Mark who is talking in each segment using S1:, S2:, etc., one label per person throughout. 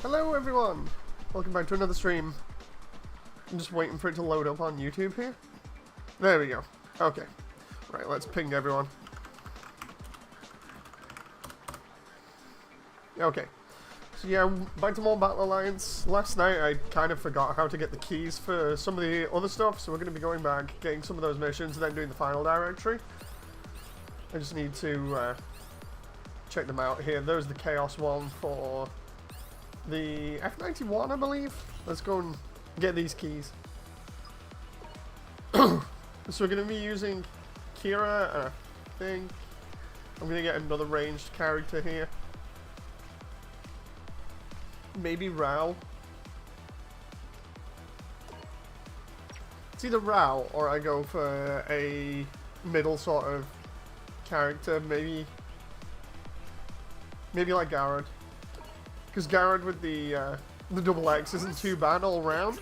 S1: Hello everyone! Welcome back to another stream. I'm just waiting for it to load up on YouTube here. There we go. Okay. Right, let's ping everyone. Okay. So yeah, back to more Battle Alliance. Last night I kind of forgot how to get the keys for some of the other stuff, so we're going to be going back, getting some of those missions, and then doing the final directory. I just need to check them out here. There's the Chaos one for the F91, I believe. Let's go and get these keys. So we're going to be using Kira, and I think I'm going to get another ranged character here. Maybe Rao. It's either Rao or I go for a middle sort of character. Maybe like Garrod. Because Garrod with the double X isn't too bad all round.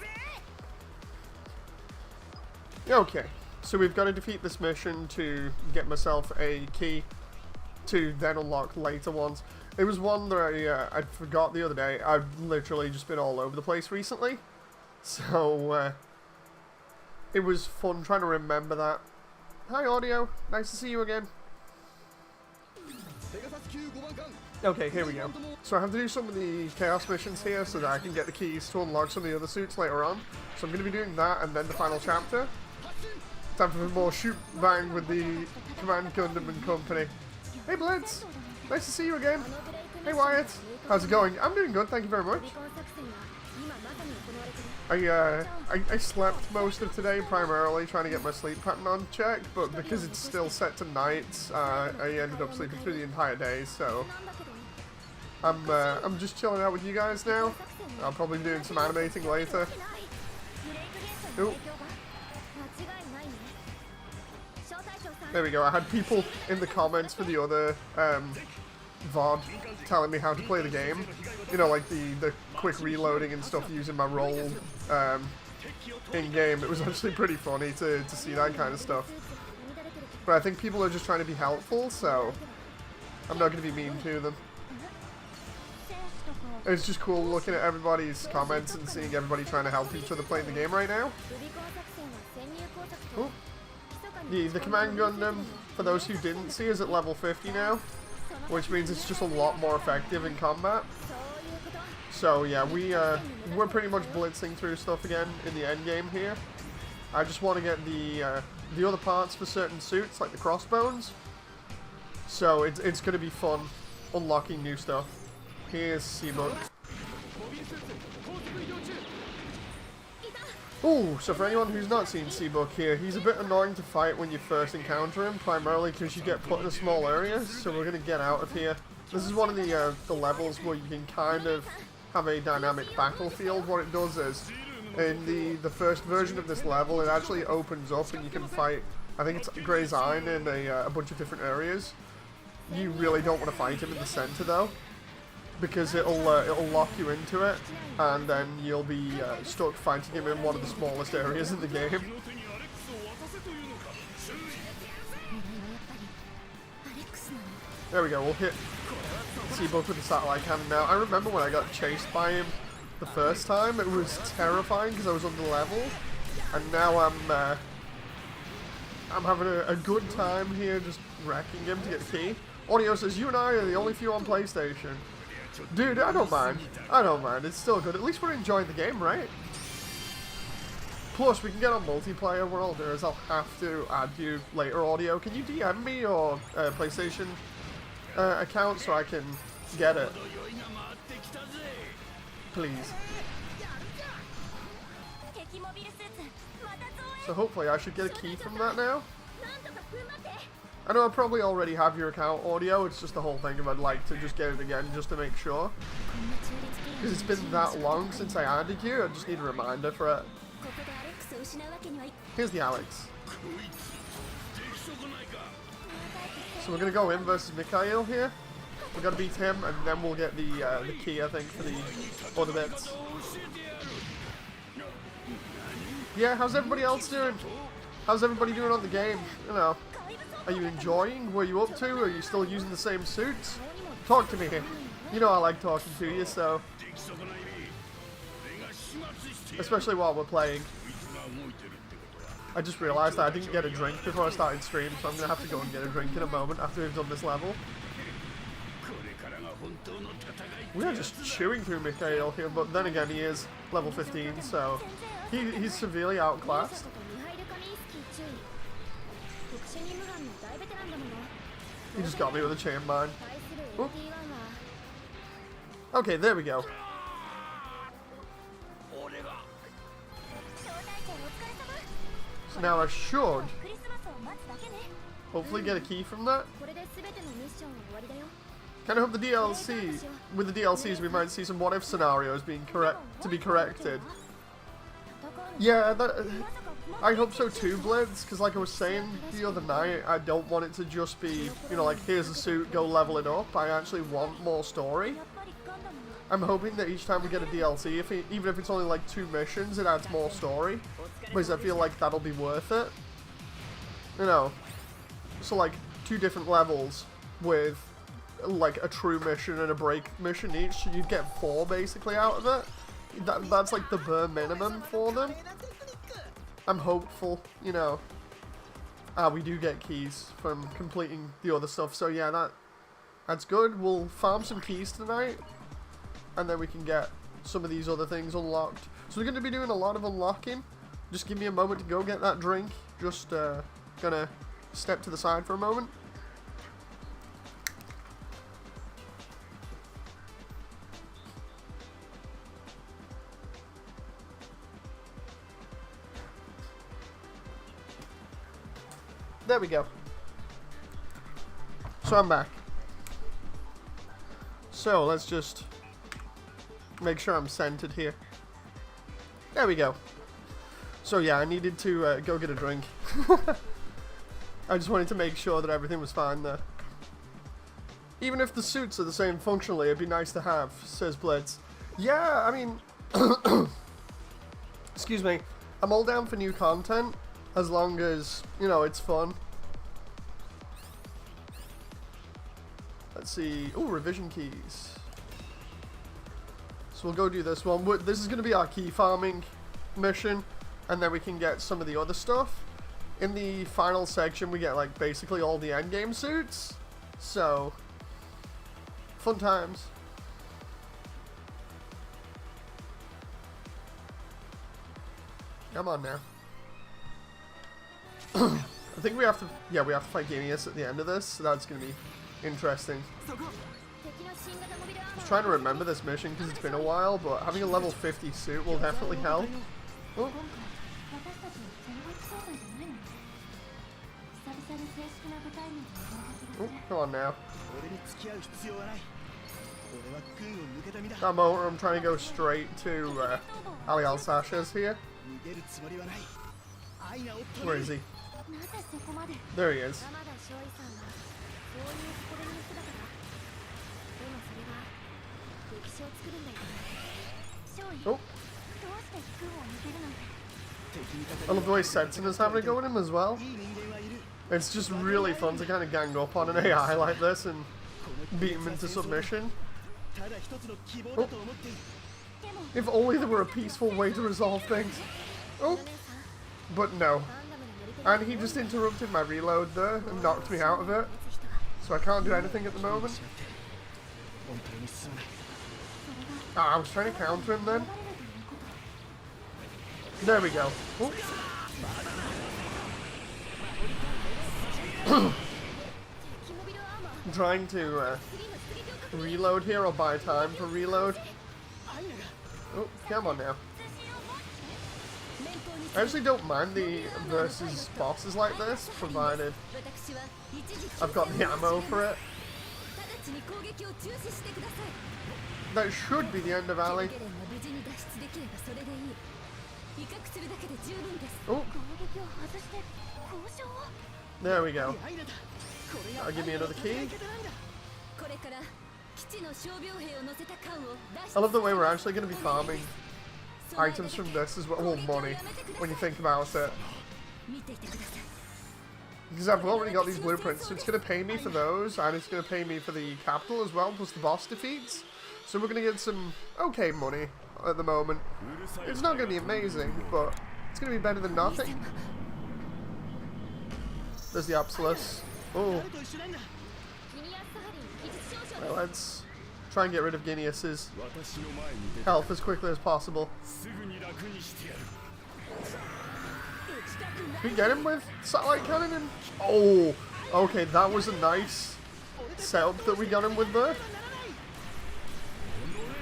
S1: Okay, so we've got to defeat this mission to get myself a key to then unlock later ones. It was one that I forgot the other day. I've literally just been all over the place recently. So, it was fun trying to remember that. Hi, Audio. Nice to see you again. Okay, here we go. So I have to do some of the Chaos missions here so that I can get the keys to unlock some of the other suits later on. So I'm going to be doing that and then the final chapter. Time for more shoot bang with the Command Gundam and company. Hey, Blitz. Nice to see you again. Hey Wyatt, how's it going? I'm doing good, thank you very much. I slept most of today, primarily trying to get my sleep pattern on check, but because it's still set to nights, I ended up sleeping through the entire day, so I'm just chilling out with you guys now. I'll probably be doing some animating later. Ooh. There we go, I had people in the comments for the other VOD telling me how to play the game. You know, like the quick reloading and stuff using my roll in-game. It was actually pretty funny to see that kind of stuff. But I think people are just trying to be helpful, so I'm not going to be mean to them. It's just cool looking at everybody's comments and seeing everybody trying to help each other playing the game right now. Ooh. The Command Gundam, for those who didn't see, is at level 50 now, which means it's just a lot more effective in combat. So yeah, we're pretty much blitzing through stuff again in the end game here. I just want to get the other parts for certain suits, like the Crossbones. So it's going to be fun unlocking new stuff. Here's Seabook. Ooh, so for anyone who's not seen Seabook here, he's a bit annoying to fight when you first encounter him, primarily because you get put in a small area, so we're going to get out of here. This is one of the levels where you can kind of have a dynamic battlefield. What it does is, in the first version of this level, it actually opens up and you can fight, I think it's Grey's Iron in a bunch of different areas. You really don't want to fight him in the center though, because it'll lock you into it, and then you'll be stuck fighting him in one of the smallest areas in the game. There we go, we'll hit Seabook with the satellite cannon now. I remember when I got chased by him the first time, it was terrifying because I was under level, and now I'm having a good time here just wrecking him to get the key. Audio says, you and I are the only few on PlayStation. Dude, I don't mind. I don't mind. It's still good. At least we're enjoying the game, right? Plus, we can get on multiplayer world, or else I'll have to add you later, Audio. Can you DM me your PlayStation account so I can get it? Please. So hopefully I should get a key from that now. I know I probably already have your account, Audio, it's just the whole thing of I'd like to just get it again just to make sure. Because it's been that long since I added you, I just need a reminder for it. Here's the Alex. So we're going to go in versus Mikhail here. We've got to beat him and then we'll get the key, I think, for the other bits. Yeah, how's everybody else doing? How's everybody doing on the game? You know. Are you enjoying? What are you up to? Are you still using the same suits? Talk to me. You know I like talking to you, so especially while we're playing. I just realised that I didn't get a drink before I started stream, so I'm going to have to go and get a drink in a moment after we've done this level. We are just chewing through Mikhail here, but then again he is level 15, so he's severely outclassed. He just got me with a chain mine. Oop. Okay, there we go. So now I should hopefully get a key from that. Kind of hope the DLC, with the DLCs, we might see some what-if scenarios being corrected. Yeah, I hope so too, Blitz, because like I was saying the other night, I don't want it to just be, you know, like, here's a suit, go level it up. I actually want more story. I'm hoping that each time we get a DLC, even if it's only like 2 missions, it adds more story, because I feel like that'll be worth it. You know, so like 2 different levels with like a true mission and a break mission each, so you'd get 4 basically out of it. That's like the bare minimum for them. I'm hopeful, you know. We do get keys from completing the other stuff, so yeah, that's good. We'll farm some keys tonight, and then we can get some of these other things unlocked. So we're going to be doing a lot of unlocking. Just give me a moment to go get that drink. Just gonna step to the side for a moment. There we go. So I'm back. So let's just make sure I'm centered here. There we go. So yeah, I needed to go get a drink. I just wanted to make sure that everything was fine there. Even if the suits are the same functionally, it'd be nice to have, says Blitz. Yeah, I mean, excuse me, I'm all down for new content, as long as, you know, it's fun. Let's see, oh, revision keys. So we'll go do this one. This is going to be our key farming mission, and then we can get some of the other stuff. In the final section, we get, like, basically all the endgame suits. So, fun times. Come on now. I think we have to, yeah, we have to fight Genius at the end of this, so that's going to be interesting. I was trying to remember this mission because it's been a while, but having a level 50 suit will definitely help. Oh. Oh, come on now. That moment where I'm trying to go straight to Ali Al-Sasha's here. Where is he? There he is. Oh. I love the way Sensen is having to go with him as well. It's just really fun to kind of gang up on an AI like this and beat him into submission. Oh. If only there were a peaceful way to resolve things. Oh. But no. And he just interrupted my reload there and knocked me out of it. So I can't do anything at the moment. I was trying to counter him then. There we go. I'm trying to reload here or buy time for reload. Oh, come on now. I actually don't mind the versus bosses like this, provided I've got the ammo for it. That should be the end of Ali. Oh. There we go. That'll give me another key. I love the way we're actually going to be farming items from this as well. Well, money, when you think about it. Because I've already got these blueprints, so it's going to pay me for those, and it's going to pay me for the capital as well, plus the boss defeats. So we're going to get some okay money at the moment. It's not going to be amazing, but it's going to be better than nothing. There's the Apsilus. Oh. Well, let's try and get rid of Gineas's health as quickly as possible. Can we get him with satellite cannon? And oh, okay, that was a nice setup that we got him with there.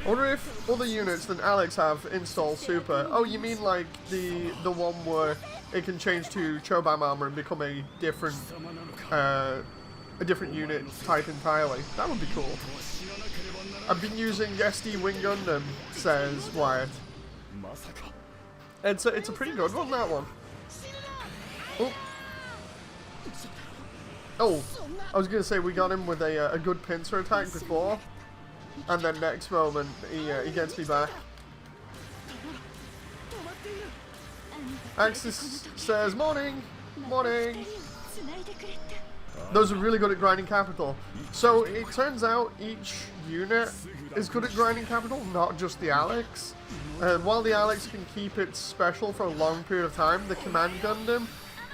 S1: I wonder if other units than Alex have installed super. Oh, you mean like the one where it can change to Chobam armor and become a different unit type entirely? That would be cool. I've been using SD Wing Gundam, says Wyatt. It's a pretty good one, that one. Oh, I was gonna say we got him with a good pincer attack before, and then next moment he gets me back. Axis says morning, morning. Those are really good at grinding capital. So it turns out each unit is good at grinding capital, not just the Alex. And while the Alex can keep its special for a long period of time, the Command Gundam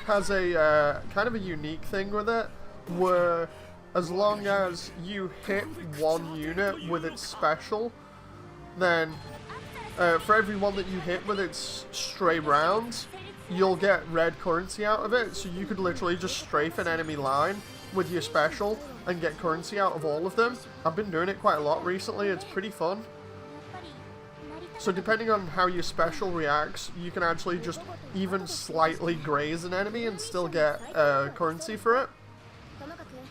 S1: has a kind of a unique thing with it, where as long as you hit one unit with its special, then for every one that you hit with its stray rounds, you'll get red currency out of it. So you could literally just strafe an enemy line with your special and get currency out of all of them. I've been doing it quite a lot recently. It's pretty fun. So depending on how your special reacts, you can actually just even slightly graze an enemy and still get currency for it.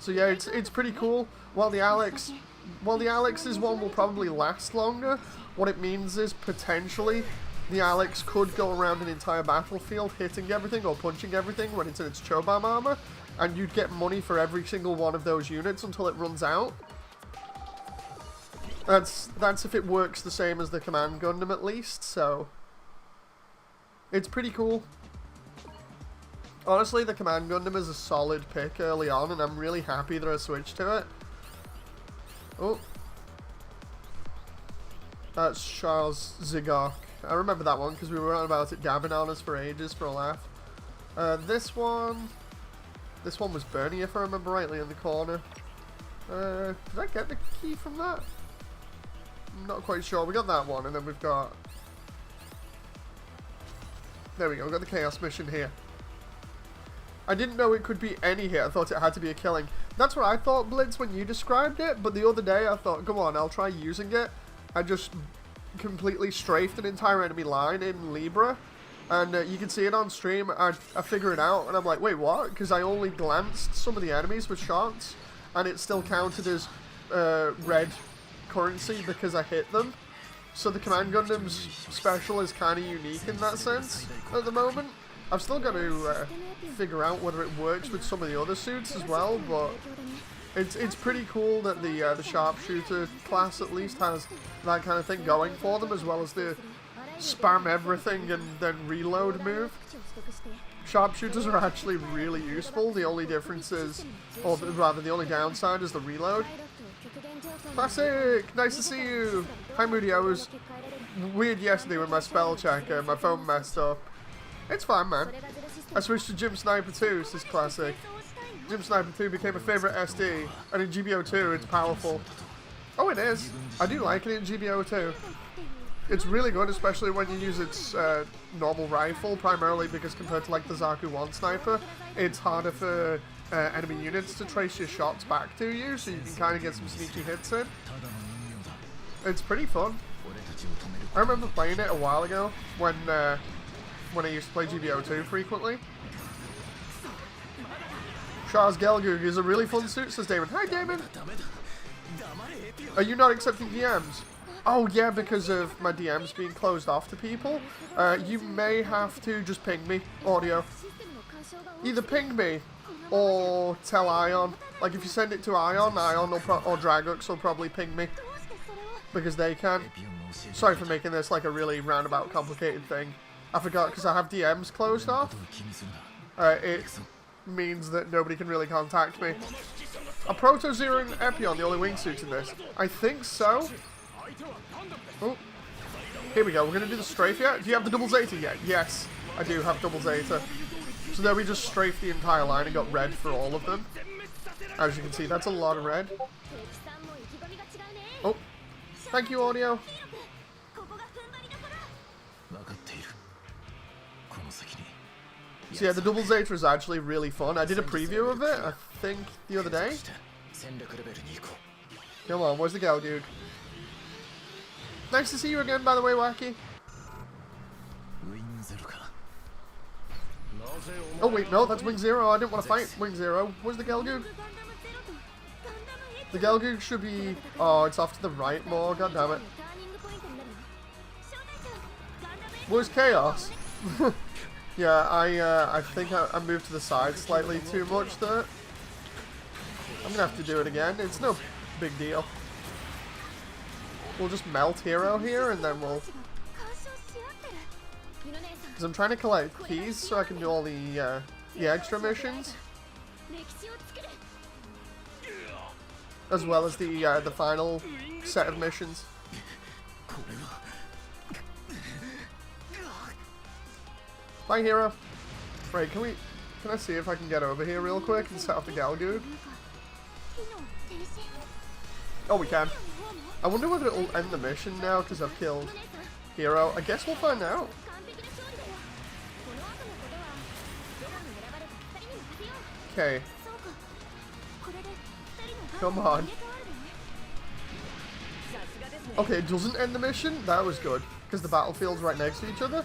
S1: So yeah, it's pretty cool. While the Alex's one will probably last longer, what it means is potentially the Alex could go around an entire battlefield hitting everything or punching everything when it's in its Chobam armor, and you'd get money for every single one of those units until it runs out. That's if it works the same as the Command Gundam at least, so it's pretty cool. Honestly, the Command Gundam is a solid pick early on, and I'm really happy that I switched to it. Oh. That's Charles Zigok. I remember that one because we were on about it gabbing on us for ages for a laugh. This one was Bernie, if I remember rightly, in the corner. Did I get the key from that? I'm not quite sure. We got that one, and then we've got... There we go, we've got the Chaos mission here. I didn't know it could be any hit. I thought it had to be a killing. That's what I thought, Blitz, when you described it, but the other day I thought, come on, I'll try using it. I just completely strafed an entire enemy line in Libra, and you can see it on stream. I figure it out, and I'm like, wait, what? Because I only glanced some of the enemies with shots, and it still counted as red currency because I hit them. So the Command Gundam's special is kind of unique in that sense at the moment. I've still got to figure out whether it works with some of the other suits as well, but it's pretty cool that the sharpshooter class at least has that kind of thing going for them, as well as the spam everything and then reload move. Sharpshooters are actually really useful. The only difference is, or rather the only downside is the reload. Classic! Nice to see you! Hi Moody, I was weird yesterday with my spell checker, my phone messed up. It's fine, man. I switched to Gym Sniper 2, says Classic. Gym Sniper 2 became a favourite SD, and in GBO 2 it's powerful. Oh, it is. I do like it in GBO 2. It's really good, especially when you use its normal rifle, primarily because compared to like the Zaku 1 sniper, it's harder for enemy units to trace your shots back to you, so you can kind of get some sneaky hits in. It's pretty fun. I remember playing it a while ago when I used to play GBO 2 frequently. Charles Gelgoog is a really fun suit, says Damon. Hi, Damon! Are you not accepting DMs? Oh, yeah, because of my DMs being closed off to people. You may have to just ping me, audio. Either ping me, or tell Ion. Like, if you send it to Ion or Dragux will probably ping me. Because they can. Sorry for making this like a really roundabout, complicated thing. I forgot, because I have DMs closed off. It means that nobody can really contact me. Are Proto Zero and Epion the only wingsuits in this? I think so. Oh. Here we go. We're going to do the strafe yet. Do you have the double Zeta yet? Yes, I do have double Zeta. So there we just strafed the entire line and got red for all of them. As you can see, that's a lot of red. Oh, thank you, audio. So yeah, the double Zeta is actually really fun. I did a preview of it, I think, the other day. Come on, where's the gal, dude? Nice to see you again, by the way, Wacky. Oh wait, no, that's Wing Zero. I didn't want to fight Wing Zero. Where's the Gelgoog? The Gelgoog should be... Oh, it's off to the right more. God damn it. Where's Chaos? Yeah, I think I moved to the side slightly too much there. I'm gonna have to do it again. It's no big deal. We'll just melt Hero here and then we'll... Because I'm trying to collect keys so I can do all the extra missions. As well as the final set of missions. Bye, Hero. Right, can I see if I can get over here real quick and set off the Galgoog? Oh, we can. I wonder whether it'll end the mission now because I've killed Hero. I guess we'll find out. Okay. Come on. Okay, it doesn't end the mission? That was good. Because the battlefield's right next to each other?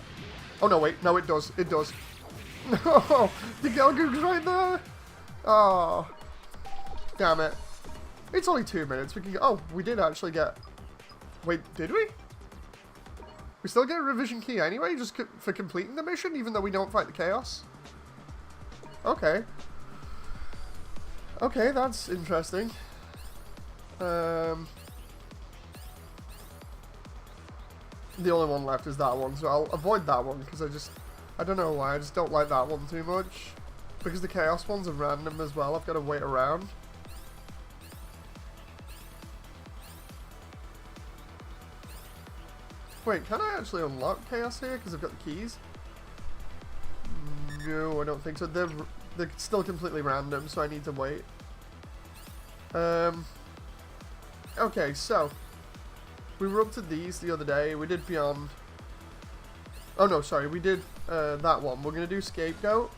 S1: Oh, no, wait. No, it does. It does. No! The Gelgoog's right there! Oh. Damn it. It's only 2 minutes. We can... Oh, we did actually get... Wait, did we? We still get a revision key anyway, just for completing the mission, even though we don't fight the Chaos? Okay. Okay, that's interesting. The only one left is that one, so I'll avoid that one, because I don't know why, I just don't like that one too much. Because the Chaos ones are random as well, I've got to wait around. Wait, can I actually unlock Chaos here, because I've got the keys? No, I don't think so. They're still completely random, so I need to wait. Okay, so we were up to these the other day. We did Beyond. Oh no, sorry, we did that one. We're gonna do Scapegoat.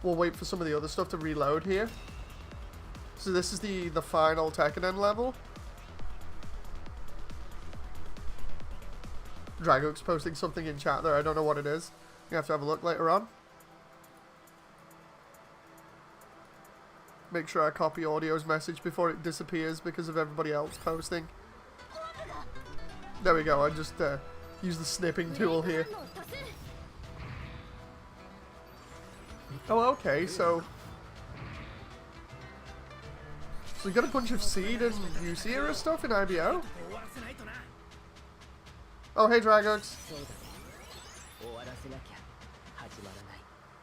S1: We'll wait for some of the other stuff to reload here. So this is the final Tekkanen level. Dragook's posting something in chat there. I don't know what it is. You have to have a look later on. Make sure I copy Audio's message before it disappears because of everybody else posting. There we go. I just use the snipping tool here. Oh, okay. So you got a bunch of Seed and UC era stuff in IBO? Oh, hey, Dragooks.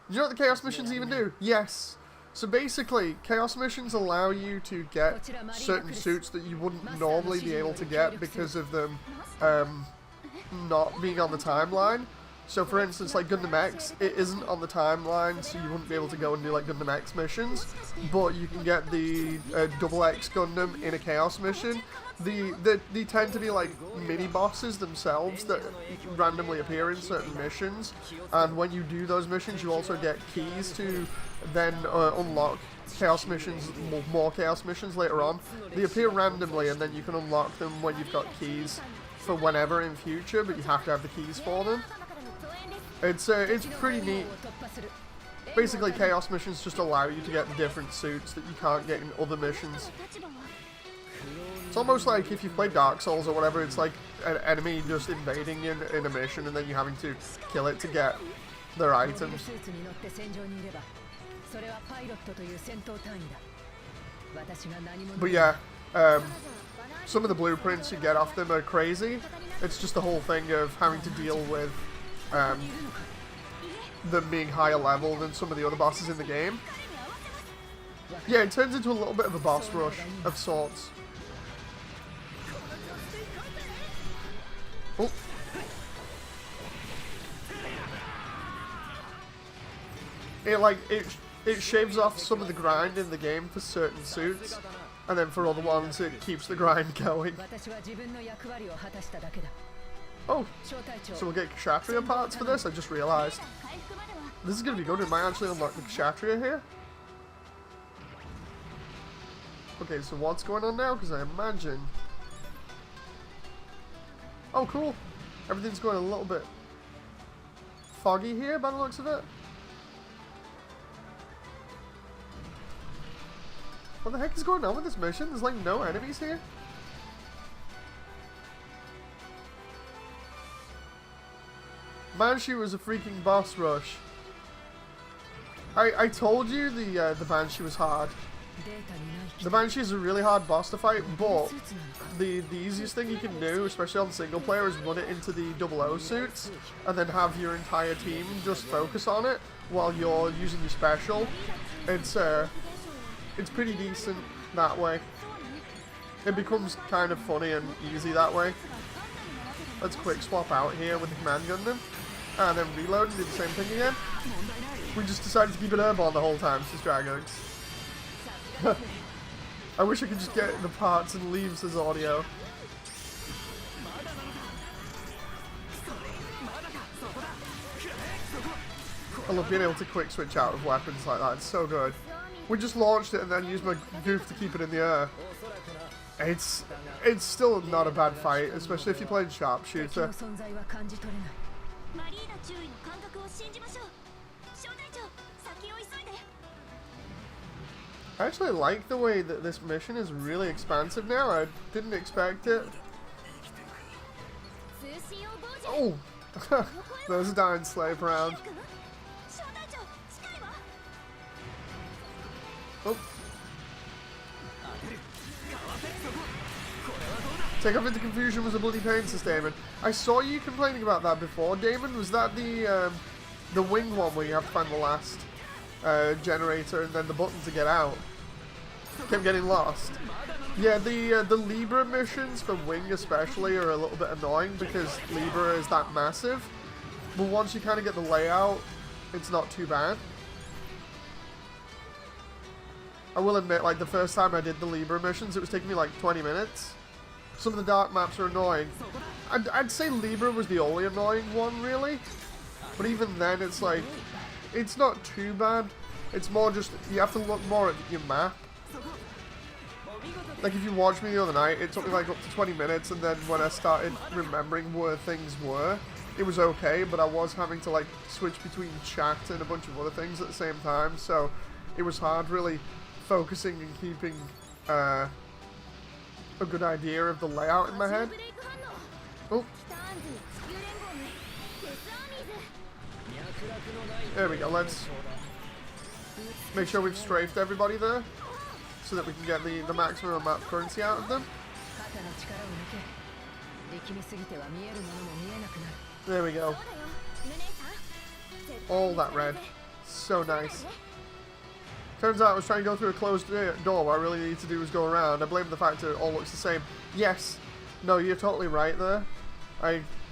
S1: You know what the Chaos missions even do? Yes. So basically, Chaos missions allow you to get certain suits that you wouldn't normally be able to get because of them not being on the timeline. So for instance, like Gundam X, it isn't on the timeline, so you wouldn't be able to go and do like Gundam X missions, but you can get the Double X Gundam in a Chaos mission. They tend to be like mini bosses themselves that randomly appear in certain missions, and when you do those missions you also get keys to then unlock Chaos missions, more Chaos missions later on. They appear randomly and then you can unlock them when you've got keys for whenever in future, but you have to have the keys for them. It's pretty neat. Basically, Chaos missions just allow you to get different suits that you can't get in other missions. It's almost like if you play Dark Souls or whatever, it's like an enemy just invading you in a mission and then you having to kill it to get their items. But yeah, some of the blueprints you get off them are crazy. It's just the whole thing of having to deal with them being higher level than some of the other bosses in the game. Yeah, it turns into a little bit of a boss rush of sorts. Oh. It shaves off some of the grind in the game for certain suits, and then for other ones it keeps the grind going. Oh, so we'll get Kshatriya parts for this, I just realised. This is going to be good, we might actually unlock the Kshatriya here. Okay, so what's going on now? Because I imagine... Oh, cool. Everything's going a little bit foggy here by the looks of it. What the heck is going on with this mission? There's like no enemies here. Banshee was a freaking boss rush. I told you the Banshee was hard. The Banshee is a really hard boss to fight, but the easiest thing you can do, especially on single player, is run it into the 00 suits and then have your entire team just focus on it while you're using your special. It's pretty decent that way. It becomes kind of funny and easy that way. Let's quick swap out here with the command Gundam. And then reload and do the same thing again. We just decided to keep it airborne the whole time, since Dragons. I wish I could just get the parts and leaves as audio. I love being able to quick switch out of weapons like that, it's so good. We just launched it and then used my goof to keep it in the air. It's still not a bad fight, especially if you're playing sharpshooter. I actually like the way that this mission is really expansive now. I didn't expect it. Oh! There's a dying slave around. Oh. Take off into confusion was a bloody pain, says Damon. I saw you complaining about that before, Damon. Was that the wing one where you have to find the last generator and then the button to get out? Kept getting lost. Yeah, the Libra missions for wing especially are a little bit annoying because Libra is that massive. But once you kind of get the layout, it's not too bad. I will admit, like the first time I did the Libra missions, it was taking me like 20 minutes. Some of the dark maps are annoying. I'd say Libra was the only annoying one, really. But even then, it's like, it's not too bad. It's more just, you have to look more at your map. Like if you watched me the other night, it took me like up to 20 minutes, and then when I started remembering where things were, it was okay, but I was having to like switch between chat and a bunch of other things at the same time, so it was hard really focusing and keeping a good idea of the layout in my head. Oh. There we go, let's make sure we've strafed everybody there, so that we can get the maximum map currency out of them. There we go. All that red. So nice. Turns out I was trying to go through a closed door. What I really need to do is go around. I blame the fact that it all looks the same. Yes. No, you're totally right there.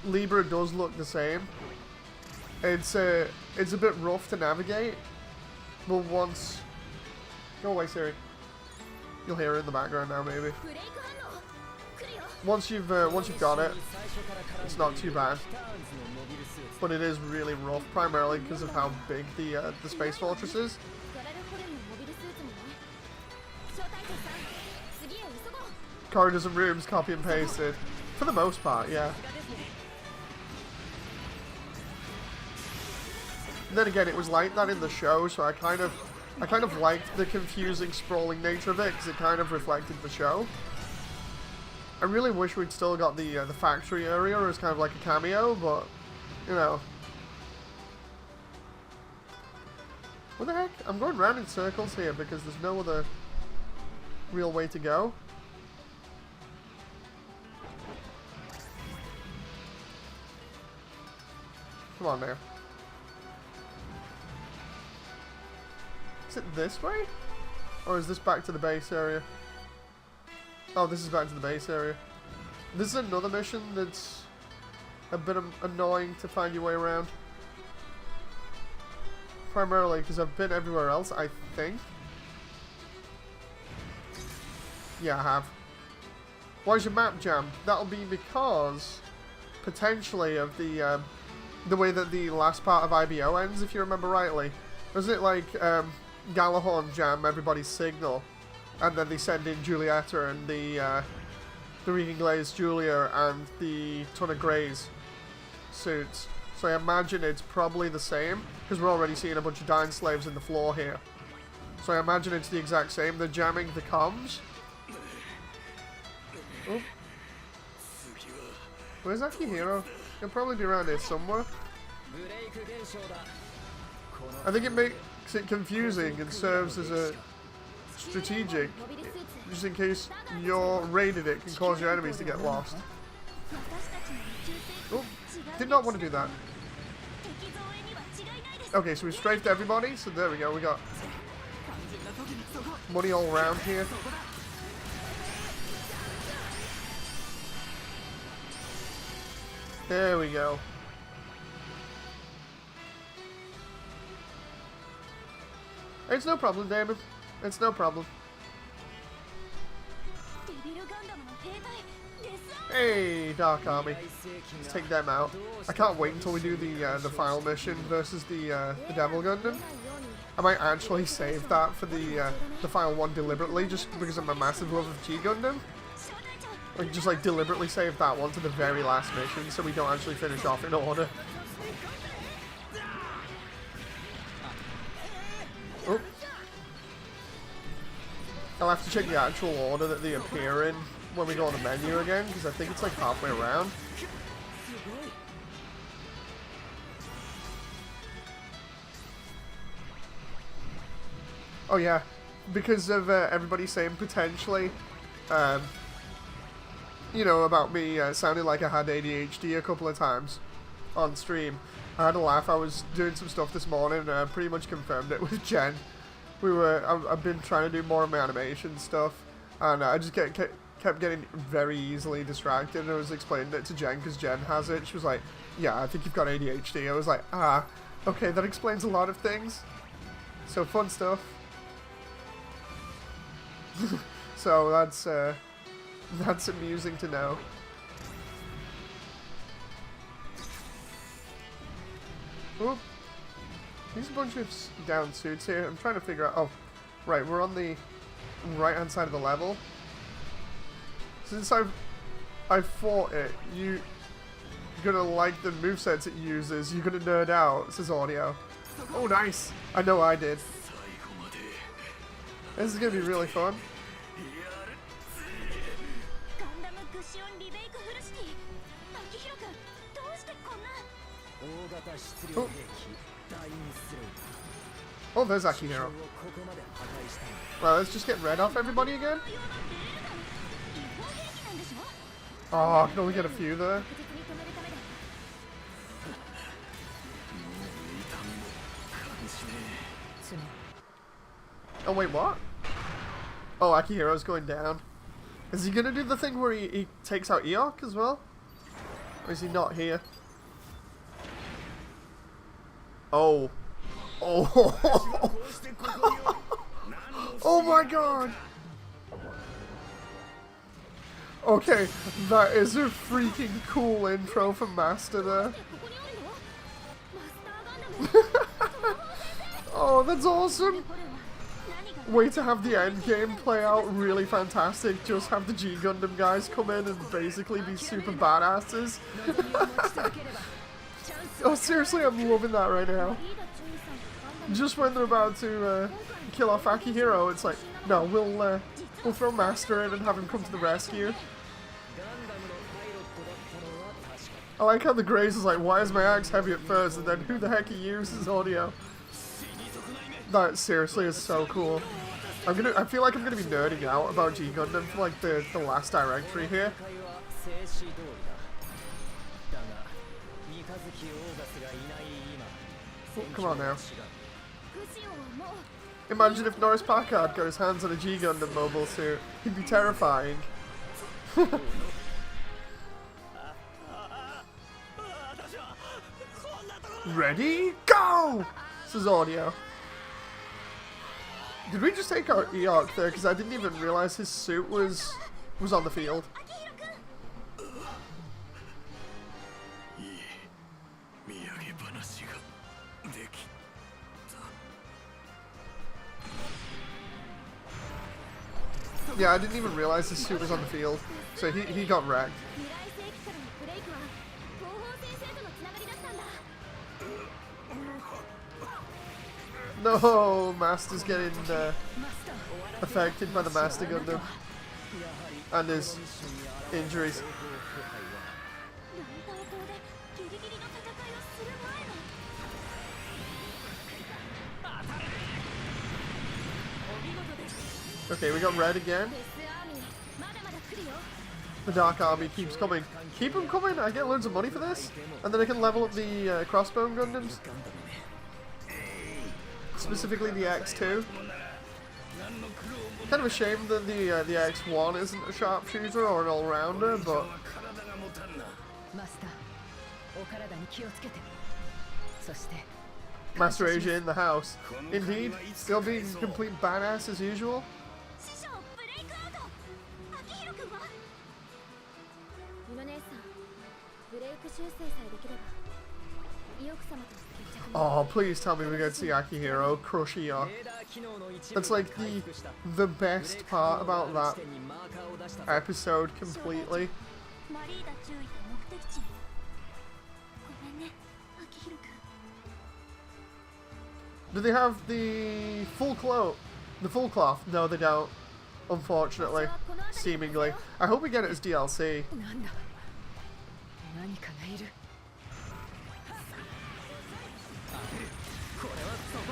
S1: Libra does look the same. It's a bit rough to navigate. But once... Go away, Siri. You'll hear it in the background now, maybe. Once you've got it, it's not too bad. But it is really rough, primarily because of how big the Space Fortress is. Corridors and rooms, copy and pasted. For the most part, yeah. And then again, it was like that in the show, so I kind of liked the confusing, sprawling nature of it, because it kind of reflected the show. I really wish we'd still got the factory area as kind of like a cameo, but, you know. What the heck? I'm going round in circles here because there's no other real way to go. Come on now. Is it this way? Or is this back to the base area? Oh, this is back to the base area. This is another mission that's a bit annoying to find your way around. Primarily because I've been everywhere else, I think. Yeah, I have. Why is your map jammed? That'll be because, potentially, of the way that the last part of IBO ends, if you remember rightly. Doesn't it, like, Galahorn jam everybody's signal, and then they send in Julieta and the Regan Glaze Julia and the Ton of Greys suits. So I imagine it's probably the same, because we're already seeing a bunch of Dying Slaves in the floor here. So I imagine it's the exact same. They're jamming the comms. Oh. Where's Akihiro? He'll probably be around here somewhere. I think it makes it confusing and serves as a strategic, just in case you're raided, it can cause your enemies to get lost. Oh, did not want to do that. Okay, so we strafed everybody, so there we go, we got money all around here. There we go. It's no problem, Damon. It's no problem. Hey, Dark Army. Let's take them out. I can't wait until we do the final mission versus the Devil Gundam. I might actually save that for the final one deliberately, just because of my massive love of G Gundam. Like, just like deliberately save that one to the very last mission, so we don't actually finish off in order. Oh. I'll have to check the actual order that they appear in when we go on the menu again, because I think it's like halfway around. Oh yeah, because of everybody saying potentially, you know, about me sounding like I had ADHD a couple of times on stream. I had a laugh. I was doing some stuff this morning and I pretty much confirmed it with Jen. I've been trying to do more of my animation stuff, and I just kept getting very easily distracted, and I was explaining it to Jen because Jen has it. She was like, yeah, I think you've got ADHD. I was like, ah, okay, that explains a lot of things. So fun stuff. So that's amusing to know. Oop. There's a bunch of down suits here. I'm trying to figure out... Oh, right, we're on the right-hand side of the level. Since I've fought it, you're gonna like the movesets it uses. You're gonna nerd out, says Audio. Oh, nice! I know I did. This is gonna be really fun. Oh. Oh, there's Akihiro. Well, let's just get red off everybody again. Oh, I can only get a few there. Oh, wait, what? Oh, Akihiro's going down. Is he gonna do the thing where he takes out Eok as well? Or is he not here? Oh. Oh. Oh my god. Okay, that is a freaking cool intro from Master there. Oh, that's awesome. Way to have the end game play out really fantastic. Just have the G Gundam guys come in and basically be super badasses. Oh, seriously, I'm loving that right now. Just when they're about to kill off Akihiro, it's like, no, we'll throw Master in and have him come to the rescue. I like how the Graze is like, why is my axe heavy at first, and then who the heck he uses Audio? That seriously is so cool. I feel like I'm gonna be nerding out about G Gundam for like the last directory here. Oh, come on now. Imagine if Norris Packard got his hands on a G Gundam mobile suit. He'd be terrifying. Ready? Go! This is audio. Did we just take our Earc there? Because I didn't even realize his suit was on the field. Yeah, I didn't even realize his suit was on the field. So he got wrecked. No, Master's getting affected by the Master Gundam and his injuries. Okay, we got red again. The Dark Army keeps coming. Keep them coming, I get loads of money for this. And then I can level up the Crossbone Gundams. Specifically the X2. Kind of a shame that the X1 isn't a sharpshooter or an all-rounder, but... Master Asia in the house. Indeed, still being complete badass as usual. Oh, please tell me we get to see Akihiro crush Earc. That's like the best part about that episode completely. Do they have the full cloth? The full cloth? No, they don't. Unfortunately. Seemingly. I hope we get it as DLC.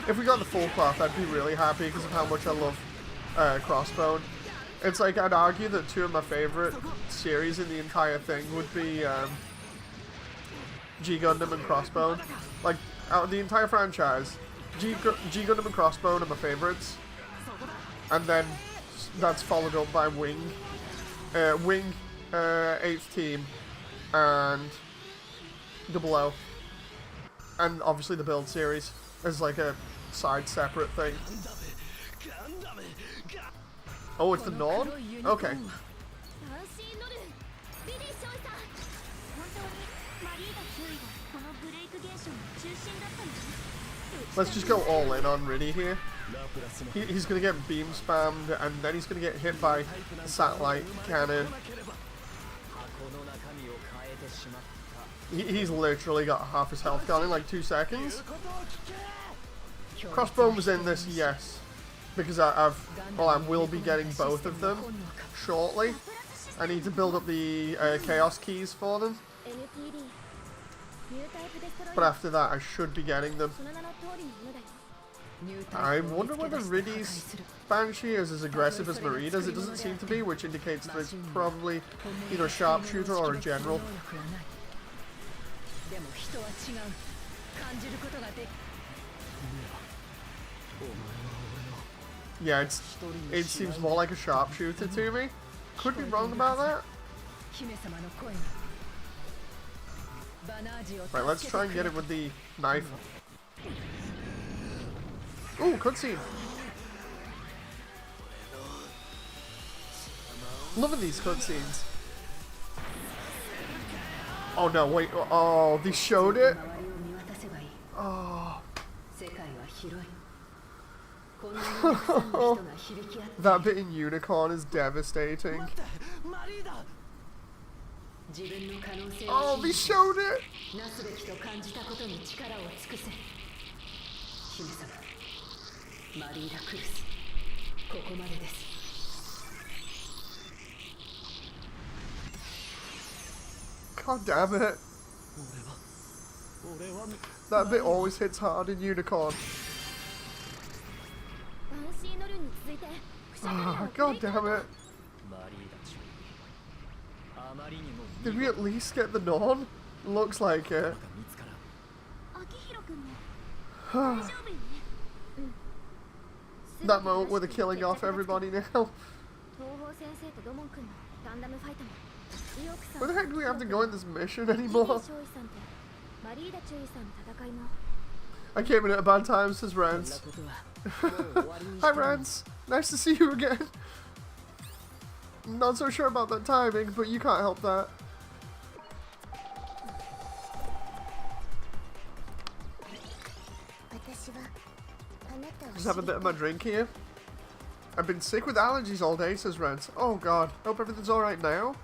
S1: If we got the full cloth, I'd be really happy because of how much I love Crossbone. It's like, I'd argue that two of my favorite series in the entire thing would be G Gundam and Crossbone. Like, out of the entire franchise, G Gundam and Crossbone are my favorites. And then that's followed up by Wing, 8th Team, and Double O. And obviously the Build series as like a side separate thing. Oh, it's the Nord? Okay. Let's just go all in on Riddy here. He's going to get beam spammed, and then he's going to get hit by the satellite cannon. He's literally got half his health gone in like 2 seconds. Crossbone was in this, yes. Because I will be getting both of them shortly. I need to build up the chaos keys for them. But after that, I should be getting them. I wonder whether Riddy's Banshee is as aggressive as Marida's. It doesn't seem to be, which indicates that it's probably either a sharpshooter or a general. Yeah, it seems more like a sharpshooter to me. Could be wrong about that. Right, let's try and get it with the knife. Ooh, cutscene. Loving these cutscenes. Oh no, wait. Oh, they showed it? Oh. That bit in Unicorn is devastating. Oh, they showed it! God damn it. That bit always hits hard in Unicorn. Oh, God damn it. Did we at least get the Norn? Looks like it. That moment where they're killing off everybody now. Where the heck do we have to go in this mission anymore? I came in at a bad time, says Rance. Hi Rance, nice to see you again. Not so sure about that timing, but you can't help that. Just have a bit of my drink here. I've been sick with allergies all day, says Rance. Oh god, hope everything's alright now.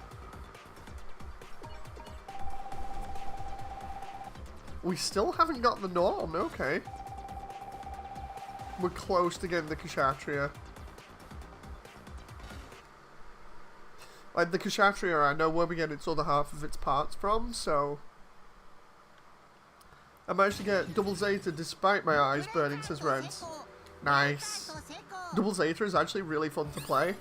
S1: We still haven't got the norm, okay. We're close to getting the Kshatriya. Like, the Kshatriya, I know where we get its other half of its parts from, so... I managed to get double Zeta despite my eyes burning, says Rance. Nice. Double Zeta is actually really fun to play.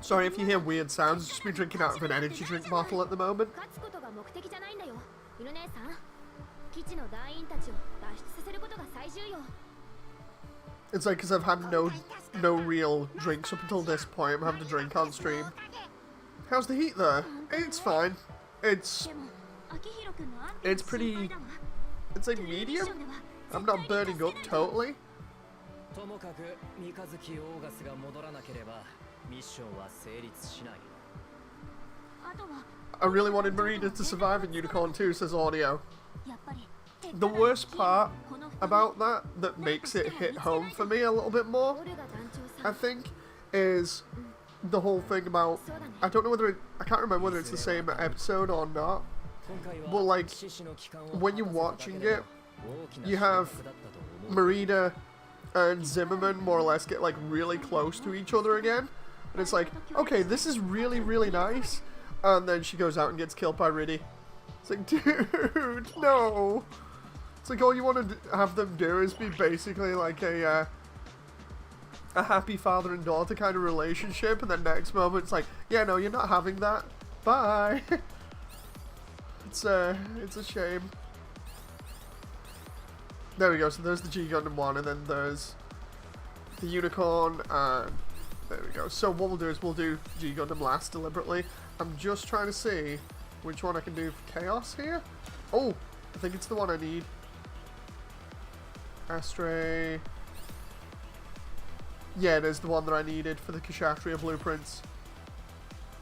S1: Sorry if you hear weird sounds, I've just been drinking out of an energy drink bottle at the moment. It's like because I've had no real drinks up until this point, I'm having to drink on stream. How's the heat there? It's fine. It's pretty... It's like medium. I'm not burning up totally. I really wanted Marina to survive in Unicorn 2, says Audio. The worst part about that makes it hit home for me a little bit more, I think, is the whole thing about, I don't know whether I can't remember whether it's the same episode or not, but like, when you're watching it, you have Marina and Zimmerman more or less get like really close to each other again, and it's like, okay, this is really, really nice, and then she goes out and gets killed by Riddy. It's like, dude, no. It's like all you want to have them do is be basically like a happy father and daughter kind of relationship, and then next moment it's like, yeah, no, you're not having that. Bye. It's a shame. There we go. So there's the G Gundam one, and then there's the Unicorn, and there we go. So what we'll do is we'll do G Gundam last deliberately. I'm just trying to see which one I can do for Chaos here. Oh, I think it's the one I need. Astray. Yeah, it is the one that I needed for the Kshatriya blueprints.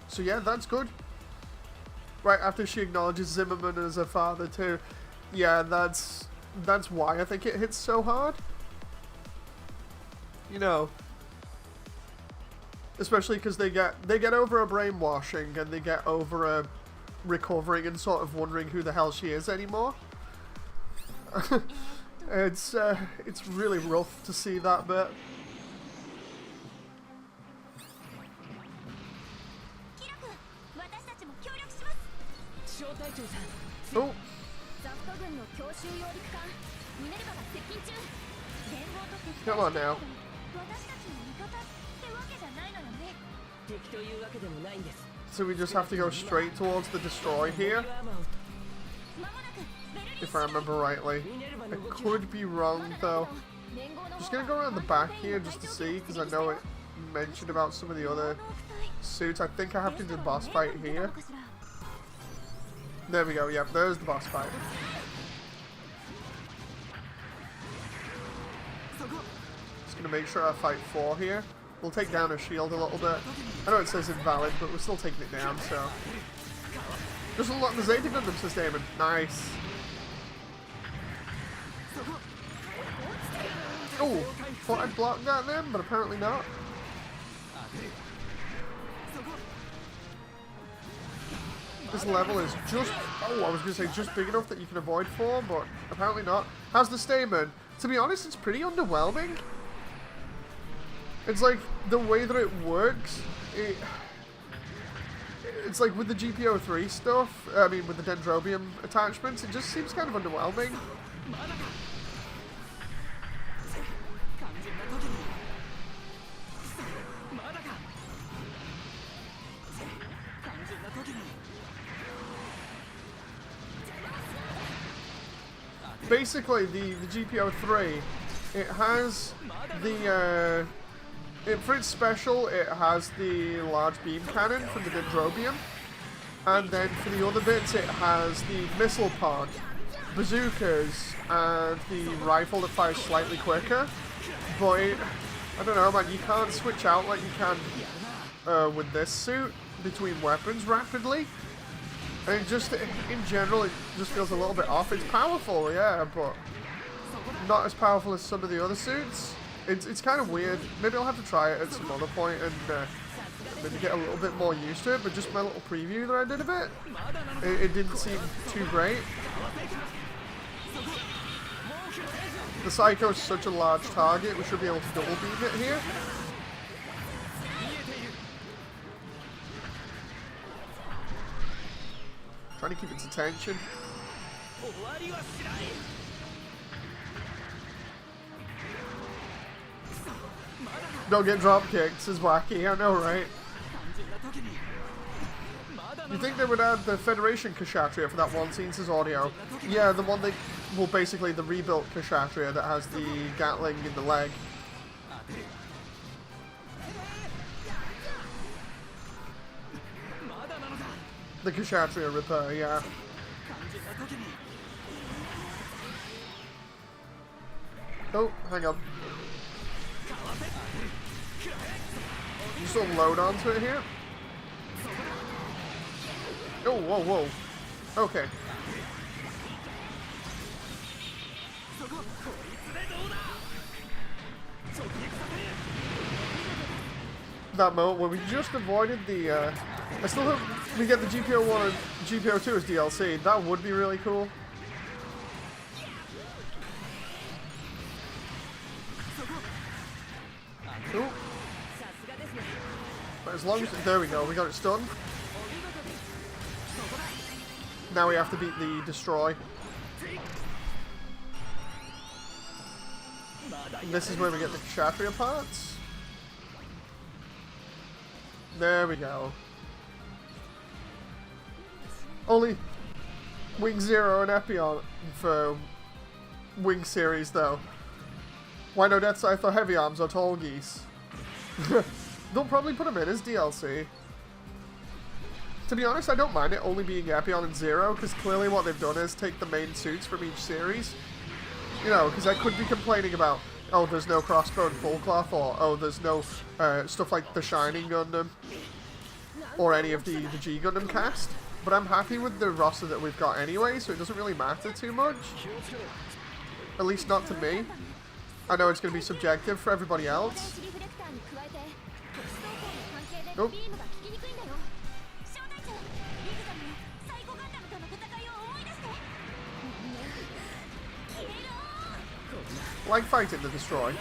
S1: So yeah, that's good. Right after she acknowledges Zimmerman as her father too. Yeah, that's why I think it hits so hard. You know, especially because they get over a brainwashing, and they get over a recovering and sort of wondering who the hell she is anymore. It's really rough to see that bit. Oh. Come on now. So we just have to go straight towards the destroy here, if I remember rightly. I could be wrong though. Just gonna go around the back here just to see, because I know it mentioned about some of the other suits. I think I have to do the boss fight here. There we go, yep, there's the boss fight. Just gonna make sure I fight 4 here. We'll take down her shield a little bit. I know it says invalid, but we're still taking it down, so. Just unlock the Zeta Gundam, says Damon. Nice. Oh, thought I'd block that then, but apparently not. This level is just, I was going to say just big enough that you can avoid 4, but apparently not. How's the Stamen? To be honest, it's pretty underwhelming. It's like, the way that it works, it's like with the GPO3 stuff, I mean with the Dendrobium attachments, it just seems kind of underwhelming. Basically, the GPO3, it has the For its special, it has the large beam cannon from the Dendrobium. And then for the other bits, it has the missile pod, bazookas, and the rifle that fires slightly quicker. But I don't know, man, you can't switch out like you can with this suit between weapons rapidly. And it just, in general, it just feels a little bit off. It's powerful, yeah, but not as powerful as some of the other suits. It's kind of weird. Maybe I'll have to try it at some other point and maybe get a little bit more used to it. But just my little preview that I did of it, it didn't seem too great. The Psycho's such a large target, we should be able to double beam it here. Trying to keep its attention. Don't get drop kicked, is wacky, I know, right? You think they would add the Federation Kshatriya for that one scene's audio? Yeah, the one that, well, basically the rebuilt Kshatriya that has the Gatling in the leg. The Kshatriya repair, yeah. Oh, hang on. Just sort of load onto it here. Oh, whoa, whoa. Okay. That moment where we just avoided the, I still hope we get the GPO1 and GPO2 as DLC. That would be really cool. Ooh. But as long as, there we go, we got it stunned. Now we have to beat the Destroy. And this is where we get the Kshatriya parts. There we go. Only Wing Zero and Epion for Wing series though. Why no Death Scythe or Heavy Arms or Tall Geese? They'll probably put them in as DLC. To be honest, I don't mind it only being Epion and Zero, because clearly what they've done is take the main suits from each series. You know, because I could be complaining about, oh, there's no Crossbone Full Cloth, or oh, there's no stuff like the Shining Gundam, or any of the G Gundam cast. But I'm happy with the roster that we've got anyway, so it doesn't really matter too much. At least not to me. I know it's going to be subjective for everybody else. Nope. Like fighting the Destroy.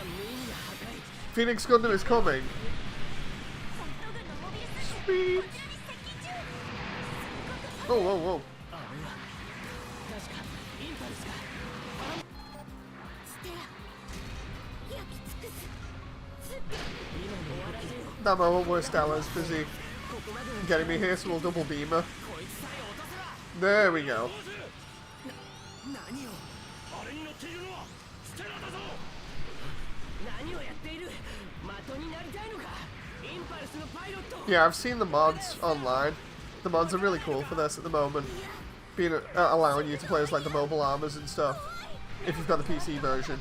S1: Phoenix Gundam is coming. Sweet. Oh, whoa, whoa. That moment where Stella's busy getting me here, so we'll double beam her. There we go. Yeah, I've seen the mods online. The mods are really cool for this at the moment. Being allowing you to play as like the mobile armors and stuff. If you've got the PC version.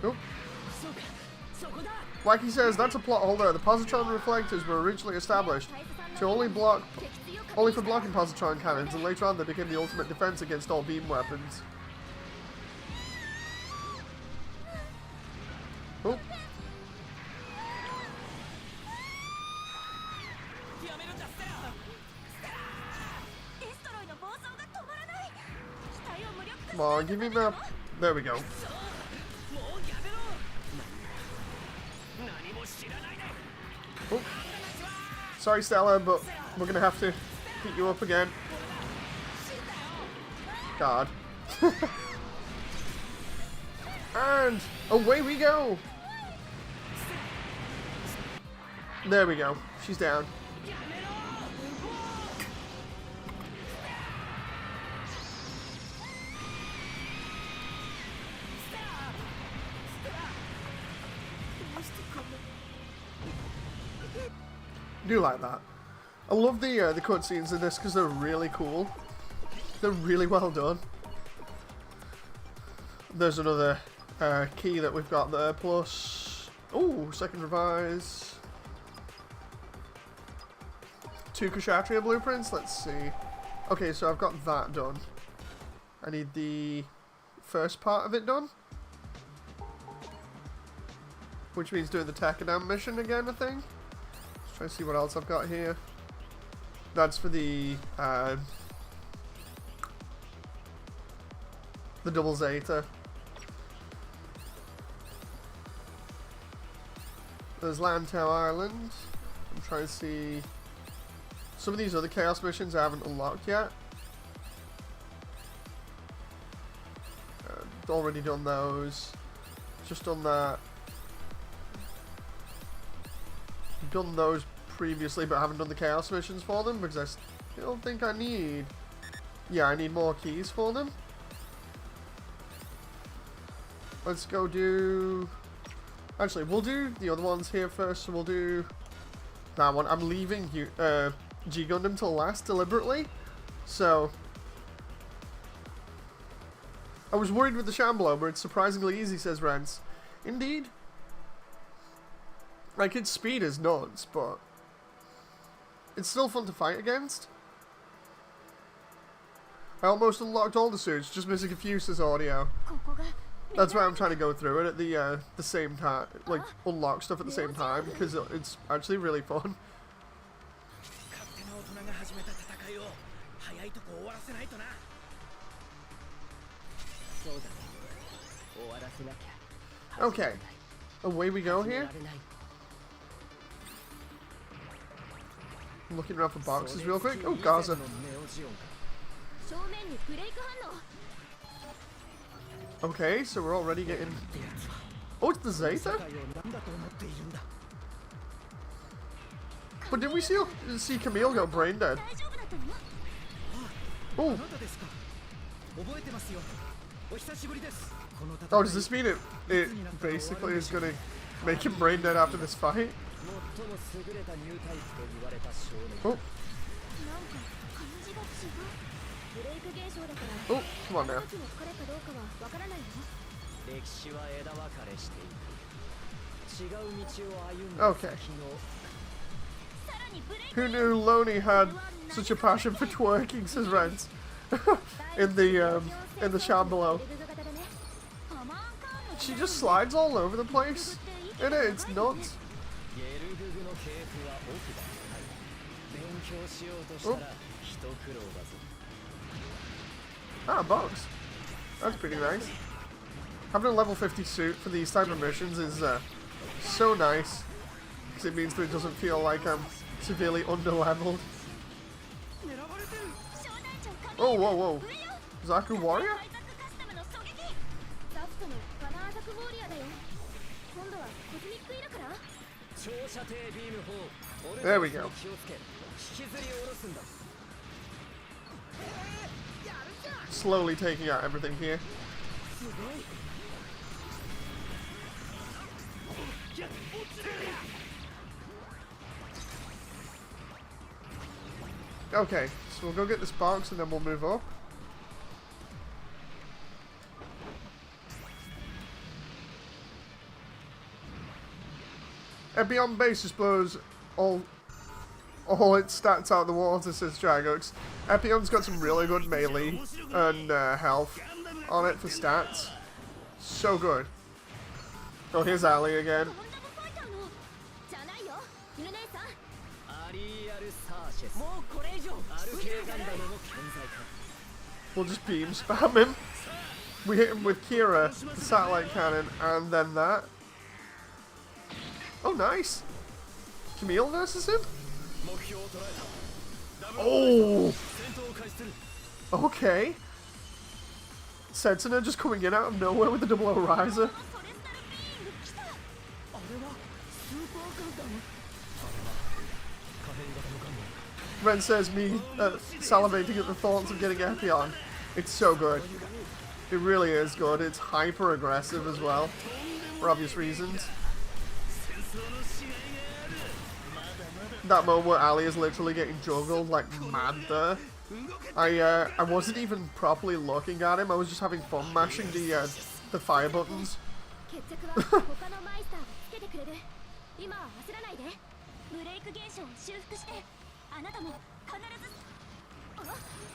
S1: Nope. Wacky says that's a plot holder. The positron reflectors were originally established to only for blocking positron cannons, and later on they became the ultimate defense against all beam weapons. Oh. Come on, give me the... There we go. Oh. Sorry, Stella, but we're gonna have to beat you up again. God. And away we go! There we go. She's down. do like that. I love the cutscenes in this because they're really cool. They're really well done. There's another key that we've got there, plus... Oh, second revise. 2 Kshatriya blueprints, let's see. Okay, so I've got that done. I need the first part of it done. Which means doing the Tekadam mission again, I think. Let's try to see what else I've got here. That's for the double Zeta. There's Lantau Island. I'm trying to see some of these other Chaos missions I haven't unlocked yet. Already done those. Just done that. Done those previously, but I haven't done the Chaos missions for them because I still think I need... Yeah, I need more keys for them. Let's go do... Actually, we'll do the other ones here first, so we'll do that one. I'm leaving G Gundam till last deliberately, so... I was worried with the Shambler, but it's surprisingly easy, says Rents. Indeed. Like, its speed is nuts, but it's still fun to fight against. I almost unlocked all the suits, just missing a few, says Audio. That's why I'm trying to go through it at the same time, like, unlock stuff at the same time, because it's actually really fun. Okay, away we go here. I'm looking around for boxes real quick. Oh, Gaza. Okay, so we're already getting... Oh, it's the Zeta? But did we see Camille go brain dead? Oh. Oh, does this mean it basically is going to make him brain dead after this fight? Oh. Oh, come on now. Okay. Who knew Loney had such a passion for twerking, says Rent. in the sham below. She just slides all over the place. It's nuts. Oh. Ah, box. That's pretty nice. Having a level 50 suit for these type of missions is so nice. Because it means that it doesn't feel like I'm severely under-leveled. Oh, whoa, whoa. Zaku Warrior? There we go. Slowly taking out everything here. Okay, so we'll go get this box and then we'll move up. Beyond base just blows all its stats out of the water, says Dragox. Epion's got some really good melee and health on it for stats. So good. Oh, here's Ali again. We'll just beam spam him. We hit him with Kira, the satellite cannon, and then that. Oh, nice. Camille versus him? Oh! Okay. Sensuna just coming in out of nowhere with the double O riser. Ren says me salivating at the thoughts of getting Epion. It's so good. It really is good. It's hyper aggressive as well, for obvious reasons. that moment where Ali is literally getting juggled like mad there. I wasn't even properly looking at him. I was just having fun mashing the fire buttons.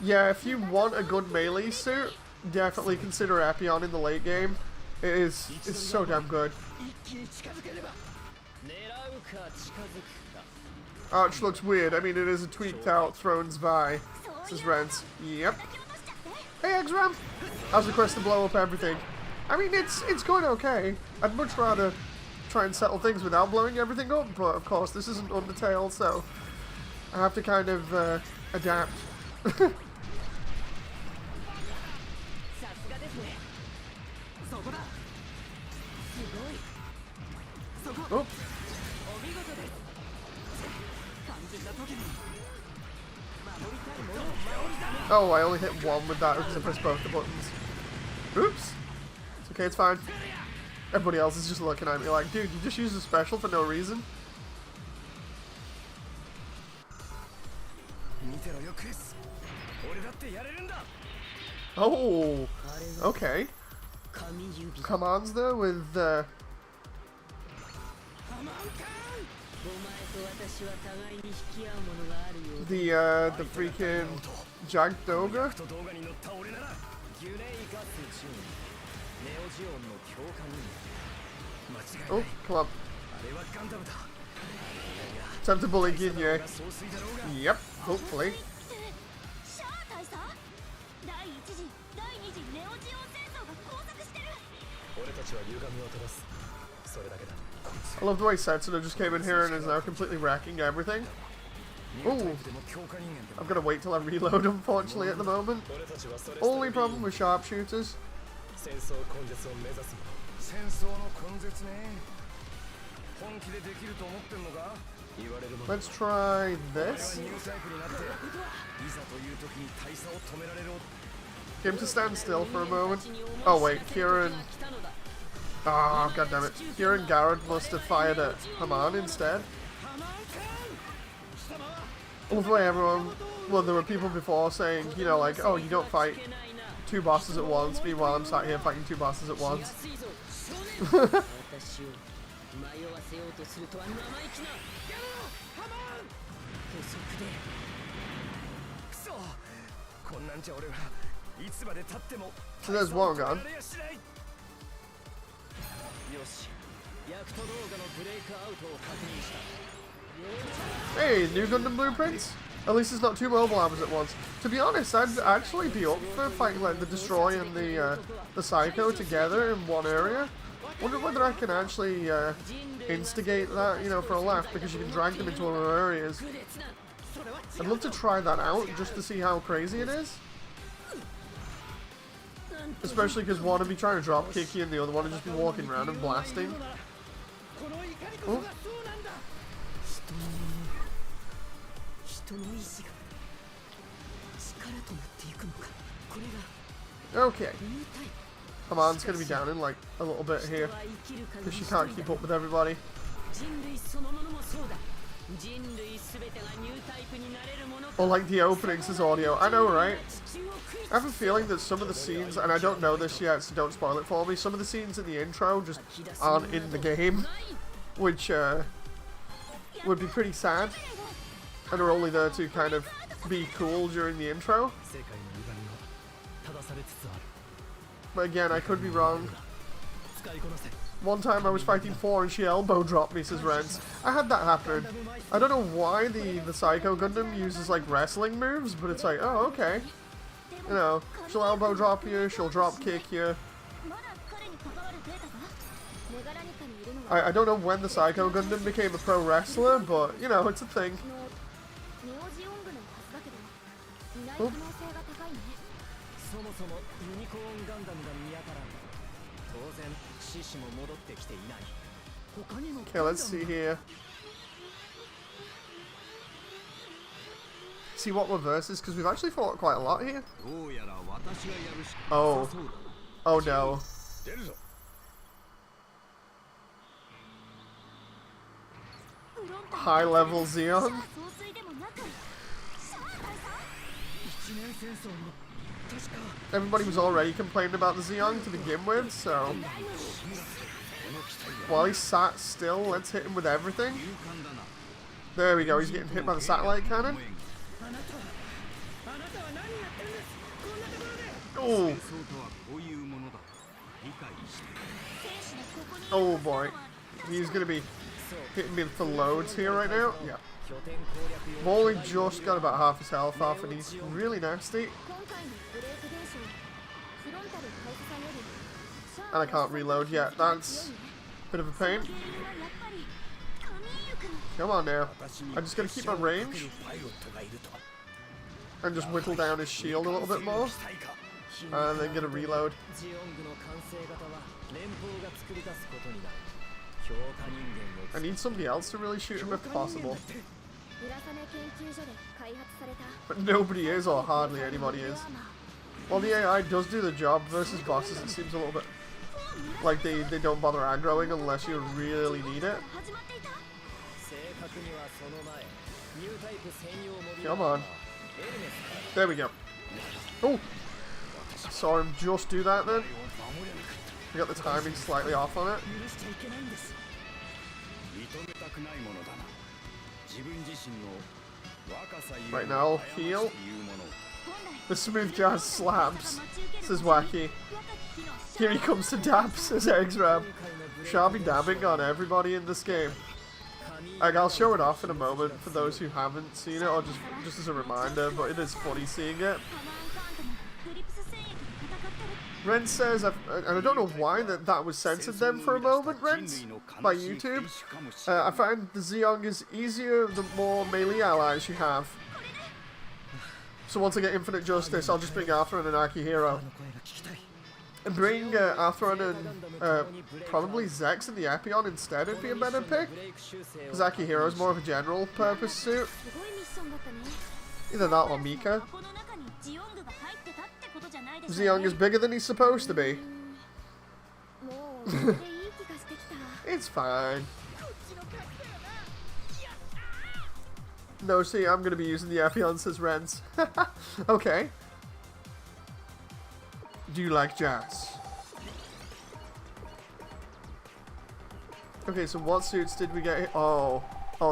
S1: Yeah, if you want a good melee suit, definitely consider Epion in the late game. It's so damn good. Arch looks weird. I mean, it is a tweaked out Thrones Vi. This is Rents. Yep. Hey, X-Ram! How's the quest to blow up everything? I mean, it's going okay. I'd much rather try and settle things without blowing everything up, but of course, this isn't Undertale, so I have to kind of adapt. Oh. Oh, I only hit one with that because I pressed both the buttons. Oops. It's okay, it's fine. Everybody else is just looking at me like, dude, you just used a special for no reason. Oh, okay. Commands though with the freaking Jagdoga. Oh, come on. Time to bully Ginye. Yep, hopefully. I love the way Setsuna just came in here and is now completely wrecking everything. Ooh. I've got to wait till I reload, unfortunately, at the moment. Only problem with sharpshooters. Let's try this. Get him to stand still for a moment. Oh wait, Kieran... Ah, oh, goddammit. Kieran Garrett must have fired at Haman instead. I love the way everyone... Well, there were people before saying, you know, like, oh, you don't fight two bosses at once. Meanwhile, I'm sat here fighting two bosses at once. So there's one gone. Hey, new Gundam blueprints? At least it's not two mobile arms at once. To be honest, I'd actually be up for fighting like the Destroy and the Psycho together in one area. Wonder whether I can actually instigate that, you know, for a laugh, because you can drag them into other areas. I'd love to try that out just to see how crazy it is. Especially because one would be trying to drop kick you and the other one would just be walking around and blasting. Oh. Okay. Haman's gonna be down in like a little bit here because she can't keep up with everybody. Or like the opening says audio. I know, right? I have a feeling that some of the scenes, and I don't know this yet, so don't spoil it for me, some of the scenes in the intro just aren't in the game, which would be pretty sad, and are only there to kind of be cool during the intro. But again, I could be wrong. One time I was fighting 4 and she elbow dropped me, says Rents. I had that happen. I don't know why the Psycho Gundam uses like wrestling moves, but it's like, oh, okay. You know, she'll elbow drop you, she'll drop kick you. I don't know when the Psycho Gundam became a pro wrestler, but, you know, it's a thing. Oop. Okay, let's see here. See what we're versus, because we've actually fought quite a lot here. Oh. Oh no. high-level Zeon. Everybody was already complaining about the Zeon to begin with, so while he's sat still, let's hit him with everything. There we go, he's getting hit by the satellite cannon. Oh. Oh boy. He's gonna be hitting me for loads here right now. Yeah. I've only just got about half his health off and he's really nasty. And I can't reload yet. That's a bit of a pain. Come on now. I'm just gonna keep my range. And just whittle down his shield a little bit more. And then get a reload. I need somebody else to really shoot him if possible. But nobody is, or hardly anybody is. Well, the AI does do the job versus bosses. It seems a little bit like they don't bother aggroing unless you really need it. Come on. There we go. Oh! Saw him just do that then. We got the timing slightly off on it. Right now, I'll heal. The smooth jazz slaps, says Wacky. Here he comes to dab, says Eggsrab. Sharpie dabbing on everybody in this game. I'll show it off in a moment for those who haven't seen it, or just as a reminder, but it is funny seeing it. Ren says, and I don't know why that was censored then for a moment, Ren, by YouTube. I find the Zeong is easier the more melee allies you have. So once I get Infinite Justice, I'll just bring Arthur and Akihiro. And bring Arthur and probably Zex and the Epion instead would be a better pick. Because Akihiro is more of a general purpose suit. Either that or Mika. Zeong is bigger than he's supposed to be. It's fine. No, see, I'm going to be using the Epion, says Renz. Okay. Do you like jazz? Okay, so what suits did we get? Oh,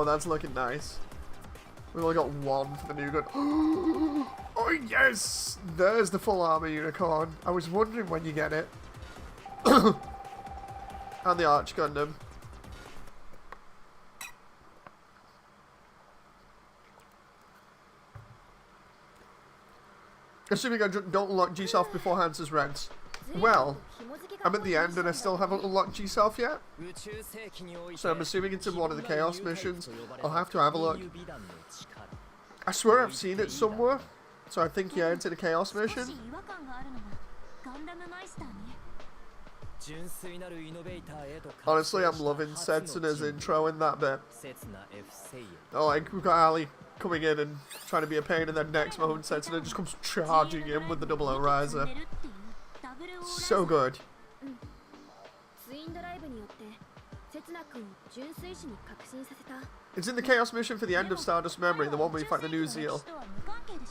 S1: that's looking nice. We've only got one for the new gun. Oh yes! There's the full armor unicorn. I was wondering when you get it. And the Arch Gundam. Assuming I don't unlock G-Self beforehand, says Rents. Well, I'm at the end and I still haven't unlocked G-Self yet. So I'm assuming it's in one of the Chaos missions. I'll have to have a look. I swear I've seen it somewhere. So I think, yeah, it's in a Chaos mission. Honestly, I'm loving Setsuna's intro in that bit. Oh, like, we've got Ali coming in and trying to be a pain, and then next moment Setsuna just comes charging in with the 00 Riser. So good. It's in the Chaos mission for the end of Stardust Memory, the one where you fight the new Zeal.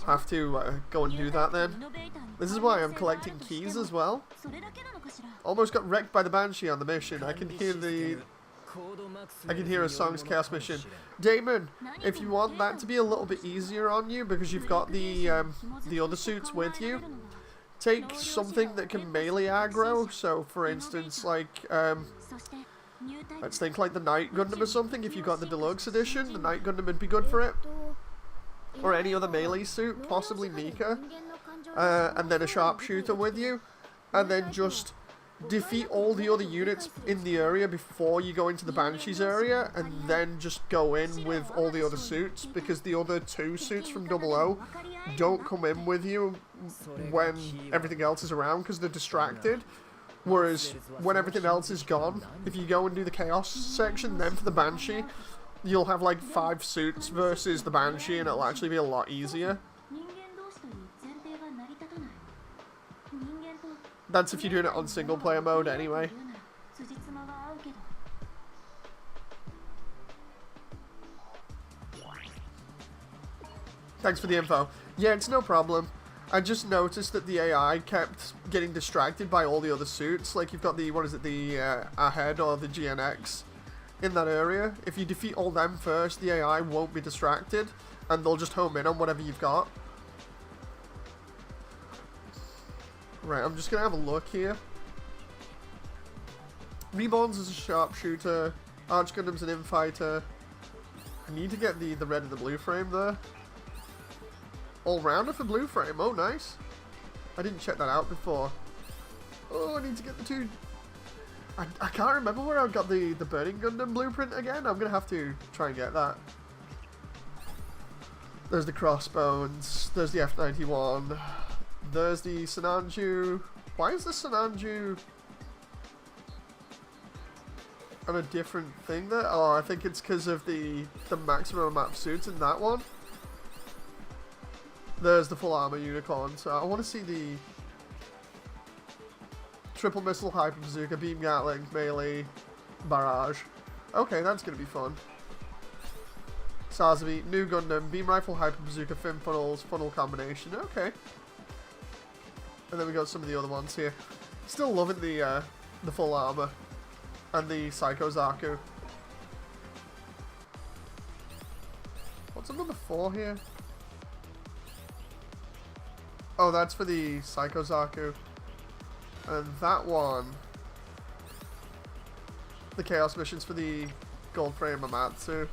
S1: Have to go and do that then. This is why I'm collecting keys as well. Almost got wrecked by the Banshee on the mission. I can hear a song's Chaos mission. Damon, if you want that to be a little bit easier on you because you've got the other suits with you, take something that can melee aggro. So for instance, like let's think like the Night Gundam or something. If you got the deluxe edition, the Night Gundam would be good for it. Or any other melee suit, possibly Mika. And then a sharpshooter with you. And then just defeat all the other units in the area before you go into the Banshees area. And then just go in with all the other suits. Because the other two suits from 00 don't come in with you when everything else is around because they're distracted. Whereas when everything else is gone, if you go and do the Chaos section, then for the Banshee, you'll have like 5 suits versus the Banshee, and it'll actually be a lot easier. That's if you're doing it on single player mode anyway. Thanks for the info. Yeah, it's no problem. I just noticed that the AI kept getting distracted by all the other suits. Like, you've got the, what is it, the Ahead or the GNX in that area. If you defeat all them first, the AI won't be distracted, and they'll just home in on whatever you've got. Right, I'm just going to have a look here. Reborn's is a sharpshooter. Arch Gundam's an infighter. I need to get the red and the blue frame there. All-rounder for blue frame. Oh, nice. I didn't check that out before. Oh, I need to get the two... I can't remember where I got the Burning Gundam blueprint again. I'm going to have to try and get that. There's the Crossbones. There's the F91. There's the Sinanju. Why is the Sinanju on a different thing there? Oh, I think it's because of the maximum amount of suits in that one. There's the full armor unicorn. So I want to see the triple missile, hyper bazooka, beam gatling, melee, barrage. Okay, that's gonna be fun. Sazabi, new Gundam, beam rifle, hyper bazooka, fin funnels, funnel combination. Okay. And then we got some of the other ones here. Still loving the full armor and the Psycho Zaku. What's number 4 here? Oh, that's for the Psycho Zaku. And that one, the Chaos missions for the Gold Frame Amatsu.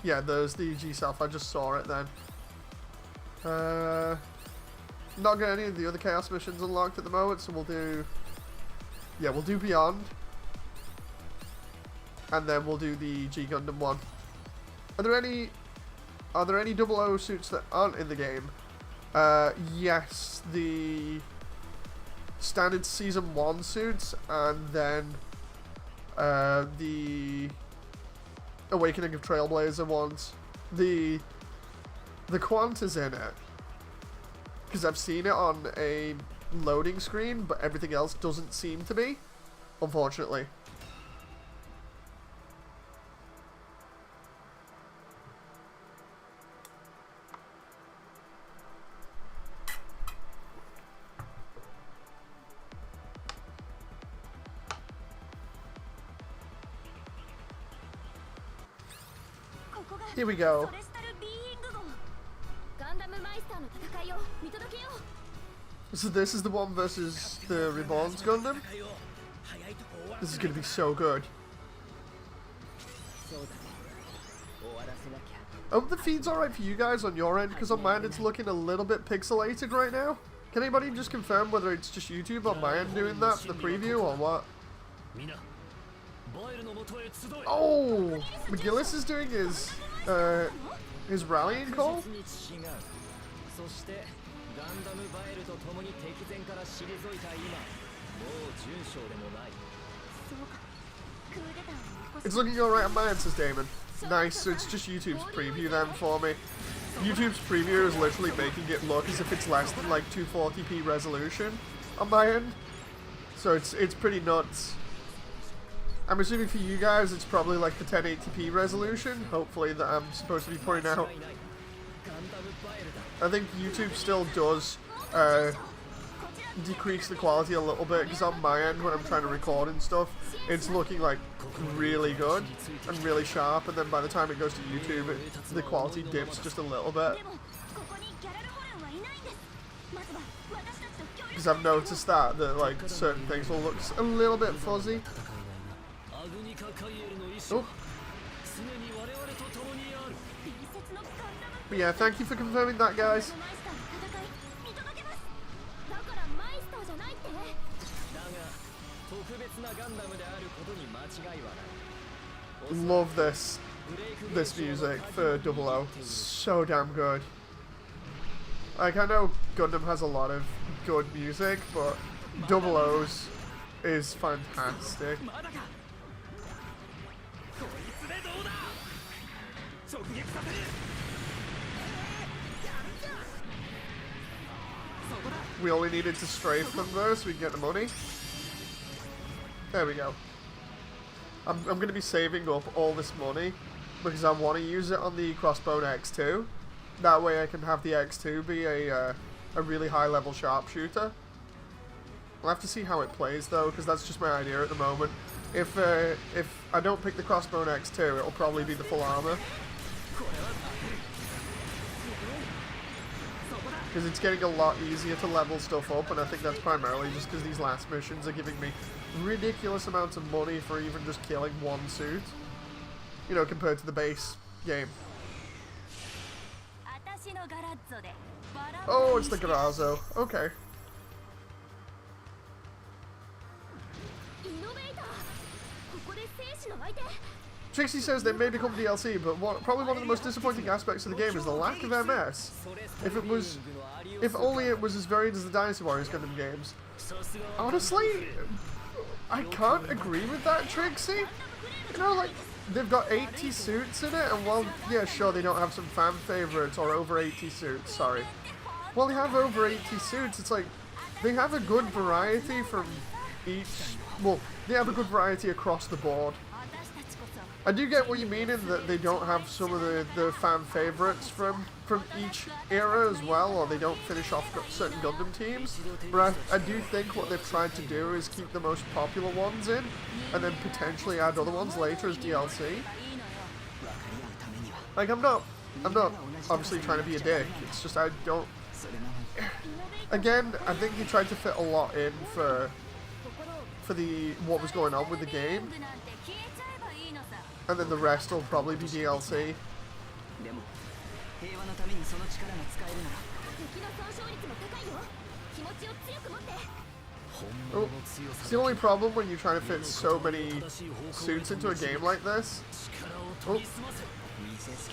S1: Yeah, there's the G-Self. I just saw it then. Not got any of the other Chaos missions unlocked at the moment, so we'll do... Yeah, we'll do Beyond. And then we'll do the G-Gundam one. Are there any 00 suits that aren't in the game? Yes, the standard Season 1 suits, and then the Awakening of Trailblazer ones. The Quant is in it, because I've seen it on a loading screen, but everything else doesn't seem to be, unfortunately. Here we go. So this is the one versus the Reborn's Gundam. This is going to be so good. I hope the feed's alright for you guys on your end, because on mine it's looking a little bit pixelated right now. Can anybody just confirm whether it's just YouTube on my end doing that for the preview or what? Oh! McGillis is doing his rallying call? It's looking alright on my end, says Damon. Nice, so it's just YouTube's preview then for me. YouTube's preview is literally making it look as if it's less than like 240p resolution on my end. So it's pretty nuts. I'm assuming for you guys it's probably like the 1080p resolution, hopefully, that I'm supposed to be pointing out. I think YouTube still does decrease the quality a little bit, because on my end when I'm trying to record and stuff, it's looking like really good and really sharp, and then by the time it goes to YouTube the quality dips just a little bit. Because I've noticed that like certain things will look a little bit fuzzy. Oh. But yeah, thank you for confirming that, guys. Love this music for 00. So damn good. Like, I know Gundam has a lot of good music, but 00's is fantastic. We only needed to strafe them though, so we can get the money. There we go. I'm going to be saving up all this money because I want to use it on the Crossbone X2. That way I can have the X2 be a really high level sharpshooter. I'll have to see how it plays though, because that's just my idea at the moment. If I don't pick the Crossbone X2, it'll probably be the full armor. Because it's getting a lot easier to level stuff up, and I think that's primarily just because these last missions are giving me ridiculous amounts of money for even just killing one suit. You know, compared to the base game. Oh, it's the Garazo. Okay. Trixie says they may become DLC, but probably one of the most disappointing aspects of the game is the lack of MS. If only it was as varied as the Dynasty Warriors Gundam games. Honestly, I can't agree with that, Trixie. You know, like, they've got 80 suits in it, and well, yeah, sure, they don't have some fan favorites or over 80 suits, sorry. Well, they have over 80 suits, it's like, they have a good variety from each, well, they have a good variety across the board. I do get what you mean in that they don't have some of the fan favorites from each era as well, or they don't finish off certain Gundam teams, but I do think what they've tried to do is keep the most popular ones in, and then potentially add other ones later as DLC. Like, I'm not obviously trying to be a dick, it's just I don't... Again, I think he tried to fit a lot in for what was going on with the game. And then the rest will probably be DLC. Oh, it's the only problem when you're trying to fit so many suits into a game like this. Oh.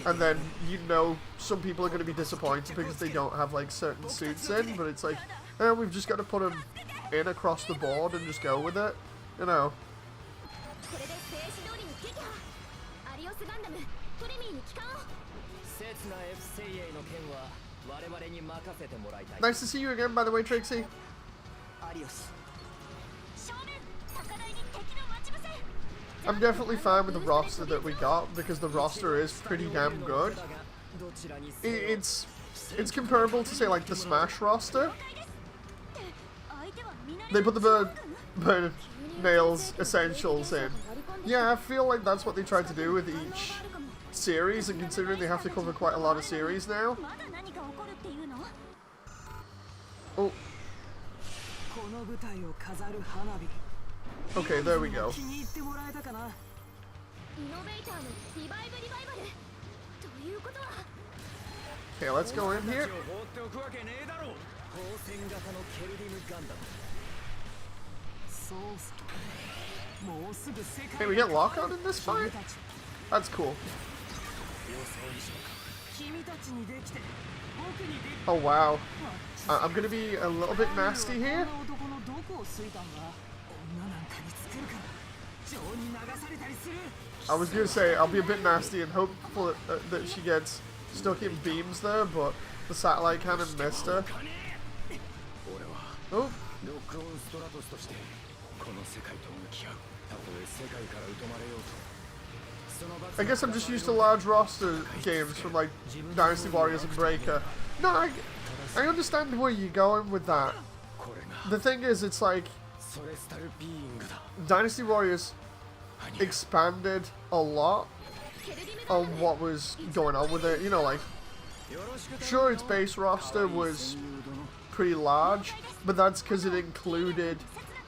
S1: And then, you know, some people are going to be disappointed because they don't have, like, certain suits in, but it's like, we've just got to put them in across the board and just go with it, you know. Nice to see you again, by the way, Trixie. I'm definitely fine with the roster that we got, because the roster is pretty damn good. It's comparable to, say, like, the Smash roster. They put the Burn Nails Essentials in. Yeah, I feel like that's what they tried to do with each series, and considering they have to cover quite a lot of series now. Oh. Okay, there we go. Okay, let's go in here. Hey, we get lockout in this fight? That's cool. Oh wow. I'm gonna be a little bit nasty here. I was gonna say, I'll be a bit nasty and hope that she gets stuck in beams there, but the satellite cannon missed her. Oh. I guess I'm just used to large roster games from, like, Dynasty Warriors and Breaker. No, I understand where you're going with that. The thing is, it's like, Dynasty Warriors expanded a lot on what was going on with it. You know, like, sure, its base roster was pretty large, but that's because it included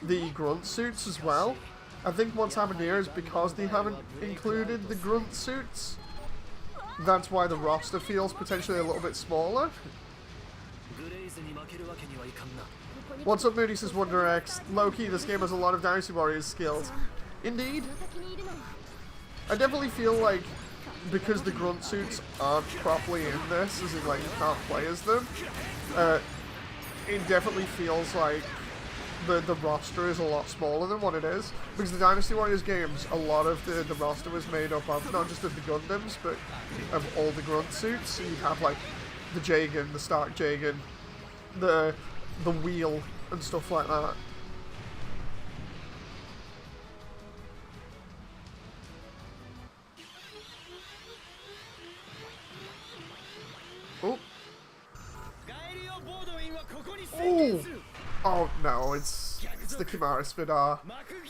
S1: the grunt suits as well. I think what's happened here is because they haven't included the grunt suits, that's why the roster feels potentially a little bit smaller. What's up, Moody, says Wonder X. Low-key, this game has a lot of Dynasty Warriors skills. Indeed. I definitely feel like, because the grunt suits aren't properly in this, as in, like, you can't play as them, it definitely feels like the roster is a lot smaller than what it is. Because the Dynasty Warriors games, a lot of the roster was made up of, not just of the Gundams, but of all the grunt suits. So you have, like, the Jagan, the Stark Jagan, the Wheel, and stuff like that. Oh no, it's the Chimaris Vidar.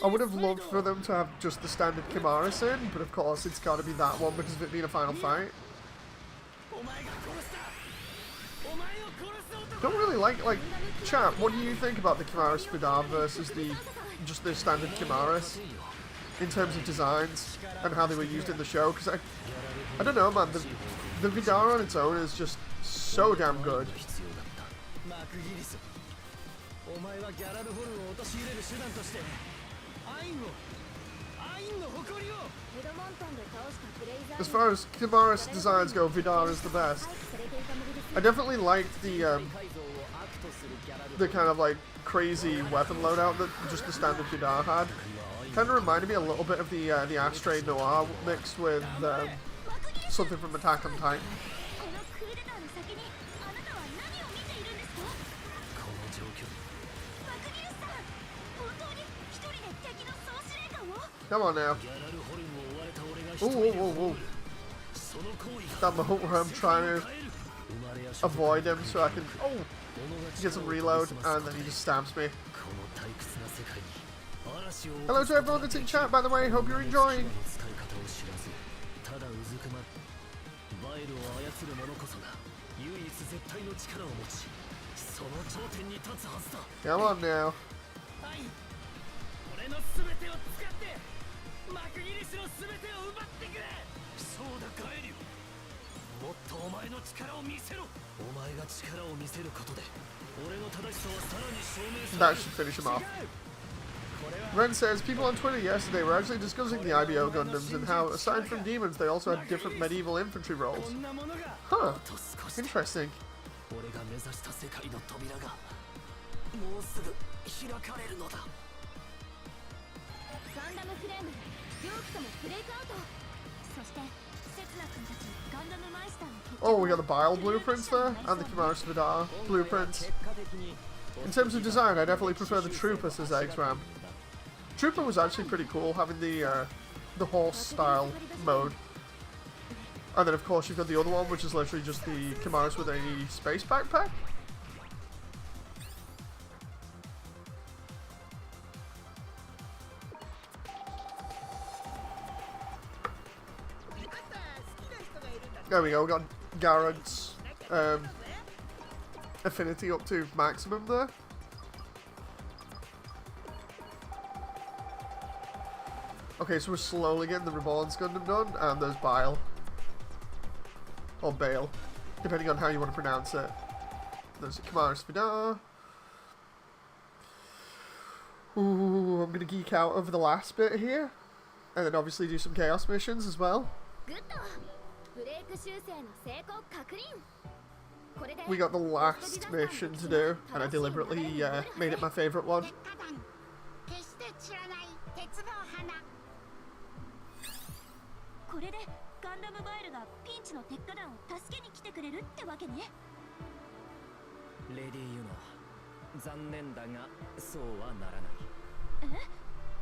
S1: I would have loved for them to have just the standard Chimaris in, but of course it's got to be that one because of it being a final fight. Don't really like chat, what do you think about the Chimaris Vidar versus just the standard Chimaris in terms of designs and how they were used in the show? Because I don't know, man, the Vidar on its own is just so damn good. As far as Chimaris designs go, Vidar is the best. I definitely liked the kind of like crazy weapon loadout that just the standard Vidar had. Kind of reminded me a little bit of the Ashtray Noir mixed with something from Attack on Titan. Come on now. Ooh, ooh, ooh, ooh. That moment where I'm trying to avoid him so I can get some reload, and then he just stabs me. Hello to everyone that's in chat, by the way. Hope you're enjoying. Come on now. That should finish him off. Ren says, people on Twitter yesterday were actually discussing the IBO Gundams and how, aside from demons, they also had different medieval infantry roles. Huh. Interesting. Oh, we got the Bile blueprints there, and the Chimaris Vidar blueprints. In terms of design, I definitely prefer the Trooper to Zeg's Ram. Trooper was actually pretty cool, having the horse-style mode. And then, of course, you've got the other one, which is literally just the Chimaris with a space backpack. There we go, we got Garrett's affinity up to maximum there. Okay, so we're slowly getting the Reborn's Gundam done, and there's Bile. Or Bale, depending on how you want to pronounce it. There's a Chimaris Vidar. Ooh, I'm going to geek out over the last bit here. And then obviously do some Chaos missions as well. We got the last mission to do, and I deliberately made it my favourite one.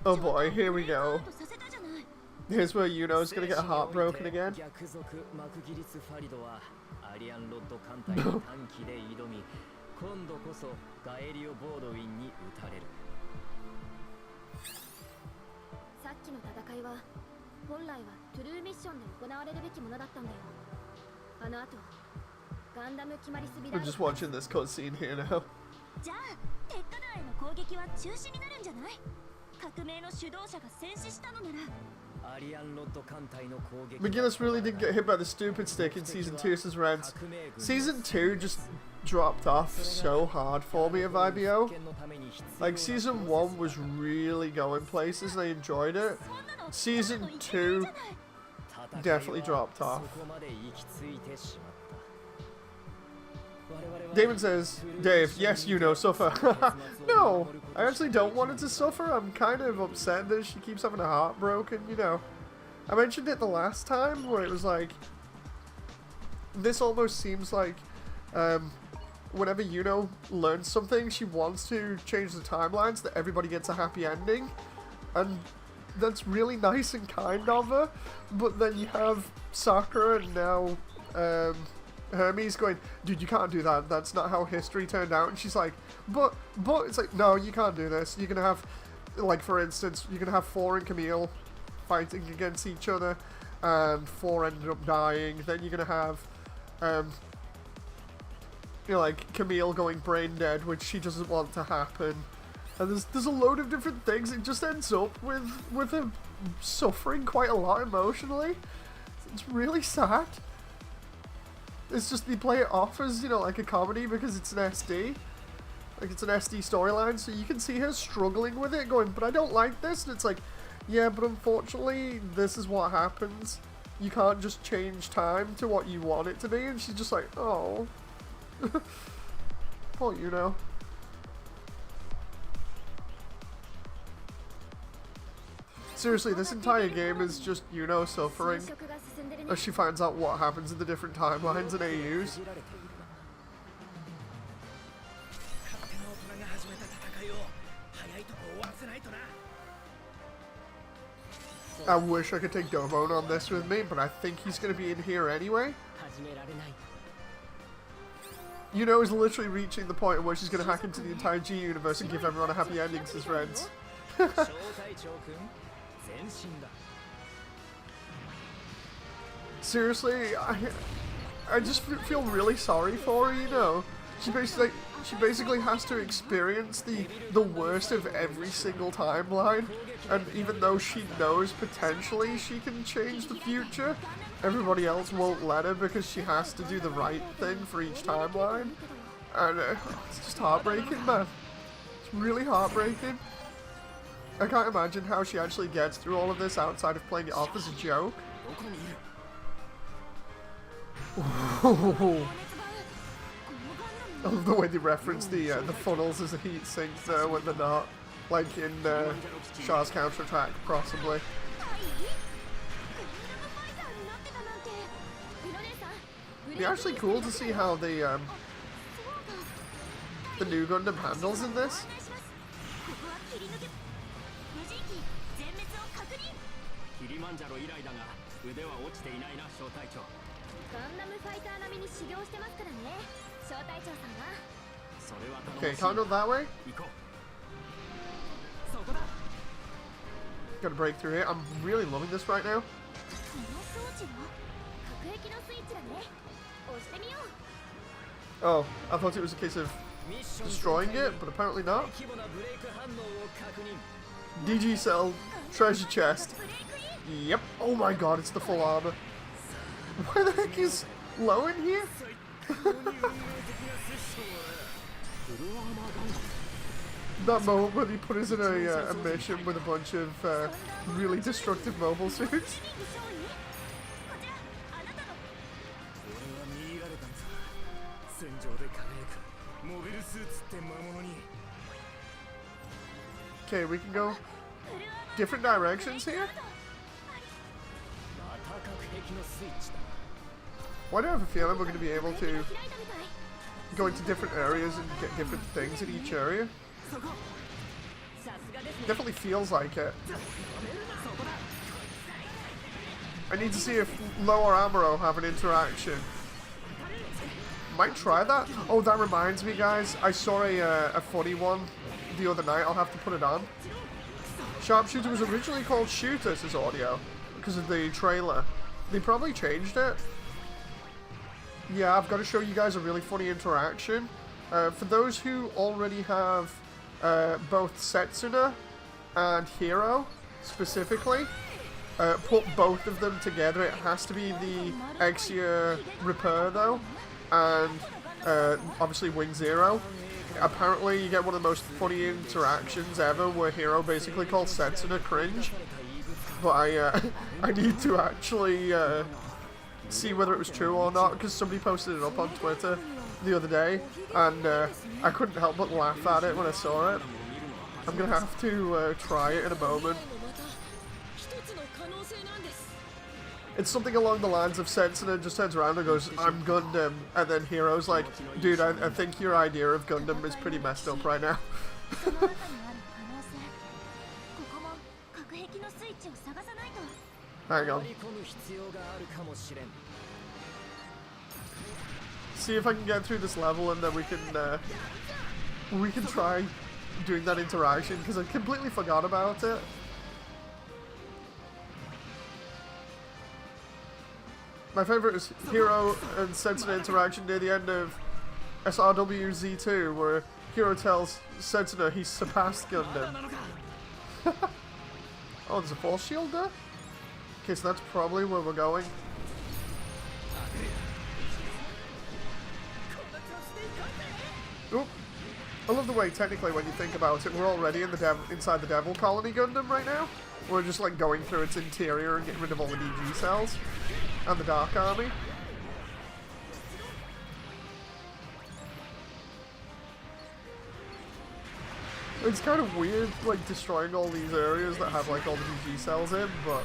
S1: Oh boy, here we go. Here's where Yuno's gonna get heartbroken again. No. I'm just watching this cutscene here now. McGinnis really didn't get hit by the stupid stick in Season 2, says Rent. Season 2 just dropped off so hard for me of IBO. Like, Season 1 was really going places and I enjoyed it. Season 2 definitely dropped off. Damon says, Dave, yes, you know, suffer. No, I actually don't want it to suffer. I'm kind of upset that she keeps having a heart broken, you know. I mentioned it the last time where it was like, this almost seems like whenever Yuno learns something, she wants to change the timeline so that everybody gets a happy ending. And that's really nice and kind of her. But then you have Sakura and now Hermes going, dude, you can't do that. That's not how history turned out. And she's like, but, it's like, no, you can't do this. You're going to have, like, for instance, you're going to have Thor and Camille fighting against each other, and Thor ended up dying. Then you're going to have, you know, like, Camille going brain dead, which she doesn't want to happen. And there's a load of different things. It just ends up with him suffering quite a lot emotionally. It's really sad. It's just they play it off as, you know, like a comedy because it's an SD. Like, it's an SD storyline, so you can see her struggling with it, going, but I don't like this. And it's like, yeah, but unfortunately, this is what happens. You can't just change time to what you want it to be. And she's just like, oh. Poor you know. Seriously, this entire game is just Yuno suffering as she finds out what happens in the different timelines and AUs. I wish I could take Dobone on this with me, but I think he's going to be in here anyway. Yuno is literally reaching the point where she's going to hack into the entire G universe and give everyone a happy ending to his friends. Seriously, I just feel really sorry for her, you know. She basically has to experience the worst of every single timeline, and even though she knows potentially she can change the future, everybody else won't let her because she has to do the right thing for each timeline. And it's just heartbreaking, man. It's really heartbreaking. I can't imagine how she actually gets through all of this outside of playing it off as a joke. I love the way they reference the funnels as a heat sink there when they're not, like in Shah's counterattack, possibly. It'd be actually cool to see how the new Gundam handles in this. Okay, can't go that way. Gotta break through here. I'm really loving this right now. Oh, I thought it was a case of destroying it, but apparently not. DG Cell treasure chest. Yep. Oh my god, it's the full armor. Why the heck is Low in here? That moment where he put us in a mission with a bunch of really destructive mobile suits. Okay, we can go different directions here. Why do I have a feeling we're going to be able to go into different areas and get different things in each area? Definitely feels like it. I need to see if Low or Amuro have an interaction. Might try that. Oh, that reminds me, guys. I saw a funny one the other night. I'll have to put it on. Sharpshooter was originally called Shooters as audio because of the trailer. They probably changed it. Yeah, I've got to show you guys a really funny interaction. For those who already have both Setsuna and Hero, specifically, put both of them together. It has to be the Exia Repair, though, and obviously Wing Zero. Apparently, you get one of the most funny interactions ever, where Hero basically calls Setsuna cringe. But I need to actually see whether it was true or not, because somebody posted it up on Twitter the other day, and I couldn't help but laugh at it when I saw it. I'm gonna have to try it in a moment. It's something along the lines of Setsuna just turns around and goes, "I'm Gundam," and then Hero's like, "Dude, I think your idea of Gundam is pretty messed up right now." Hang on. see if I can get through this level, and then we can try doing that interaction, because I completely forgot about it. My favorite is Hero and Sentinel interaction near the end of SRW Z2, where Hero tells Sentinel he's surpassed Gundam. Oh, there's a force shield there? Okay, so that's probably where we're going. Oop. I love the way, technically, when you think about it, we're already in the inside the Devil Colony Gundam right now. We're just, like, going through its interior and getting rid of all the DG cells. And the Dark Army. It's kind of weird, like, destroying all these areas that have, like, all the DG cells in, but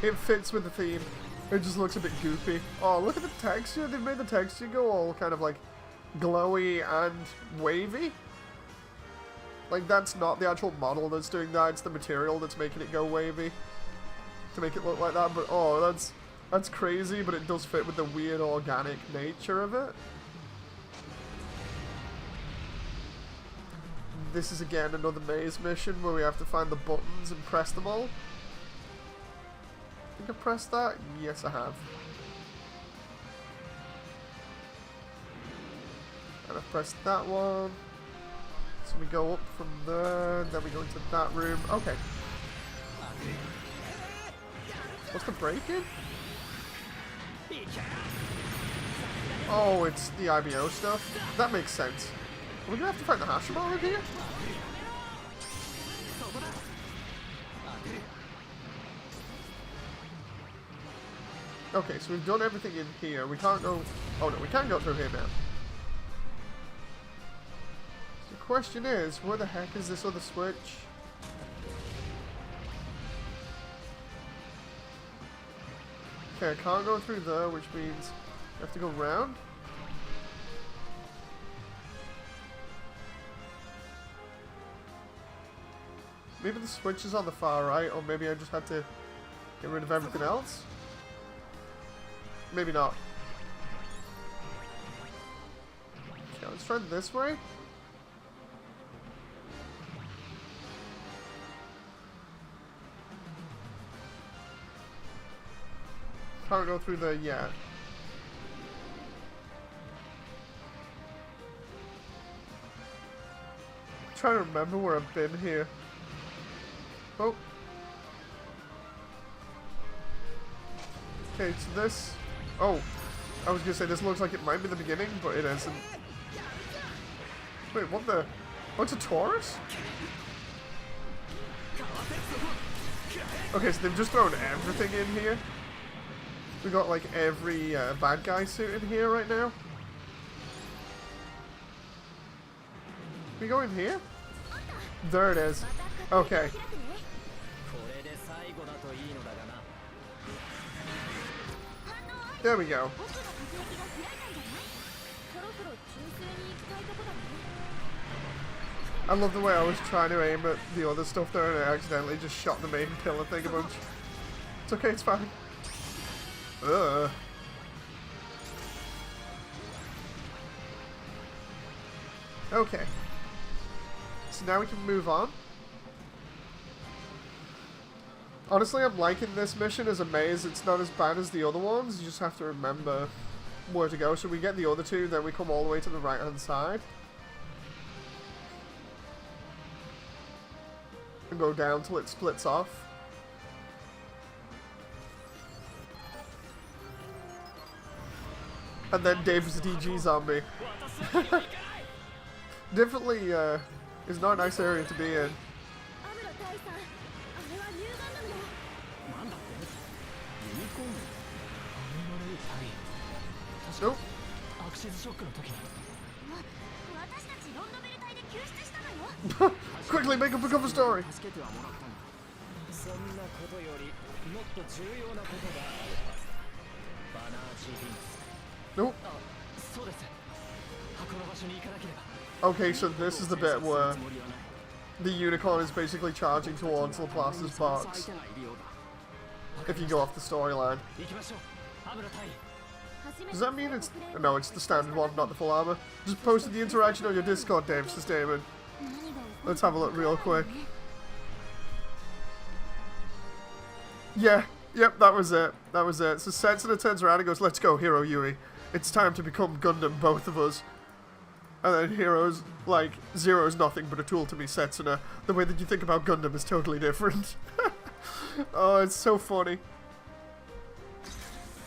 S1: it fits with the theme. It just looks a bit goofy. Oh, look at the texture. They've made the texture go all kind of, like, glowy and wavy. Like, that's not the actual model that's doing that. It's the material that's making it go wavy to make it look like that. But, oh, that's crazy, but it does fit with the weird organic nature of it. This is again another maze mission where we have to find the buttons and press them all. I think I pressed that? Yes, I have. And I've pressed that one. So we go up from there, then we go into that room. Okay. What's the break-in? Oh, it's the IBO stuff. That makes sense. Are we gonna have to fight the Hashimoto in here? Okay, so we've done everything in here. We can't go... Oh no, we can go through here now. So the question is, where the heck is this other switch? Okay, I can't go through there, which means I have to go round. Maybe the switch is on the far right, or maybe I just had to get rid of everything else. Maybe not. Okay, let's try this way. Can't go through there yet. I'm trying to remember where I've been here. Oh. Okay, so this... Oh. I was gonna say this looks like it might be the beginning, but it isn't. Wait, what the... Oh, it's a Taurus? Okay, so they've just thrown everything in here. We got like every bad guy suit in here right now. We go in here? There it is. Okay. There we go. I love the way I was trying to aim at the other stuff there and I accidentally just shot the main pillar thing a bunch. It's okay, it's fine. Ugh. Okay. So now we can move on. Honestly, I'm liking this mission as a maze. It's not as bad as the other ones. You just have to remember where to go. So we get the other two, then we come all the way to the right-hand side. And go down till it splits off. And then Dave's DG zombie. Definitely is not a nice area to be in. Nope. Quickly, make up a cover story. Nope. Okay, so this is the bit where the unicorn is basically charging towards Laplace's box. If you go off the storyline. Does that mean it's... No, it's the standard one, not the full armor. Just posted the interaction on your Discord, Dave, says Damon. Let's have a look real quick. Yeah, yep, that was it. That was it. So Setsuna turns around and goes, "Let's go, Hero Yui. It's time to become Gundam, both of us." And then Hero's like, "Zero's nothing but a tool to me, Setsuna. The way that you think about Gundam is totally different." Oh, it's so funny.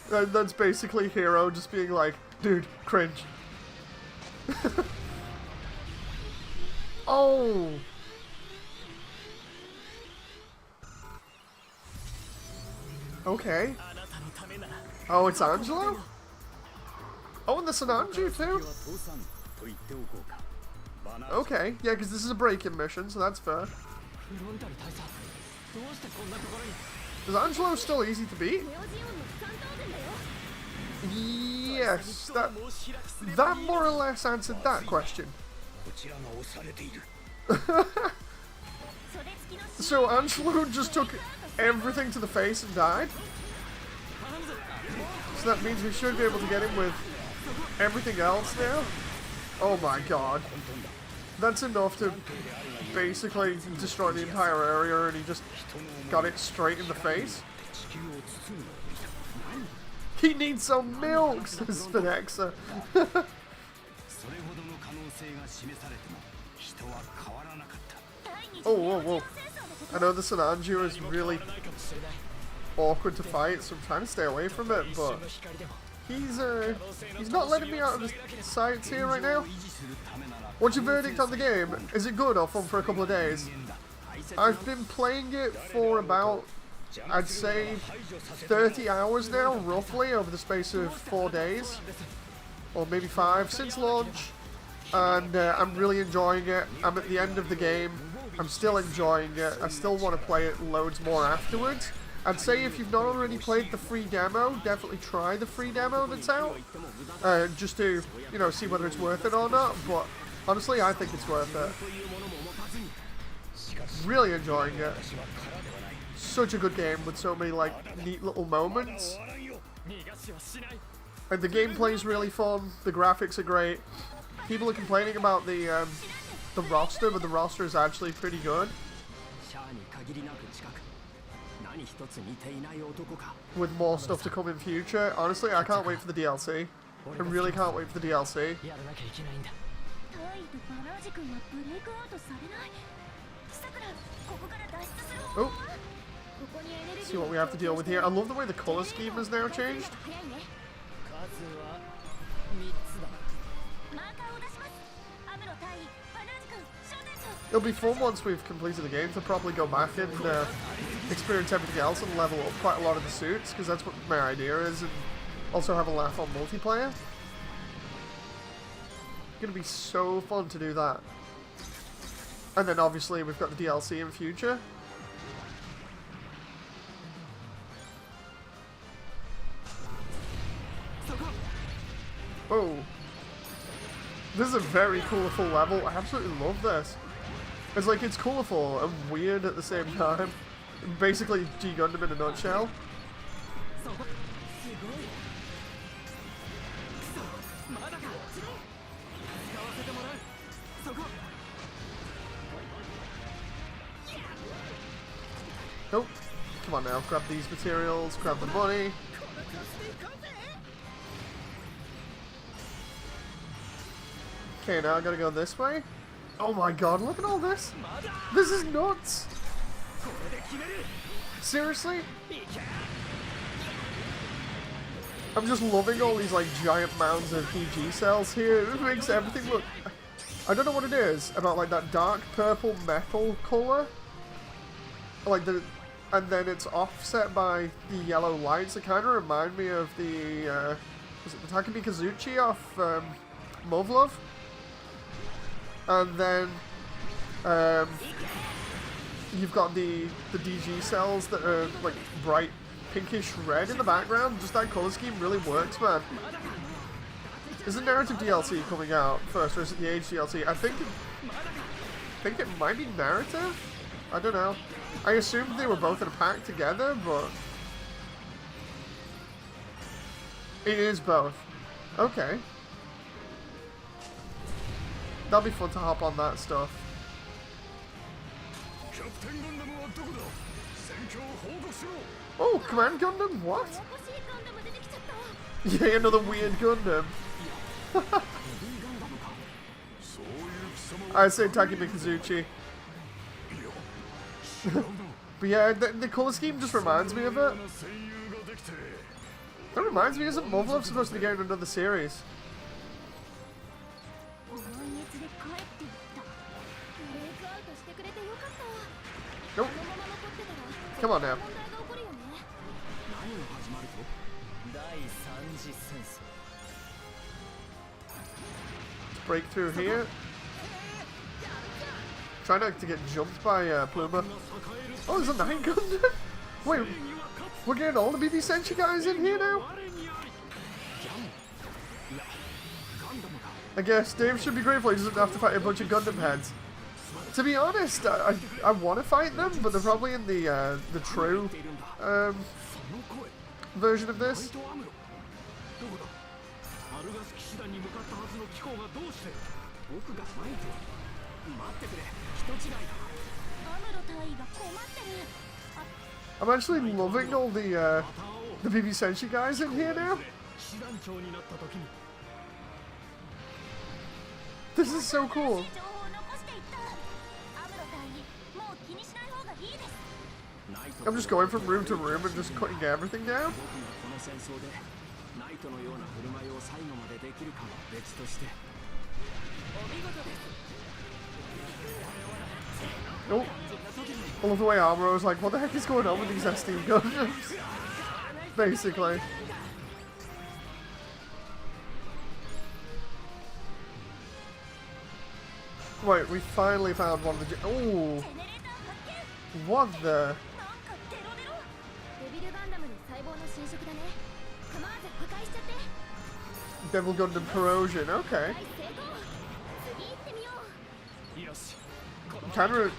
S1: That's basically Hero just being like, "Dude, cringe." Oh! Okay. Oh, it's Angelo? Oh, and the Sananju too? Okay, yeah, because this is a break-in mission, so that's fair. Is Angelo still easy to beat? Yes, that more or less answered that question. So Angelo just took everything to the face and died? So that means we should be able to get him with everything else now? Oh my god. That's enough to basically destroy the entire area, and he just got it straight in the face. He needs some milk, says Spenexa. Oh, whoa, whoa. I know the Sananju is really awkward to fight, so I'm trying to stay away from it, but he's not letting me out of his sights here right now. What's your verdict on the game? Is it good or fun for a couple of days? I've been playing it for about, I'd say, 30 hours now, roughly, over the space of 4 days. Or maybe 5, since launch. And I'm really enjoying it. I'm at the end of the game. I'm still enjoying it. I still want to play it loads more afterwards. I'd say if you've not already played the free demo, definitely try the free demo that's out. Just to, you know, see whether it's worth it or not. But honestly, I think it's worth it. Really enjoying it. Such a good game with so many, like, neat little moments. And the gameplay is really fun. The graphics are great. People are complaining about the roster, but the roster is actually pretty good. With more stuff to come in future. Honestly, I can't wait for the DLC. I really can't wait for the DLC. Oh! Let's see what we have to deal with here. I love the way the color scheme has now changed. It'll be fun once we've completed the game to probably go back and experience everything else and level up quite a lot of the suits, because that's what my idea is, and also have a laugh on multiplayer. It's gonna be so fun to do that. And then obviously we've got the DLC in future. Oh. This is a very colourful level. I absolutely love this. It's like, it's colourful and weird at the same time. Basically, G Gundam in a nutshell. Nope. Come on now, grab these materials, grab the money. Okay, now I gotta go this way. Oh my god, look at all this! This is nuts! Seriously? I'm just loving all these like giant mounds of DG cells here. It makes everything look... I don't know what it is about like that dark purple metal colour. Like the... And then it's offset by the yellow lights. It kind of remind me of the... was it the Takumi Kazuchi off Muv-Luv? And then you've got the DG cells that are like bright pinkish red in the background. Just that color scheme really works, man. Is the narrative DLC coming out first, or is it the age DLC? I think it might be narrative. I don't know. I assumed they were both in a pack together, but It is both. Okay. That'll be fun to hop on that stuff. Oh, Command Gundam? What? Yeah, another weird Gundam. I say Taki Mikazuchi. But yeah, the colour scheme just reminds me of it. That reminds me, isn't Muv-Luv supposed to be getting another series? Nope. Come on now. Let's break through here. Try not to get jumped by Pluma. Oh, there's a 9 Gundam? Wait, we're getting all the BB Senshi guys in here now? I guess Dave should be grateful he doesn't have to fight a bunch of Gundam heads. To be honest, I want to fight them, but they're probably in the true version of this. I'm actually loving all the BB Senshi guys in here now. This is so cool. I'm just going from room to room and just cutting everything down. Oh, I love the way Amuro was like, what the heck is going on with these SD Gundams? Basically. Wait, we finally found one of the... Oh! What the... Devil Gundam Corrosion, okay. Kind of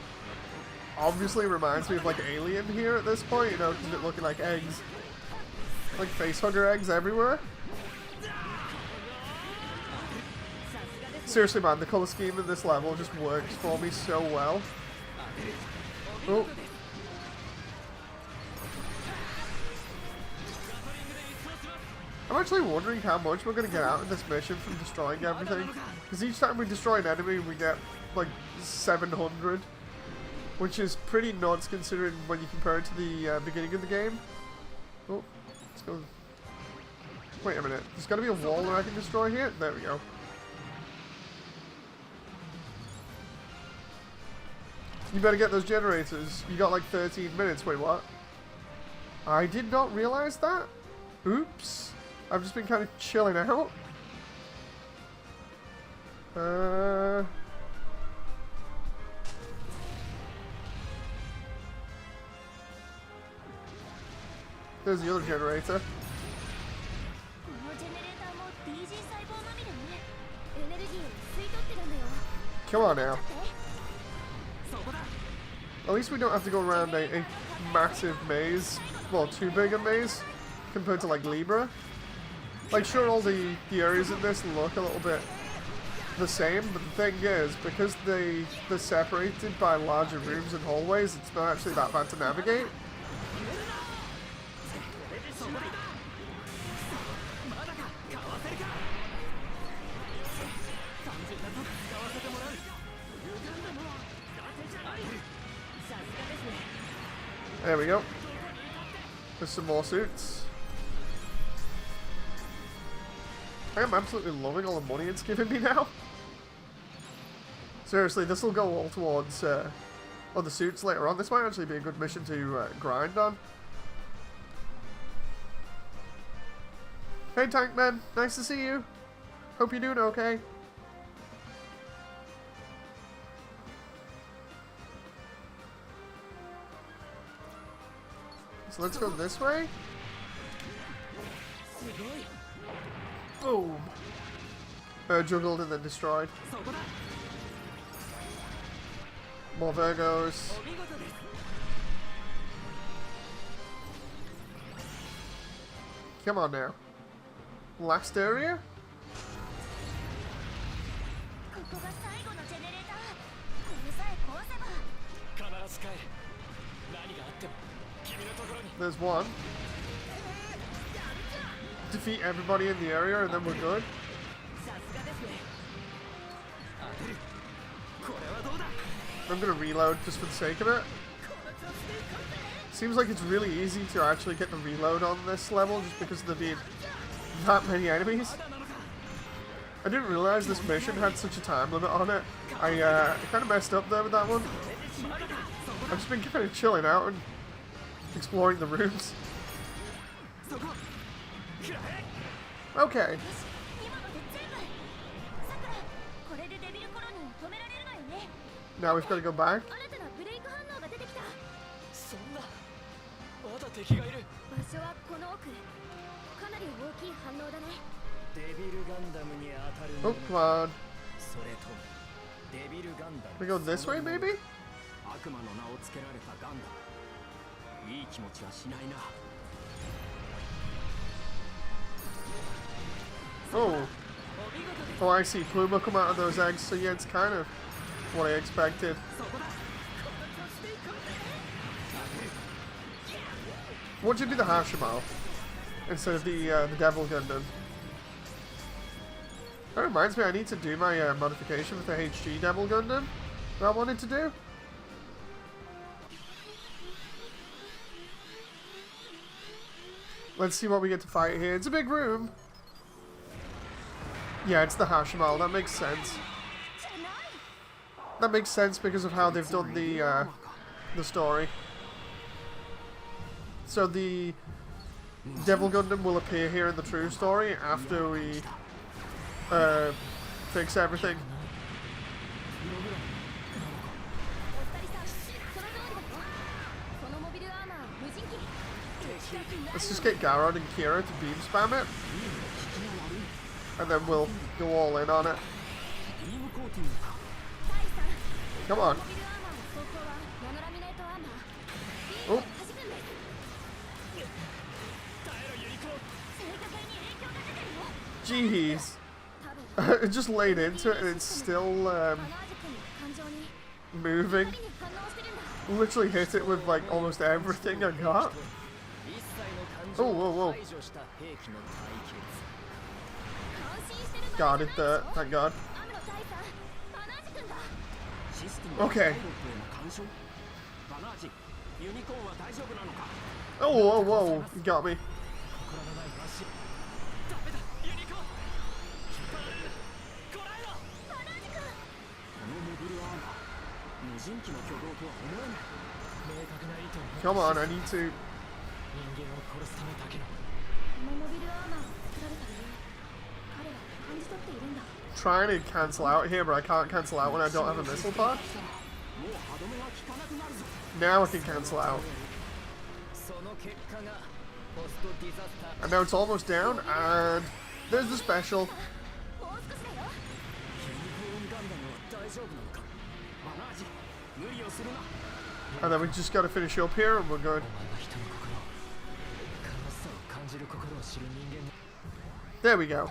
S1: obviously reminds me of like Alien here at this point, you know, because it looking like eggs. Like facehugger eggs everywhere. Seriously man, the colour scheme in this level just works for me so well. Oh. I'm actually wondering how much we're going to get out of this mission from destroying everything. Because each time we destroy an enemy we get like 700. Which is pretty nuts considering when you compare it to the beginning of the game. Oh, let's go. Wait a minute, there's got to be a wall that I can destroy here? There we go. You better get those generators. You got like 13 minutes. Wait, what? I did not realize that. Oops. I've just been kind of chilling out. There's the other generator. Come on now. At least we don't have to go around a massive maze. Well, too big a maze compared to like Libra. Like sure, all the areas in this look a little bit the same, but the thing is, because they're separated by larger rooms and hallways, it's not actually that bad to navigate. There we go. There's some more suits. I am absolutely loving all the money it's giving me now. Seriously, this will go all towards other suits later on. This might actually be a good mission to grind on. Hey Tankman, nice to see you. Hope you're doing okay. So let's go this way. Boom. Juggled and then destroyed. More Virgos. Come on now. last area? There's one. Defeat everybody in the area and then we're good. I'm gonna reload just for the sake of it. Seems like it's really easy to actually get the reload on this level just because there being that many enemies. I didn't realize this mission had such a time limit on it. I kind of messed up there with that one. I've just been kind of chilling out and exploring the rooms. Okay. Now we've got to go back. Oh, come on. We go this way, maybe? Oh. Oh, I see. Pluma come out of those eggs, so yeah, it's kind of what I expected. What should be the Hashimo instead of the Devil Gundam? That reminds me, I need to do my modification with the HG Devil Gundam that I wanted to do. Let's see what we get to fight here. It's a big room. Yeah, it's the Hashimo. That makes sense. That makes sense because of how they've done the story. So the Devil Gundam will appear here in the true story after we fix everything. Let's just get Garrod and Kira to beam spam it. And then we'll go all in on it. Come on. Oh. Jeez. It just laid into it and it's still moving. Literally hit it with like almost everything I got. Oh, whoa, whoa. Got it there, thank God. Okay. Oh, whoa, whoa, you got me. Come on, I need to... Trying to cancel out here, but I can't cancel out when I don't have a missile pod. Now I can cancel out. And now it's almost down, and there's the special. And then we just gotta finish up here and we're good. There we go.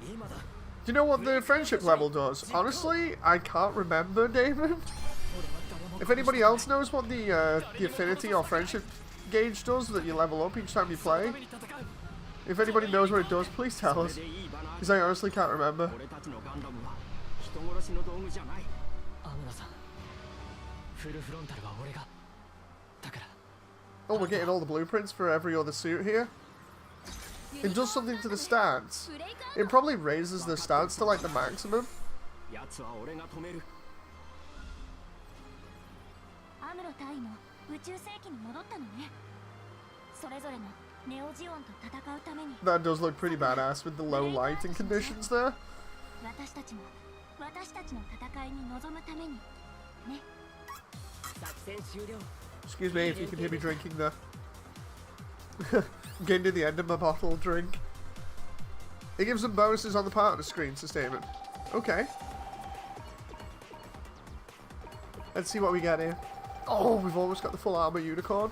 S1: Do you know what the friendship level does? Honestly, I can't remember, David. If anybody else knows what the affinity or friendship gauge does that you level up each time you play, if anybody knows what it does, please tell us. Because I honestly can't remember. Oh, we're getting all the blueprints for every other suit here. It does something to the stats. It probably raises the stats to like the maximum. That does look pretty badass with the low lighting conditions there. Excuse me if you can hear me drinking there. I'm getting to the end of my bottle drink. It gives them bonuses on the partner screen sustainment. Okay. Let's see what we get here. Oh, we've almost got the full armor unicorn.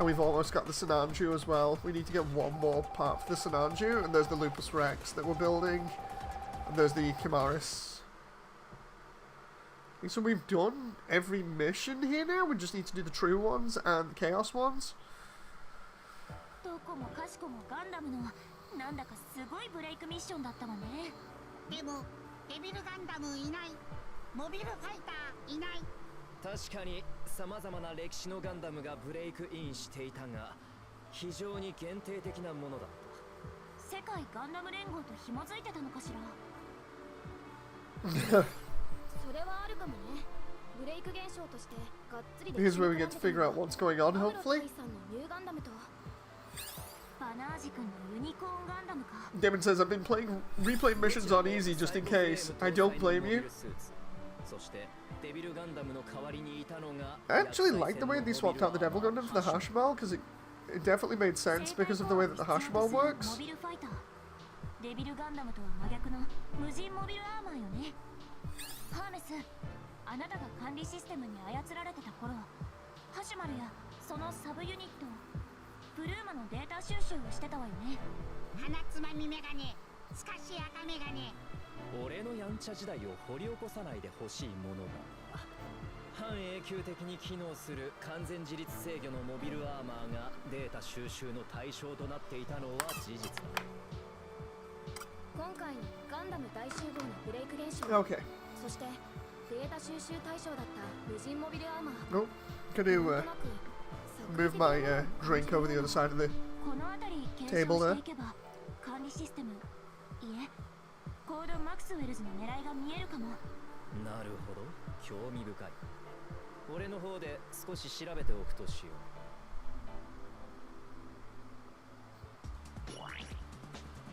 S1: And we've almost got the Sinanju as well. We need to get one more part for the Sinanju, and there's the Lupus Rex that we're building. And there's the Chimaris. So we've done every mission here now. We just need to do the true ones and the chaos ones. Here's where we get to figure out what's going on, hopefully. Damon says, I've been replaying missions on easy just in case. I don't blame you. I actually like the way they swapped out the Devil Gundam for the Hashmal, because it definitely made sense because of the way that the Hashmal works. Okay. Oh, gonna move my drink over the other side of the table there.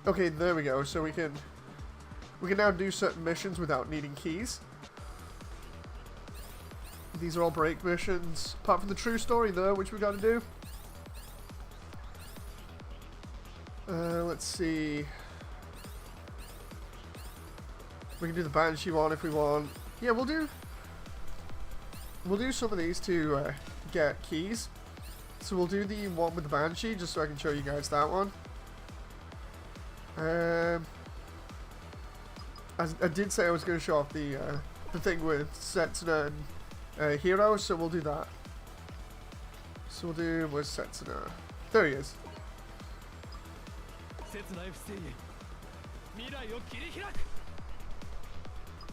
S1: Okay, there we go. So we can now do certain missions without needing keys. These are all break missions, apart from the true story though, which we got to do. Let's see. We can do the Banshee one if we want. Yeah, we'll do some of these to get keys. So we'll do the one with the Banshee just so I can show you guys that one. I did say I was going to show off the thing with Setsuna and Hero, so we'll do that. So we'll do, where's Setsuna? There he is.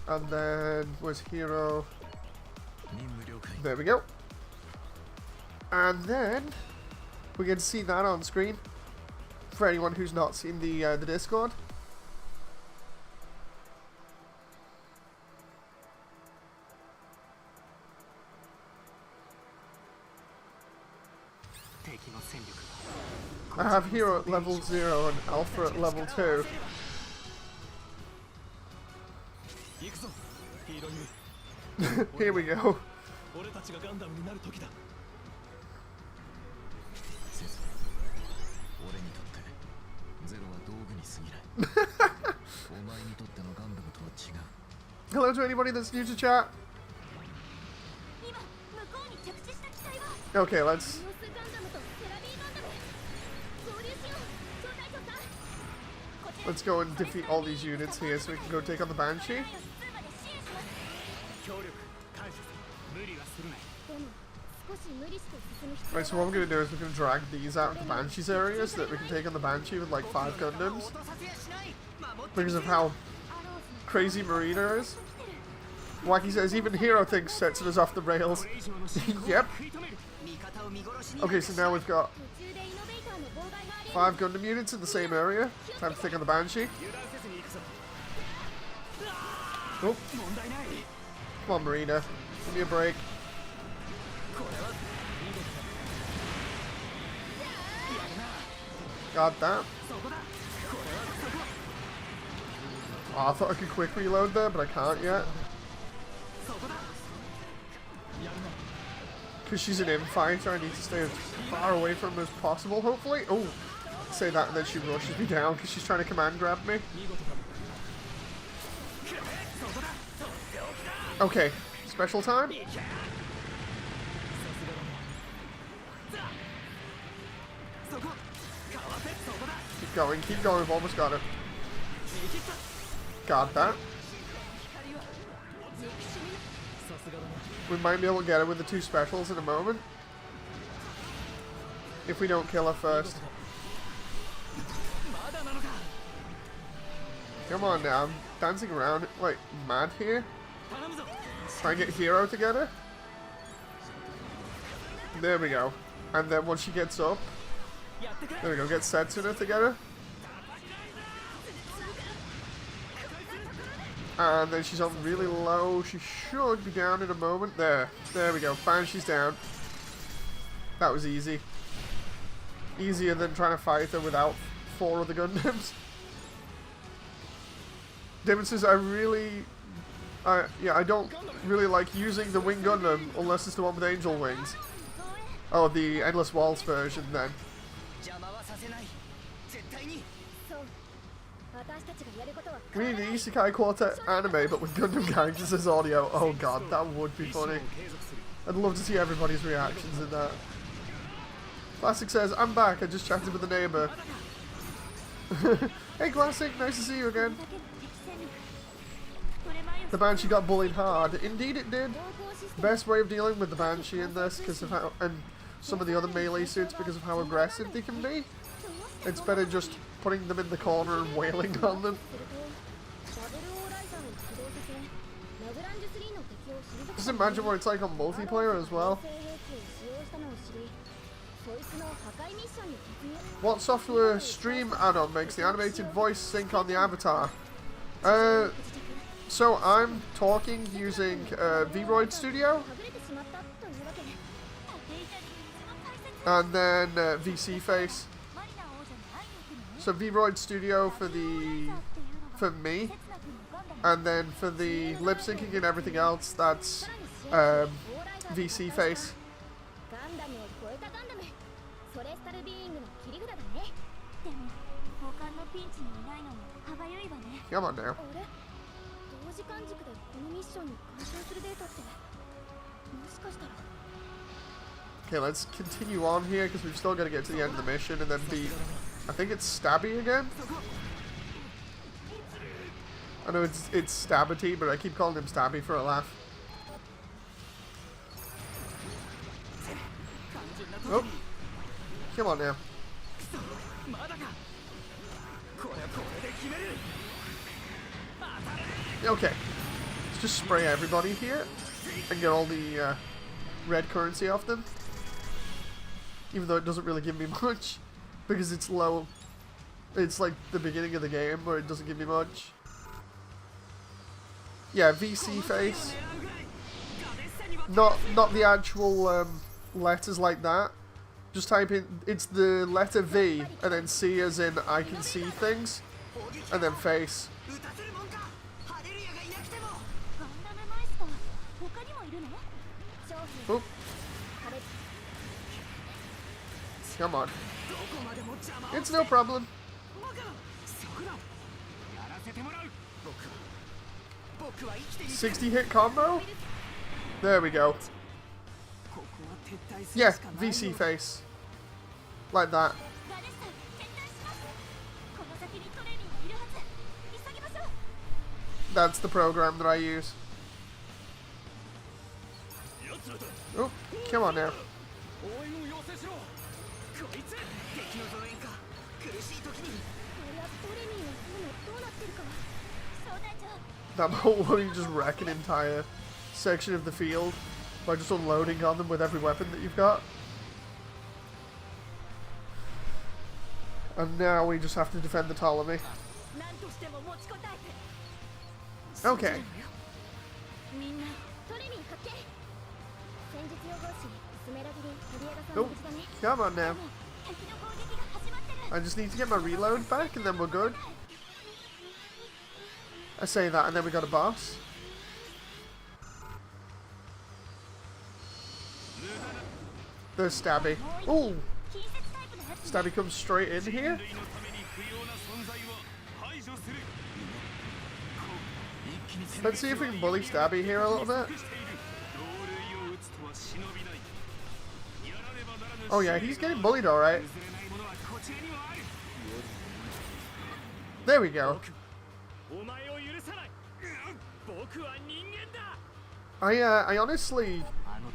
S1: And then, where's Hero? There we go. And then, we can see that on screen for anyone who's not seen the Discord. I have Hero at level 0 and Alpha at level 2. Here we go. Hello to anybody that's new to chat. Okay, let's go and defeat all these units here so we can go take on the Banshee. Right, so what we're going to do is we're going to drag these out of the Banshee's area so that we can take on the Banshee with like 5 Gundams. Because of how crazy Marina is. Wacky says, even Hero thinks Setsuna's off the rails. Yep. Okay, so now we've got 5 Gundam units in the same area. Time to take on the Banshee. Oh. Come on, Marina. Give me a break. Got that. Oh, I thought I could quick reload there, but I can't yet. Because she's an infighter, I need to stay as far away from her as possible, hopefully. Oh, say that and then she rushes me down because she's trying to command grab me. Okay, special time. keep going, we've almost got it. Got that. We might be able to get her with the 2 specials in a moment. If we don't kill her first. Come on now, I'm dancing around like mad here. Try and get Hero together. There we go. And then once she gets up, there we go, get Setsuna together. And then she's on really low. She should be down in a moment. There we go. Bang, she's down. That was easy. Easier than trying to fight her without 4 other Gundams. David says, I don't really like using the Wing Gundam unless it's the one with angel wings. Oh, the Endless Waltz version then. We need the Isekai Quartet anime, but with Gundam characters as audio. Oh god, that would be funny. I'd love to see everybody's reactions in that. Classic says, I'm back, I just chatted with the neighbour. Hey Classic, nice to see you again. The Banshee got bullied hard. Indeed it did. Best way of dealing with the Banshee in this, because of how, and some of the other melee suits, because of how aggressive they can be. It's better just putting them in the corner and wailing on them. Just imagine what it's like on multiplayer as well. What software stream add-on makes the animated voice sync on the avatar? So I'm talking using Vroid Studio. And then VC Face. So Vroid Studio for me. And then for the lip syncing and everything else, that's VC Face. Come on now. Okay, let's continue on here because we've still got to get to the end of the mission and then beat, I think it's Stabby again? I know it's Stabity, but I keep calling him Stabby for a laugh. Oh, come on now. Okay, let's just spray everybody here and get all the red currency off them. Even though it doesn't really give me much because it's low. It's like the beginning of the game where it doesn't give me much. Yeah, VC Face. Not the actual letters like that. Just type in, it's the letter V and then C as in I can see things, and then face. Oop. Come on. It's no problem. 60 hit combo? There we go. Yeah, VC Face. Like that. That's the program that I use. Oh, come on now. That whole where you just wreck an entire section of the field by just unloading on them with every weapon that you've got. And now we just have to defend the Ptolemy. Okay. Oh, come on now. I just need to get my reload back and then we're good. I say that and then we got a boss. There's Stabby. Ooh! Stabby comes straight in here. Let's see if we can bully Stabby here a little bit. Oh yeah, he's getting bullied alright. There we go. I honestly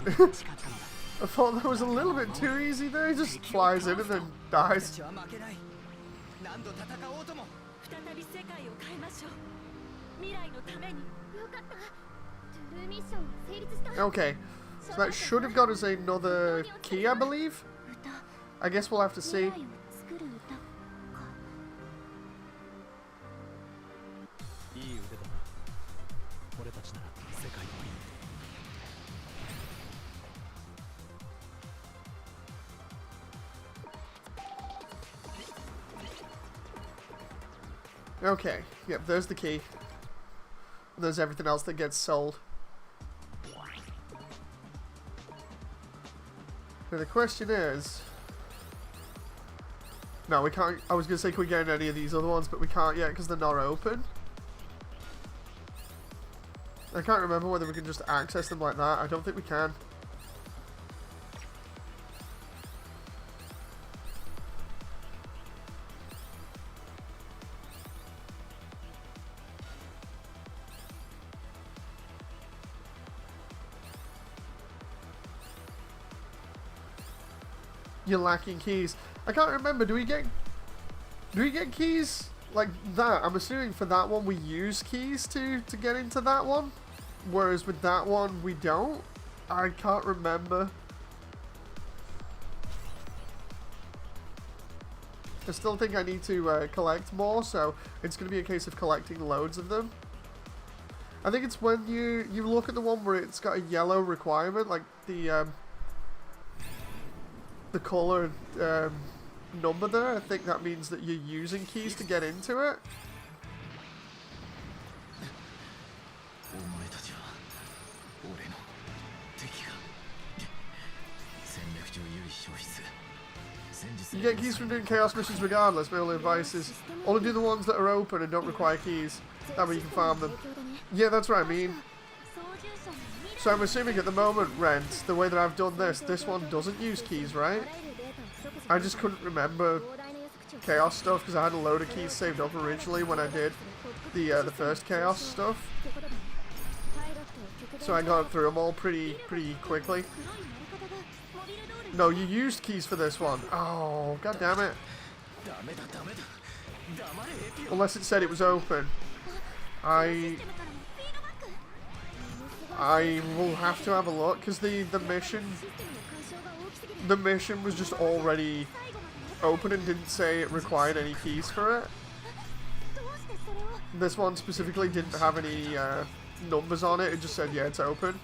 S1: I thought that was a little bit too easy there. He just flies in and then dies. Okay, so that should have got us another key, I believe. I guess we'll have to see. Okay, yep, there's the key. There's everything else that gets sold. Now the question is... No, we can't... I was going to say, can we get any of these other ones, but we can't yet because they're not open. I can't remember whether we can just access them like that. I don't think we can. You're lacking keys. I can't remember. Do we get keys like that? I'm assuming for that one we use keys to get into that one, whereas with that one we don't. I can't remember. I still think I need to collect more, so it's going to be a case of collecting loads of them. I think it's when you look at the one where it's got a yellow requirement, like the colored number there. I think that means that you're using keys to get into it. You get keys from doing chaos missions regardless. My only advice is only do the ones that are open and don't require keys. That way you can farm them. Yeah, that's what I mean. So I'm assuming at the moment, Rent, the way that I've done this one doesn't use keys, right? I just couldn't remember Chaos stuff because I had a load of keys saved up originally when I did the first Chaos stuff. So I got through them all pretty quickly. No, you used keys for this one. Oh, god damn it. Unless it said it was open. I will have to have a look because the mission was just already open and didn't say it required any keys for it. This one specifically didn't have any numbers on it. It just said, yeah, it's open.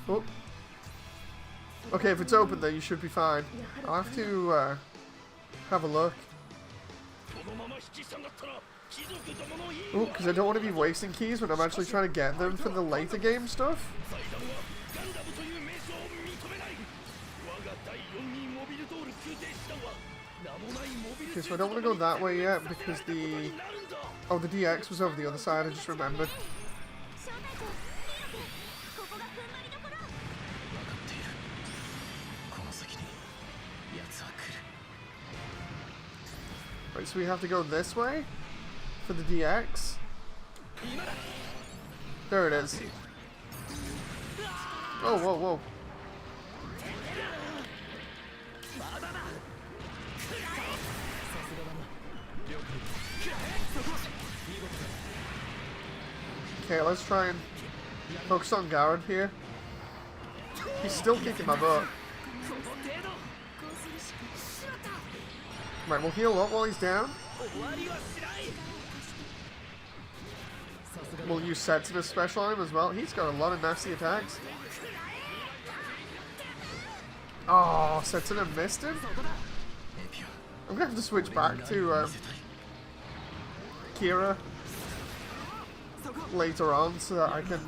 S1: Oh. Okay, if it's open then you should be fine. I'll have to have a look. Oh, because I don't want to be wasting keys when I'm actually trying to get them for the later game stuff. Okay, so I don't want to go that way yet because the... Oh, the DX was over the other side, I just remembered. Right, so we have to go this way for the DX. There it is. Oh, whoa, whoa. Okay, let's try and focus on Garrett here. He's still kicking my butt. Right, we'll heal up while he's down. We'll use Setsuna's special on him as well. He's got a lot of nasty attacks. Oh, Setsuna missed him? I'm gonna have to switch back to Kira later on so that I can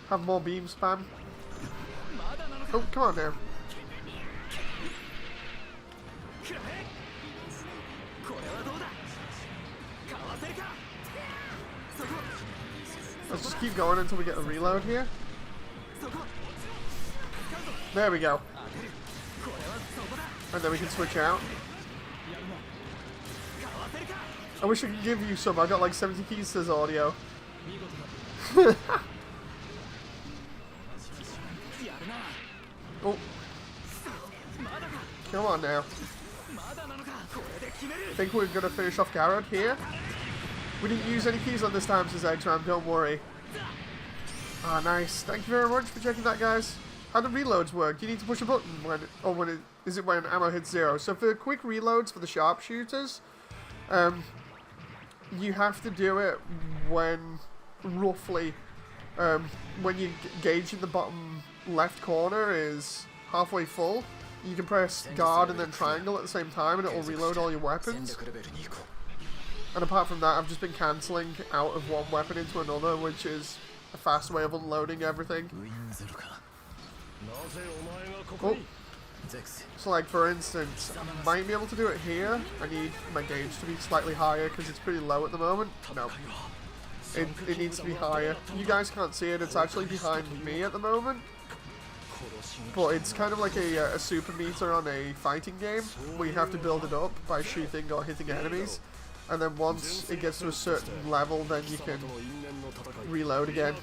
S1: have more beam spam. Oh, come on now. Let's just just keep going until we get a reload here. There we go. And then we can switch out. I wish I could give you some. I got like 70 keys to this audio. Oh. Come on now. I think we're going to finish off Garrod here. We didn't use any keys on this time since X-Ram, don't worry. Ah, nice. Thank you very much for checking that, guys. How do reloads work? Do you need to push a button when, is it when ammo hits 0? So for quick reloads for the sharpshooters, you have to do it when roughly, when you gauge in the bottom left corner is halfway full. You can press guard and then triangle at the same time and it will reload all your weapons. And apart from that, I've just been cancelling out of one weapon into another, which is a fast way of unloading everything. Oh. So like for instance, I might be able to do it here. I need my gauge to be slightly higher because it's pretty low at the moment. No. It needs to be higher. You guys can't see it, it's actually behind me at the moment. But it's kind of like a super meter on a fighting game, where you have to build it up by shooting or hitting enemies. And then once it gets to a certain level, then you can reload again.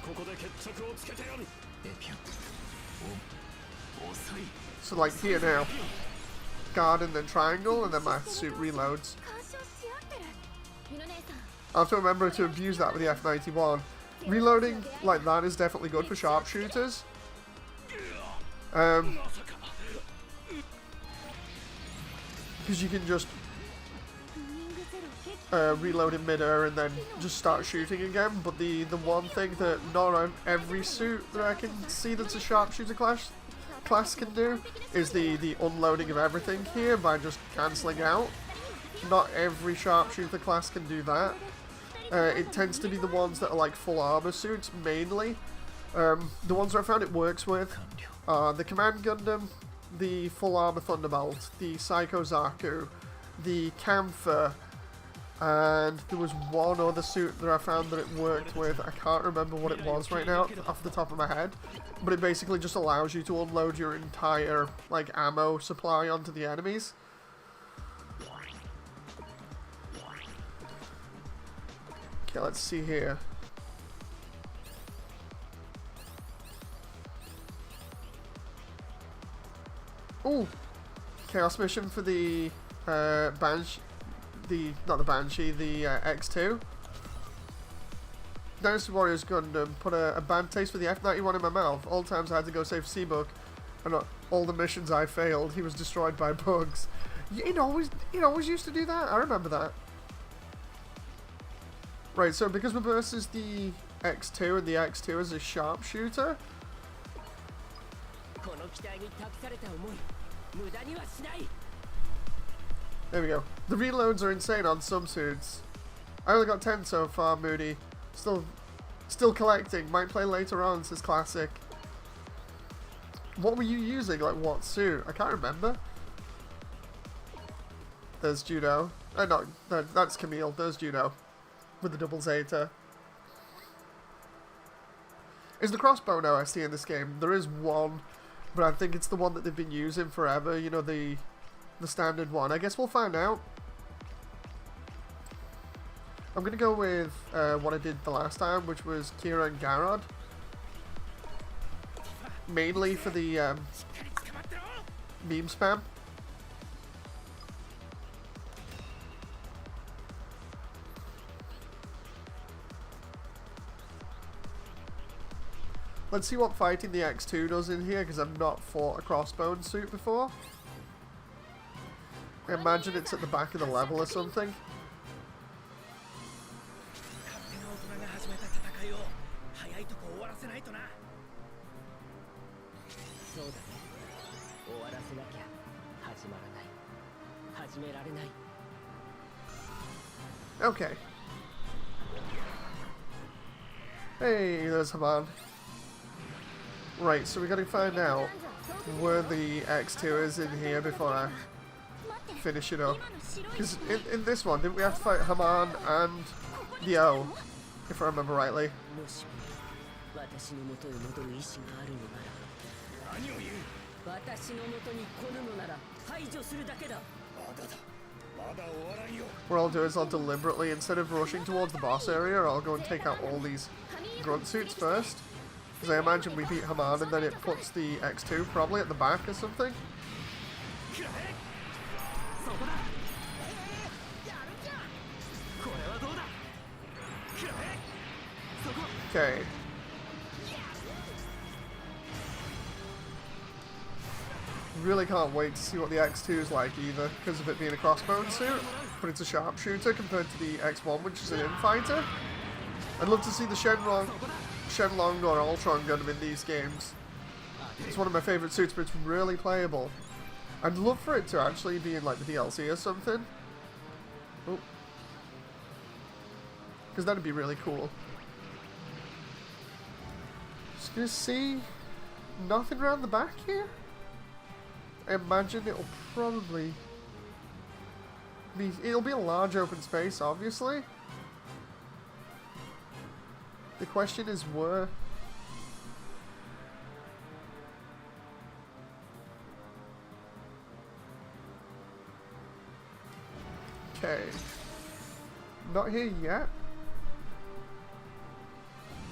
S1: So like here now, guard and then triangle, and then my suit reloads. I have to remember to abuse that with the F91. Reloading like that is definitely good for sharpshooters. Because you can just reload in mid-air and then just start shooting again. But the one thing that not on every suit that I can see that's a sharpshooter class can do is the unloading of everything here by just cancelling out. Not every sharpshooter class can do that. It tends to be the ones that are like full armor suits mainly. The ones that I found it works with are the Command Gundam, the full armor Thunderbolt, the Psycho Zaku, the Camphor, and there was one other suit that I found that it worked with. I can't remember what it was right now off the top of my head, but it basically just allows you to unload your entire like ammo supply onto the enemies. Okay, let's see here. Ooh, Chaos Mission for the Banshee, not the Banshee, the X2. Dynasty Warriors Gundam put a bad taste for the F91 in my mouth. All times I had to go save Seabook, and all the missions I failed, he was destroyed by bugs. It always used to do that. I remember that. Right, so because we're versus the X2 and the X2 is a sharpshooter. There we go. The reloads are insane on some suits. I only got 10 so far, Moody. Still collecting. Might play later on, says Classic. What were you using? Like what suit? I can't remember. There's Judo. No, that's Camille. There's Judo. With the double Zeta. Is the Crossbone OST in this game? There is one, but I think it's the one that they've been using forever. You know, the standard one. I guess we'll find out. I'm gonna go with what I did the last time, which was Kira and Garrod. Mainly for the meme spam. Let's see what fighting the X2 does in here, because I've not fought a Crossbones suit before. I imagine it's at the back of the level or something. Okay. Hey, there's Haman. Right, so we gotta find out where the X2 is in here before I finish it up. Because in this one, didn't we have to fight Haman and the O, if I remember rightly? What I'll do is I'll deliberately, instead of rushing towards the boss area, I'll go and take out all these grunt suits first. Because I imagine we beat Haman and then it puts the X2 probably at the back or something. Okay. Really can't wait to see what the X2 is like either, because of it being a Crossbones suit, but it's a sharpshooter compared to the X1, which is an infighter. I'd love to see the Shenlong or Ultron Gundam in these games. It's one of my favourite suits, but it's really playable. I'd love for it to actually be in like the DLC or something. Oh. Because that'd be really cool. Just gonna see nothing around the back here. I imagine it'll probably be, it'll be a large open space, obviously. The question is where. Okay. Not here yet.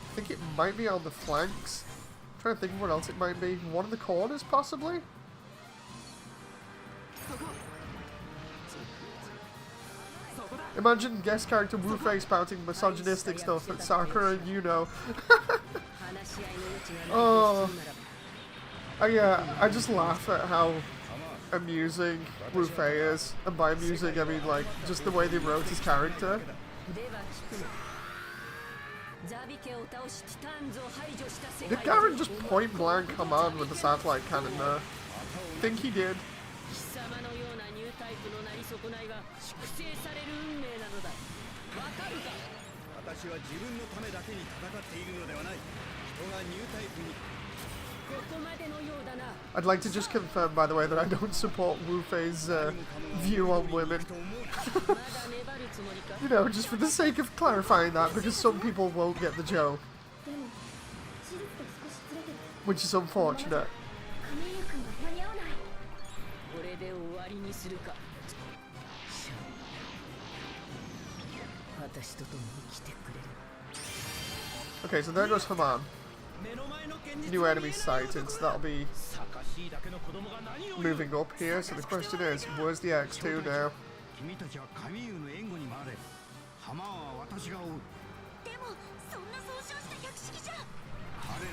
S1: I think it might be on the flanks. I'm trying to think of what else it might be. One of the corners, possibly? Imagine guest character Wu-Fei spouting misogynistic stuff at Sakura, you know. Oh. I just laugh at how amusing Wu-Fei is. And by amusing, I mean, like, just the way they wrote his character. Did Garen just point blank come on with the satellite cannon there? I think he did. I'd like to just confirm, by the way, that I don't support Wu-Fei's view on women. You know, just for the sake of clarifying that, because some people won't get the joke. Which is unfortunate. Okay, so there goes Haman. New enemy sighted, so that'll be moving up here. So the question is, where's the X2 now?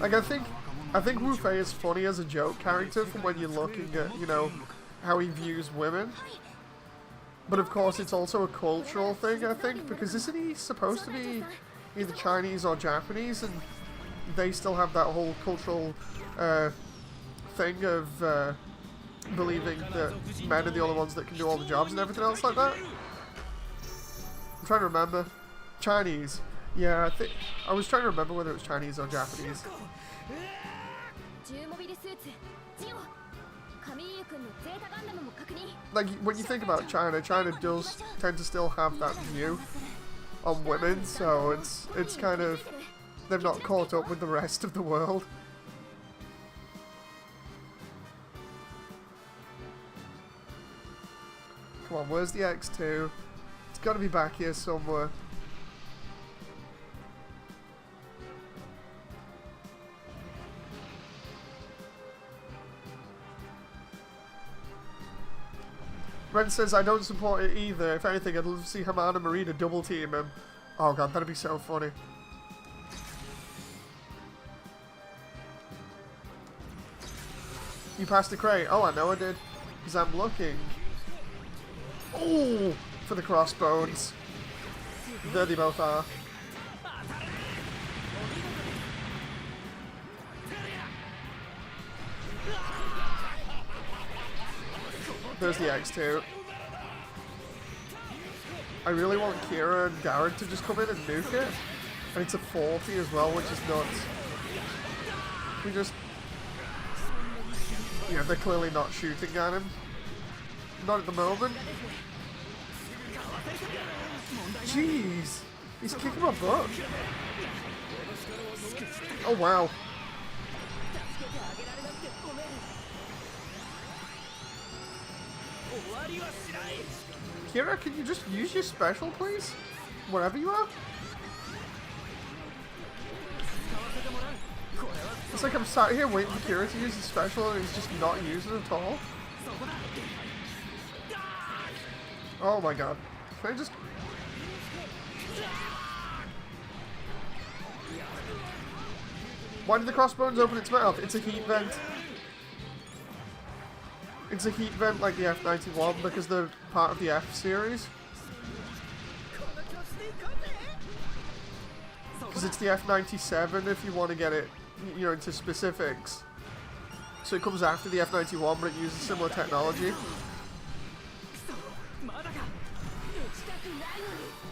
S1: Like, I think Wu-Fei is funny as a joke character from when you're looking at, you know, how he views women. But of course it's also a cultural thing, I think, because isn't he supposed to be either Chinese or Japanese, and they still have that whole cultural thing of believing that men are the only ones that can do all the jobs and everything else like that? I'm trying to remember. Chinese. Yeah, I was trying to remember whether it was Chinese or Japanese. Like, when you think about China, China does tend to still have that view on women, so it's kind of, they've not caught up with the rest of the world. Come on, where's the X2? It's got to be back here somewhere. Ren says, I don't support it either. If anything, I'd love to see Haman and Marina double team him. Oh god, that'd be so funny. You passed the crate. Oh, I know I did. Because I'm looking. Oh, for the crossbones. There they both are. There's the X2. I really want Kira and Garrett to just come in and nuke it. And it's a 40 as well, which is nuts. We just... Yeah, they're clearly not shooting at him. Not at the moment. Jeez! He's kicking my butt. Oh wow. Kira, can you just use your special, please? Wherever you are? It's like I'm sat here waiting for Kira to use his special and he's just not using it at all. Oh my god. Can I just... Why did the Crossbones open its mouth? It's a heat vent. It's a heat vent like the F91 because they're part of the F series. Because it's the F97 if you want to get it, you know, into specifics. So it comes after the F91 but it uses similar technology.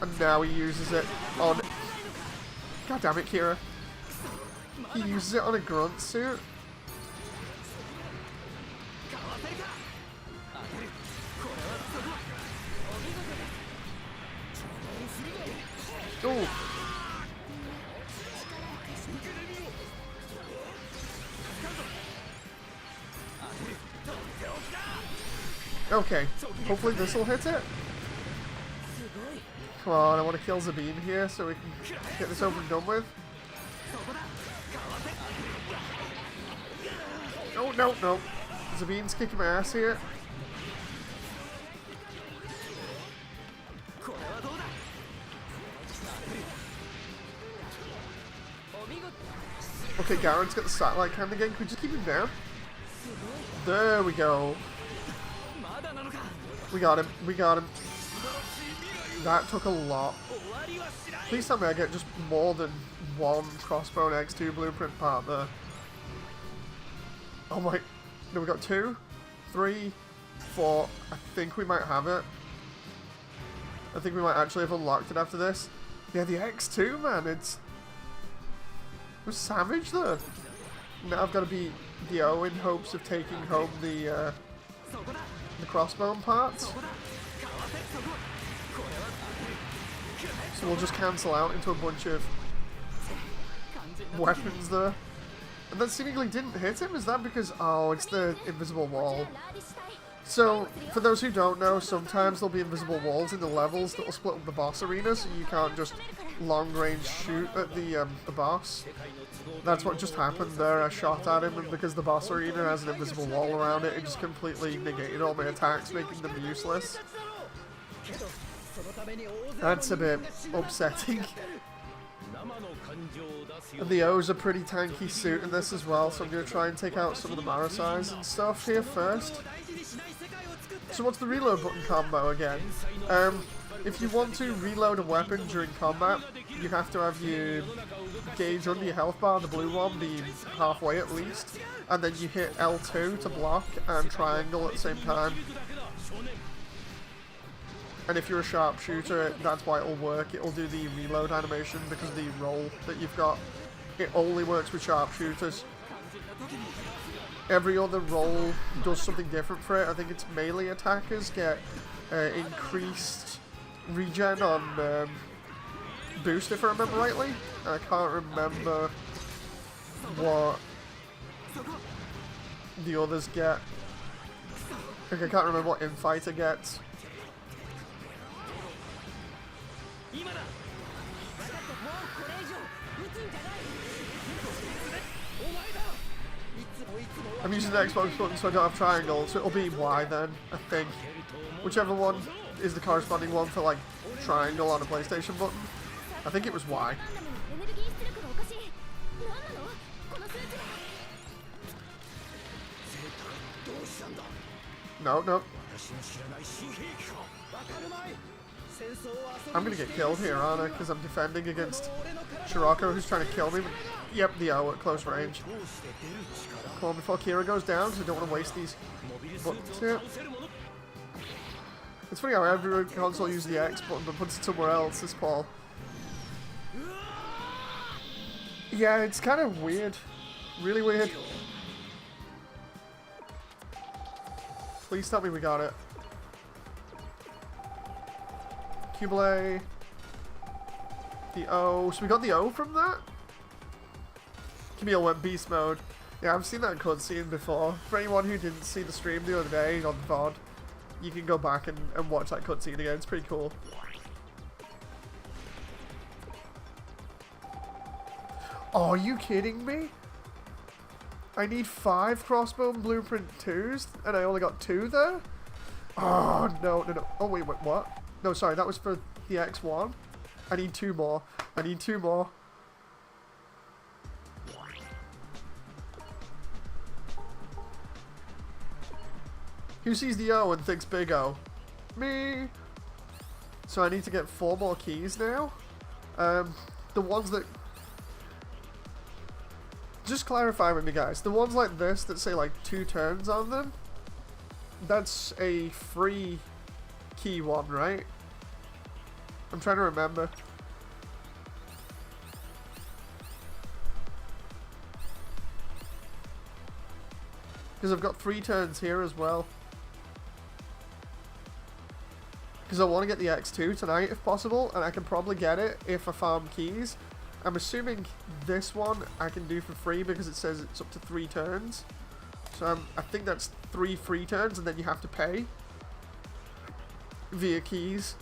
S1: And now he uses it on... God damn it, Kira. He uses it on a grunt suit. Oh. Okay, hopefully this will hit it. Come on, I want to kill Zabine here so we can get this over and done with. Oh, no, no. Zabine's kicking my ass here. Okay, Garen's got the satellite cam again. Can we just keep him down? There we go. We got him. We got him. That took a lot. Please tell me I get just more than one Crossbone X2 blueprint part there. Oh my... No, we got 2, 3, 4. I think we might have it. I think we might actually have unlocked it after this. Yeah, the X2, man. It was savage there. Now I've got to beat the O in hopes of taking home the Crossbone parts. So we'll just cancel out into a bunch of weapons there. And that seemingly didn't hit him? Is that because... Oh, it's the invisible wall. So, for those who don't know, sometimes there'll be invisible walls in the levels that'll split up the boss arena, so you can't just long-range shoot at the boss. That's what just happened there. I shot at him, and because the boss arena has an invisible wall around it, it just completely negated all my attacks, making them useless. That's a bit upsetting. And the O's a pretty tanky suit in this as well, so I'm going to try and take out some of the Marasais and stuff here first. So what's the reload button combo again? If you want to reload a weapon during combat, you have to have your gauge under your health bar, the blue one, be halfway at least, and then you hit L2 to block and triangle at the same time. And if you're a sharpshooter, that's why it'll work. It'll do the reload animation because of the roll that you've got. It only works with sharpshooters. Every other roll does something different for it. I think it's melee attackers get increased regen on boost, if I remember rightly. I can't remember what the others get. I can't remember what Infighter gets. I'm using the Xbox button so I don't have triangles, so it'll be Y then, I think. Whichever one is the corresponding one for, like, triangle on a PlayStation button. I think it was Y. No, no. I'm gonna get killed here, aren't I? Because I'm defending against Shirako, who's trying to kill me. But, yep, the O at close range. Come on, before Kira goes down, because I don't want to waste these buttons here. It's funny how every console uses the X button but puts it somewhere else, this Paul. Yeah, it's kind of weird. Really weird. Please tell me we got it. Cubile. The O. So we got the O from that? Camille went beast mode. Yeah, I've seen that cutscene before. For anyone who didn't see the stream the other day on VOD, you can go back and watch that cutscene again. It's pretty cool. Oh, are you kidding me? I need 5 Crossbone Blueprint 2s, and I only got 2 there? Oh, no. Oh, wait, what? No, sorry, that was for the X1. I need 2 more. I need 2 more. Who sees the O and thinks big O? Me! So I need to get 4 more keys now. The ones that... Just clarify with me, guys. The ones like this that say like 2 turns on them, that's a free key one, right? I'm trying to remember. Because I've got 3 turns here as well. Because I want to get the X2 tonight if possible, and I can probably get it if I farm keys. I'm assuming this one I can do for free because it says it's up to 3 turns. So I think that's 3 free turns, and then you have to pay via keys.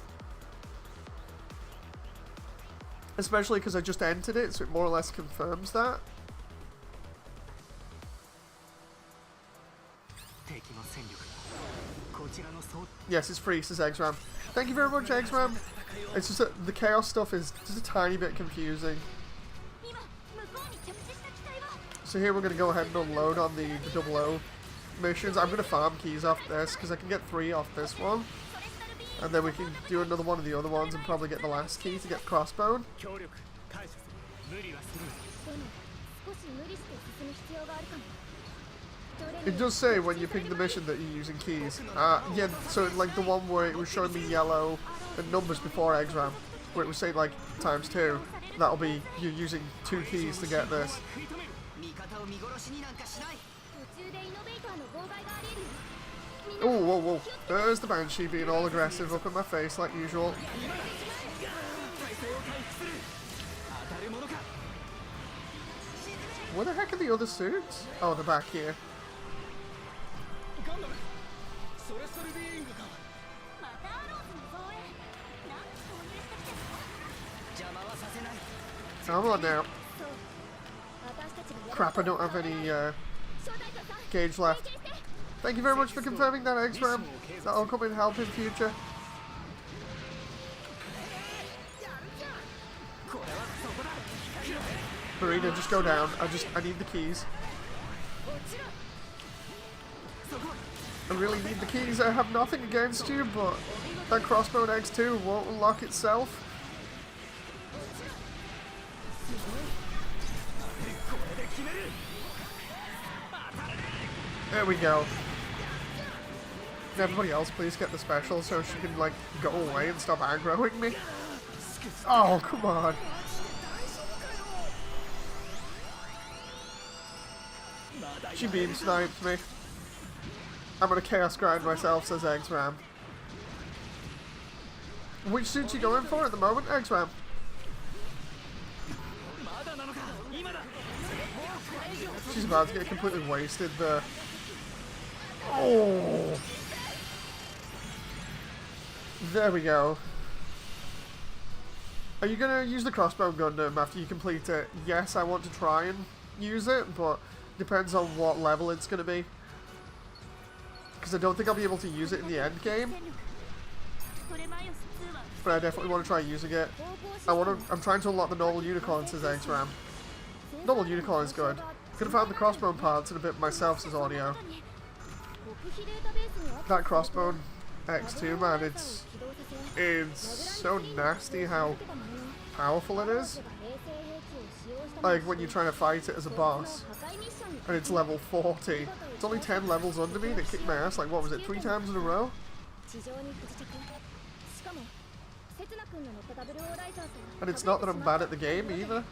S1: Especially because I just entered it, so it more or less confirms that. Yes, it's free, says Eggsram. Thank you very much, Eggsram. It's just that the chaos stuff is just a tiny bit confusing. So here we're going to go ahead and unload on the 00 missions. I'm going to farm keys off this because I can get 3 off this one. And then we can do another one of the other ones and probably get the last key to get Crossbone. It does say when you pick the mission that you're using keys. Yeah, so like the one where it was showing me yellow and numbers before Eggsram, where it was saying like ×2, that'll be you using 2 keys to get this. Oh, whoa, whoa. There's the Banshee being all aggressive up in my face like usual. Where the heck are the other suits? Oh, they're back here. Come on now. Crap, I don't have any gauge left. Thank you very much for confirming that, Eggsram. That'll come in help in future. Marina, just go down. I need the keys. I really need the keys. I have nothing against you, but that Crossbone X2 won't unlock itself. There we go. Can everybody else please get the special so she can, like, go away and stop aggroing me? Oh, come on. She beam sniped me. I'm gonna chaos grind myself, says Eggsram. Which suit you going for at the moment, Eggsram? She's about to get completely wasted there. Oh! There we go. Are you gonna use the Crossbone Gundam after you complete it? Yes, I want to try and use it, but depends on what level it's gonna be. Because I don't think I'll be able to use it in the end game. But I definitely want to try using it. I'm trying to unlock the normal unicorn, says Eggsram. Normal unicorn is good. Could have found the Crossbone parts in a bit myself, says Audio. That Crossbone X2, man, it's so nasty how powerful it is. Like when you're trying to fight it as a boss, and it's level 40. It's only 10 levels under me, and it kicked my ass, like what was it, 3 times in a row? And it's not that I'm bad at the game either.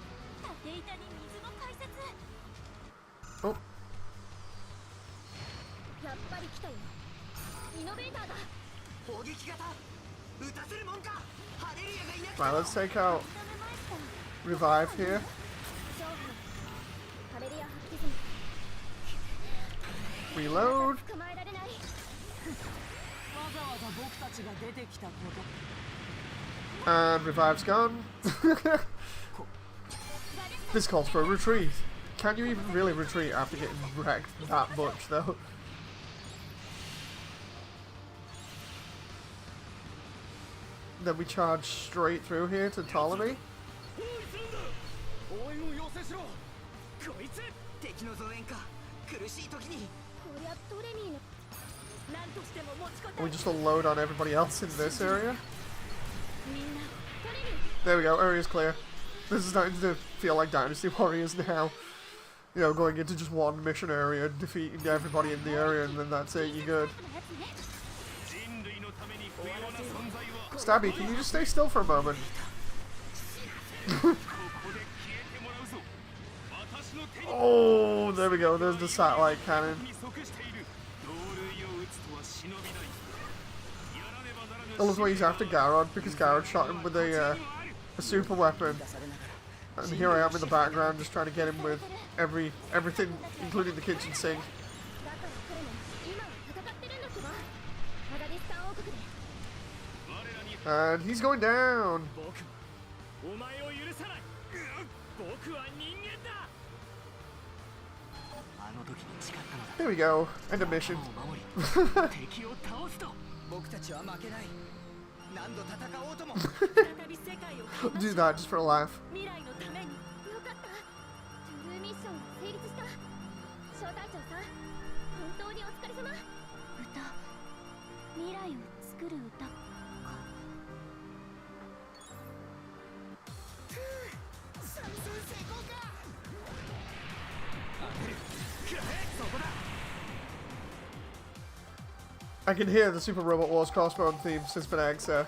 S1: Oh. Right, let's take out Revive here. Reload. And revive's gone. This calls for a retreat. Can you even really retreat after getting wrecked that much, though? Then we charge straight through here to Ptolemy. We just unload on everybody else in this area. There we go, area's clear. This is starting to feel like Dynasty Warriors now. You know, going into just one mission area, defeating everybody in the area, and then that's it, you're good. Stabby, can you just stay still for a moment? Oh, there we go, there's the satellite cannon. I love the way he's after Garrod, because Garrod shot him with a super weapon. And here I am in the background just trying to get him with everything, including the kitchen sink. And he's going down. There we go. End of mission. Do that just for a laugh. I can hear the Super Robot Wars Crossbone theme since been Exa.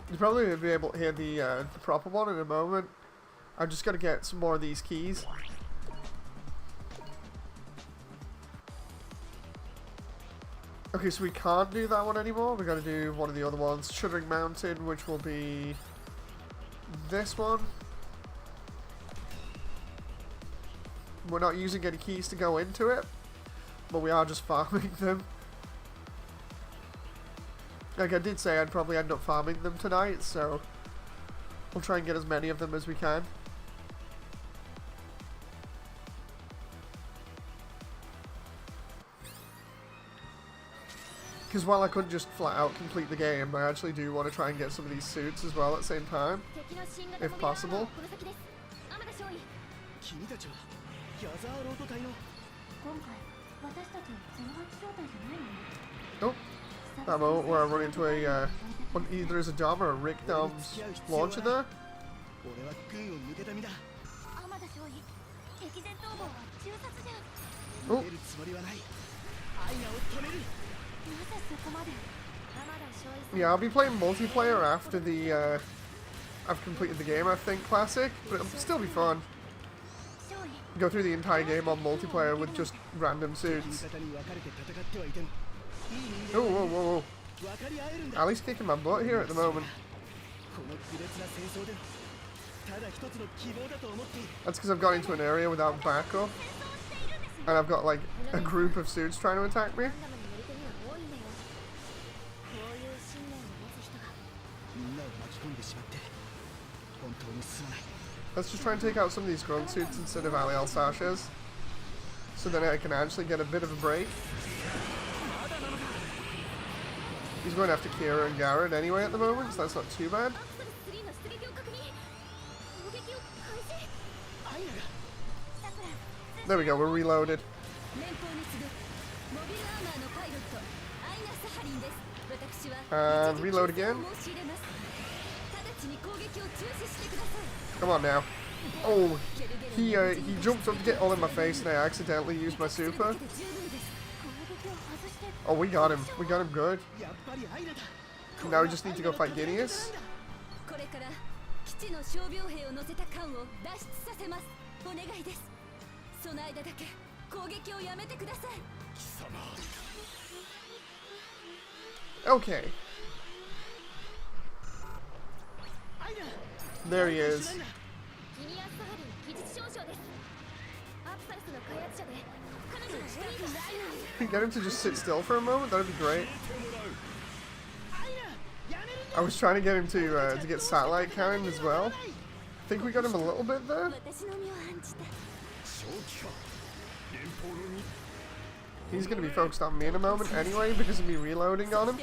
S1: You'll probably be able to hear the proper one in a moment. I'm just gonna get some more of these keys. Okay, so we can't do that one anymore. We gotta do one of the other ones. Shuddering Mountain, which will be this one. We're not using any keys to go into it, but we are just farming them. Like I did say, I'd probably end up farming them tonight, so we'll try and get as many of them as we can. Because while I could just flat out complete the game, I actually do want to try and get some of these suits as well at the same time, if possible. Oh, that moment where I run into a, either as a Dom or a Rick Dom's launcher there. Oh. Yeah, I'll be playing multiplayer after the, I've completed the game, I think, Classic, but it'll still be fun. Go through the entire game on multiplayer with just random suits. Oh, whoa, whoa, whoa. Ali's kicking my butt here at the moment. That's because I've got into an area without backup. And I've got like a group of suits trying to attack me. Let's just try and take out some of these grunt suits instead of Ali Al-Sasha's. So then I can actually get a bit of a break. He's going after Kira and Garrett anyway at the moment, so that's not too bad. There we go, we're reloaded. And reload again. Come on now. Oh, he jumped up to get all in my face and I accidentally used my super. Oh, we got him. We got him good. Now we just need to go fight Gideus. Okay. There he is. Get him to just sit still for a moment. That'd be great. I was trying to get him to get satellite cannon as well. I think we got him a little bit there. He's going to be focused on me in a moment anyway because of me reloading on him.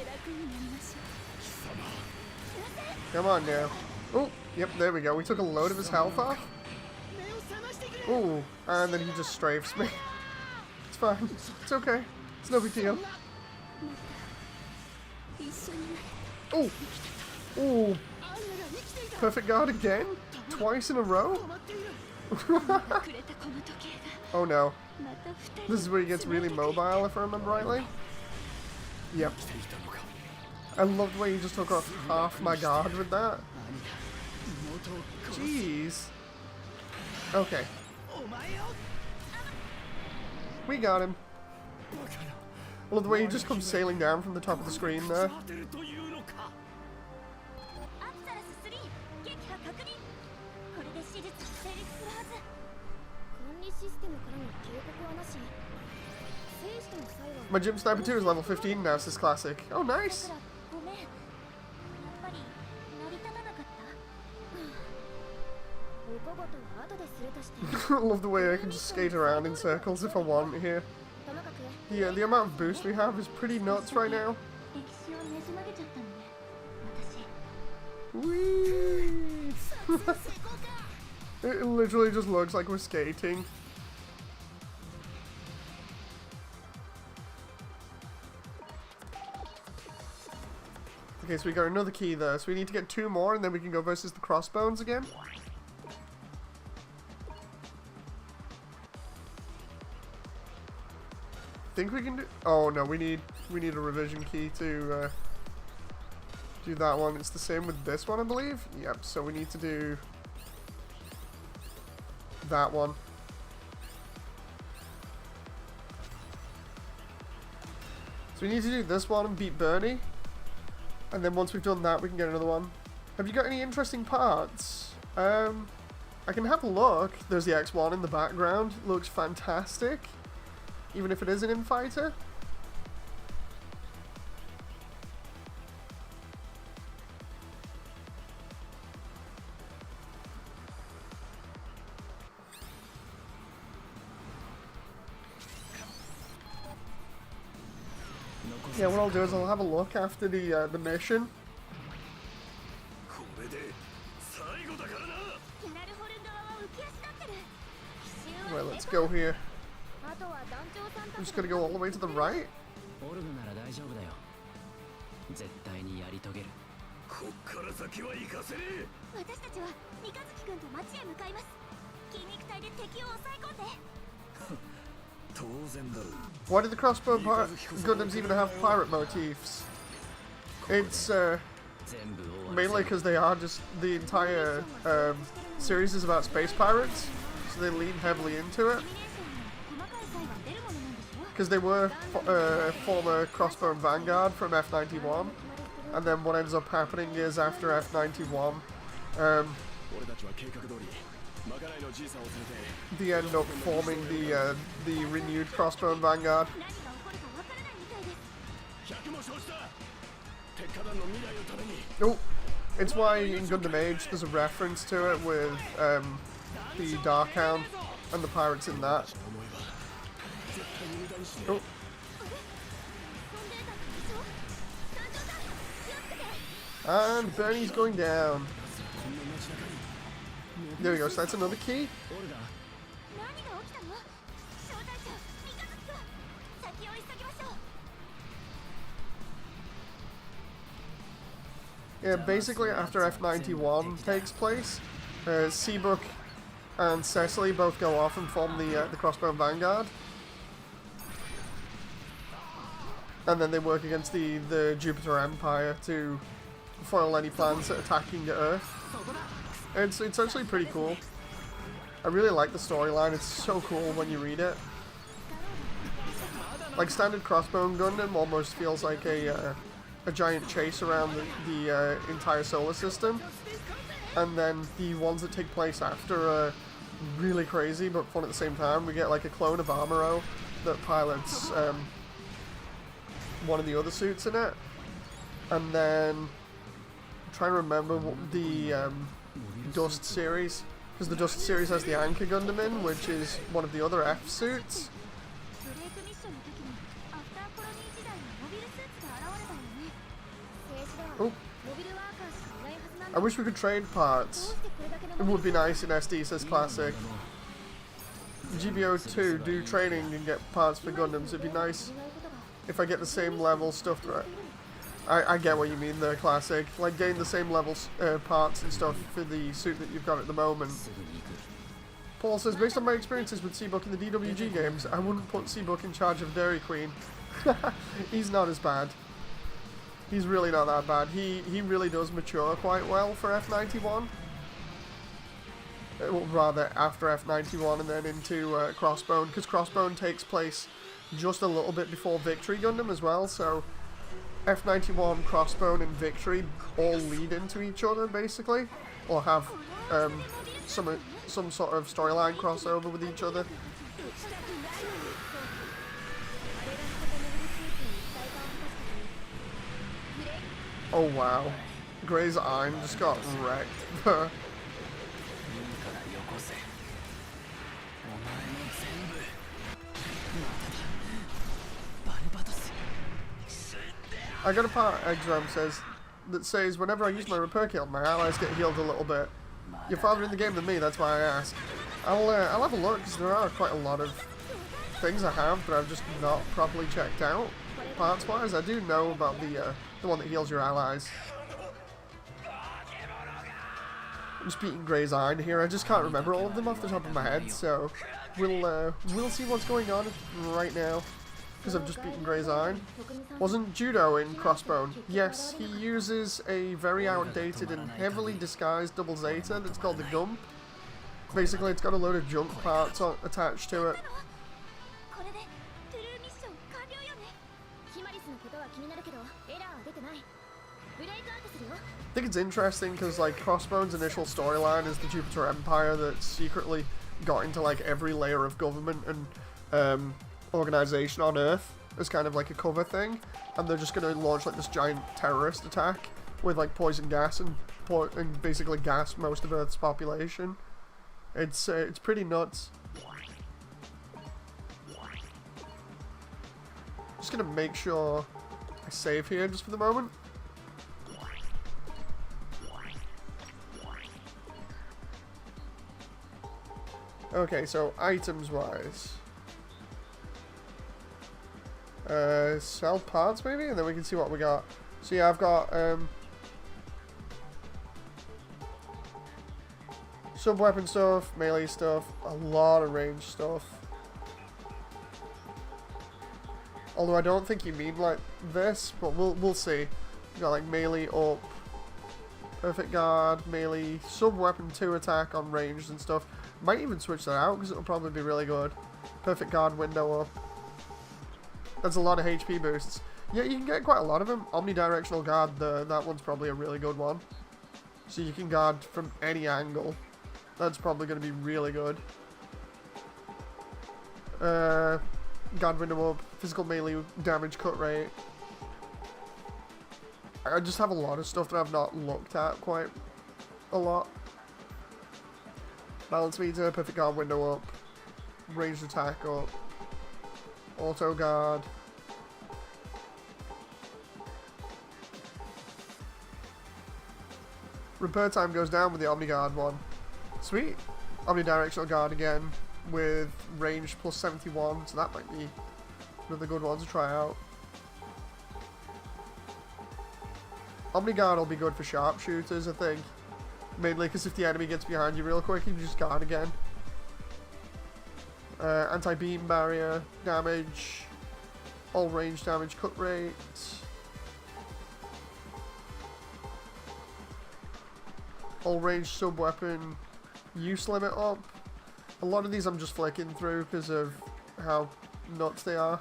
S1: Come on now. Oh, yep, there we go. We took a load of his health off. Oh, and then he just strafes me. It's fine. It's okay. It's no big deal. Oh! Oh! Perfect guard again? Twice in a row? Oh no. This is where he gets really mobile, if I remember rightly. Yep. I love the way he just took off half my guard with that. Jeez. Okay. We got him. I love the way he just comes sailing down from the top of the screen there. My Gym Sniper 2 is level 15 now, says Classic. Oh, nice! I love the way I can just skate around in circles if I want here. Yeah, the amount of boost we have is pretty nuts right now. Whee! It literally just looks like we're skating. Okay, so we got another key there, so we need to get 2 more and then we can go versus the Crossbones again. Think we can do... Oh no, we need a revision key to do that one. It's the same with this one, I believe. Yep, so we need to do that one. So we need to do this one and beat Bernie. And then once we've done that, we can get another one. Have you got any interesting parts? I can have a look. There's the X1 in the background. It looks fantastic. Even if it is an infighter. Yeah, what I'll do is I'll have a look after the mission. Well, let's go here. I'm just gonna go all the way to the right. Why did the crossbow Gundams even have pirate motifs? It's mainly because they are just the entire series is about space pirates, so they lean heavily into it. Because they were former Crossbone Vanguard from F91, and then what ends up happening is after F91, they end up forming the renewed Crossbone Vanguard. Oh, it's why in Gundam Age there's a reference to it with the Darkhound and the pirates in that. Oh. And Bernie's going down. There we go, so that's another key. Yeah, basically after F91 takes place, Seabook and Cecily both go off and form the Crossbone Vanguard. And then they work against the Jupiter Empire to foil any plans at attacking the Earth. And it's actually pretty cool. I really like the storyline, it's so cool when you read it. Like standard Crossbone Gundam almost feels like a giant chase around the entire solar system. And then the ones that take place after really crazy but fun at the same time. We get like a clone of Amuro that pilots one of the other suits in it. And then I'm trying to remember what the Dust series, because the Dust series has the Anchor Gundam in, which is one of the other F suits. Oh. I wish we could trade parts. It would be nice in SD, says Classic. GBO2, do training and get parts for Gundams. It'd be nice if I get the same level stuff right. I get what you mean there, Classic. Like, gain the same levels, parts and stuff for the suit that you've got at the moment. Paul says, based on my experiences with Seabook in the DWG games, I wouldn't put Seabook in charge of Dairy Queen. He's not as bad. He's really not that bad. He really does mature quite well for F91. Well, rather, after F91 and then into Crossbone, because Crossbone takes place just a little bit before Victory Gundam as well, so F91, Crossbone, and Victory all lead into each other, basically, or have some sort of storyline crossover with each other. Oh wow, Gray's Arm just got wrecked. I got a part, Exram says, that says, whenever I use my repair kit, my allies get healed a little bit. You're farther in the game than me, that's why I ask. I'll have a look, because there are quite a lot of things I have that I've just not properly checked out, parts-wise. I do know about the one that heals your allies. I'm just beating Gray's Iron here. I just can't remember all of them off the top of my head, so we'll see what's going on right now, because I've just beaten Gray's Iron. Wasn't Judo in Crossbone? Yes, he uses a very outdated and heavily disguised double Zeta that's called the Gump. Basically, it's got a load of junk parts attached to it. I think it's interesting because, like, Crossbone's initial storyline is the Jupiter Empire that secretly got into, like, every layer of government and organization on Earth as kind of like a cover thing, and they're just going to launch, like, this giant terrorist attack with, like, poison gas and basically gas most of Earth's population. It's pretty nuts. Just going to make sure I save here just for the moment. Okay, so items-wise, sell parts maybe, and then we can see what we got. So yeah, I've got sub-weapon stuff, melee stuff, a lot of range stuff. Although I don't think you mean like this, but we'll see. We got like melee up, perfect guard, melee, sub-weapon 2 attack on ranged and stuff. Might even switch that out because it'll probably be really good. Perfect guard window up. That's a lot of HP boosts. Yeah, you can get quite a lot of them. Omnidirectional guard, that one's probably a really good one. So you can guard from any angle. That's probably going to be really good. Guard window up, physical melee damage cut rate. I just have a lot of stuff that I've not looked at quite a lot. Balance meter, perfect guard window up, ranged attack up, auto guard. Repair time goes down with the Omni Guard one. Sweet. Omnidirectional guard again with range plus 71, so that might be another good one to try out. Omni guard will be good for sharpshooters, I think. Mainly because if the enemy gets behind you real quick, you can just guard again. Anti-beam barrier, damage, all range damage cut rate. All range sub-weapon use limit up. A lot of these I'm just flicking through because of how nuts they are.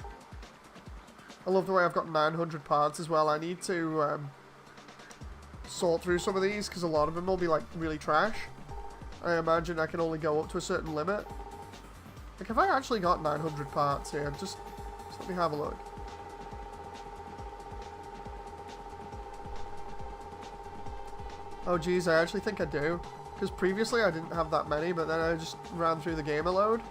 S1: I love the way I've got 900 parts as well. I need to sort through some of these because a lot of them will be like really trash. I imagine I can only go up to a certain limit. Like, have I actually got 900 parts here? Just let me have a look. Oh geez, I actually think I do. Because previously I didn't have that many, but then I just ran through the game a load.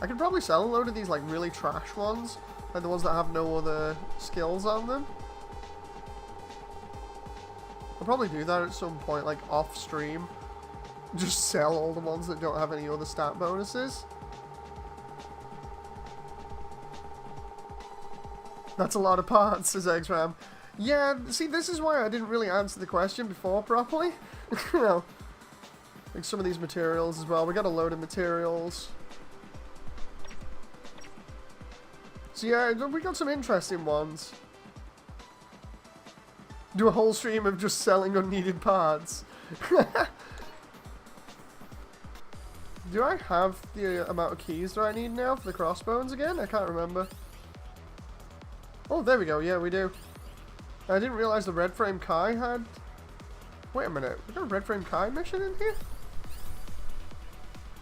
S1: I could probably sell a load of these like really trash ones, like the ones that have no other skills on them. I'll probably do that at some point, like off stream. Just sell all the ones that don't have any other stat bonuses. That's a lot of parts, says X-Ram. Yeah, see, this is why I didn't really answer the question before properly. You know, like some of these materials as well. We got a load of materials. So yeah, we got some interesting ones. Do a whole stream of just selling unneeded parts. Do I have the amount of keys that I need now for the crossbones again? I can't remember. Oh, there we go. Yeah, we do. I didn't realize the Red Frame Kai had... Wait a minute. We got a Red Frame Kai mission in here?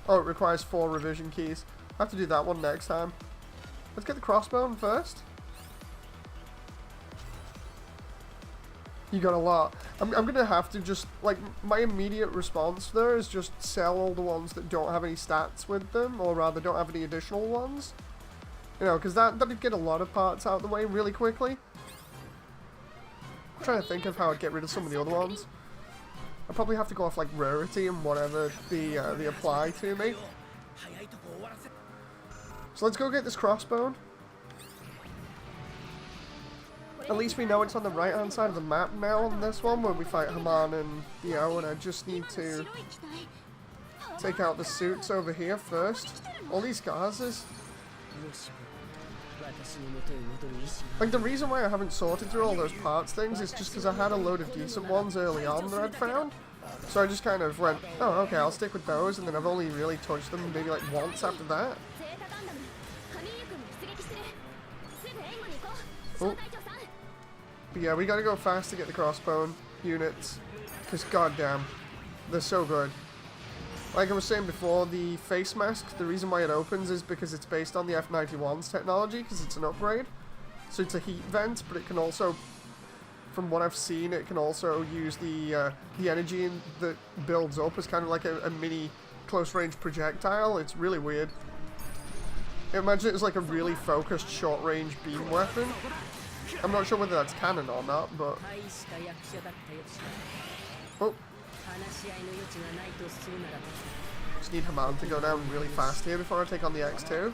S1: Oh, it requires 4 revision keys. I have to do that one next time. Let's get the crossbone first. You got a lot. I'm gonna have to just, like, my immediate response there is just sell all the ones that don't have any stats with them, or rather don't have any additional ones. You know, because that'd get a lot of parts out of the way really quickly. I'm trying to think of how I'd get rid of some of the other ones. I'd probably have to go off, like, rarity and whatever they apply to me. So let's go get this crossbone. At least we know it's on the right-hand side of the map now on this one, where we fight Haman and Dio, and I just need to take out the suits over here first. All these gauzes. Like, the reason why I haven't sorted through all those parts things is just because I had a load of decent ones early on that I'd found. So I just kind of went, oh, okay, I'll stick with those, and then I've only really touched them maybe like once after that. Oh. But yeah, we gotta go fast to get the crossbone units, because goddamn, they're so good. Like I was saying before, the face mask, the reason why it opens is because it's based on the F91's technology, because it's an upgrade. So it's a heat vent, but it can also, from what I've seen, it can also use the energy that builds up as kind of like a mini close-range projectile. It's really weird. Imagine it as like a really focused short-range beam weapon. I'm not sure whether that's canon or not, but... Oh. Just need Haman to go down really fast here before I take on the X2.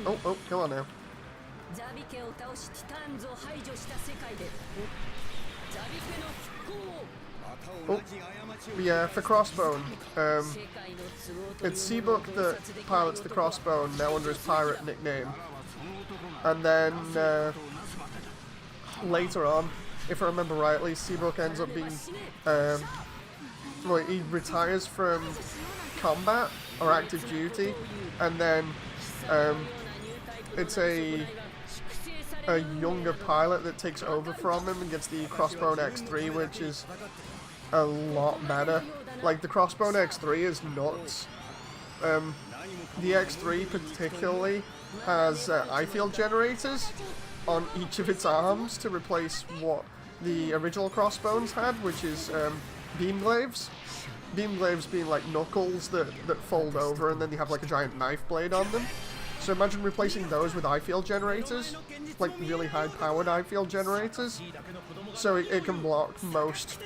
S1: Oh, oh, come on now. Oh, yeah, for Crossbone, it's Seabook that pilots the Crossbone now under his pirate nickname. And then, later on, if I remember rightly, Seabook ends up being, well, he retires from combat, or active duty, and then, it's a younger pilot that takes over from him and gets the Crossbone X3, which is a lot better. Like, the Crossbone X3 is nuts. The X3 particularly has eye field generators on each of its arms to replace what the original Crossbones had, which is beam glaives. Beam glaives being like knuckles that fold over and then you have like a giant knife blade on them. So imagine replacing those with eye field generators, like really high powered eye field generators, so it can block most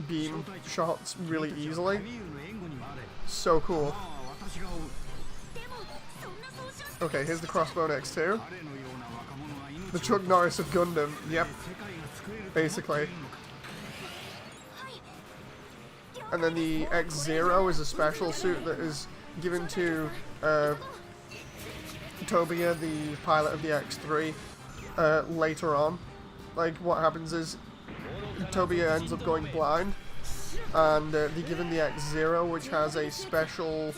S1: beam shots really easily. So cool. Okay, here's the Crossbone X2. The Chuck Norris of Gundam, yep, basically. And then the X0 is a special suit that is given to Tobia, the pilot of the X3, later on. Like, what happens is Tobia ends up going blind, and they're given the X0, which has a special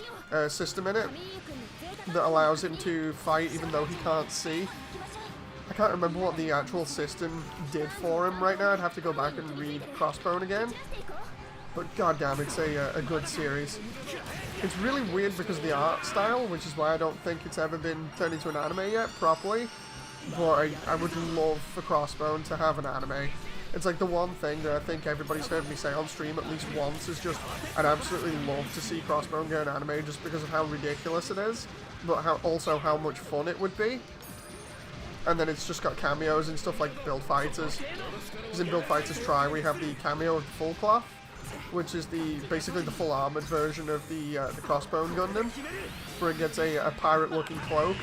S1: system in it that allows him to fight even though he can't see. I can't remember what the actual system did for him right now. I'd have to go back and read Crossbone again. But goddamn, it's a good series. It's really weird because of the art style, which is why I don't think it's ever been turned into an anime yet properly. But I would love for Crossbone to have an anime. It's like the one thing that I think everybody's heard me say on stream at least once is just, I'd absolutely love to see Crossbone get an anime just because of how ridiculous it is, but also how much fun it would be. And then it's just got cameos and stuff like Build Fighters. Because in Build Fighters Try we have the cameo of the Full Cloth, which is basically the full armored version of the Crossbone Gundam, where it gets a pirate-looking cloak,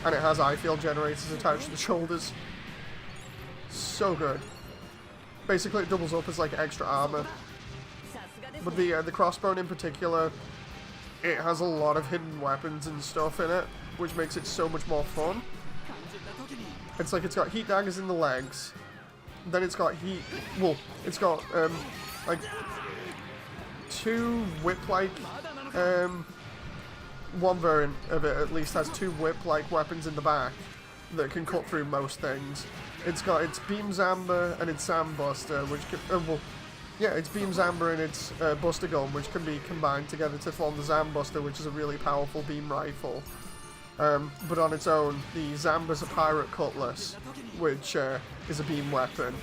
S1: and it has eye field generators attached to the shoulders. So good. Basically, it doubles up as like extra armor. But the Crossbone in particular, it has a lot of hidden weapons and stuff in it, which makes it so much more fun. It's like it's got heat daggers in the legs, then it's got it's got like two whip-like, one variant of it at least has two whip-like weapons in the back that can cut through most things. It's got its Beam Zamba and its Sam Buster, which can, it's Beam Zamba and its Buster Gun, which can be combined together to form the Zam Buster, which is a really powerful beam rifle. But on its own, the Zamba's a pirate cutlass, which is a beam weapon.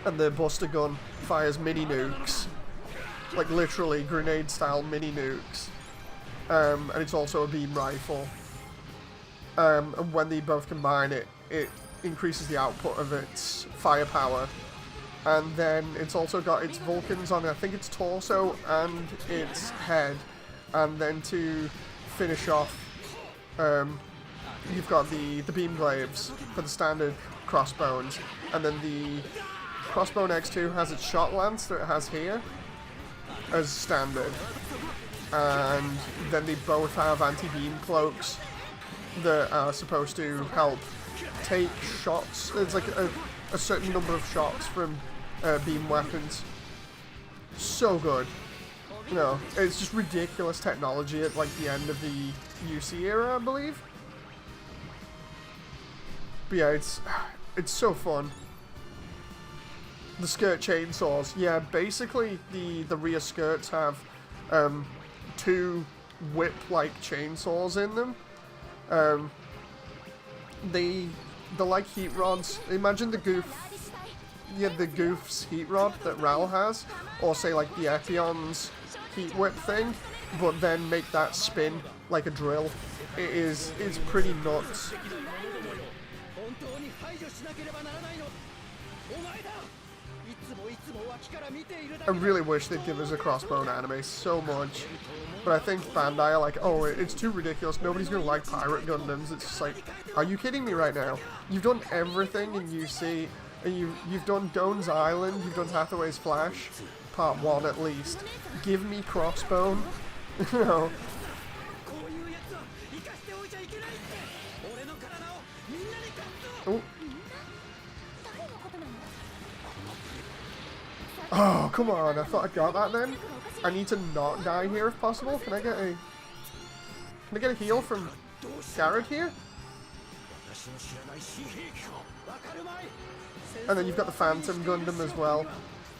S1: And the Buster Gun fires mini nukes, like literally grenade-style mini nukes. And it's also a beam rifle. And when they both combine, it increases the output of its firepower. And then it's also got its Vulcans on, I think, its torso and its head. And then to finish off, you've got the beam glaives for the standard Crossbones. And then the Crossbone X2 has its shot lance that it has here as standard. And then they both have anti-beam cloaks that are supposed to help take shots. It's like a certain number of shots from beam weapons. So good. You know, it's just ridiculous technology at like the end of the UC era, I believe. But yeah, it's so fun. The skirt chainsaws, yeah, basically the rear skirts have two whip-like chainsaws in them. They're like heat rods. Imagine the Goof's heat rod that Ral has, or say like the Epion's heat whip thing, but then make that spin like a drill. It's pretty nuts. I really wish they'd give us a Crossbone anime so much, but I think Bandai are like, oh, it's too ridiculous, nobody's gonna like Pirate Gundams. It's just like, are you kidding me right now? You've done everything in UC, and you've done Doan's Island, you've done Hathaway's Flash, part 1 at least. Give me Crossbone, you know. Oh. Oh, come on, I thought I got that then. I need to not die here if possible. Can I get a heal from Garrett here? And then you've got the Phantom Gundam as well,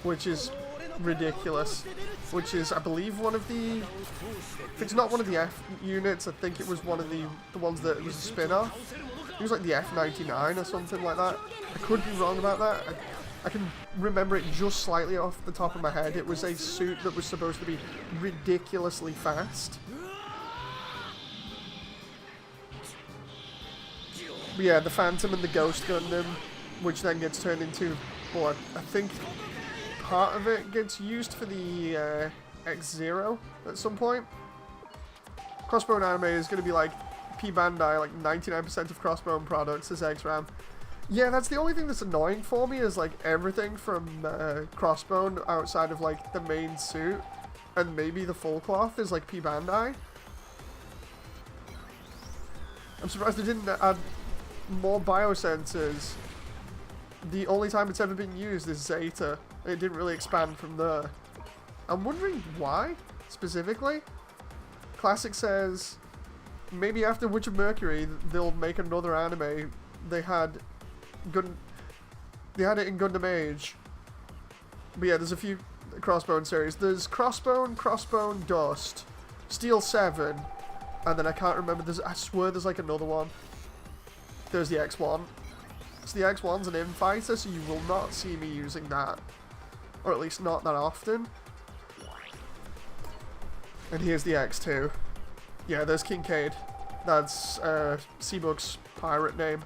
S1: which is ridiculous. Which is, I believe, one of the... If it's not one of the F units, I think it was one of the ones that was a spin-off. It was like the F99 or something like that. I could be wrong about that. I can remember it just slightly off the top of my head. It was a suit that was supposed to be ridiculously fast. But yeah, the Phantom and the Ghost Gundam, which then gets turned into, well, I think part of it gets used for the X-Zero at some point. Crossbone anime is going to be like P Bandai, like 99% of Crossbone products is X-Ram. Yeah, that's the only thing that's annoying for me, is like everything from Crossbone outside of like the main suit and maybe the full cloth is like P Bandai. I'm surprised they didn't add more biosensors. The only time it's ever been used is Zeta. It didn't really expand from there. I'm wondering why, specifically. Classic says maybe after Witch of Mercury they'll make another anime they had they had it in Gundam Age. But yeah, there's a few Crossbone series. There's Crossbone, Crossbone Dust, Steel 7, and then I can't remember, I swear there's like another one. There's the X1. So the X1's an infighter, so you will not see me using that. Or at least not that often. And here's the X2. Yeah, there's Kincaid. That's Seabook's pirate name.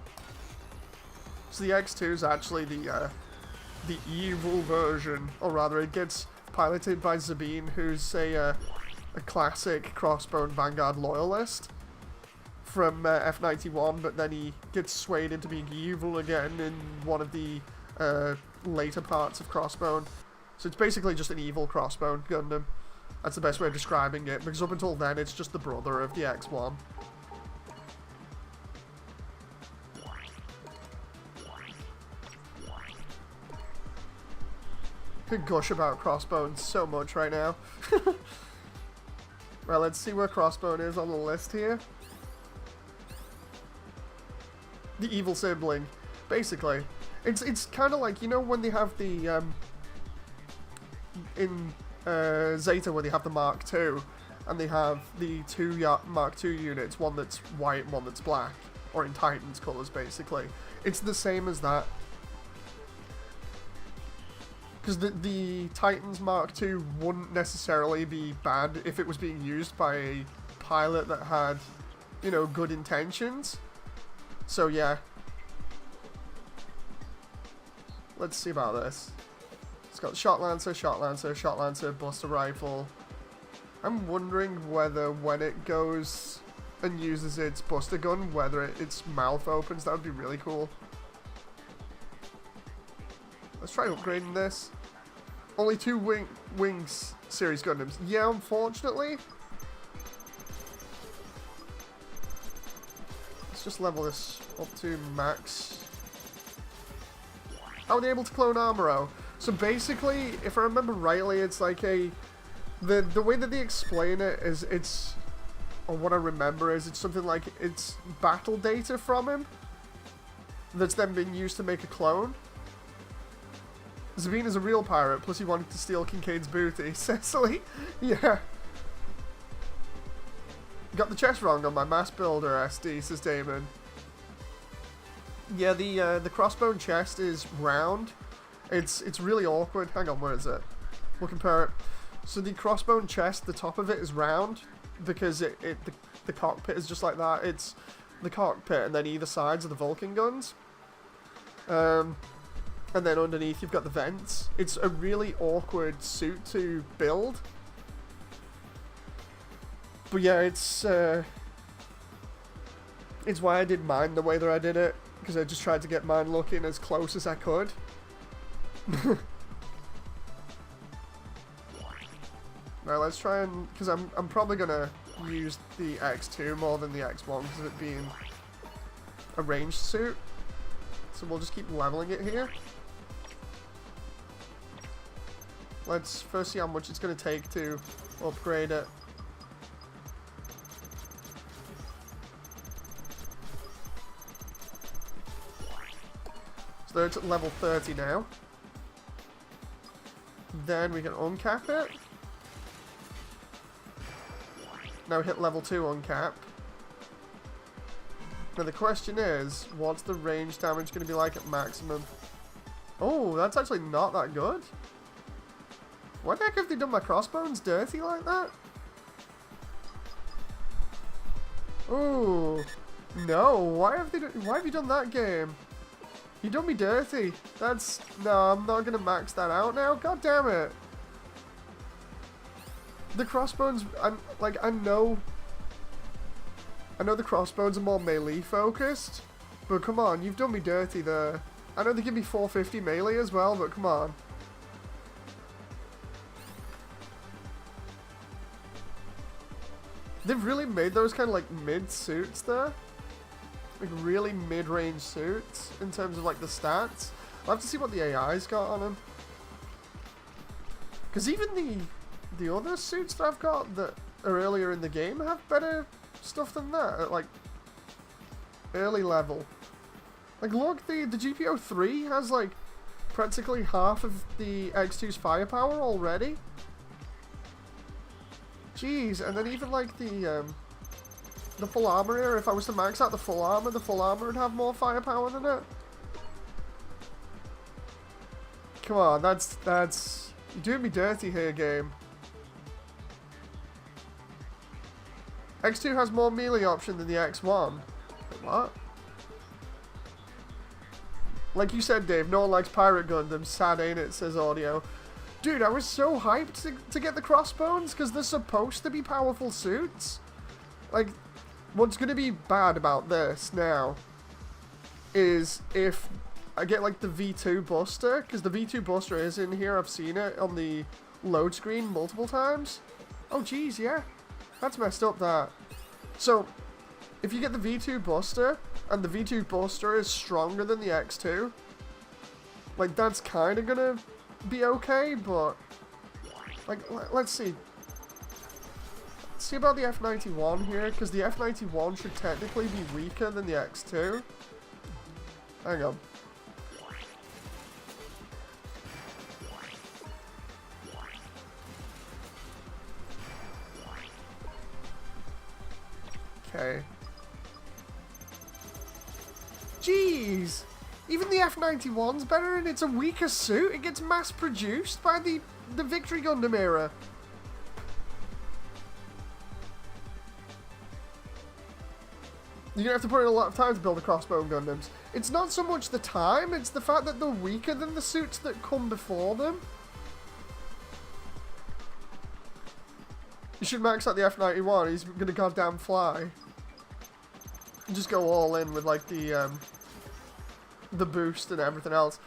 S1: So the X2 is actually the evil version, or rather it gets piloted by Sabine, who's a classic Crossbone Vanguard loyalist from F91, but then he gets swayed into being evil again in one of the later parts of Crossbone. So it's basically just an evil Crossbone Gundam. That's the best way of describing it, because up until then it's just the brother of the X1. Could gush about Crossbones so much right now. Right, let's see where Crossbone is on the list here. The evil sibling, basically. It's kind of like, you know, when they have the in Zeta, where they have the Mark II, and they have the two Mark II units, one that's white and one that's black, or in Titan's colours, basically. It's the same as that. Because the Titan's Mark II wouldn't necessarily be bad if it was being used by a pilot that had, you know, good intentions. So yeah. Let's see about this. It's got Shot Lancer, Shot Lancer, Shot Lancer, Buster Rifle. I'm wondering whether when it goes and uses its Buster Gun, whether its mouth opens. That would be really cool. Let's try upgrading this. Only 2 Wings series Gundams. Yeah, unfortunately. Let's just level this up to max. How are they able to clone Amuro? So basically, if I remember rightly, it's like the way that they explain it is or what I remember is it's something like it's battle data from him that's then been used to make a clone. Sabine is a real pirate, plus he wanted to steal Kincaid's booty. Cecily? Yeah. Got the chest wrong on my mass builder, SD, says Damon. Yeah, the Crossbone chest is round. It's really awkward. Hang on, where is it? We'll compare it. So the Crossbone chest, the top of it is round, because the cockpit is just like that. It's the cockpit, and then either sides are the Vulcan guns. And then underneath you've got the vents. It's a really awkward suit to build. But yeah, it's why I did mine the way that I did it, because I just tried to get mine looking as close as I could. Now let's try and, because I'm probably gonna use the X2 more than the X1 because of it being a ranged suit. So we'll just keep leveling it here. Let's first see how much it's going to take to upgrade it. So they're at level 30 now. Then we can uncap it. Now hit level 2 uncap. Now the question is, what's the range damage going to be like at maximum? Oh, that's actually not that good. Why the heck have they done my Crossbones dirty like that? Oh no! Why have you done that, game? You done me dirty. That's no. I'm not gonna max that out now. God damn it! The Crossbones. I know the Crossbones are more melee focused, but come on, you've done me dirty there. I know they give me 450 melee as well, but come on. They've really made those kind of like mid suits there. Like really mid-range suits in terms of like the stats. I'll have to see what the AI's got on them. Because even the other suits that I've got that are earlier in the game have better stuff than that at like early level. Like, look, the GPO-3 has, like, practically half of the X2's firepower already. Jeez, and then even, like, the full armor here, if I was to max out the full armor would have more firepower than it. Come on, that's... You're doing me dirty here, game. X2 has more melee option than the X1. Wait, what? Like you said, Dave, no one likes Pirate Gundam. Sad, ain't it? Says Audio. Dude, I was so hyped to get the Crossbones, because they're supposed to be powerful suits. Like, what's going to be bad about this now is if I get, like, the V2 Buster, because the V2 Buster is in here. I've seen it on the load screen multiple times. Oh, jeez, yeah. That's messed up, that. So, if you get the V2 Buster, and the V2 Buster is stronger than the X2, like, that's kind of gonna be okay, but, like, let's see. Let's see about the F91 here, because the F91 should technically be weaker than the X2. Hang on. Okay. Jeez! Even the F91's better, and it's a weaker suit. It gets mass-produced by the Victory Gundam era. You're gonna have to put in a lot of time to build the Crossbone Gundams. It's not so much the time, it's the fact that they're weaker than the suits that come before them. You should max out the F91, he's gonna goddamn fly. And just go all in with, like, the boost and everything else.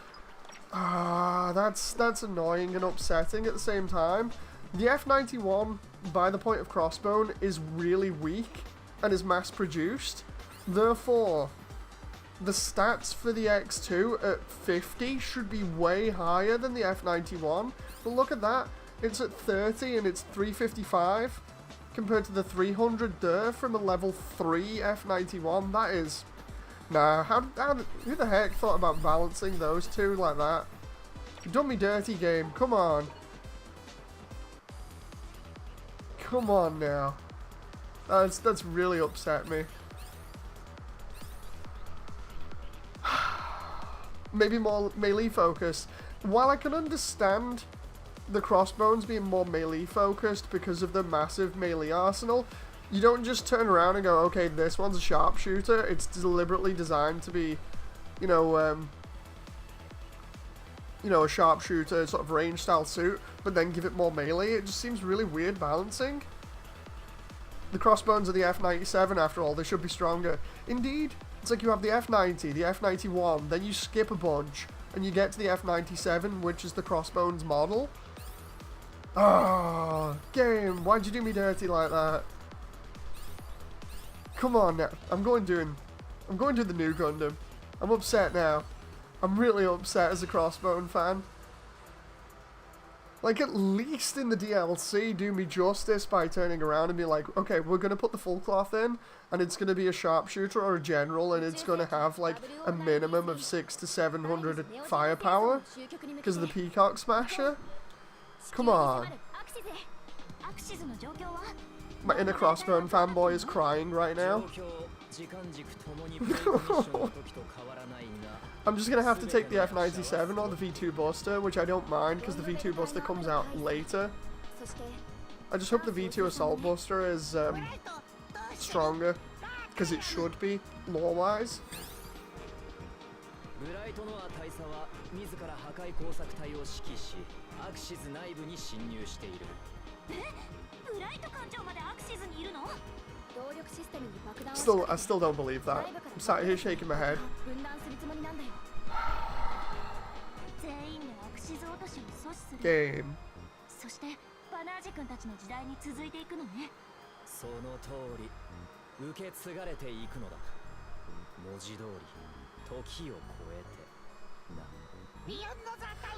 S1: Ah, that's annoying and upsetting at the same time. The F91, by the point of Crossbone, is really weak and is mass-produced. Therefore, the stats for the X2 at 50 should be way higher than the F91. But look at that. It's at 30 and it's 355 compared to the 300 there from a level 3 F91. That is... Nah, who the heck thought about balancing those two like that? You've done me dirty, game. Come on. Come on now. That's really upset me. Maybe more melee focused. While I can understand the Crossbones being more melee focused because of the massive melee arsenal, you don't just turn around and go, okay, this one's a sharpshooter. It's deliberately designed to be, you know, a sharpshooter sort of range style suit, but then give it more melee. It just seems really weird balancing. The Crossbones are the F97 after all, they should be stronger. Indeed, it's like you have the F90, the F91, then you skip a bunch, and you get to the F97, which is the Crossbones model. Ah, game, why'd you do me dirty like that? Come on now, I'm going to the new Gundam. I'm upset now. I'm really upset as a Crossbone fan. Like, at least in the DLC, do me justice by turning around and be like, okay, we're going to put the full cloth in, and it's going to be a sharpshooter or a general, and it's going to have, like, a minimum of 600 to 700 firepower, because of the Peacock Smasher. Come on. My inner Crossbone fanboy is crying right now. I'm just going to have to take the F97 or the V2 Buster, which I don't mind because the V2 Buster comes out later. I just hope the V2 Assault Buster is stronger, because it should be, lore-wise. I still don't believe that. I'm sat here shaking my head. Game.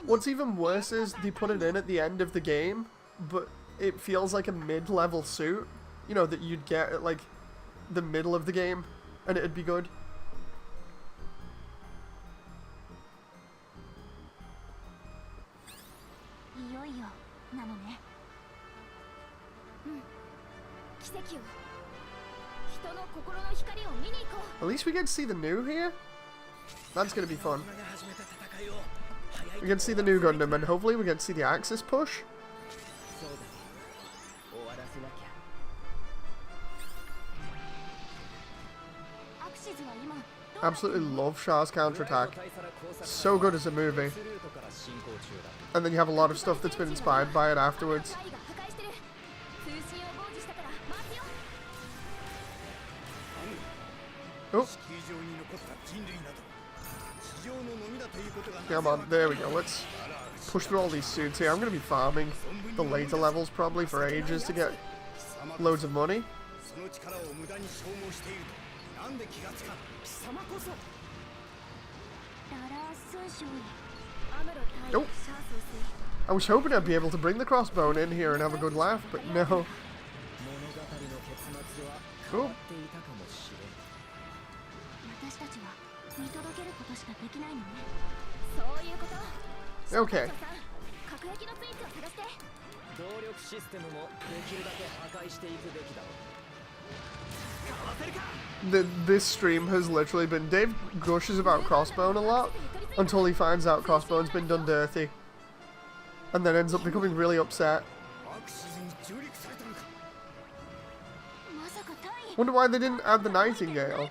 S1: What's even worse is they put it in at the end of the game, but it feels like a mid-level suit, you know, that you'd get at, like, the middle of the game, and it'd be good. At least we get to see the new here. That's gonna be fun. We get to see the new Gundam, and hopefully we get to see the Axis push. Absolutely love Shah's counterattack. So good as a movie. And then you have a lot of stuff that's been inspired by it afterwards. Oh. Come on, there we go. Let's push through all these suits here. I'm going to be farming the later levels probably for ages to get loads of money. Oh. I was hoping I'd be able to bring the crossbone in here and have a good laugh, but no. Oh. Okay. This stream has literally been... Dave gushes about Crossbone a lot until he finds out Crossbone's been done dirty. And then ends up becoming really upset. Wonder why they didn't add the Nightingale.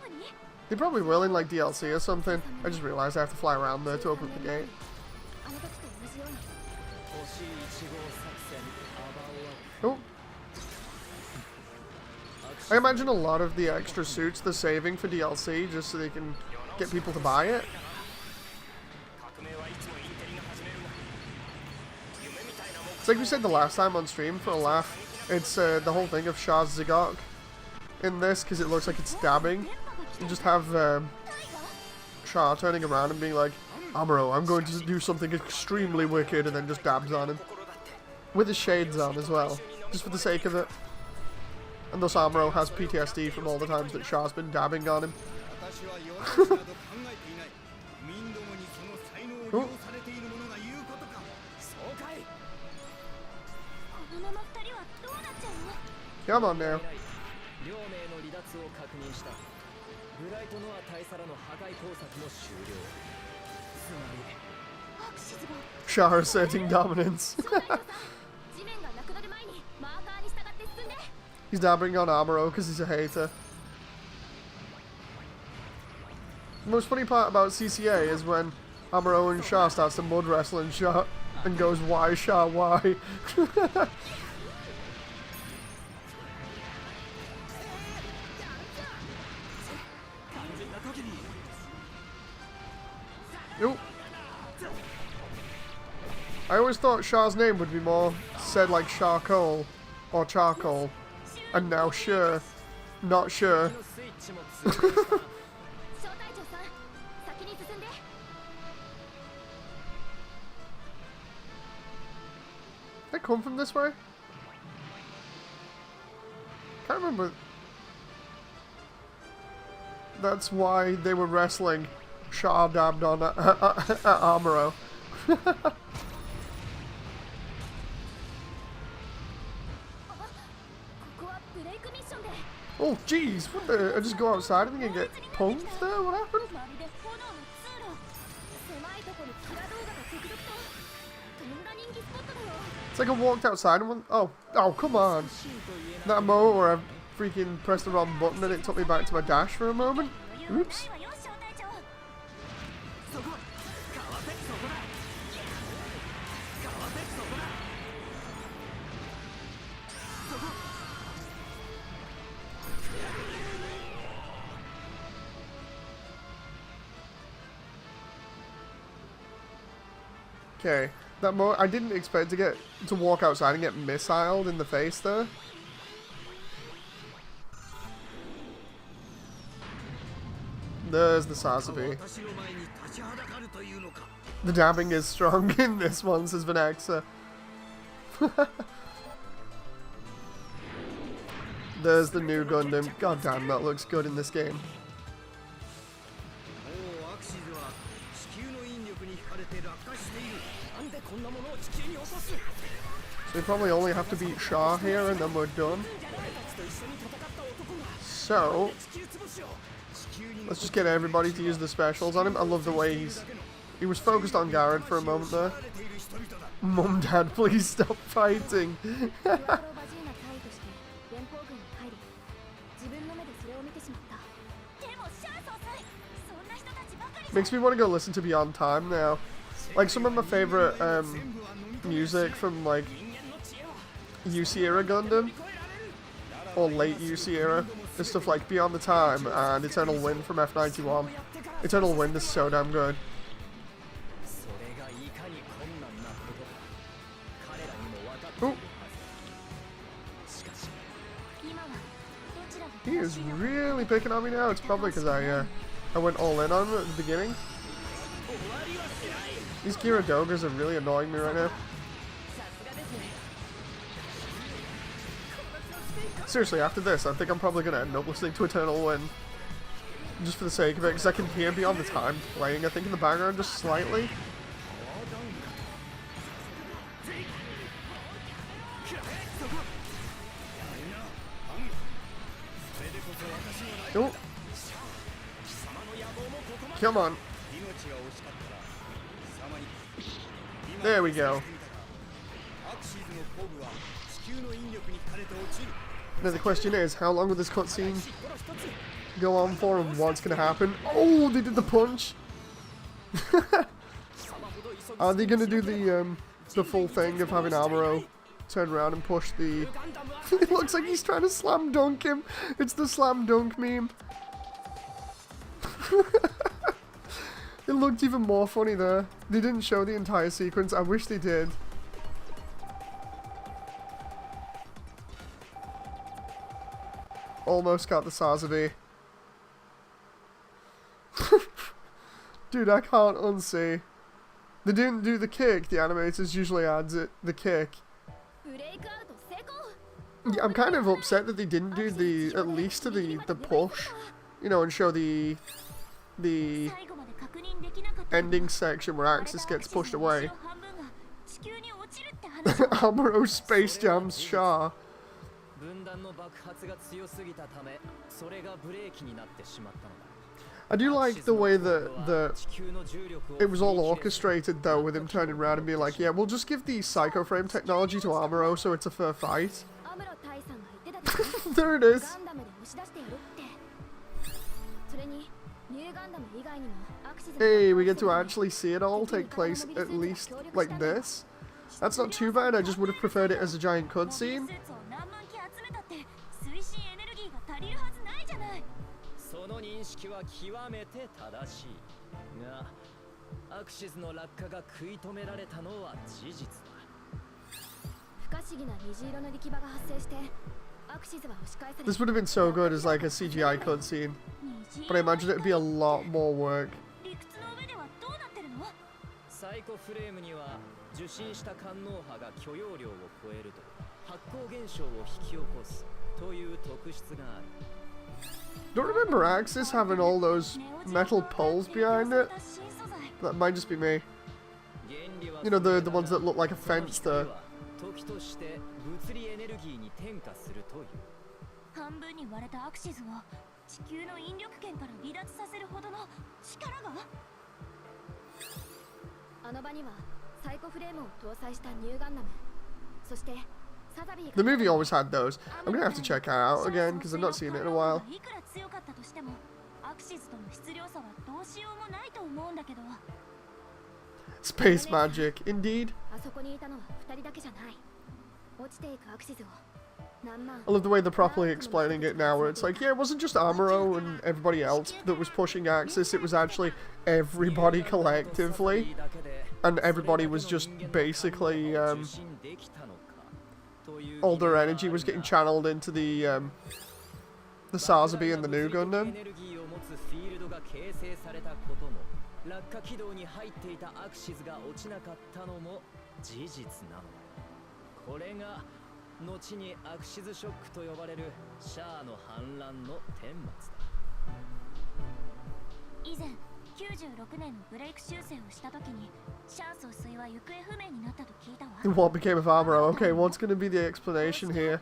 S1: They probably will in like DLC or something. I just realized I have to fly around there to open up the gate. Oh. I imagine a lot of the extra suits they're saving for DLC just so they can get people to buy it. It's like we said the last time on stream for a laugh. It's the whole thing of Shah's Zigok in this because it looks like it's dabbing. You just have Shah turning around and being like, Amuro, I'm going to do something extremely wicked, and then just dabs on him. With his shades on as well, just for the sake of it. And thus Amuro has PTSD from all the times that Shah's been dabbing on him. Oh. Come on now. Shah asserting dominance. He's dabbing on Amuro because he's a hater. The most funny part about CCA is when Amuro and Shah starts to mud wrestle and Shah and goes, why Shah, why? Nope. I always thought Shah's name would be more said like Charcoal or Charcoal, and now sure, not sure. Did I come from this way? Can't remember. That's why they were wrestling. Shah dabbed on at Amuro. Oh jeez, what the? I just go outside and then get punked there? What happened? It's like I walked outside and went, oh come on. That moment where I freaking pressed the wrong button and it took me back to my dash for a moment. Oops. Okay, that I didn't expect to walk outside and get missiled in the face there. There's the Sazabi. The dabbing is strong in this one, says Venexa. There's the new Gundam. God damn, that looks good in this game. We probably only have to beat Shah here and then we're done. So, let's just get everybody to use the specials on him. I love the way he was focused on Garrett for a moment there. Mum, Dad, please stop fighting. Makes me want to go listen to Beyond Time now. Like, some of my favorite music from, like, UC era Gundam, or late UC era, is stuff like Beyond the Time and Eternal Wind from F91. Eternal Wind is so damn good. Ooh. He is really picking on me now. It's probably because I went all in on him at the beginning. These Gyaradogas are really annoying me right now. Seriously, after this, I think I'm probably going to end up listening to Eternal Wind. Just for the sake of it, because I can hear Beyond the Time playing, I think, in the background just slightly. Oh. Come on. There we go. Now the question is, how long will this cutscene go on for and what's going to happen? Oh, they did the punch! Are they going to do the full thing of having Amuro turn around and push the... It looks like he's trying to slam dunk him. It's the slam dunk meme. It looked even more funny there. They didn't show the entire sequence. I wish they did. Almost got the Sazabi. Dude, I can't unsee. They didn't do the kick. The animators usually adds it. The kick. Yeah, I'm kind of upset that they didn't do the, at least the push, you know, and show the ending section where Axis gets pushed away. Amuro Space Jam's Shah. I do like the way that it was all orchestrated though, with him turning around and being like, yeah, we'll just give the Psycho Frame technology to Amuro so it's a fair fight. There it is. Hey, we get to actually see it all take place at least like this. That's not too bad, I just would have preferred it as a giant cutscene. This would have been so good as like a CGI cutscene, but I imagine it would be a lot more work. Don't remember Axis having all those metal poles behind it. That might just be me. You know, the ones that look like a fence there. The movie always had those. I'm gonna have to check it out again because I've not seen it in a while. Space magic, indeed. I love the way they're properly explaining it now, where it's like, yeah, it wasn't just Amuro and everybody else that was pushing Axis, it was actually everybody collectively. And everybody was just basically, all their energy was getting channeled into the Sazabi and the new Gundam. What became of Amuro? Okay, what's going to be the explanation here?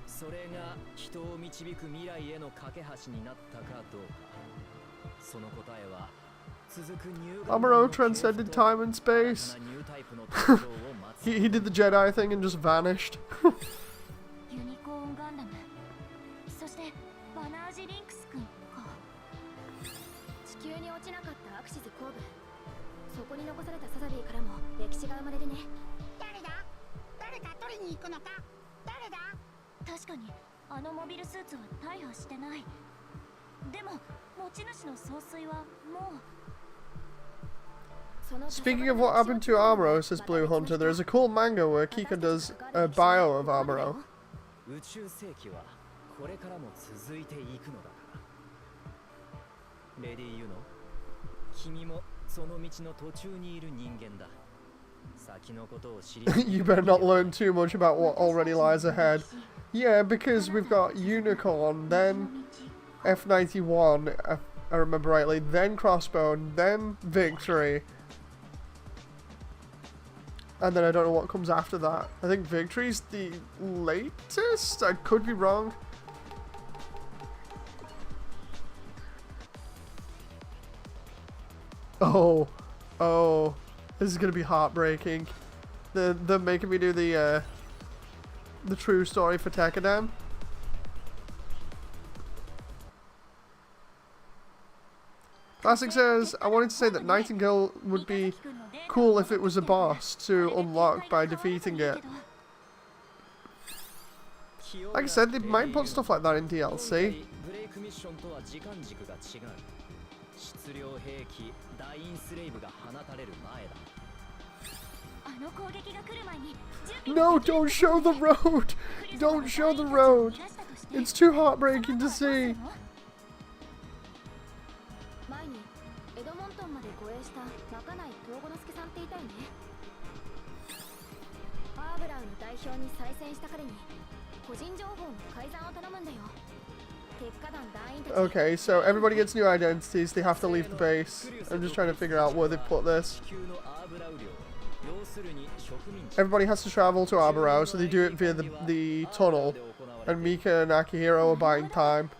S2: それが人を導く未来への架け橋になったかどうか。その答えは続くニューガンダム
S1: Amuro transcended time and space. he did the Jedi thing and just vanished.
S3: ユニコーンガンダム、そしてバナージリンクス君か。地球に落ちなかったアクシズ後部、そこに残されたサザビーからも歴史が生まれるね。誰だ？誰か取りに行くのか？誰だ？確かにあのモビルスーツは大破してない。でも持ち主の総帥はもう。
S1: Speaking of what happened to Amuro, says Blue Hunter, there is a cool manga where Kika does a bio of Amuro.
S2: 宇宙世紀はこれからも続いていくのだから。レディ・ユノ、君もその道の途中にいる人間だ。先のことを知り
S1: You better not learn too much about what already lies ahead. Yeah, because we've got Unicorn, then F91, if I remember rightly, then Crossbone, then Victory. And then I don't know what comes after that. I think Victory's the latest? I could be wrong. Oh. Oh. This is gonna be heartbreaking. They're making me do the true story for Tekkadan. Classic says, I wanted to say that Nightingale would be cool if it was a boss to unlock by defeating it. Like I said, they might put stuff like that in DLC. No, don't show the road! Don't show the road! It's too heartbreaking to see. Okay, so everybody gets new identities, they have to leave the base. I'm just trying to figure out where they put this. Everybody has to travel to Aburao, so they do it via the tunnel. And Mika and Akihiro are buying time.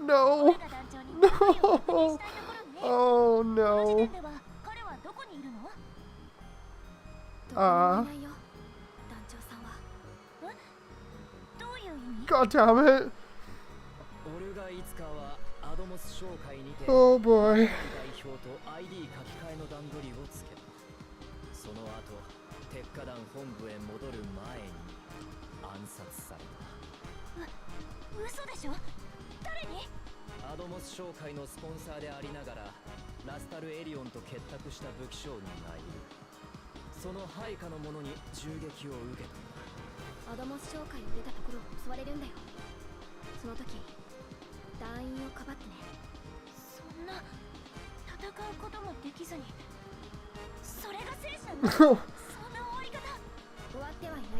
S1: No! No! Oh no. God damn it. Oh boy.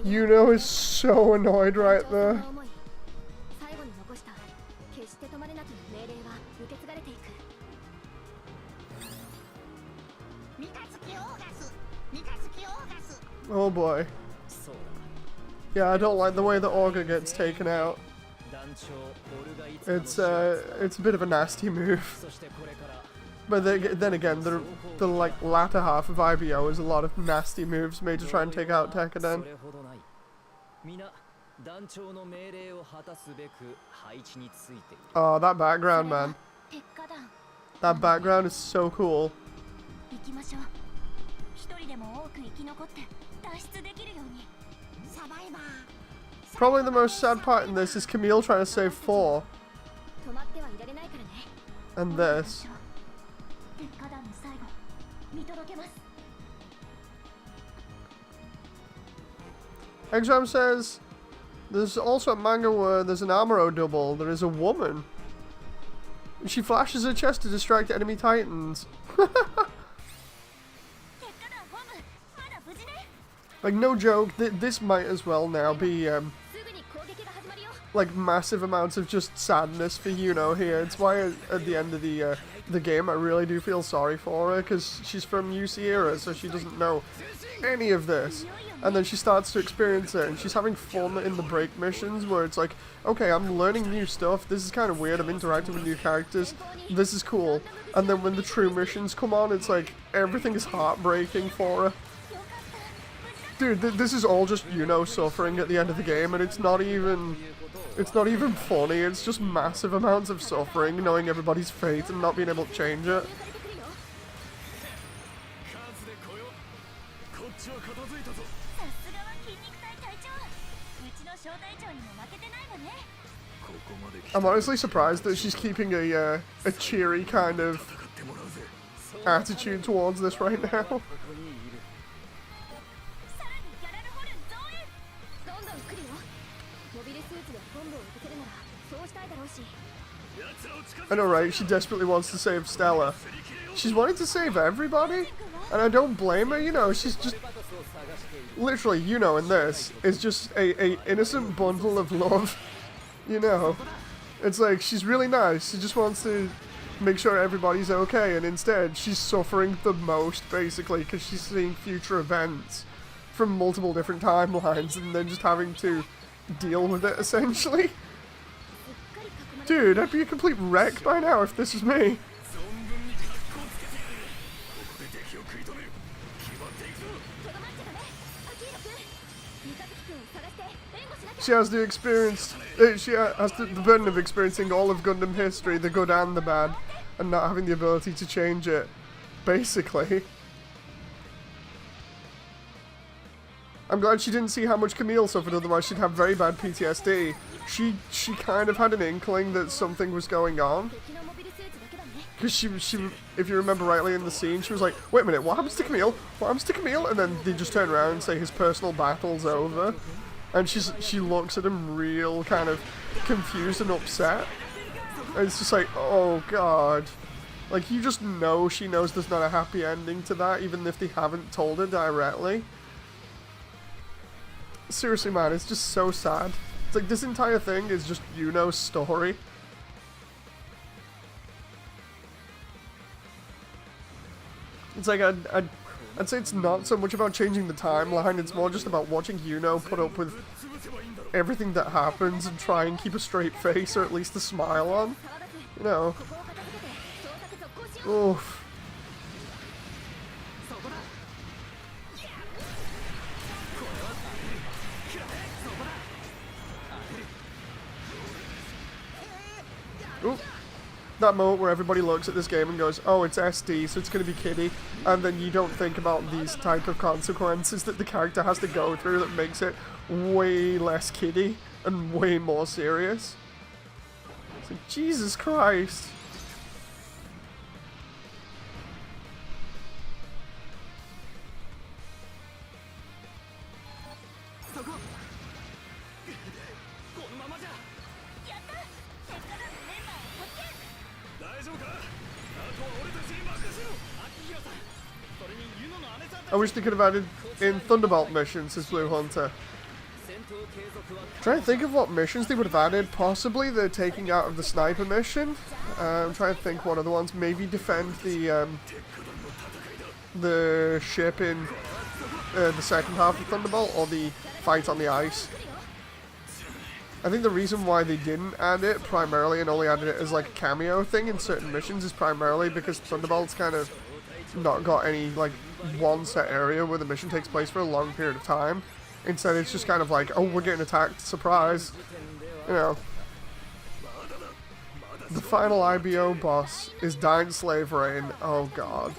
S1: Yuno is so annoyed right there. Oh boy. Yeah, I don't like the way the Auger gets taken out. It's a bit of a nasty move. But then again, the like latter half of IBO is a lot of nasty moves made to try and take out Tekkadan. Oh, that background, man. That background is so cool. Probably the most sad part in this is Camille trying to save 4. And this. Exam says, there's also a manga where there's an Amuro double. There is a woman. She flashes her chest to distract enemy titans. Like, no joke, this might as well now be, like, massive amounts of just sadness for Yuno here. It's why at the end of the game I really do feel sorry for her, because she's from UC era, so she doesn't know any of this. And then she starts to experience it, and she's having fun in the break missions, where it's like, okay, I'm learning new stuff, this is kind of weird, I'm interacting with new characters, this is cool. And then when the true missions come on, it's like, everything is heartbreaking for her. Dude, this is all just Yuno suffering at the end of the game, and it's not even funny, it's just massive amounts of suffering, knowing everybody's fate and not being able to change it. I'm honestly surprised that she's keeping a cheery kind of attitude towards this right now. I know, right? She desperately wants to save Stella. She's wanting to save everybody, and I don't blame her, you know, she's just... Literally, you know, in this, is just a innocent bundle of love, you know? It's like, she's really nice, she just wants to make sure everybody's okay, and instead, she's suffering the most, basically, because she's seeing future events from multiple different timelines, and then just having to deal with it, essentially. Dude, I'd be a complete wreck by now if this was me. She has the experience, she has the burden of experiencing all of Gundam history, the good and the bad, and not having the ability to change it, basically. I'm glad she didn't see how much Camille suffered, otherwise she'd have very bad PTSD. She kind of had an inkling that something was going on. Because she, if you remember rightly in the scene, she was like, wait a minute, what happens to Camille? What happens to Camille? And then they just turn around and say his personal battle's over. And she looks at him real kind of confused and upset. And it's just like, oh god. Like, you just know she knows there's not a happy ending to that, even if they haven't told her directly. Seriously, man, it's just so sad. It's like, this entire thing is just Yuno's story. It's like, I'd say it's not so much about changing the timeline, it's more just about watching Yuno put up with everything that happens and try and keep a straight face, or at least a smile on. You know. Oof. Ooh. That moment where everybody looks at this game and goes, oh, it's SD, so it's going to be kiddie, and then you don't think about these type of consequences that the character has to go through that makes it way less kiddie and way more serious. It's like, Jesus Christ. I wish they could have added in Thunderbolt missions as Blue Hunter. Trying to think of what missions they would have added. Possibly the taking out of the sniper mission. I'm trying to think what other ones. Maybe defend the ship in the second half of Thunderbolt, or the fight on the ice. I think the reason why they didn't add it primarily and only added it as like a cameo thing in certain missions is primarily because Thunderbolt's kind of not got any like one set area where the mission takes place for a long period of time. Instead, it's just kind of like, oh, we're getting attacked, surprise. You know. The final IBO boss is Giant Slave Rain. Oh god.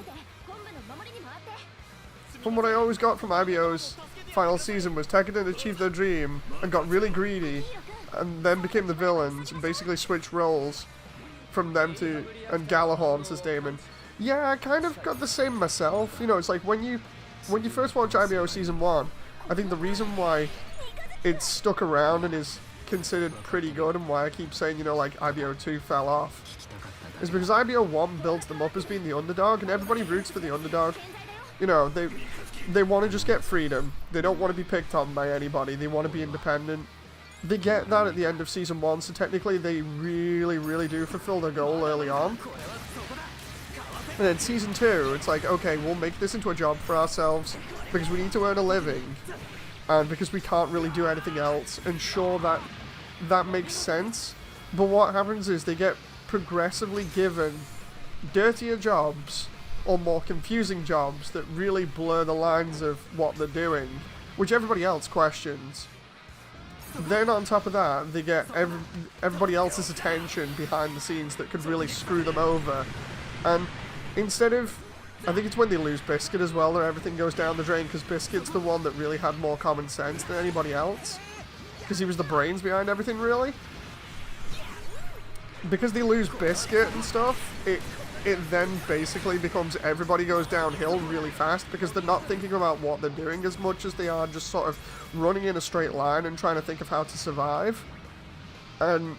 S1: From what I always got from IBO's final season was Tekkadan achieved their dream and got really greedy and then became the villains and basically switched roles from them to, and Galahorn, says Damon. Yeah, I kind of got the same myself. You know, it's like when you first watch IBO Season 1, I think the reason why it's stuck around and is considered pretty good and why I keep saying, you know, like IBO 2 fell off, is because IBO 1 builds them up as being the underdog, and everybody roots for the underdog. You know, they want to just get freedom. They don't want to be picked on by anybody. They want to be independent. They get that at the end of Season 1, so technically they really, really do fulfill their goal early on. And then Season 2, it's like, okay, we'll make this into a job for ourselves because we need to earn a living and because we can't really do anything else. And sure, that makes sense, but what happens is they get progressively given dirtier jobs or more confusing jobs that really blur the lines of what they're doing, which everybody else questions. Then on top of that, they get everybody else's attention behind the scenes that could really screw them over. And instead of, I think it's when they lose Biscuit as well that everything goes down the drain, because Biscuit's the one that really had more common sense than anybody else. Because he was the brains behind everything, really. Because they lose Biscuit and stuff, it then basically becomes everybody goes downhill really fast because they're not thinking about what they're doing as much as they are just sort of running in a straight line and trying to think of how to survive. And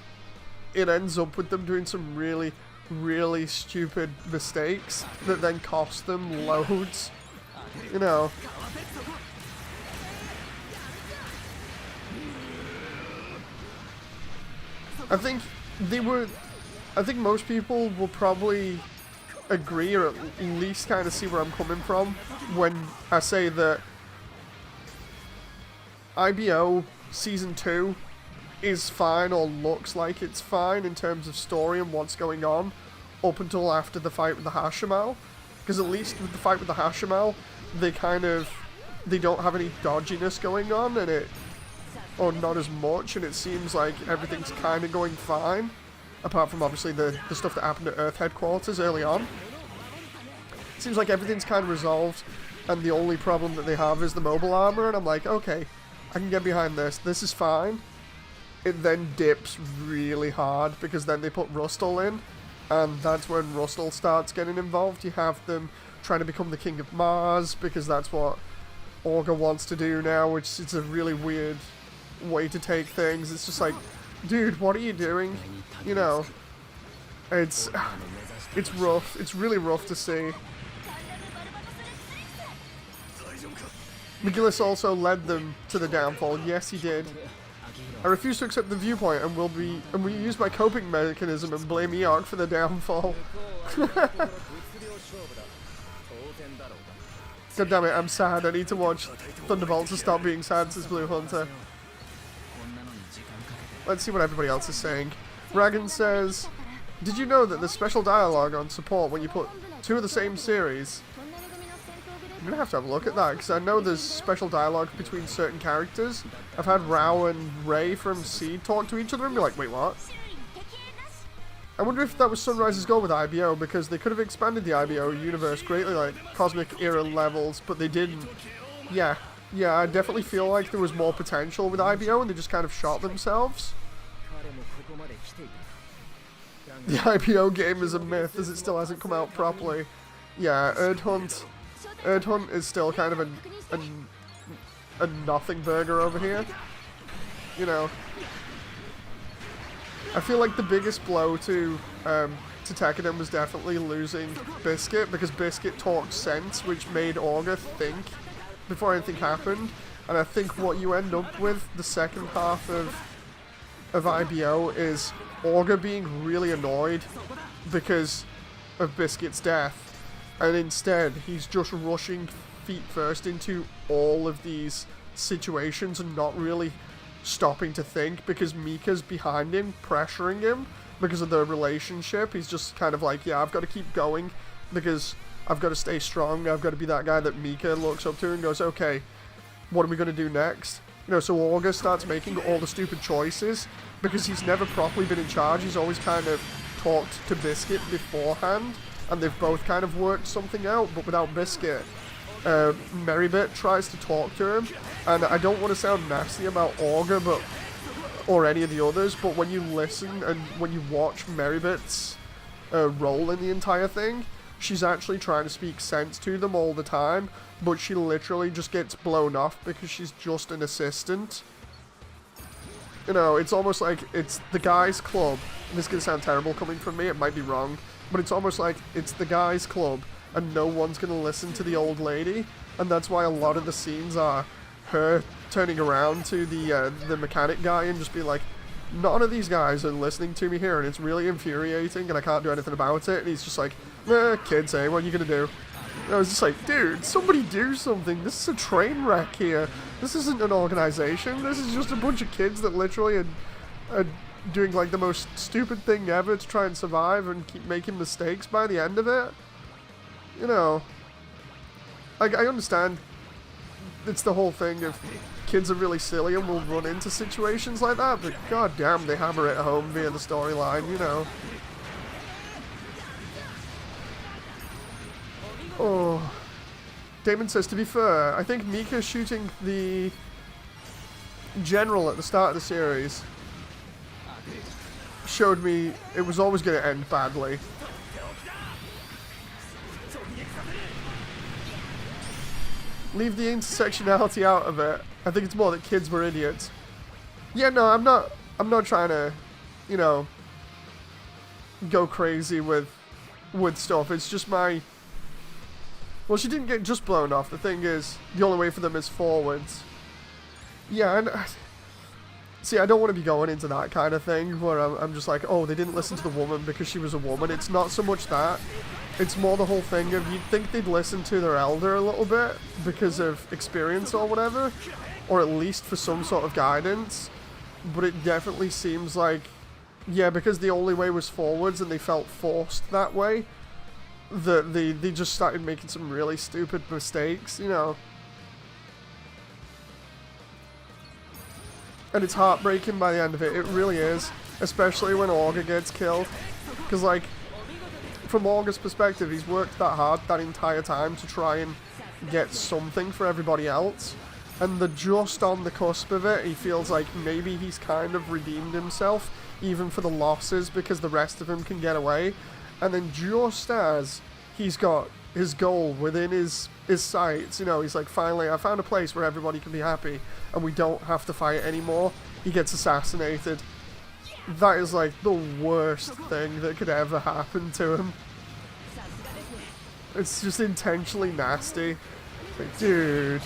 S1: it ends up with them doing some really, really stupid mistakes that then cost them loads. You know. I think most people will probably agree or at least kind of see where I'm coming from when I say that IBO Season 2 is fine or looks like it's fine in terms of story and what's going on up until after the fight with the Hashimal. Because at least with the fight with the Hashimal, they don't have any dodginess going on or not as much, and it seems like everything's kind of going fine. Apart from, obviously, the stuff that happened at Earth Headquarters early on. It seems like everything's kind of resolved, and the only problem that they have is the mobile armor, and I'm like, okay, I can get behind this. This is fine. It then dips really hard, because then they put Rustle in, and that's when Rustle starts getting involved. You have them trying to become the King of Mars, because that's what Orga wants to do now, which is a really weird way to take things. It's just like, dude, what are you doing? You know, it's rough. It's really rough to see. McGillis also led them to the downfall. Yes, he did. I refuse to accept the viewpoint and will use my coping mechanism and blame Eok for the downfall. God damn it, I'm sad. I need to watch Thunderbolt to stop being sad, says Blue Hunter. Let's see what everybody else is saying. Ragan says, did you know that there's special dialogue on support when you put two of the same series? I'm gonna have to have a look at that, because I know there's special dialogue between certain characters. I've had Rao and Ray from Seed talk to each other and be like, wait, what? I wonder if that was Sunrise's goal with IBO, because they could have expanded the IBO universe greatly, like Cosmic Era levels, but they didn't. Yeah, I definitely feel like there was more potential with IBO, and they just kind of shot themselves. The IBO game is a myth, as it still hasn't come out properly. Yeah, Erdhunt is still kind of a nothing burger over here. You know, I feel like the biggest blow to Tekkadan was definitely losing Biscuit, because Biscuit talked sense, which made Orga think before anything happened. And I think what you end up with the second half of IBO is Orga being really annoyed because of Biscuit's death, and instead he's just rushing feet first into all of these situations and not really stopping to think, because Mika's behind him, pressuring him because of their relationship. He's just kind of like, yeah, I've got to keep going because I've got to stay strong. I've got to be that guy that Mika looks up to and goes, okay, what are we going to do next? You know, so Orga starts making all the stupid choices because he's never properly been in charge. He's always kind of talked to Biscuit beforehand, and they've both kind of worked something out, but without Biscuit. Merrybit tries to talk to him, and I don't want to sound nasty about Orga, or any of the others, but when you listen and when you watch Merrybit's role in the entire thing, she's actually trying to speak sense to them all the time, but she literally just gets blown off because she's just an assistant. You know, it's almost like it's the guys' club. This is going to sound terrible coming from me, it might be wrong, but it's almost like it's the guys' club and no one's going to listen to the old lady, and that's why a lot of the scenes are her turning around to the mechanic guy and just be like, none of these guys are listening to me here, and it's really infuriating and I can't do anything about it, and he's just like, kids, hey, what are you going to do? And I was just like, dude, somebody do something. This is a train wreck here. This isn't an organization. This is just a bunch of kids that literally are doing like the most stupid thing ever to try and survive and keep making mistakes by the end of it. You know, like, I understand it's the whole thing of kids are really silly and will run into situations like that, but goddamn, they hammer it home via the storyline, you know. Oh, Damon says, to be fair, I think Mika shooting the general at the start of the series showed me it was always going to end badly. Leave the intersectionality out of it. I think it's more that kids were idiots. Yeah, no, I'm not trying to, you know, go crazy with stuff. It's just my... Well, she didn't get just blown off. The thing is, the only way for them is forwards. Yeah, and... See, I don't want to be going into that kind of thing where I'm just like, oh, they didn't listen to the woman because she was a woman. It's not so much that. It's more the whole thing of you'd think they'd listen to their elder a little bit because of experience or whatever, or at least for some sort of guidance. But it definitely seems like, yeah, because the only way was forwards and they felt forced that way, that they just started making some really stupid mistakes, you know. And it's heartbreaking by the end of it. It really is. Especially when Augur gets killed. Because, like, from Augur's perspective, he's worked that hard that entire time to try and get something for everybody else. And they're just on the cusp of it. He feels like maybe he's kind of redeemed himself, even for the losses, because the rest of them can get away. And then just as he's got his goal within his sights, you know, he's like, finally, I found a place where everybody can be happy and we don't have to fight anymore, he gets assassinated. That is like the worst thing that could ever happen to him. It's just intentionally nasty. Like, dude.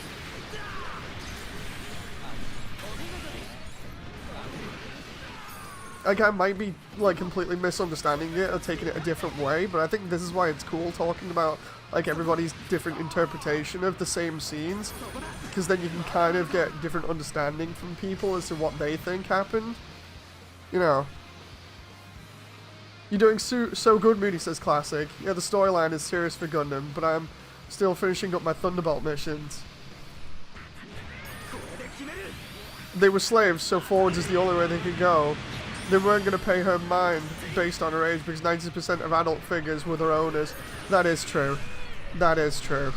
S1: Like, I might be, like, completely misunderstanding it or taking it a different way, but I think this is why it's cool talking about, like, everybody's different interpretation of the same scenes, because then you can kind of get different understanding from people as to what they think happened. You know. You're doing so good, Moody says classic. Yeah, the storyline is serious for Gundam, but I'm still finishing up my Thunderbolt missions. They were slaves, so forwards is the only way they could go. They weren't going to pay her mind based on her age because 90% of adult figures were their owners. That is true. That is true.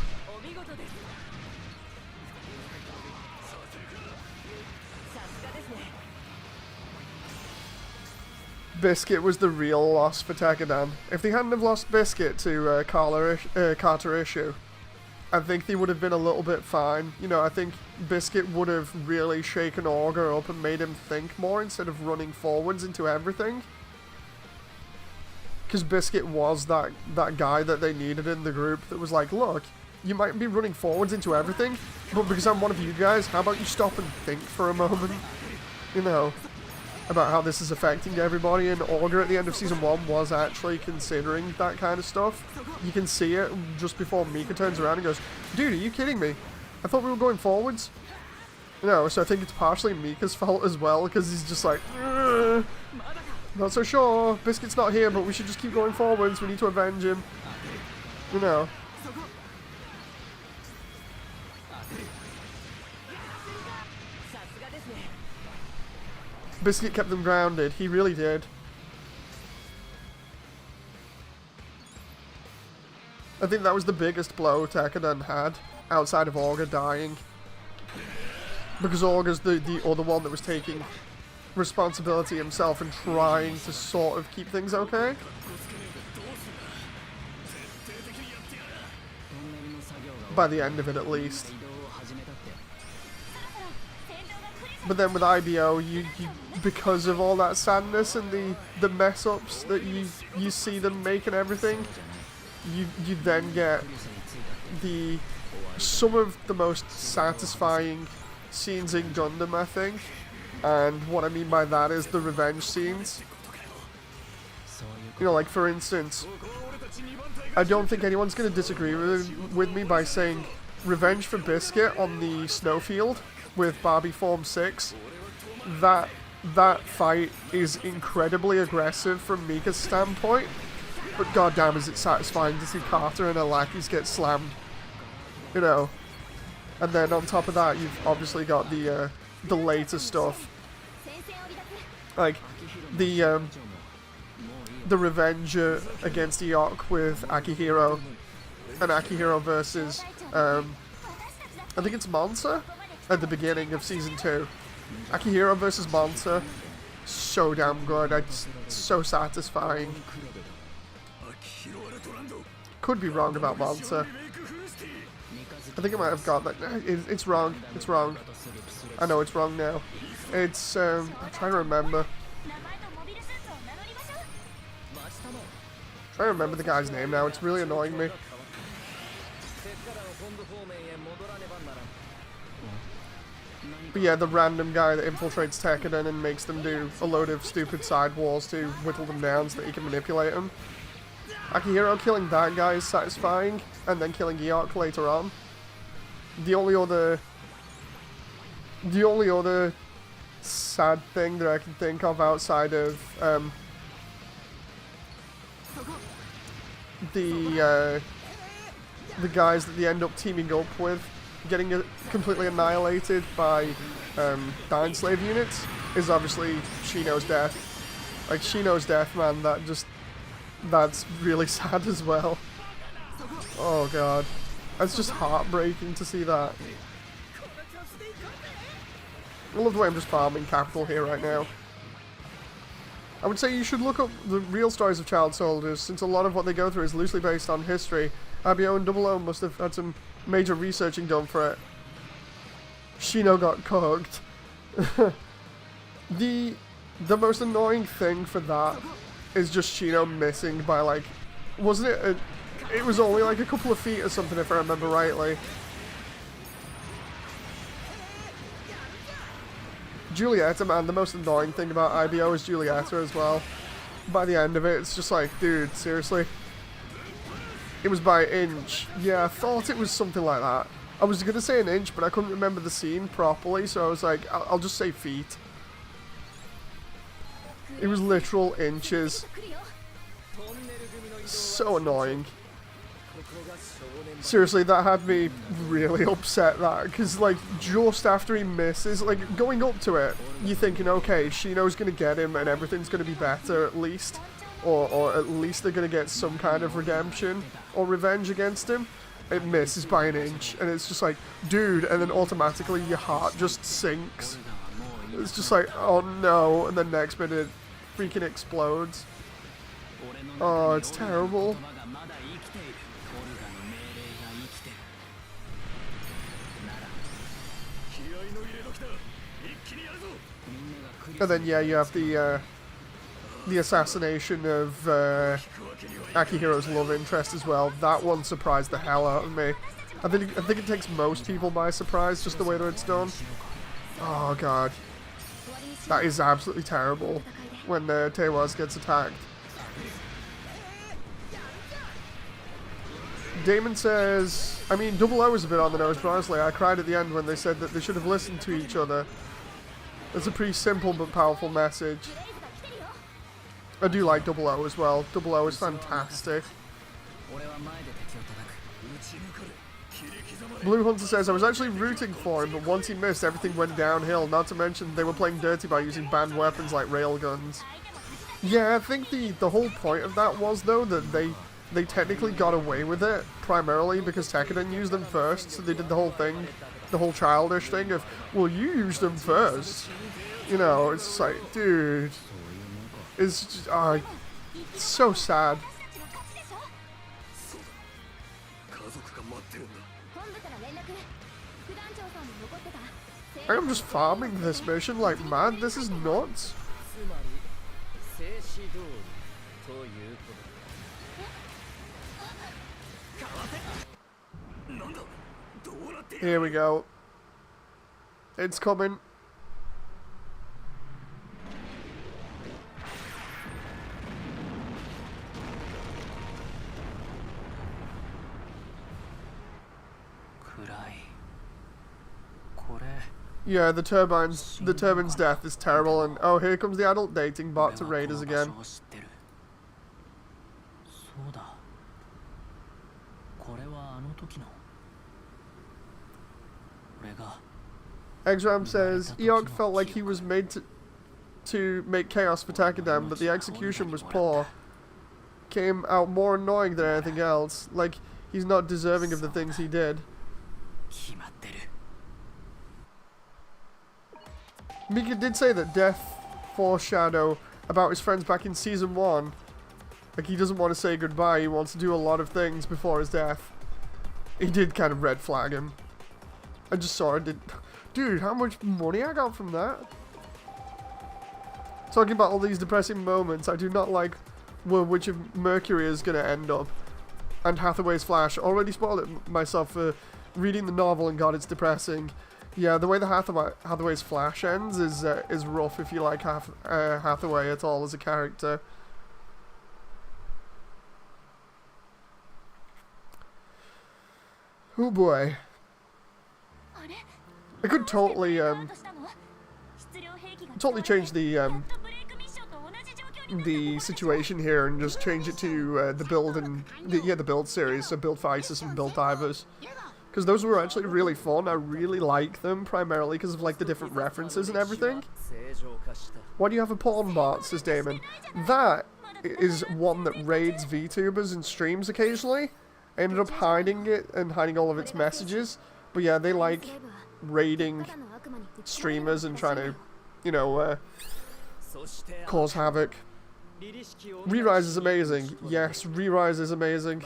S1: Biscuit was the real loss for Tekadan. If they hadn't have lost Biscuit to Carter Issue, I think they would have been a little bit fine. You know, I think Biscuit would have really shaken Augur up and made him think more instead of running forwards into everything. Because Biscuit was that guy that they needed in the group that was like, look, you might be running forwards into everything, but because I'm one of you guys, how about you stop and think for a moment? You know, about how this is affecting everybody, and Augur at the end of Season 1 was actually considering that kind of stuff. You can see it just before Mika turns around and goes, dude, are you kidding me? I thought we were going forwards. You know, so I think it's partially Mika's fault as well, because he's just like, not so sure, Biscuit's not here, but we should just keep going forwards, we need to avenge him. You know. Biscuit kept them grounded, he really did. I think that was the biggest blow Tekadan had, outside of Augur dying. Because Augur's the other one that was taking responsibility himself and trying to sort of keep things okay. By the end of it, at least. But then with IBO, you because of all that sadness and the mess ups that you see them make and everything, you then get some of the most satisfying scenes in Gundam, I think. And what I mean by that is the revenge scenes. You know, like for instance, I don't think anyone's going to disagree with me by saying Revenge for Biscuit on the snowfield with Barbie Form 6. That fight is incredibly aggressive from Mika's standpoint, but goddamn is it satisfying to see Carter and her lackeys get slammed. You know. And then on top of that, you've obviously got the later stuff. Like, the revenge against Eok with Akihiro. And Akihiro versus, I think it's Monsa at the beginning of Season 2. Akihiro versus Monsa. So damn good. It's so satisfying. Could be wrong about Monsa. I think I might have got that. It's wrong. It's wrong. I know it's wrong now. It's, I'm trying to remember. Trying to remember the guy's name now. It's really annoying me. But yeah, the random guy that infiltrates Tekkadan and makes them do a load of stupid side walls to whittle them down so that he can manipulate them. Akihiro killing that guy is satisfying, and then killing Eok later on. The only other sad thing that I can think of outside of the guys that they end up teaming up with getting completely annihilated by Dying Slave units is obviously Shino's death. Like, Shino's death, man, that's really sad as well. Oh god. It's just heartbreaking to see that. I love the way I'm just farming capital here right now. I would say you should look up the real stories of child soldiers, since a lot of what they go through is loosely based on history. IBO and 00 must have had some major researching done for it. Shino got cooked. The most annoying thing for that is just Shino missing by, like, wasn't it it was only like a couple of feet or something, if I remember rightly. Julieta, man, the most annoying thing about IBO is Julieta as well. By the end of it, it's just like, dude, seriously? It was by an inch. Yeah, I thought it was something like that. I was going to say an inch, but I couldn't remember the scene properly, so I was like, I'll just say feet. It was literal inches. So annoying. Seriously, that had me really upset, that, because, like, just after he misses, like, going up to it, you're thinking, okay, Shino's going to get him and everything's going to be better at least, or at least they're going to get some kind of redemption or revenge against him. It misses by an inch, and it's just like, dude, and then automatically your heart just sinks. It's just like, oh no, and then next minute it freaking explodes. Oh, it's terrible. And then yeah, you have the assassination of Akihiro's love interest as well. That one surprised the hell out of me. I think it takes most people by surprise, just the way that it's done. Oh god, that is absolutely terrible when Teiwaz gets attacked. Damon says, I mean, 00 was a bit on the nose, but honestly, I cried at the end when they said that they should have listened to each other. It's a pretty simple but powerful message. I do like 00 as well. 00 is fantastic. Blue Hunter says, I was actually rooting for him, but once he missed, everything went downhill. Not to mention, they were playing dirty by using banned weapons like railguns. Yeah, I think the whole point of that was, though, that they technically got away with it, primarily because Tekkadan used them first, so they did the whole thing, the whole childish thing of, well, you used them first. You know, it's just like, dude. It's just, it's so sad. I am just farming this mission like mad. This is nuts.
S2: つまり静止通りということだ。なんだどうなっている。
S1: Here we go. It's coming. Yeah, the turbine's death is terrible, and oh, here comes the adult dating bot to raid us again. Exram says Eok felt like he was made to make chaos for Takadam, but the execution was poor. Came out more annoying than anything else, like he's not deserving of the things he did. Mika did say that Death foreshadow about his friends back in Season 1. Like, he doesn't want to say goodbye, he wants to do a lot of things before his death. He did kind of red flag him. I just saw it. Dude, how much money I got from that? Talking about all these depressing moments, I do not like which of Mercury is going to end up. And Hathaway's Flash. Already spoiled it myself for reading the novel, and God, it's depressing. Yeah, the way the Hathaway's Flash ends is rough if you like Hathaway at all as a character. Oh boy. I could totally change the situation here and just change it to the build and the build series, so build Physis and build Divers. Because those were actually really fun. I really like them, primarily because of like the different references and everything. Why do you have a porn bot, says Damon? That is one that raids VTubers and streams occasionally. I ended up hiding it and hiding all of its messages. But yeah, they like raiding streamers and trying to, you know, cause havoc. Re-Rise is amazing. Yes, Re-Rise is amazing.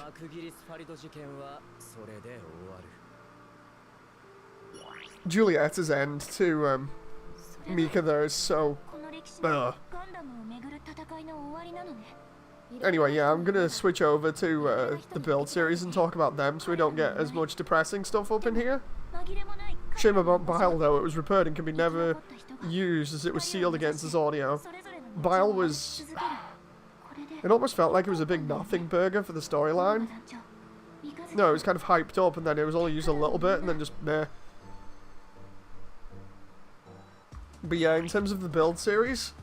S1: Juliet's end to Mika there is so... Anyway, yeah, I'm gonna switch over to the build series and talk about them so we don't get as much depressing stuff up in here. Shame about Bile though, it was repaired and can be never used as it was sealed against his audio. Bile was... It almost felt like it was a big nothing burger for the storyline. No, it was kind of hyped up and then it was only used a little bit and then just meh. But yeah, in terms of the build series,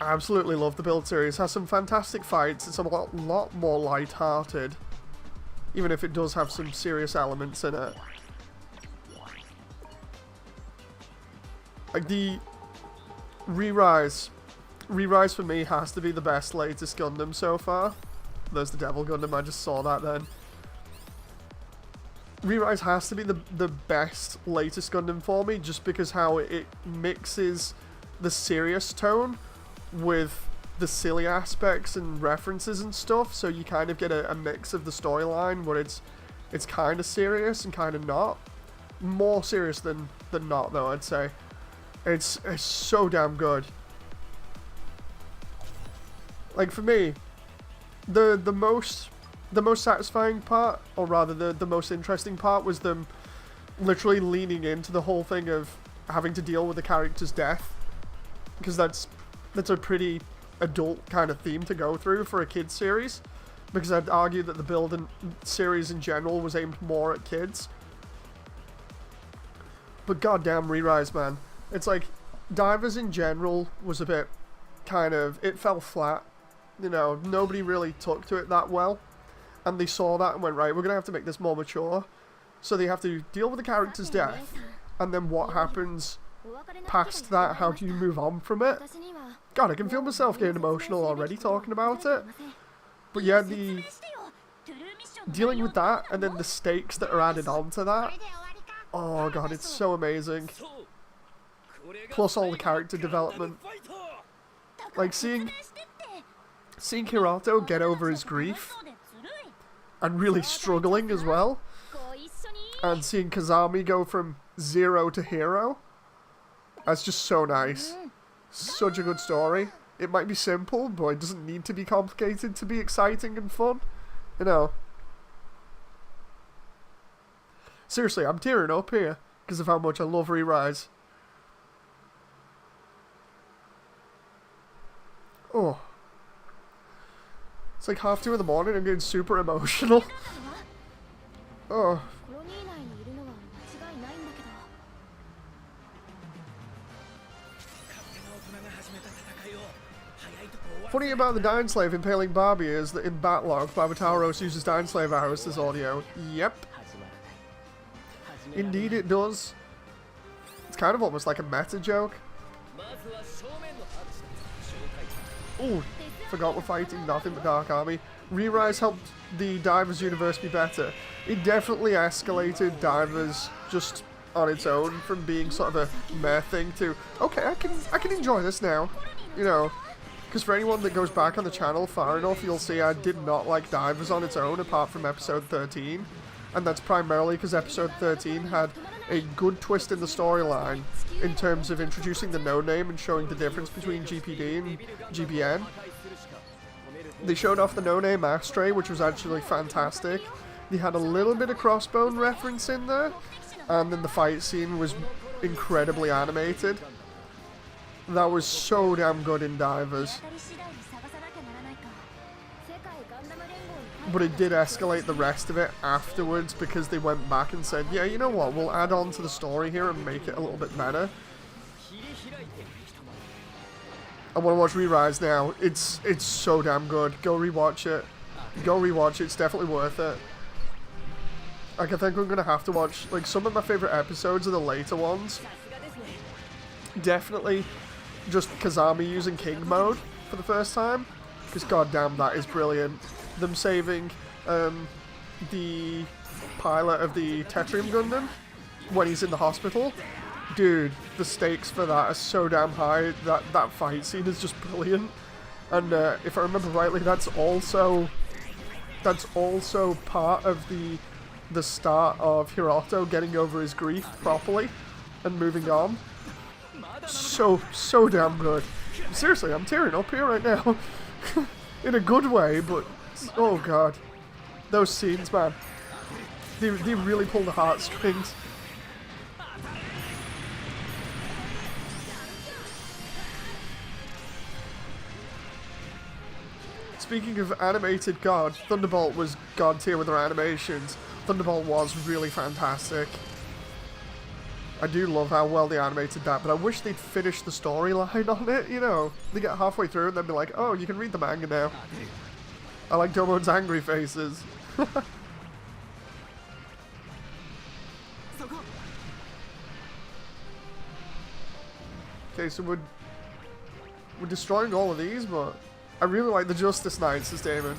S1: I absolutely love the build series. It has some fantastic fights. It's a lot more light-hearted, even if it does have some serious elements in it. Like the Re-Rise for me has to be the best latest Gundam so far. There's the Devil Gundam, I just saw that then. Re-Rise has to be the best latest Gundam for me, just because how it mixes the serious tone with the silly aspects and references and stuff, so you kind of get a mix of the storyline where it's kind of serious and kind of not. More serious than not, though, I'd say. It's so damn good. Like, for me, the most satisfying part, or rather the most interesting part, was them literally leaning into the whole thing of having to deal with the character's death, because that's a pretty adult kind of theme to go through for a kids series, because I'd argue that the build and series in general was aimed more at kids. But goddamn Re-Rise, man, it's like Divers in general was a bit kind of, it fell flat, you know, nobody really took to it that well. And they saw that and went, right, we're going to have to make this more mature. So they have to deal with the character's death. And then what happens past that? How do you move on from it? God, I can feel myself getting emotional already talking about it. But yeah, the dealing with that and then the stakes that are added on to that. Oh god, it's so amazing. Plus all the character development. Like seeing Kirato get over his grief. And really struggling as well. And seeing Kazami go from zero to hero. That's just so nice. Such a good story. It might be simple, but it doesn't need to be complicated to be exciting and fun. You know. Seriously, I'm tearing up here because of how much I love Re-Rise. Oh. It's like 2:30 in the morning, I'm getting super emotional. Oh. Funny about the Dying Slave impaling Barbie is that in Batlog, Barbataros uses Dying Slave arrows as audio. Yep. Indeed it does. It's kind of almost like a meta joke. Ooh, forgot we're fighting nothing but Dark Army. Re-Rise helped the Divers universe be better. It definitely escalated Divers just on its own from being sort of a meh thing to, okay, I can enjoy this now. You know, because for anyone that goes back on the channel far enough, you'll see I did not like Divers on its own apart from episode 13. And that's primarily because episode 13 had a good twist in the storyline in terms of introducing the no-name and showing the difference between GPD and GBN. They showed off the no-name Astray, which was actually fantastic. They had a little bit of Crossbone reference in there, and then the fight scene was incredibly animated. That was so damn good in Divers. But it did escalate the rest of it afterwards because they went back and said, yeah, you know what, we'll add on to the story here and make it a little bit better. I want to watch Re-Rise now. It's so damn good. Go rewatch it. Go rewatch it. It's definitely worth it. Like, I think I'm going to have to watch, like, some of my favourite episodes are the later ones. Definitely just Kazami using King mode for the first time. Because goddamn, that is brilliant. Them saving the pilot of the Tetrium Gundam when he's in the hospital. Dude, the stakes for that are so damn high. That fight scene is just brilliant. And if I remember rightly, that's also part of the start of Hiroto getting over his grief properly and moving on. So damn good. Seriously, I'm tearing up here right now. In a good way, but oh god. Those scenes, man. They really pull the heartstrings. Speaking of animated God, Thunderbolt was god tier with their animations. Thunderbolt was really fantastic. I do love how well they animated that, but I wish they'd finish the storyline on it, you know. They get halfway through and then be like, oh, you can read the manga now. I like Domon's angry faces. Okay, so we're destroying all of these, but I really like the Justice Knights as Damon.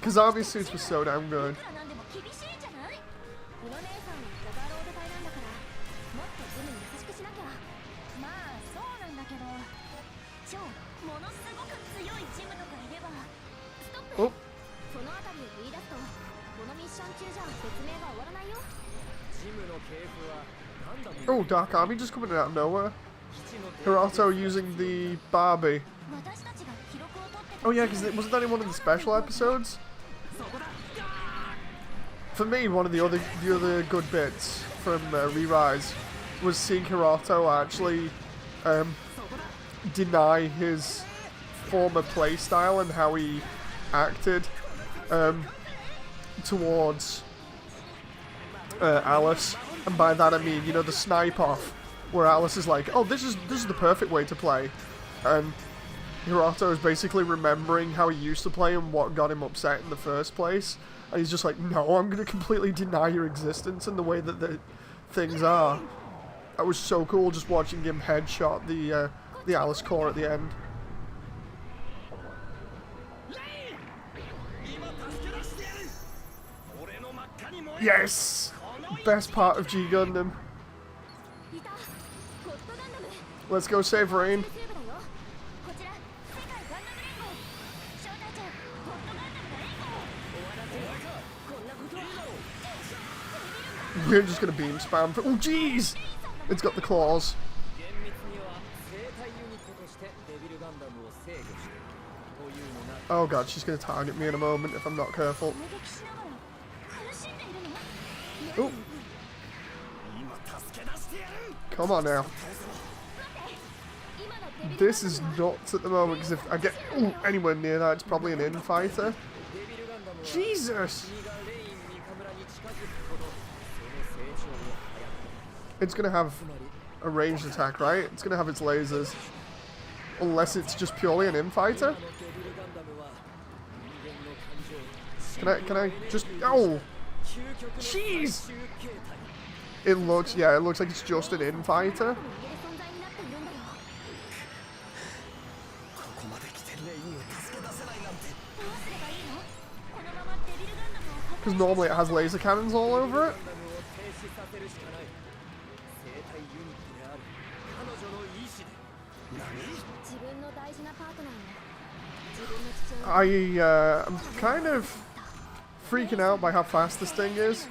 S1: Kazami's suits were so damn good. Oh. Oh, Dark Army just coming out of nowhere. Hiroto using the Barbie. Oh yeah, because wasn't that in one of the special episodes? For me, one of the other good bits from Re-Rise was seeing Hiroto actually deny his former playstyle and how he acted towards Alice, and by that I mean, you know, the snipe off where Alice is like, oh, this is the perfect way to play, and Hiroto is basically remembering how he used to play and what got him upset in the first place, and he's just like, no, I'm gonna completely deny your existence and the way that the things are. That was so cool, just watching him headshot the Alice core at the end. Yes! Best part of G Gundam. Let's go save Rain. We're just gonna beam spam. Oh jeez! It's got the claws. Oh god, she's gonna target me in a moment if I'm not careful. Oh. Come on now. This is nuts at the moment, because if I get anywhere near that, it's probably an infighter. Jesus! It's gonna have a ranged attack, right? It's gonna have its lasers. Unless it's just purely an infighter. Can I just... Oh! Jeez! It looks like it's just an infighter. Because normally it has laser cannons all over it. I'm kind of freaking out by how fast this thing is.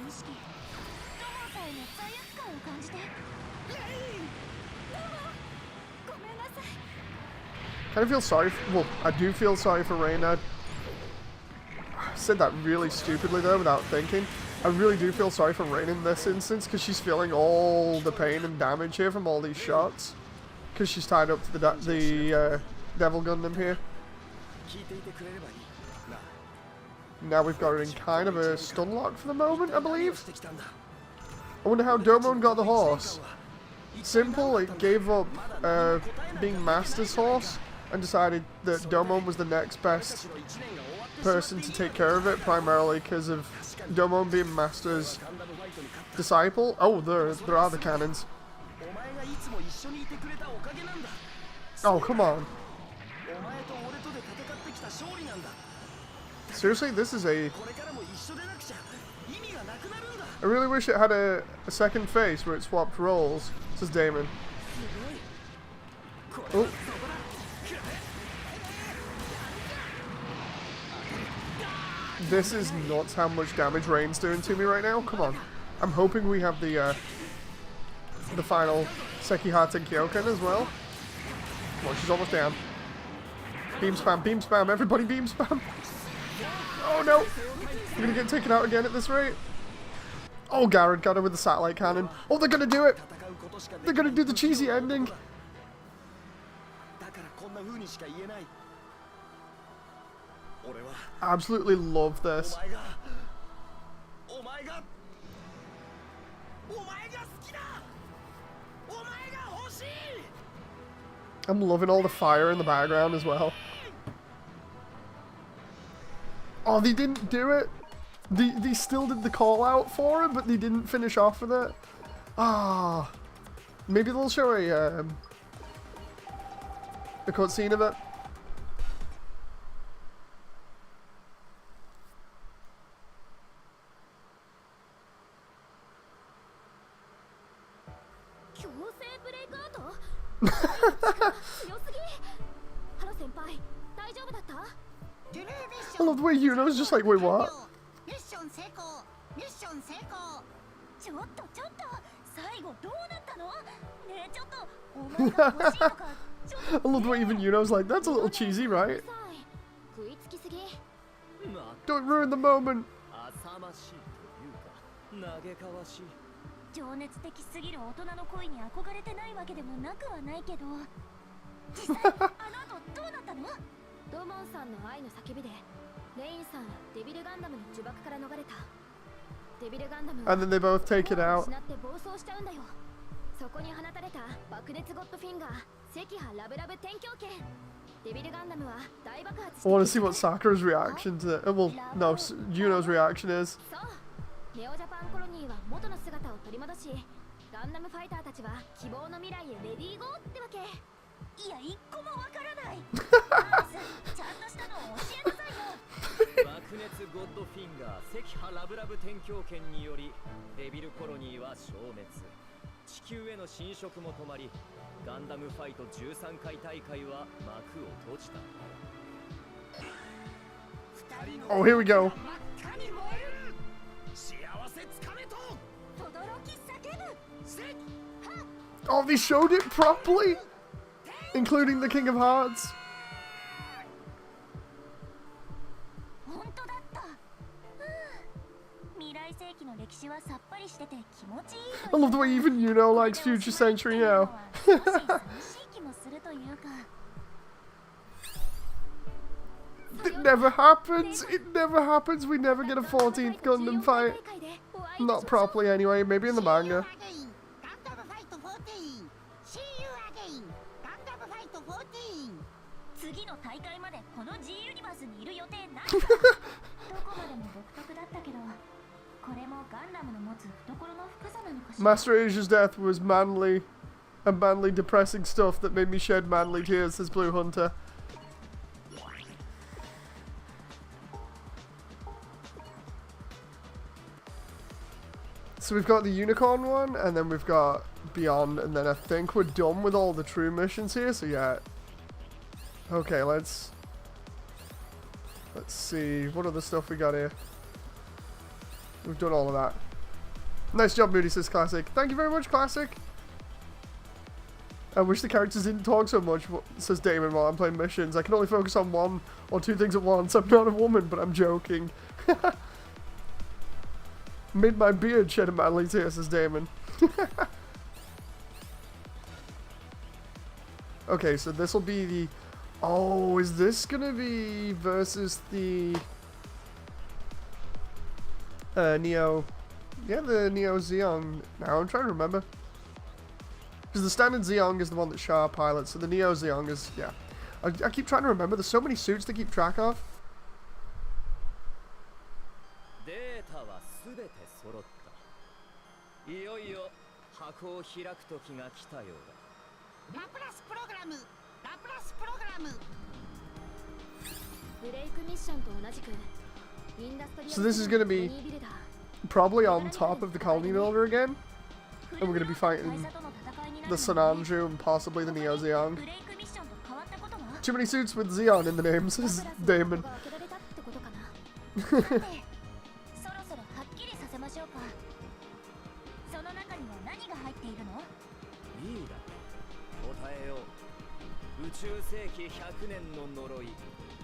S1: Kind of feel sorry well, I do feel sorry for Reina. I said that really stupidly though, without thinking. I really do feel sorry for Reina in this instance, because she's feeling all the pain and damage here from all these shots. Because she's tied up to the Devil Gundam here. Now we've got her in kind of a stun lock for the moment, I believe. I wonder how Domon got the horse. Simple, it gave up being Master's horse and decided that Domon was the next best person to take care of it, primarily because of Domon being Master's disciple. Oh, there are the cannons. Oh, come on. Seriously, this is a... I really wish it had a second face where it swapped roles, says Damon. Oh. This is nuts how much damage Rain's doing to me right now. Come on. I'm hoping we have the final Sekihata Kyoken as well. Come on, she's almost down. Beam spam, everybody beam spam. Oh no! I'm gonna get taken out again at this rate. Oh, Garrett got her with the satellite cannon. Oh, they're gonna do it! They're gonna do the cheesy ending. I absolutely love this. I'm loving all the fire in the background as well. Oh, they didn't do it. They still did the call out for it, but they didn't finish off with it. Ah, maybe they'll show a cutscene of it. I love the way Yuno's just like, wait, what? I love the way even Yuno's like, that's a little cheesy, right? Don't ruin the moment.
S3: 情熱的すぎる大人の恋に憧れてないわけでもなくはないけど実際あの後どうなったのドモンさんの愛の叫びでレインさんはデビルガンダムの呪縛から逃れたデビルガンダム
S1: And then they both take it out.
S3: 失って暴走しちゃうんだよそこに放たれた爆熱ゴッドフィンガー赤波ラブラブ天狂犬デビルガンダムは大爆発して
S1: I want to see what Sakura's reaction to well, no, Yuno's reaction is.
S3: ネオジャパンコロニーは元の姿を取り戻しガンダムファイターたちは希望の未来へレディーゴーってわけいや一個もわからないちゃんとしたのを教えなさいよ爆熱ゴッドフィンガー赤波ラブラブ天狂犬によりデビルコロニーは消滅地球への侵食も止まりガンダムファイト13回大会は幕を閉じた
S1: Oh, here we go. Oh, they showed it properly, including the King of Hearts. I love the way even likes Future Century now. It never happens. It never happens. We never get a 14th Gundam fight. Not properly anyway. Maybe in the manga. Master Asia's death was manly and manly depressing stuff that made me shed manly tears, says Blue Hunter. So we've got the Unicorn one, and then we've got Beyond, and then I think we're done with all the true missions here, so yeah. Okay, let's see, what other stuff we got here? We've done all of that. Nice job, Moody, says Classic. Thank you very much, Classic. I wish the characters didn't talk so much, says Damon, while I'm playing missions. I can only focus on one or two things at once. I'm not a woman, but I'm joking. Made my beard shed a manly tear, says Damon. Okay, so this will be the... Oh, is this gonna be versus the... Neo... Yeah, the Neo Zeong. Now I'm trying to remember. Because the standard Zeong is the one that Shah pilots, so the Neo Zeong is... Yeah. I keep trying to remember. There's so many suits to keep track of. So this is going to be probably on top of the Colony Builder again. And we're going to be fighting the Sananju and possibly the Neo Zeong. Too many suits with Zeon in the name, says Damon.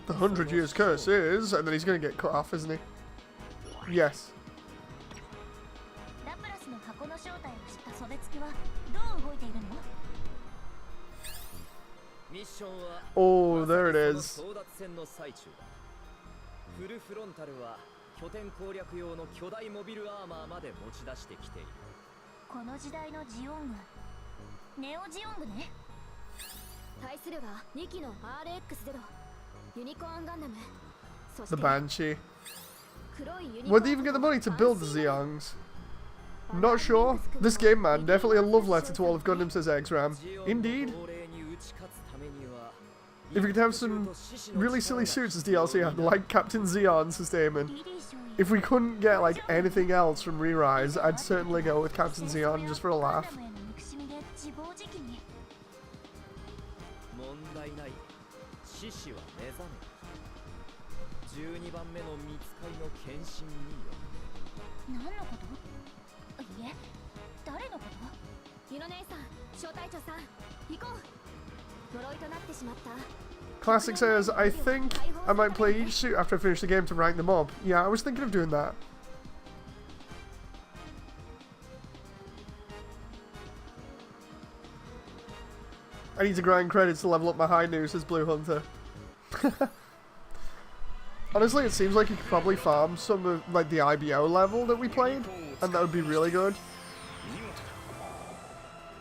S1: The 100 Years Curse is, and then he's going to get cut off, isn't he? Yes. Oh, there it is. The Banshee. Would they even get the money to build the Zeongs? Not sure. This game, man, definitely a love letter to all of Gundam, says X-Ram. Indeed. If we could have some really silly suits as DLC, I'd like Captain Zeon, says Damon. If we couldn't get like anything else from Re-Rise, I'd certainly go with Captain Zeon just for a laugh. Classic says, I think I might play each suit after I finish the game to rank them up. Yeah, I was thinking of doing that. I need to grind credits to level up my high news, says Blue Hunter. Honestly, it seems like you could probably farm some of like the IBO level that we played, and that would be really good.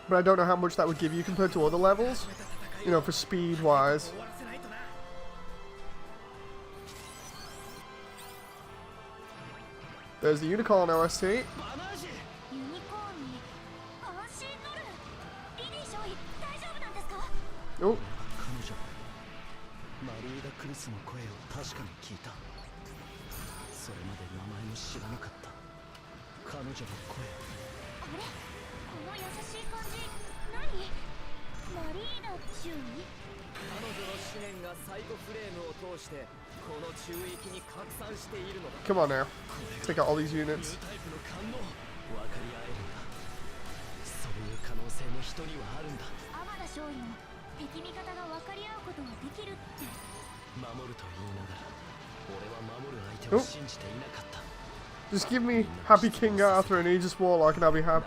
S1: But I don't know how much that would give you compared to other levels, you know, for speed wise. There's the Unicorn OST. Oh. Come on now. Take out all these units.
S2: 人にはあるんだ。
S3: 天田少尉も敵味方が分かり合うことができるって。
S2: 守ると言いながら、俺は守る相手を信じていなかった。
S1: Just give me Happy King Arthur and Aegis Warlock and I'll be happy.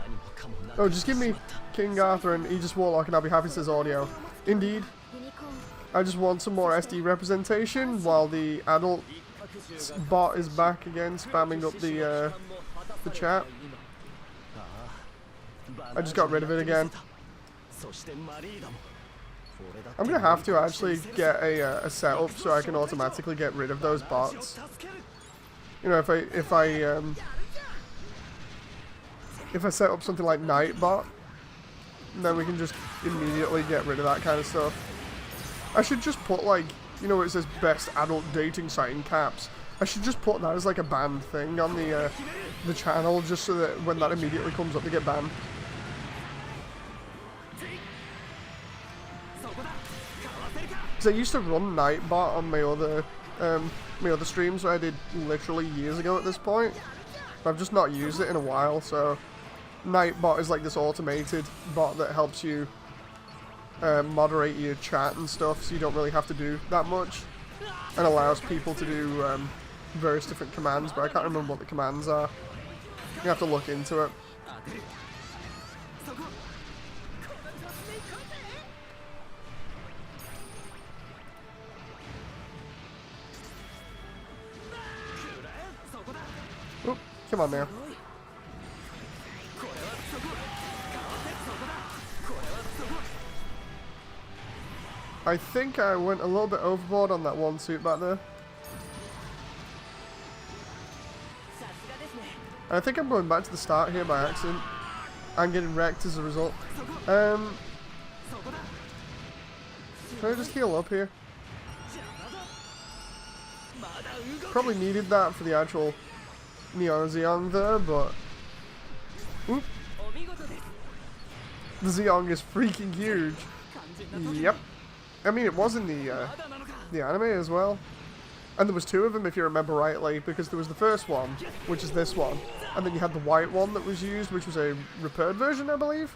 S1: Oh, just give me King Arthur and Aegis Warlock and I'll be happy, says Audio. Indeed. I just want some more SD representation while the adult bot is back again, spamming up the chat. I just got rid of it again. I'm gonna have to actually get a setup so I can automatically get rid of those bots. You know, if I set up something like Nightbot, then we can just immediately get rid of that kind of stuff. I should just put, like, you know, where it says best adult dating site in caps. I should just put that as like a banned thing on the channel, just so that when that immediately comes up, they get banned. Because I used to run Nightbot on my other streams, that I did literally years ago at this point. I've just not used it in a while, so Nightbot is like this automated bot that helps you moderate your chat and stuff, so you don't really have to do that much, and allows people to do various different commands, but I can't remember what the commands are. You have to look into it. Oop, come on now. I think I went a little bit overboard on that one suit back there. I think I'm going back to the start here by accident. I'm getting wrecked as a result. Can I just heal up here? Probably needed that for the actual Neon Zeong there, but... Oop. The Zeong is freaking huge. Yep. I mean, it was in the anime as well. And there was two of them, if you remember rightly, because there was the first one, which is this one, and then you had the white one that was used, which was a repaired version, I believe.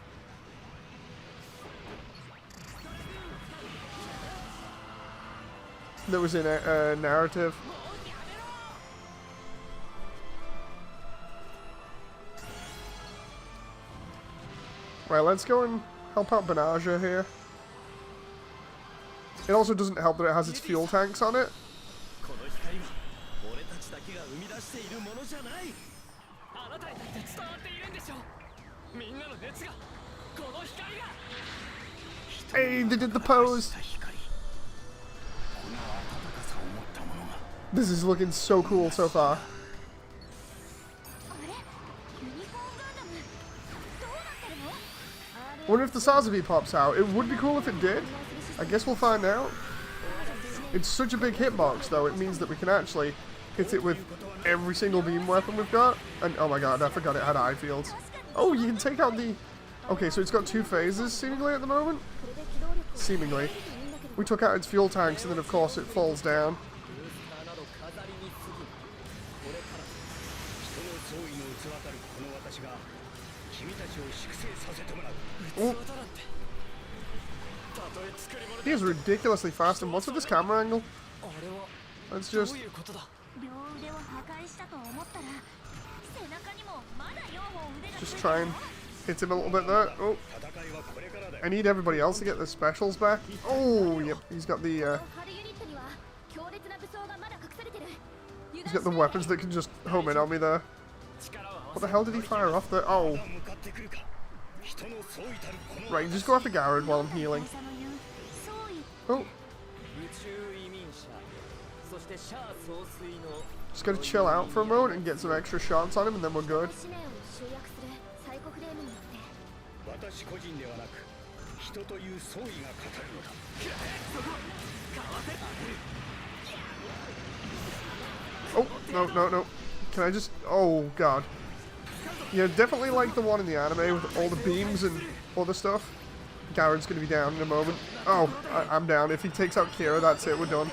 S1: That was in a narrative. Right, let's go and help out Banaja here. It also doesn't help that it has its fuel tanks on it. Hey, they did the pose! This is looking so cool so far. I wonder if the Sazabi pops out. It would be cool if it did. I guess we'll find out. It's such a big hitbox, though. It means that we can actually hit it with every single beam weapon we've got. And oh my god, I forgot it had eye fields. Oh, you can take out the... Okay, so it's got two phases, seemingly, at the moment. Seemingly. We took out its fuel tanks, and then, of course, it falls down. Ooh. He is ridiculously fast, and what's with this camera angle? Let's just try and hit him a little bit there. Oh, I need everybody else to get their specials back. Oh, yep, he's got the weapons that can just home in on me there. What the hell did he fire off there? Oh. Right, just go after Garrod while I'm healing. Oh. Just gotta chill out for a moment and get some extra shots on him, and then we're good. Oh, no, no, no. Can I just... Oh, God. Yeah, definitely like the one in the anime with all the beams and all the stuff. Garrod's gonna be down in a moment. Oh, I'm down. If he takes out Kira, that's it. We're done.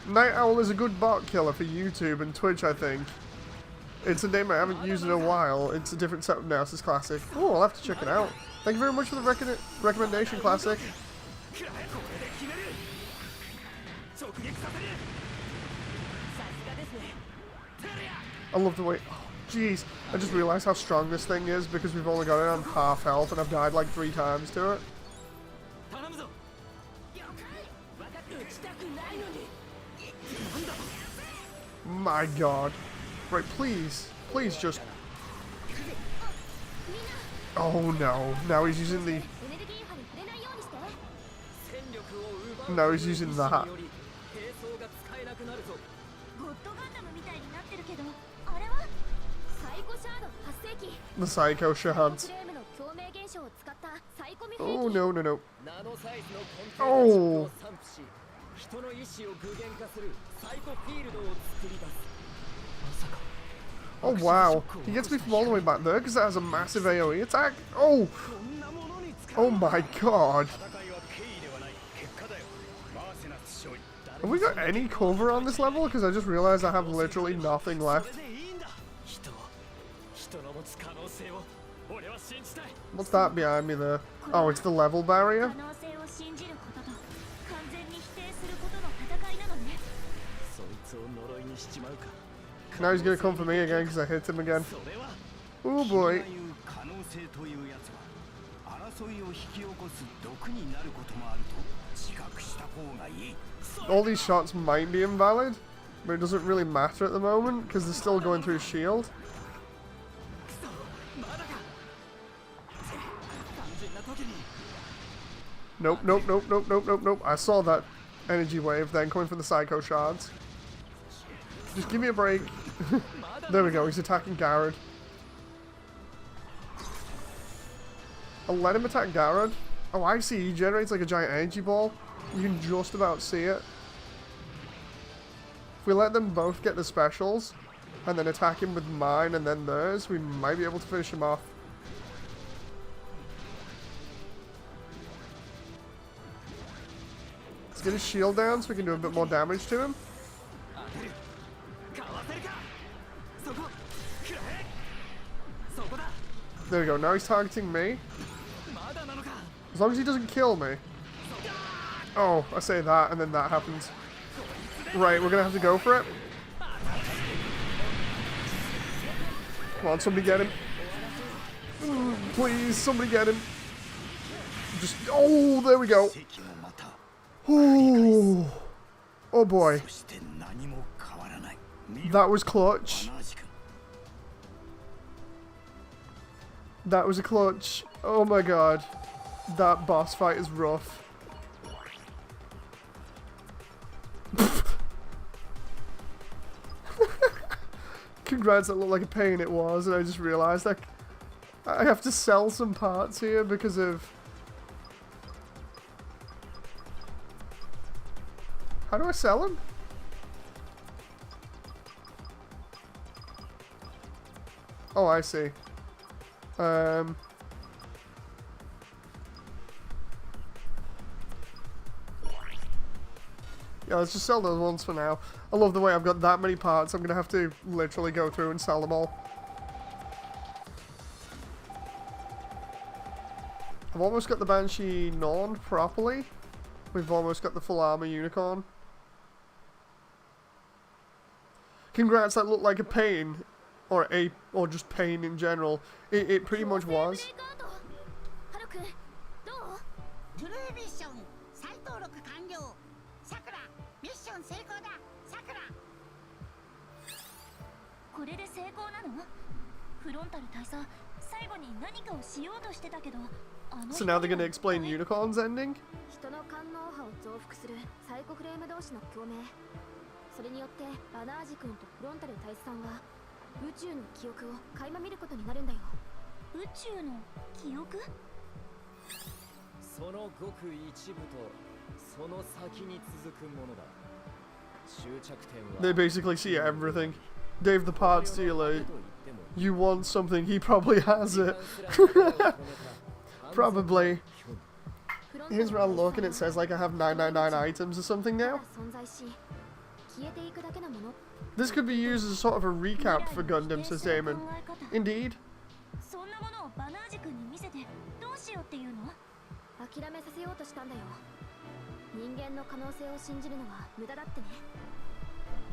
S1: Night Owl is a good bot killer for YouTube and Twitch, I think. It's a name I haven't used in a while. It's a different setup now, so it's Classic. Oh, I'll have to check it out. Thank you very much for the recommendation, Classic. I love the way... Oh, jeez. I just realized how strong this thing is because we've only got it on half health and I've died like 3 times to it. My god. Right, please. Please just... Oh no. Now he's using the... No, he's using that. The Psycho Shards. Oh, no, no, no. Oh! Oh, wow. He gets me from all the way back there because that has a massive AoE attack. Oh! Oh my god. Have we got any cover on this level? Because I just realized I have literally nothing left. What's that behind me there? Oh, it's the level barrier. Now he's gonna come for me again because I hit him again. Oh boy. All these shots might be invalid, but it doesn't really matter at the moment because they're still going through his shield. Nope, nope, nope, nope, nope, nope, nope. I saw that energy wave then coming from the Psycho Shards. Just give me a break. There we go, he's attacking Garrod. I'll let him attack Garrod. Oh, I see, he generates like a giant energy ball. You can just about see it. If we let them both get the specials, and then attack him with mine and then theirs, we might be able to finish him off. Let's get his shield down so we can do a bit more damage to him. There we go, now he's targeting me. As long as he doesn't kill me. Oh, I say that and then that happens. Right, we're gonna have to go for it. Come on, somebody get him. Please, somebody get him. Just, oh, there we go. Oh, oh boy. That was clutch. That was a clutch. Oh my god. That boss fight is rough. Congrats, that looked like a pain it was, and I just realised I have to sell some parts here because of... How do I sell them? Oh, I see. Yeah, let's just sell those ones for now. I love the way I've got that many parts. I'm going to have to literally go through and sell them all. I've almost got the Banshee Norn properly. We've almost got the full armor unicorn. Congrats, that looked like a pain. Or just pain in general. It pretty much was. So now they're going to explain Unicorn's ending? They basically see everything. Dave the parts dealer, you want something, he probably has it. Probably. Here's where I look and it says like I have 999 items or something now. This could be used as sort of a recap for Gundam, says Damon. Indeed.
S3: そんなものをバナージ君に見せてどうしようっていうの？諦めさせようとしたんだよ。人間の可能性を信じるのは無駄だってね。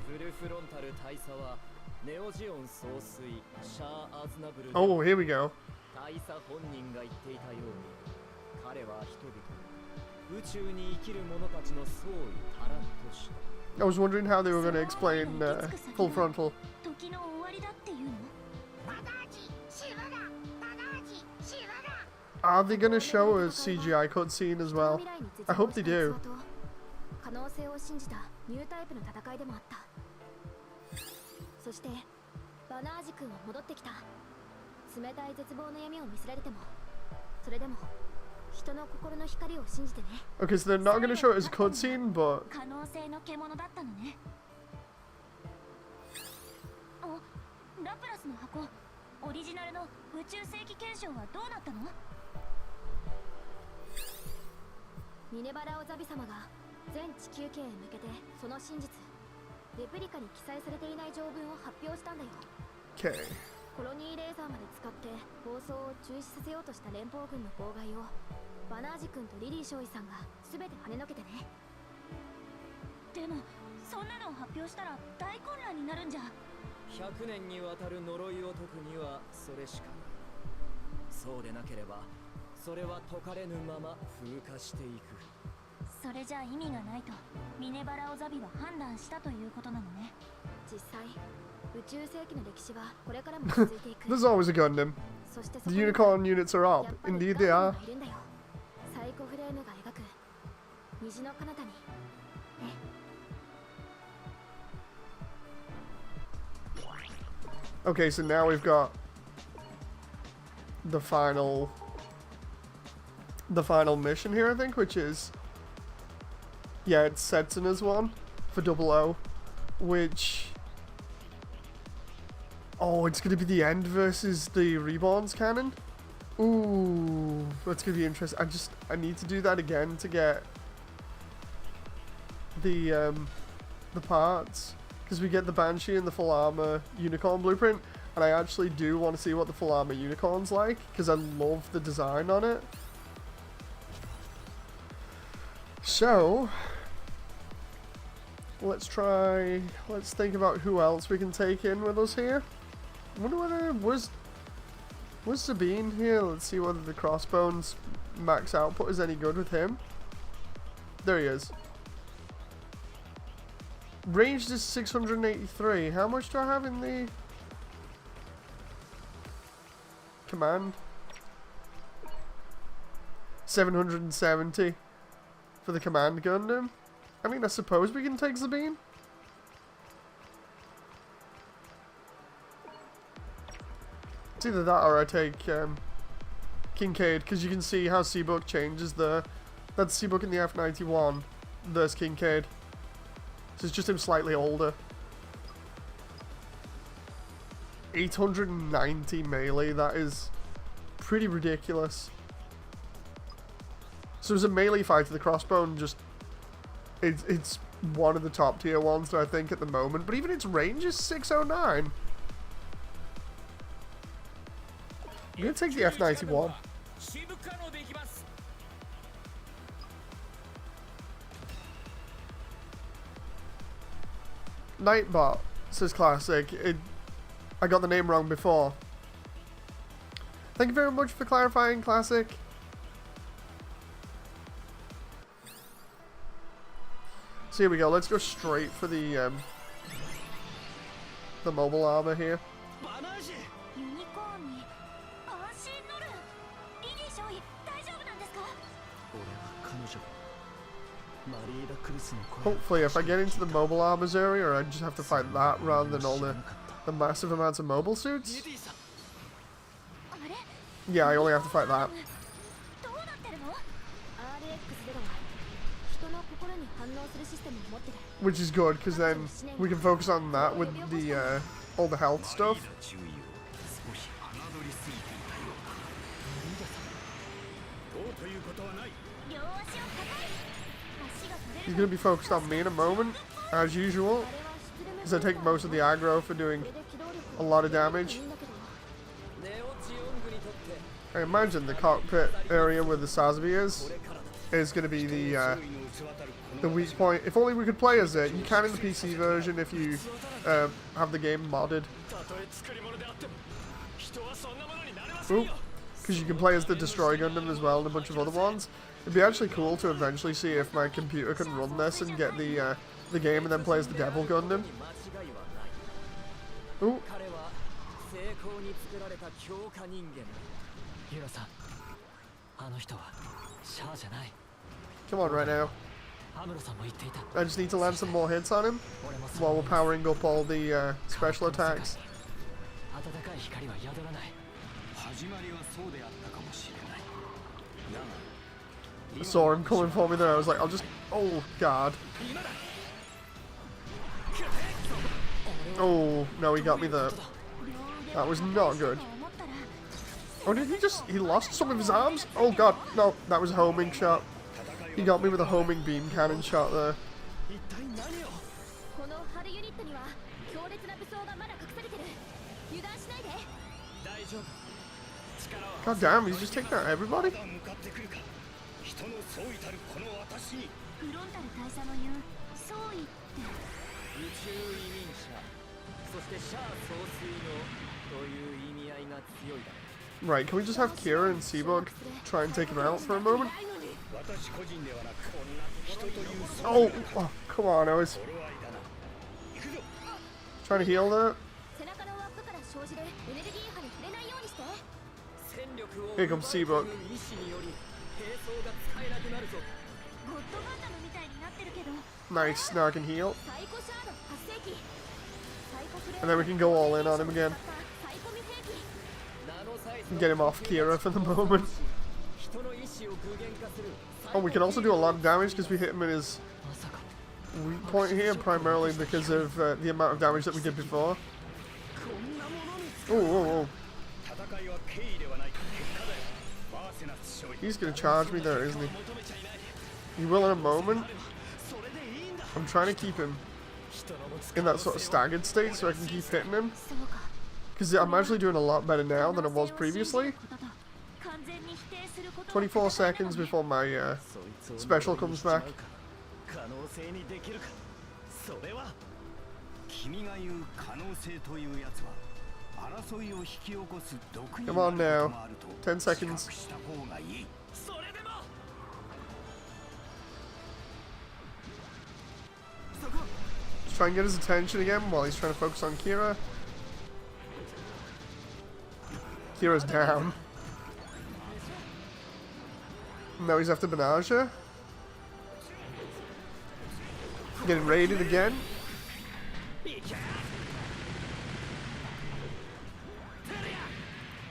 S2: フルフロンタル大佐はネオジオン総帥シャア・アズナブル
S1: Oh, here we go.
S2: 大佐本人が言っていたように、彼は人々、宇宙に生きる者たちの総意足らんとした。
S1: I was wondering how they were going to explain full frontal.
S3: 時の終わりだっていうの？
S1: Are they going to show a CGI cutscene as well? I hope they do.
S3: 可能性を信じたニュータイプの戦いでもあった。そしてバナージ君は戻ってきた。冷たい絶望の闇を見せられても、それでも人の心の光を信じてね。
S1: Okay, so they're not going to show it as a cutscene, but
S3: 可能性の獣だったのね。あ、ラプラスの箱、オリジナルの宇宙世紀憲章はどうなったの？ミネバラオザビ様が全地球圏へ向けてその真実、レプリカに記載されていない条文を発表したんだよ。
S1: okay.
S3: コロニーレーザーまで使って放送を中止させようとした連邦軍の妨害をバナージ君とリリー少尉さんが全て跳ねのけてね。でもそんなのを発表したら大混乱になるんじゃ。
S2: 100年にわたる呪いを解くにはそれしかない。そうでなければそれは解かれぬまま風化していく。
S3: それじゃ意味がないとミネバラオザビは判断したということなのね。実際宇宙世紀の歴史はこれからも続いていく。
S1: There's always a Gundam. The unicorn units are up. Indeed they are.
S3: サイコフレームが描く虹の彼方にね。
S1: Okay, so now we've got the final mission here, I think, which is, yeah, it's Setsuna's one for 00, which, oh, it's gonna be the end versus the Reborns cannon. Ooh, that's gonna be interesting. I need to do that again to get the parts. Because we get the Banshee and the full armor unicorn blueprint, and I actually do want to see what the full armor unicorn's like, because I love the design on it. So, let's think about who else we can take in with us here. I wonder whether, was Sabine here? Let's see whether the Crossbones max output is any good with him. There he is. Ranged is 683. How much do I have in the command? 770 for the command Gundam. I mean, I suppose we can take Sabine. It's either that or I take Kincaid, because you can see how Seabook changes there. That's Seabook in the F91. There's Kincaid. So it's just him slightly older. 890 melee, that is pretty ridiculous. So as a melee fighter, the Crossbone just... It's one of the top tier ones, I think, at the moment. But even its range is 609. I'm going to take the F91. Nightbot, says Classic. I got the name wrong before. Thank you very much for clarifying, Classic. So here we go. Let's go straight for the mobile armor here. Hopefully, if I get into the mobile armors area, I just have to fight that rather than all the massive amounts of mobile suits. Yeah, I only have to fight that. Which is good, because then we can focus on that with the all the health stuff. He's going to be focused on me in a moment, as usual. because I take most of the aggro for doing a lot of damage. I imagine the cockpit area where the Sazabi is going to be the weak point. If only we could play as it. You can in the PC version if you have the game modded. Ooh, because you can play as the Destroy Gundam as well and a bunch of other ones. It'd be actually cool to eventually see if my computer can run this and get the game and then play as the Devil Gundam. Ooh. Come on right now. I just need to land some more hits on him while we're powering up all the special attacks. I saw him coming for me there. I was like, I'll just... Oh, God. Oh, no, he got me there. That was not good. Oh, did he just... He lost some of his arms? Oh, God. No, that was a homing shot. He got me with a homing beam cannon shot there. God damn, he's just taking out everybody? Right, can we just have Kira and Seabug try and take him out for a moment? Oh, oh come on, I was trying to heal that. Here comes Seabug. Nice, now I can heal. And then we can go all in on him again. And get him off Kira for the moment. Oh, we can also do a lot of damage because we hit him in his weak point here, primarily because of the amount of damage that we did before. Oh, oh, oh. He's gonna charge me there, isn't he? He will in a moment. I'm trying to keep him in that sort of staggered state so I can keep hitting him. Because I'm actually doing a lot better now than I was previously. 24 seconds before my special comes back. Come on now. 10 seconds. Just try and get his attention again while he's trying to focus on Kira. Kira's down. Now he's after Banasha. Getting raided again.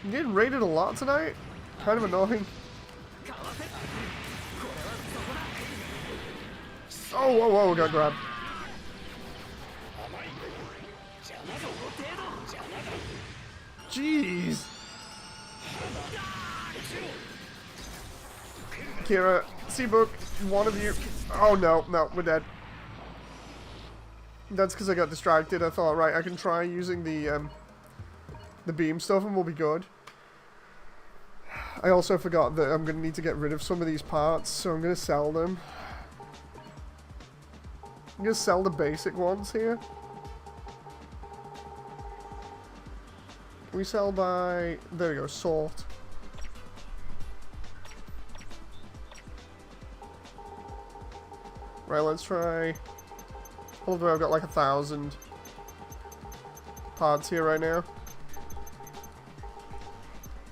S1: I'm getting raided a lot tonight. Kind of annoying. Oh, whoa, whoa, got grabbed. Jeez. Kira, Seabrook, one of you. Oh no, no, we're dead. That's because I got distracted. I thought, right, I can try using the beam stuff and we'll be good. I also forgot that I'm going to need to get rid of some of these parts, so I'm going to sell them. I'm going to sell the basic ones here. Can we sell by... There we go, salt. Right, let's try... Although I've got like 1,000 parts here right now.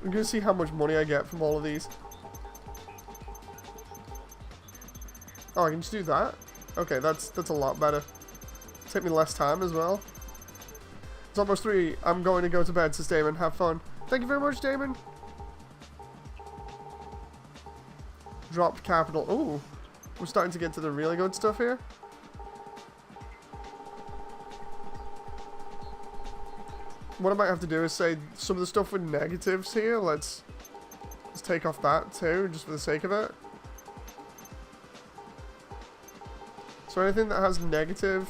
S1: I'm gonna see how much money I get from all of these. Oh, I can just do that? Okay, that's a lot better. Take me less time as well. It's almost 3. I'm going to go to bed, says Damon. Have fun. Thank you very much, Damon. Dropped capital. Ooh. We're starting to get to the really good stuff here. What I might have to do is say some of the stuff with negatives here. Let's take off that too, just for the sake of it. So anything that has negative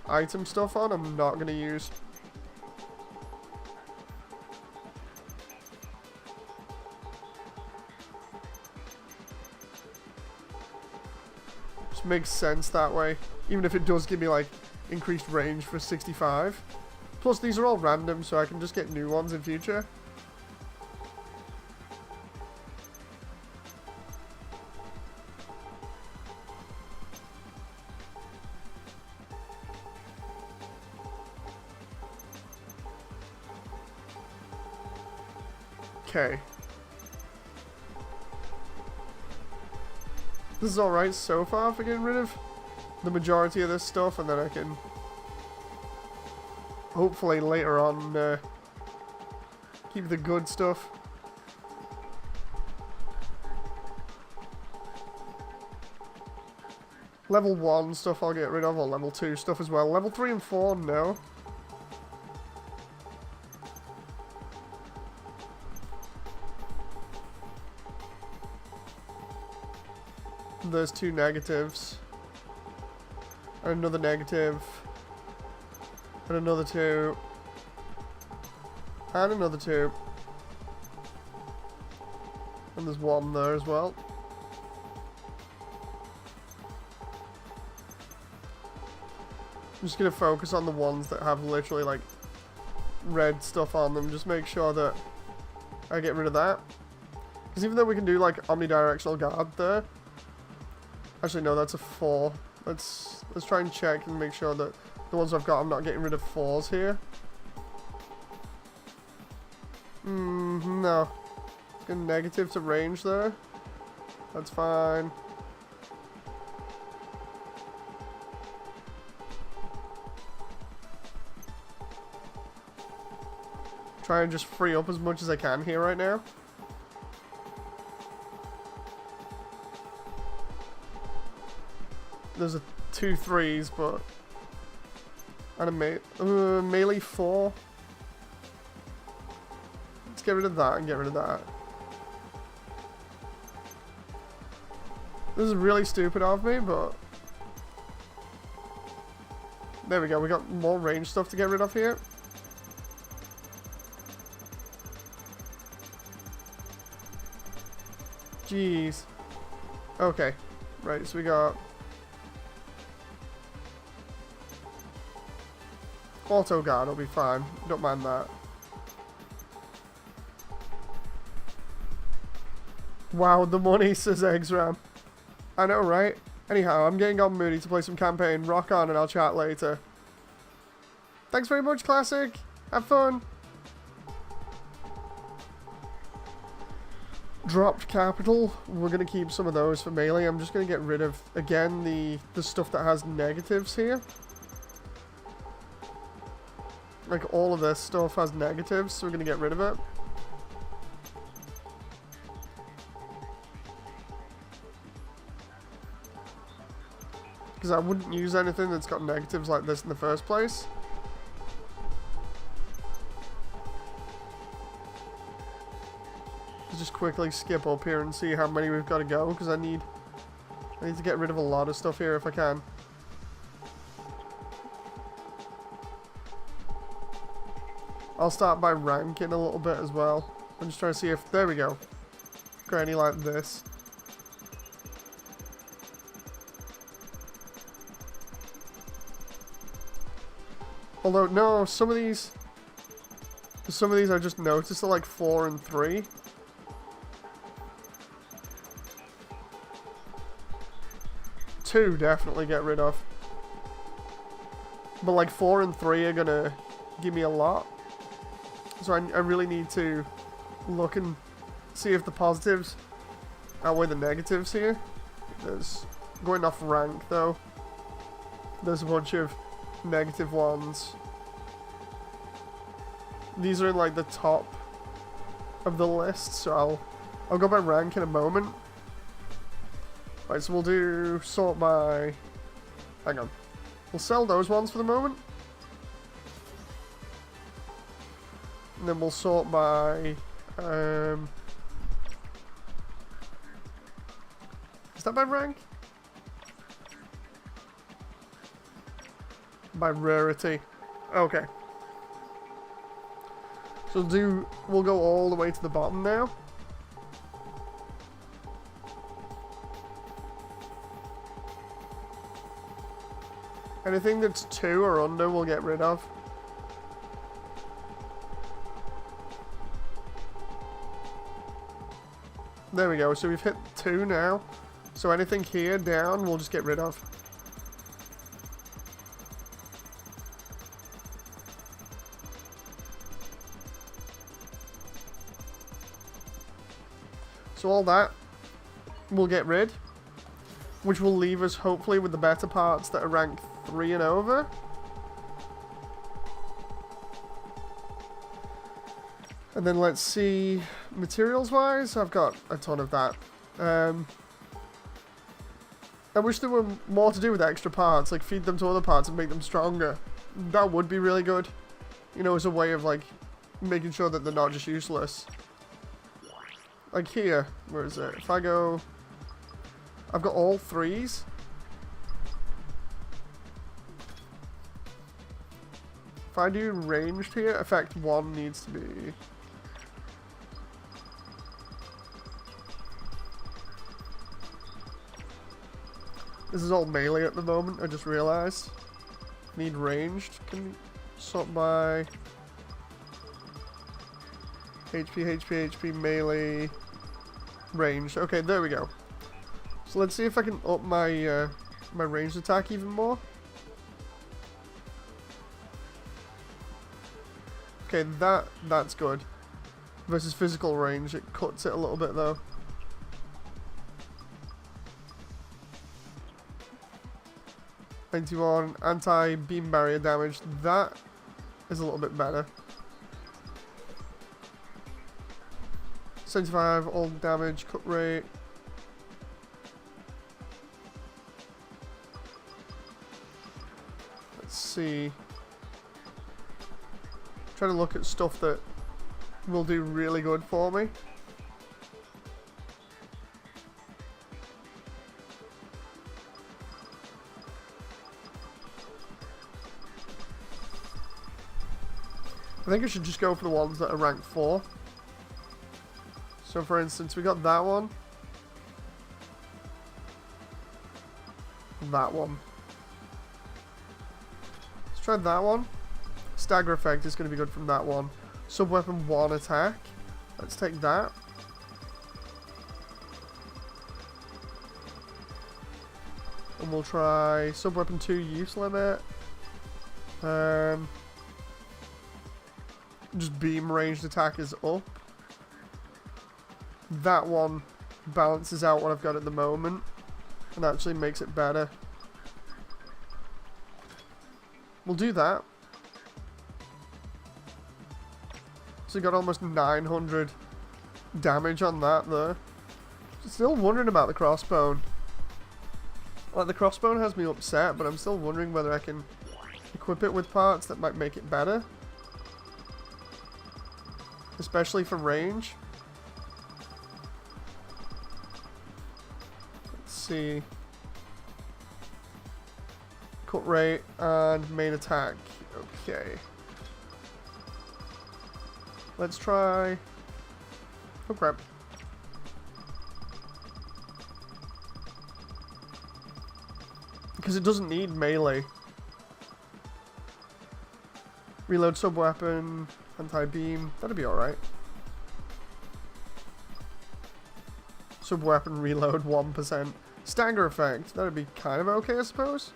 S1: item stuff on, I'm not going to use. Just makes sense that way. Even if it does give me, like, increased range for 65. Plus, these are all random, so I can just get new ones in future. Okay. This is alright so far for getting rid of the majority of this stuff, and then I can hopefully later on keep the good stuff. Level 1 stuff I'll get rid of, or level 2 stuff as well. Level 3 and 4, no. There's 2 negatives. And another negative. And another 2. And another 2. And there's 1 there as well. I'm just going to focus on the ones that have literally like red stuff on them. Just make sure that I get rid of that. Because even though we can do like omnidirectional guard there. Actually no, that's a 4. Let's try and check and make sure that the ones I've got, I'm not getting rid of 4s here. No. Get negative to range there. That's fine. Try and just free up as much as I can here right now. There's a 2 3s, but and a melee 4. Let's get rid of that and get rid of that. This is really stupid of me, but there we go. We got more range stuff to get rid of here. Jeez. Okay. Right, so we got auto guard will be fine. Don't mind that. Wow, the money, says Exram. I know, right? Anyhow, I'm getting on moody to play some campaign. Rock on and I'll chat later. Thanks very much, Classic. Have fun. Dropped capital. We're going to keep some of those for melee. I'm just going to get rid of, again, the stuff that has negatives here. Like, all of this stuff has negatives, so we're going to get rid of it. Because I wouldn't use anything that's got negatives like this in the first place. Let's just quickly skip up here and see how many we've got to go, because I need to get rid of a lot of stuff here if I can. I'll start by ranking a little bit as well. I'm just trying to see if... There we go. Got any like this. Although, no, some of these I just noticed are like 4 and 3. Two definitely get rid of. But like 4 and 3 are gonna give me a lot. So I really need to look and see if the positives outweigh the negatives here. There's, going off rank though, there's a bunch of negative ones. These are in like the top of the list, so I'll go by rank in a moment. Right, so we'll do sort by... Hang on. We'll sell those ones for the moment. And then we'll sort by... Is that by rank? by rarity. Okay. So we'll go all the way to the bottom now. Anything that's 2 or under we'll get rid of. There we go, so we've hit 2 now. So anything here down we'll just get rid of. So all that we'll get rid, which will leave us hopefully with the better parts that are ranked 3 and over. And then let's see, materials wise, I've got a ton of that. I wish there were more to do with extra parts, like feed them to other parts and make them stronger. That would be really good, you know, as a way of like making sure that they're not just useless. Like here, where is it? If I go, I've got all 3s. If I do ranged here, effect 1 needs to be... This is all melee at the moment, I just realized. Need ranged. Can we sort by HP, HP, HP, melee, ranged. Okay, there we go. So let's see if I can up my my ranged attack even more. Okay, that's good. Versus physical range, it cuts it a little bit though. ...91 anti-beam barrier damage, that is a little bit better. 75 all damage, cut rate. Let's see. Trying to look at stuff that will do really good for me. I think I should just go for the ones that are ranked 4. So for instance, we got that one. That one. Let's try that one. Stagger effect is going to be good from that one. Sub-weapon 1 attack. Let's take that. And we'll try sub-weapon 2 use limit. Just beam ranged attack is up. That one balances out what I've got at the moment and actually makes it better. We'll do that. So we got almost 900 damage on that there. Still wondering about the crossbone. Like, the crossbone has me upset, but I'm still wondering whether I can equip it with parts that might make it better. Especially for range. Let's see. Cut rate and main attack. Okay. Let's try... Oh crap. Because it doesn't need melee. Reload sub-weapon. Anti-beam, that'd be alright. Sub-weapon reload 1%. Stagger effect, that'd be kind of okay, I suppose.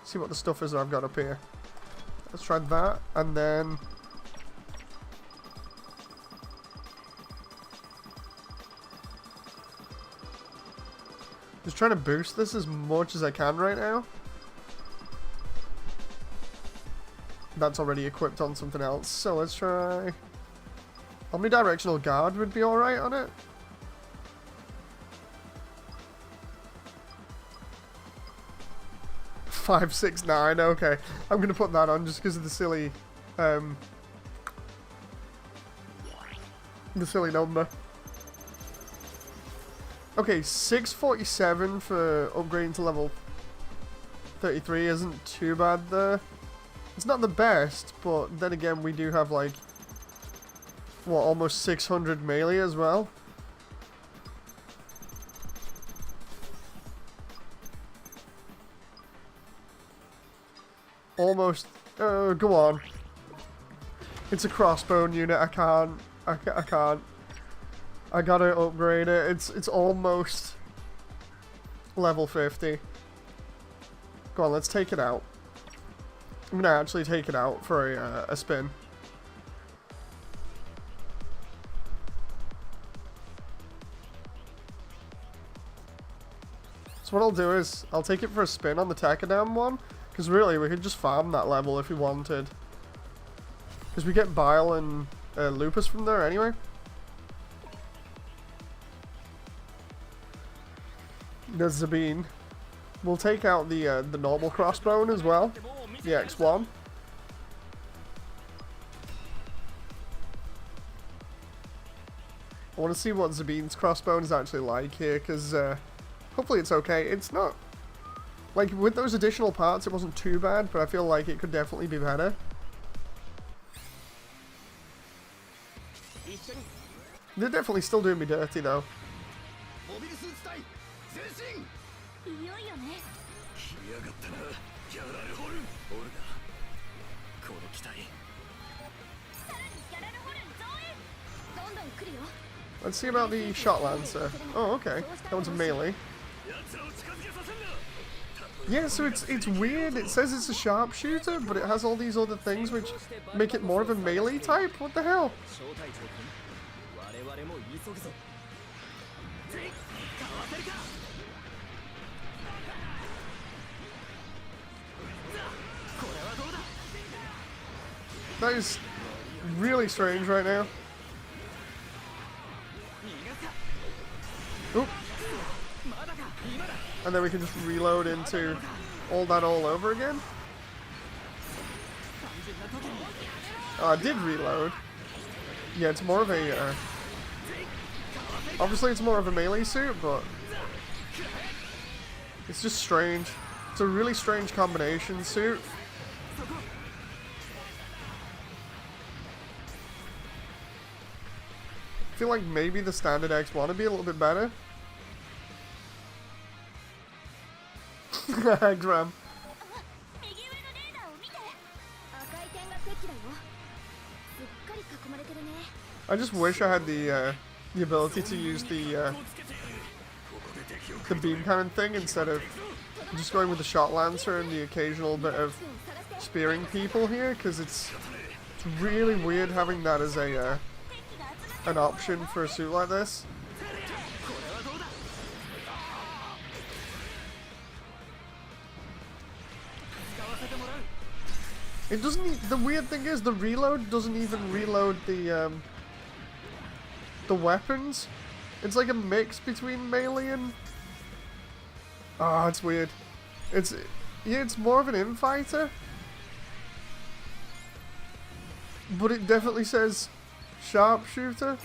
S1: See what the stuff is that I've got up here. Let's try that, and then... Just trying to boost this as much as I can right now. That's already equipped on something else, so let's try... Omnidirectional guard would be alright on it. Five, 6, 9, okay. I'm gonna put that on just because of the silly number. Okay, 647 for upgrading to level 33 isn't too bad there. It's not the best, but then again, we do have like, what, almost 600 melee as well. Almost, go on. It's a crossbone unit, I can't. I gotta upgrade it. It's almost level 50. Go on, let's take it out. I'm gonna actually take it out for a spin. So what I'll do is, I'll take it for a spin on the Tekadam one, because really, we could just farm that level if we wanted. Because we get Bile and Lupus from there anyway. There's Zabine. We'll take out the normal crossbone as well, the X1. I want to see what Zabine's crossbone is actually like here, because hopefully it's okay. It's not, like, with those additional parts it wasn't too bad, but I feel like it could definitely be better. They're definitely still doing me dirty though. Let's see about the Shot Lancer. Oh, okay. That one's a melee. Yeah, so it's weird. It says it's a sharpshooter, but it has all these other things which make it more of a melee type. What the hell? That is really strange right now. Oop. And then we can just reload into all that all over again. Oh, I did reload. Yeah, it's more of a... obviously it's more of a melee suit, but... it's just strange. It's a really strange combination suit. I feel like maybe the standard X1 would be a little bit better. Graham. I just wish I had the ability to use the beam cannon thing instead of just going with the Shot Lancer and the occasional bit of spearing people here, because it's really weird having that as a an option for a suit like this. It doesn't. The weird thing is the reload doesn't even reload the weapons. It's like a mix between melee and. Ah, it's weird. It's more of an infighter, but it definitely says sharpshooter.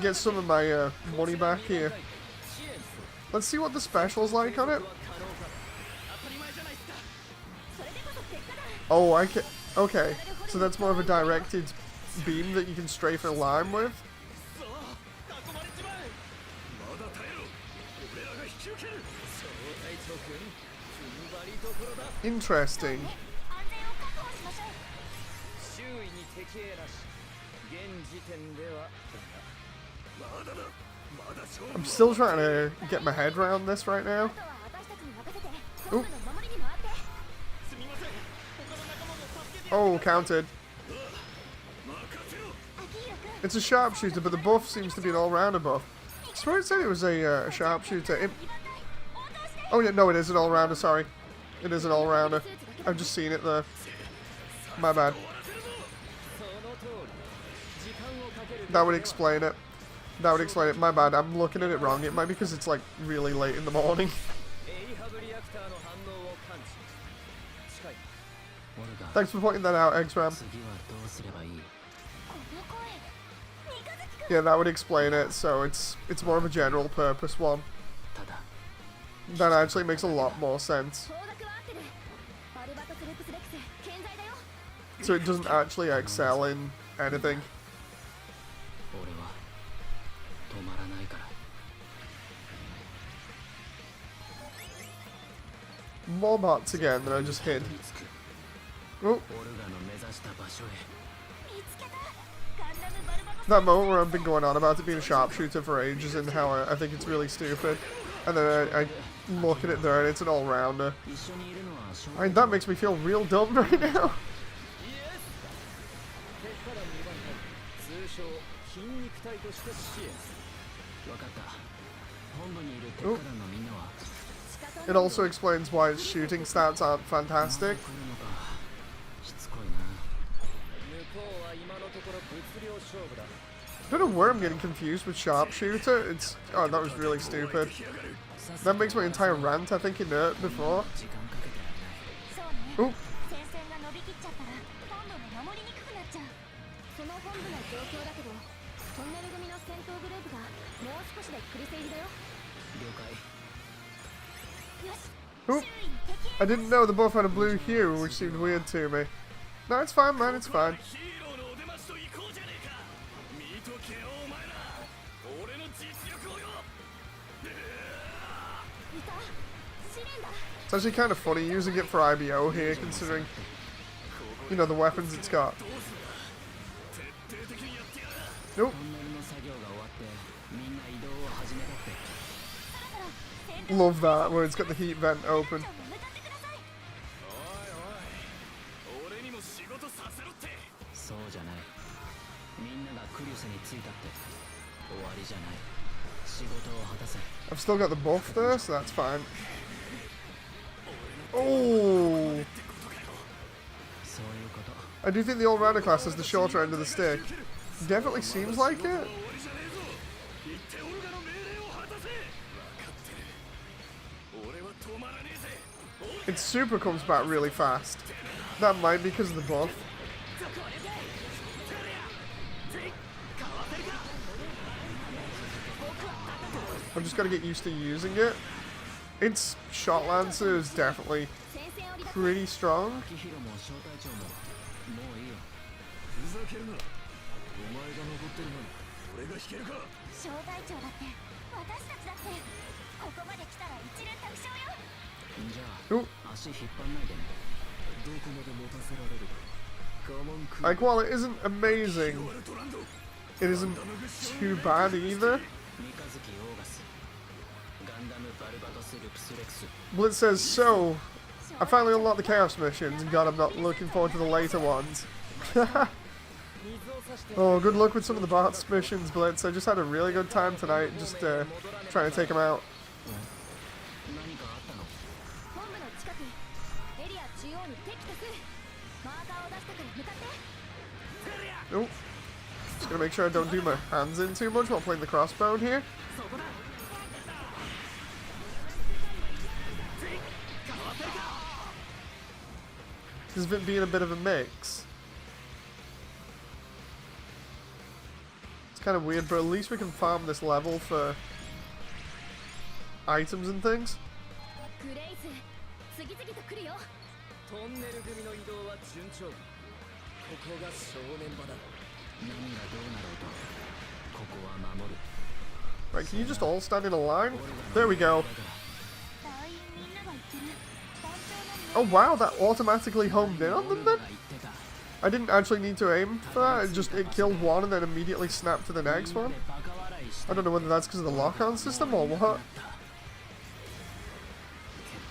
S1: Get some of my money back here. Let's see what the special's like on it. Oh, I can. Okay, so that's more of a directed beam that you can strafe a line with. Interesting. I'm still trying to get my head around this right now. Oop. Oh, counted. It's a sharpshooter, but the buff seems to be an all-rounder buff. I swear it said it was a sharpshooter. Oh, yeah, no, it is an all-rounder, sorry. It is an all-rounder. I've just seen it there. My bad. That would explain it. That would explain it. My bad. I'm looking at it wrong. It might be because it's like really late in the morning. Thanks for pointing that out, X-Ram. Yeah, that would explain it. So it's more of a general purpose one.
S2: ただ
S1: That actually makes a lot more sense.
S3: 方角は合ってる。アルバトス・ルプス・レックス健在だよ。
S1: So it doesn't actually excel in anything.
S2: 俺は止まらないから
S1: More bots again that I just hid.
S2: つく
S1: Oh,
S2: オルガの目指した場所へ
S3: 見つけた。ガンダム・バルバトス。
S1: that moment where I've been going on about it being a sharpshooter for ages and how I think it's really stupid. And then I look at it there and it's an all-rounder.
S2: 一緒にいるのは正
S1: I mean, that makes me feel real dumb right now.
S2: 通称筋肉体として支援分かった本部にいる鉄火団のみんなは
S1: It also explains why its shooting stats aren't fantastic.
S2: 来るのかしつこいな向こうは今のところ物量勝負だ
S1: I don't know where I'm getting confused with sharpshooter. It's oh, that was really stupid. That makes my entire rant, I think, inert before.
S2: 時間かけてはいない
S1: Oh,
S3: そうね。戦線が伸びきっちゃったら本部も守りにくくなっちゃう。その本部の状況だけど、トンネル組の戦闘グループがもう少しでクリセイルだよ。
S2: 了解
S3: よし。
S1: oh. I didn't know they both had a blue hue, which seemed weird to me. No, it's fine, man, it's fine.
S4: ヒーローのお出ましと行こうじゃねえか見とけよお前ら俺の実力をよ
S3: いた。試練だ。
S1: It's actually kind of funny using it for IBO here, considering, you know, the weapons it's got.
S4: 徹底的にやってやる
S1: Nope.
S2: トンネルの作業が終わってみんな移動を始めたって
S1: Love that, where it's got the heat vent open.
S3: 向かってください。
S4: おいおい俺にも仕事させろって
S2: そうじゃないみんながクリュスに着いたって終わりじゃない仕事を果たせ
S1: I've still got the buff there, so that's fine. Oh!
S2: そういうこと
S1: I do think the all-rounder class has the shorter end of the stick. Definitely seems like it.
S4: 終わりじゃねえぞ行ってオルガの命令を果たせ分かってる俺は止まらねえぜ
S1: Its super comes back really fast. That might be because of the buff. I've just got to get used to using it. Its shot lancer is definitely
S3: 戦線を離脱。
S1: pretty strong.
S2: 秋広も小隊長ももういいよ
S4: ふざけるなお前が残ってるのに俺が引けるか
S3: 小隊長だって私たちだってここまで来たら一連卓勝よ。
S2: じゃ
S1: Oh,
S2: あ足引っ張んないでね
S4: どこまで持たせられるか我慢く
S1: like while it isn't amazing,
S4: ワルトランド
S1: it isn't too bad either.
S2: 三日月オーガスガンダムバルバトスルプスレクス
S1: Blitz says, so, I finally unlocked the Chaos missions, and God, I'm not looking forward to the later ones. Oh, good luck with some of the bots missions, Blitz. I just had a really good time tonight, just trying to take them out.
S2: 何かあったの
S3: 本部の近くエリア中央に敵多数マーカーを出したから向かって
S1: Oh, just gonna make sure I don't do my hands in too much while playing the crossbone here. This has been a bit of a mix. It's kind of weird, but at least we can farm this level for items and things.
S3: グレイス次々と来るよ。
S2: トンネル組の移動は順調ここが正念場だ何がどうなろうとここは守る
S1: Right, can you just all stand in a line? There we go.
S3: 隊員みんなが言ってる団長の
S1: Oh wow, that automatically homed in on them then? I didn't actually need to aim for that, it killed one and then immediately snapped to the next one. I don't know whether that's because of the lock-on system or what.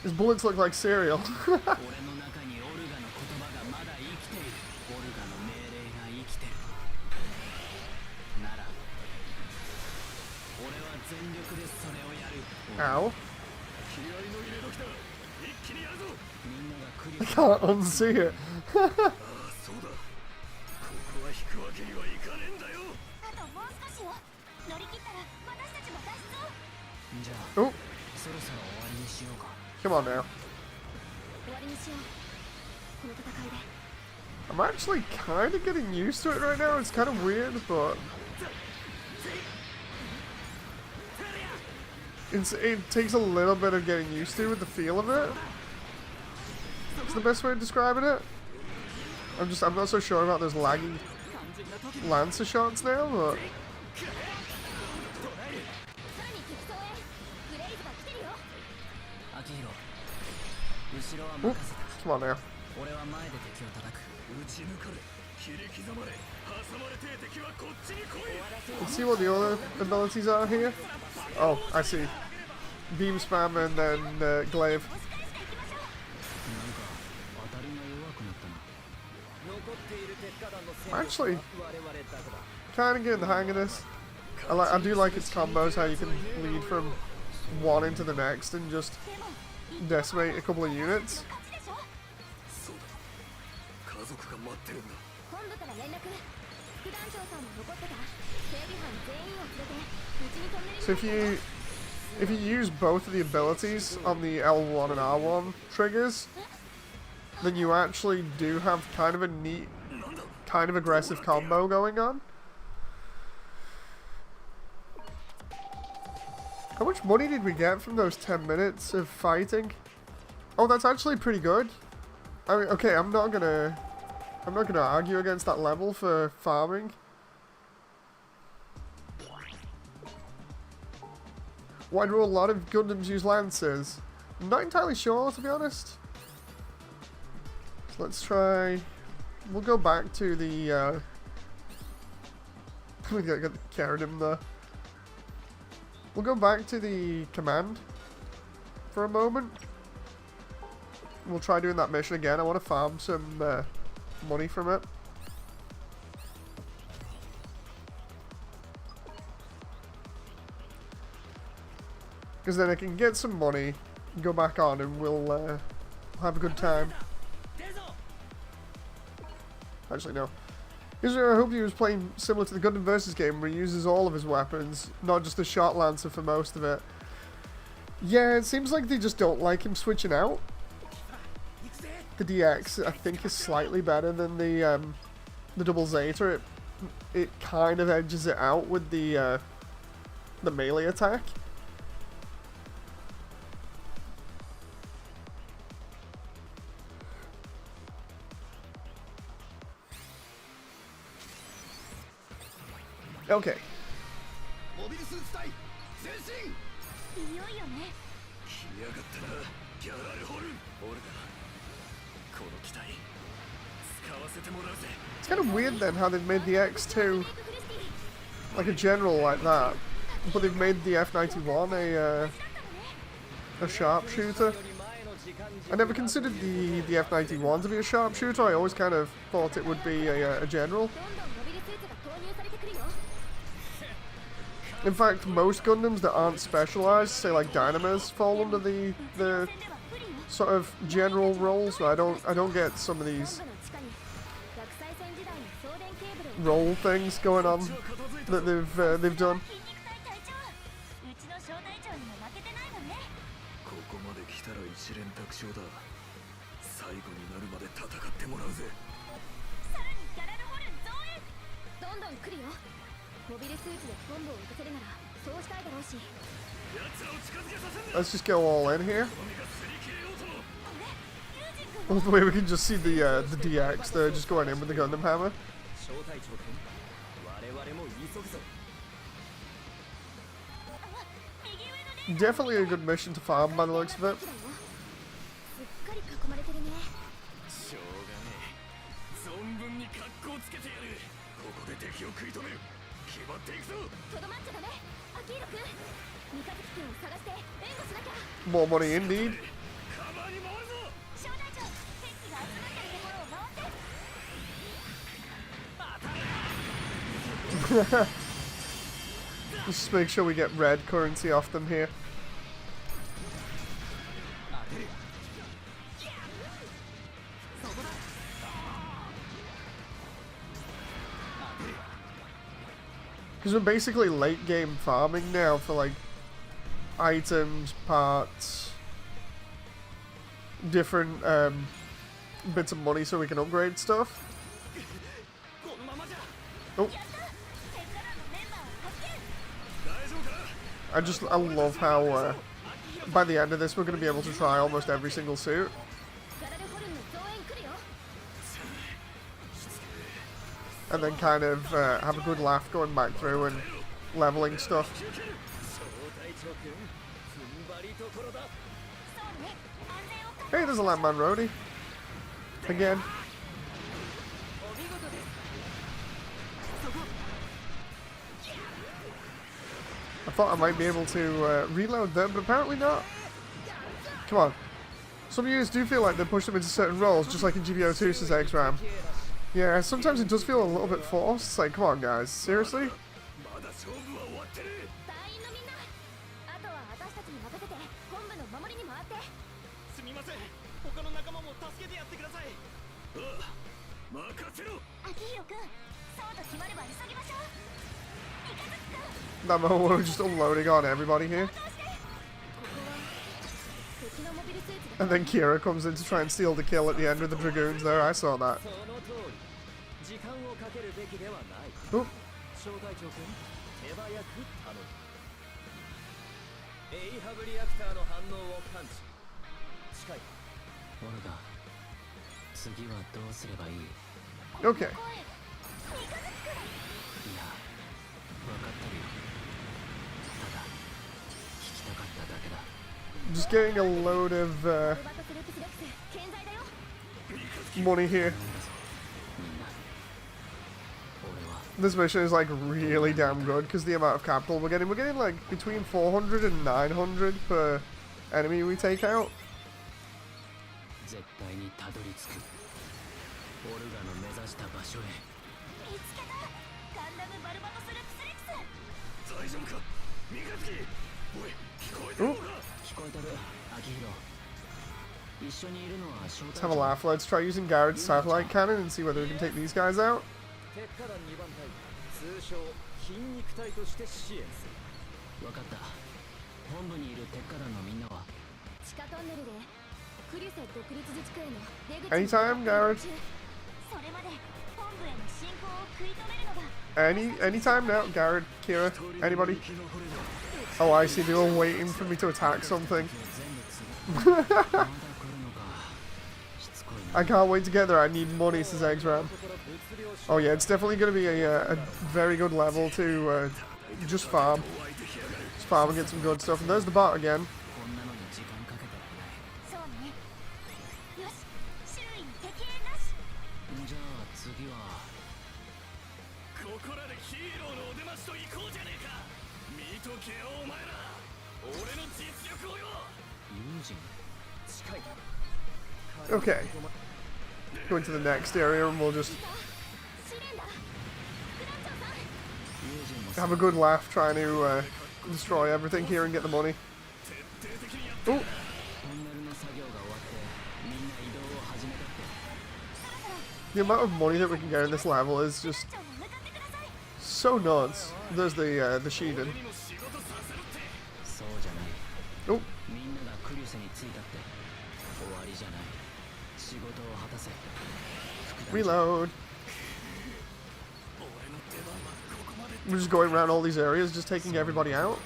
S1: His bullets look like cereal.
S2: 俺の中にオルガの言葉がまだ生きているオルガの命令が生きてるなら俺は全力でそれをやる
S1: Ow.
S4: 気合の入れ時だ一気にやるぞ
S2: みんながクリ
S1: I can't unsee it.
S4: ああそうだここは引くわけにはいかねえんだよ
S3: あともう少しよ。乗り切ったら私たちも脱出を。
S2: じゃあ
S1: Oh,
S2: そろそろ終わりにしようか
S1: come on now.
S3: 終わりにしよう。この戦いで。
S1: I'm actually kind of getting used to it right now. It's kind of weird, but It takes a little bit of getting used to with the feel of it. It's the best way of describing it. I'm not so sure about those laggy Lancer shots now, but ooh, come on now. Let's see what the other abilities are here. Oh, I see. Beam spam and then glaive. Actually, kind of getting the hang of this. I do like its combos, how you can lead from one into the next and just decimate a couple of units. So if you use both of the abilities on the L1 and R1 triggers, then you actually do have kind of a neat, kind of aggressive combo going on. How much money did we get from those 10 minutes of fighting? Oh, that's actually pretty good. I mean, okay, I'm not gonna argue against that level for farming. Why do a lot of Gundams use Lancers? I'm not entirely sure, to be honest. So let's try. We'll go back to the. We got carried him there. We'll go back to the command for a moment. We'll try doing that mission again. I want to farm some money from it. Because then I can get some money, go back on, and we'll have a good time. Actually, no. I hope he was playing similar to the Gundam Versus game, where he uses all of his weapons, not just the short lancer for most of it. Yeah, it seems like they just don't like him switching out. The DX, I think, is slightly better than the double Zeta. It kind of edges it out with the melee attack. Okay. It's kind of weird then how they've made the X2 like a general like that, but they've made the F91 a sharpshooter. I never considered the F91 to be a sharpshooter. I always kind of thought it would be a general. In fact, most Gundams that aren't specialized, say like Dynamas, fall under the sort of general role. So I don't get some of these role things going on that they've done. Let's just go all in here. All the way we can just see the DX there just going in with the Gundam hammer. Definitely a good mission to farm by the looks of it. More money indeed. Just make sure we get red currency off them here. Because we're basically late game farming now for like items, parts, different bits of money so we can upgrade stuff. Oh. I love how by the end of this we're going to be able to try almost every single suit. And then kind of have a good laugh going back through and leveling stuff. Hey, there's a Landman Roadie. Again. I thought I might be able to reload them, but apparently not. Come on. Some units do feel like they push them into certain roles, just like in GBO2, says X-Ram. Yeah, sometimes it does feel a little bit forced. It's like, come on guys, seriously? That moment we're just unloading on everybody here. And then Kira comes in to try and steal the kill at the end with the Dragoons there. I saw that. Oh. Okay. Just getting a load of money here. This mission is like really damn good because the amount of capital we're getting like between 400 and 900 per enemy we take out. Ooh. Let's have a laugh. Let's try using Garrett's satellite cannon and see whether we can take these guys out. Anytime, Garrett. Anytime now, Garrett, Kira, anybody. Oh, I see. They were waiting for me to attack something. I can't wait to get there. I need money, says X-Ram. Oh yeah, it's definitely going to be a very good level to just farm. Just farm and get some good stuff. And there's the bot again. Okay. Go into the next area and we'll just have a good laugh trying to destroy everything here and get the money. Ooh. The amount of money that we can get in this level is just so nuts. There's the Shiden. Oh. Reload. We're just going around all these areas, just taking everybody out.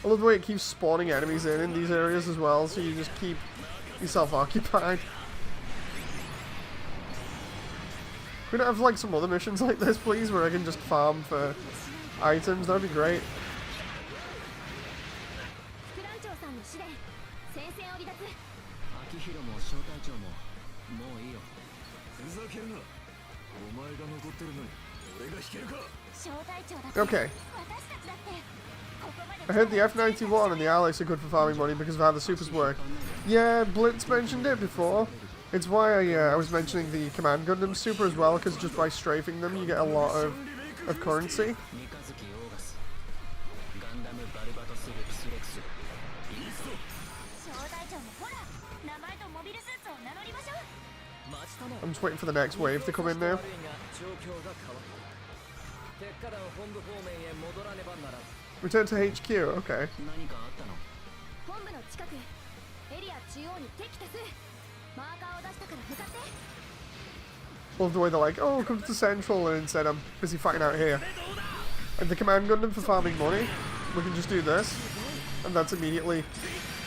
S1: I love the way it keeps spawning enemies in these areas as well, so you just keep yourself occupied. We don't have like some other missions like this, please, where I can just farm for items. That'd be great. Okay. I heard the F91 and the Alex are good for farming money because of how the supers work. Yeah, Blitz mentioned it before. It's why I was mentioning the Command Gundam super as well, because just by strafing them you get a lot of currency. I'm just waiting for the next wave to come in now. Return to HQ, okay. Love the way they're like, oh, come to Central, and instead I'm busy fighting out here. And the command Gundam for farming money, we can just do this, and that's immediately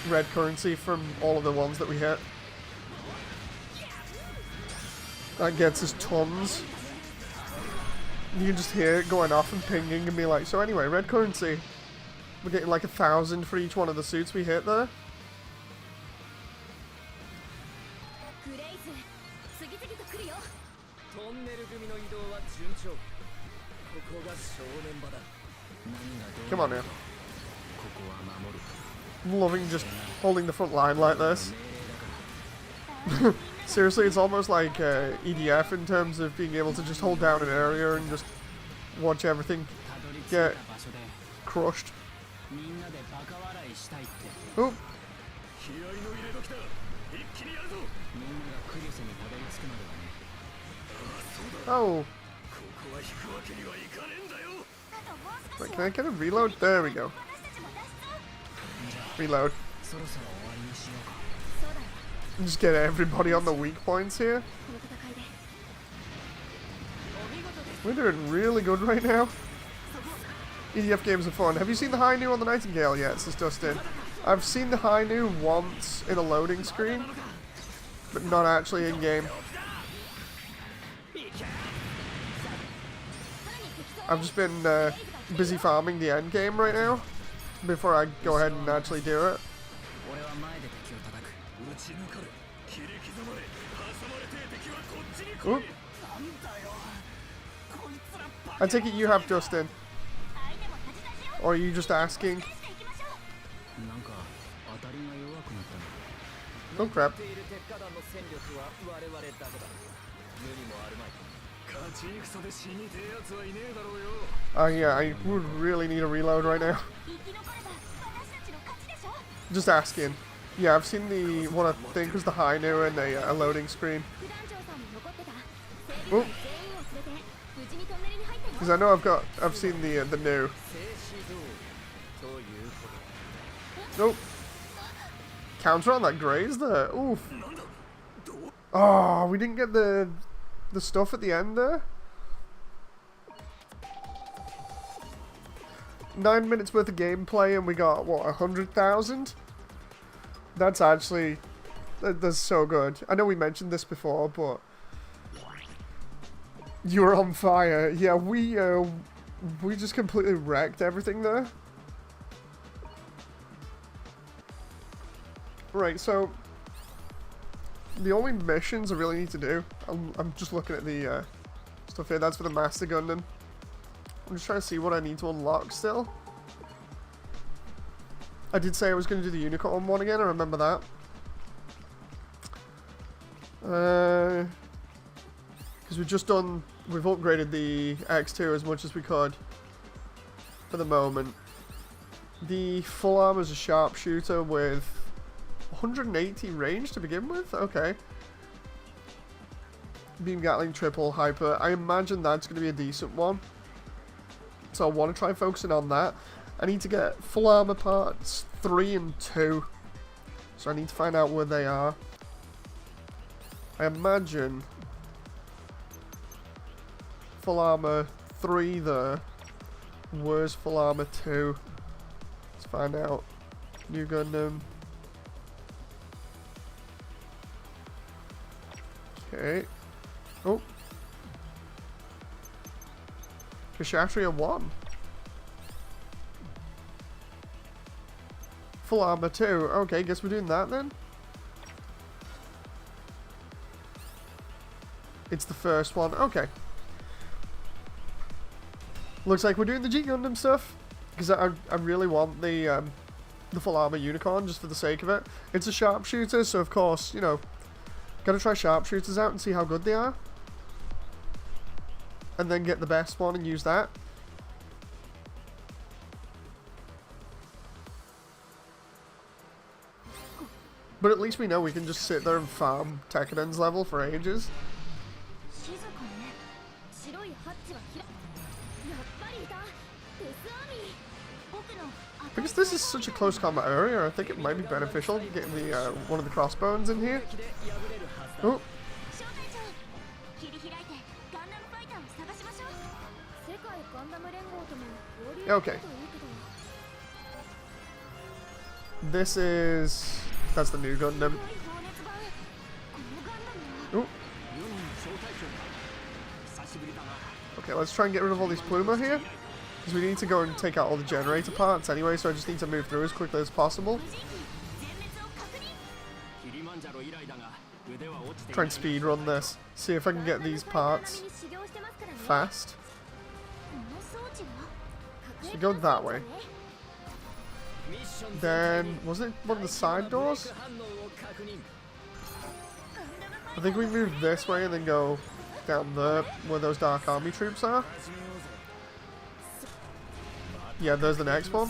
S1: red currency from all of the ones that we hit. That gets us tons. You can just hear it going off and pinging and be like, so anyway, red currency. We're getting like 1,000 for each one of the suits we hit there. Come on now. I'm loving just holding the front line like this. Seriously, it's almost like EDF in terms of being able to just hold down an area and just watch everything get crushed. Oh. Oh. Wait, can I get a reload? There we go. Reload. Just get everybody on the weak points here. We're doing really good right now. EDF games are fun. Have you seen the Hainu on the Nightingale yet? Says Dustin. I've seen the Hainu once in a loading screen, but not actually in game. I've just been busy farming the end game right now before I go ahead and actually do it. Oop. I take it you have Dustin. Or are you just asking? Oh crap. Oh yeah, I would really need a reload right now. Just asking. Yeah, I've seen the what I think was the Hainu in a loading screen. Oh. Because I know I've seen the new. Nope. Counter on that graze there. Oof. Oh, we didn't get the stuff at the end there. 9 minutes worth of gameplay and we got what, 100,000? That's actually that's so good. I know we mentioned this before, but you were on fire. Yeah, we just completely wrecked everything there. Right, so the only missions I really need to do, I'm just looking at the stuff here. That's for the Master Gundam. I'm just trying to see what I need to unlock still. I did say I was going to do the Unicorn one again, I remember that. Because we've upgraded the X2 as much as we could for the moment. The full armor is a sharpshooter with 180 range to begin with? Okay. Beam Gatling, triple, hyper. I imagine that's going to be a decent one. So I want to try focusing on that. I need to get full armor parts 3 and 2. So I need to find out where they are. I imagine full armor 3 there. Where's full armor 2? Let's find out. New Gundam. Okay. Oh. Kshatriya 1. Full armor 2. Okay, guess we're doing that then. It's the first one. Okay. Looks like we're doing the G Gundam stuff. Because I really want the full armor unicorn just for the sake of it. It's a sharpshooter, so of course, you know, gotta try sharpshooters out and see how good they are. And then get the best one and use that. But at least we know we can just sit there and farm Tekkenen's level for ages. Because this is such a close combat area, I think it might be beneficial getting the one of the Crossbones in here. Oh. Okay. This is... That's the new Gundam. Ooh. Okay, let's try and get rid of all these Pluma here. Because we need to go and take out all the generator parts anyway, so I just need to move through as quickly as possible. Try and speed run this. See if I can get these parts fast. So we go that way. Then, was it one of the side doors? I think we move this way and then go down there where those Dark Army troops are. Yeah, there's the next one.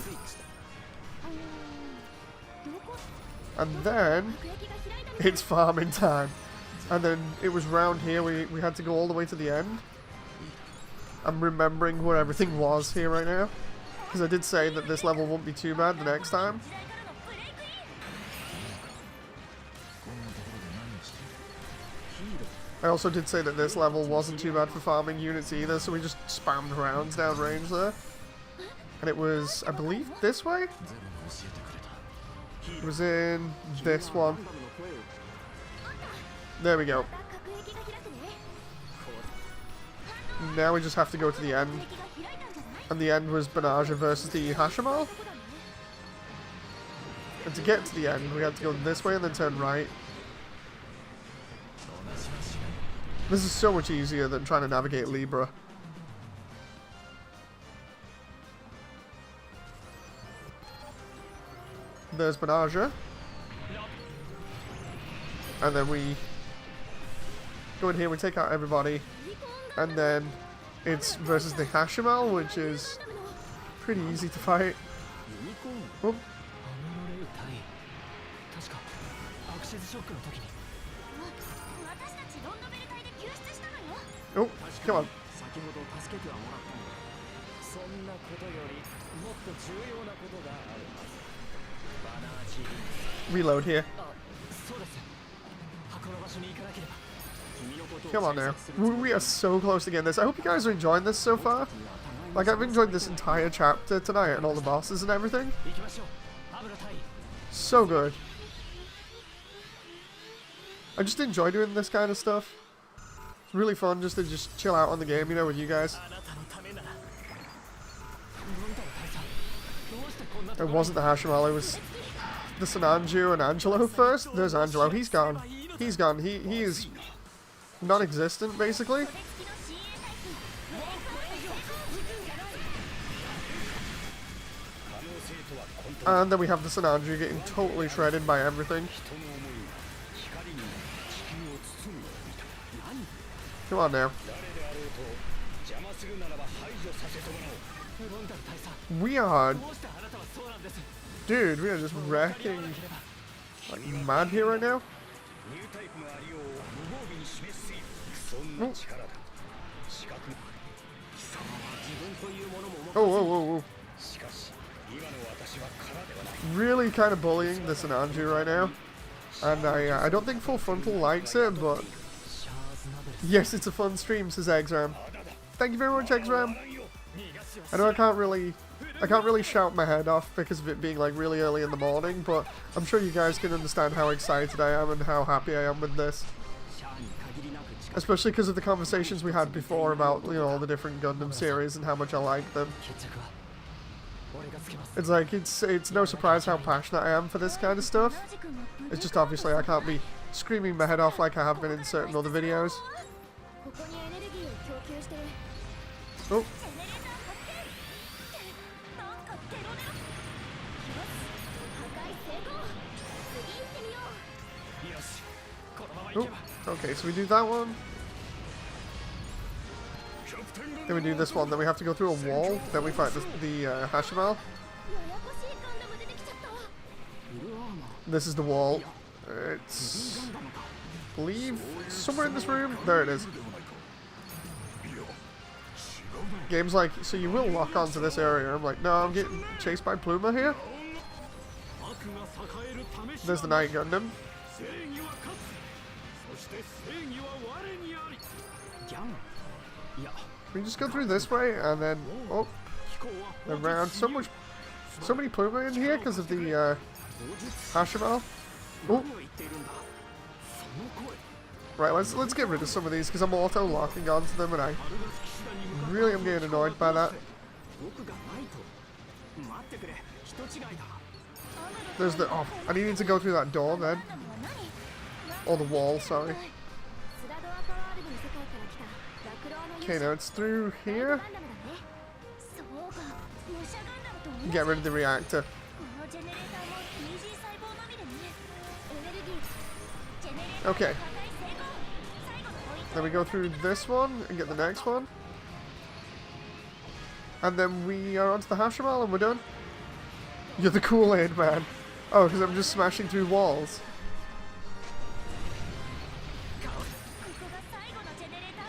S1: And then it's farming time. And then it was round here, we had to go all the way to the end. I'm remembering where everything was here right now. Because I did say that this level won't be too bad the next time. I also did say that this level wasn't too bad for farming units either, so we just spammed rounds downrange there. And it was, I believe, this way? It was in this one. There we go. Now we just have to go to the end. And the end was Banaja versus the Hashimal. And to get to the end, we had to go this way and then turn right. This is so much easier than trying to navigate Libra. There's Banaja. And then we go in here, we take out everybody. And then it's versus the Hashimal, which is pretty easy to fight. Oh. Oh, come on. Reload here. Come on now. We are so close to getting this. I hope you guys are enjoying this so far. Like, I've enjoyed this entire chapter tonight and all the bosses and everything. So good. I just enjoy doing this kind of stuff. It's really fun just to just chill out on the game, you know, with you guys. It wasn't the Hashimal, it was the Sananju and Angelo first. There's Angelo. He's gone. He's gone. He is non-existent, basically. And then we have the Sananju getting totally shredded by everything. Come on now. We are... Dude, we are just wrecking like mad here right now. Oh. Oh, whoa, whoa, whoa. Really kind of bullying the Sananju right now. And I don't think Full Frontal likes it, but... Yes, it's a fun stream, says Exram. Thank you very much, Exram. I know I can't really shout my head off because of it being like really early in the morning, but I'm sure you guys can understand how excited I am and how happy I am with this. Especially because of the conversations we had before about, you know, all the different Gundam series and how much I like them. It's like, it's no surprise how passionate I am for this kind of stuff. It's just obviously I can't be screaming my head off like I have been in certain other videos. Oh. Oh, okay, so we do that one. Then we do this one, then we have to go through a wall, then we fight the Hashimal. This is the wall. It's... I believe somewhere in this room. There it is. Game's like, so you will lock onto this area. I'm like, no, I'm getting chased by Pluma here. There's the Night Gundam. We just go through this way and then... Oh. around. So many Puma in here because of the Hashima. Oh. Right, let's get rid of some of these because I'm auto locking onto them and I really am getting annoyed by that. There's the I needed to go through that door then. Or the wall, sorry. Okay, now it's through here. Get rid of the reactor. Okay. Then we go through this one and get the next one. And then we are onto the Hashimal and we're done. You're the Kool-Aid man. Oh, because I'm just smashing through walls.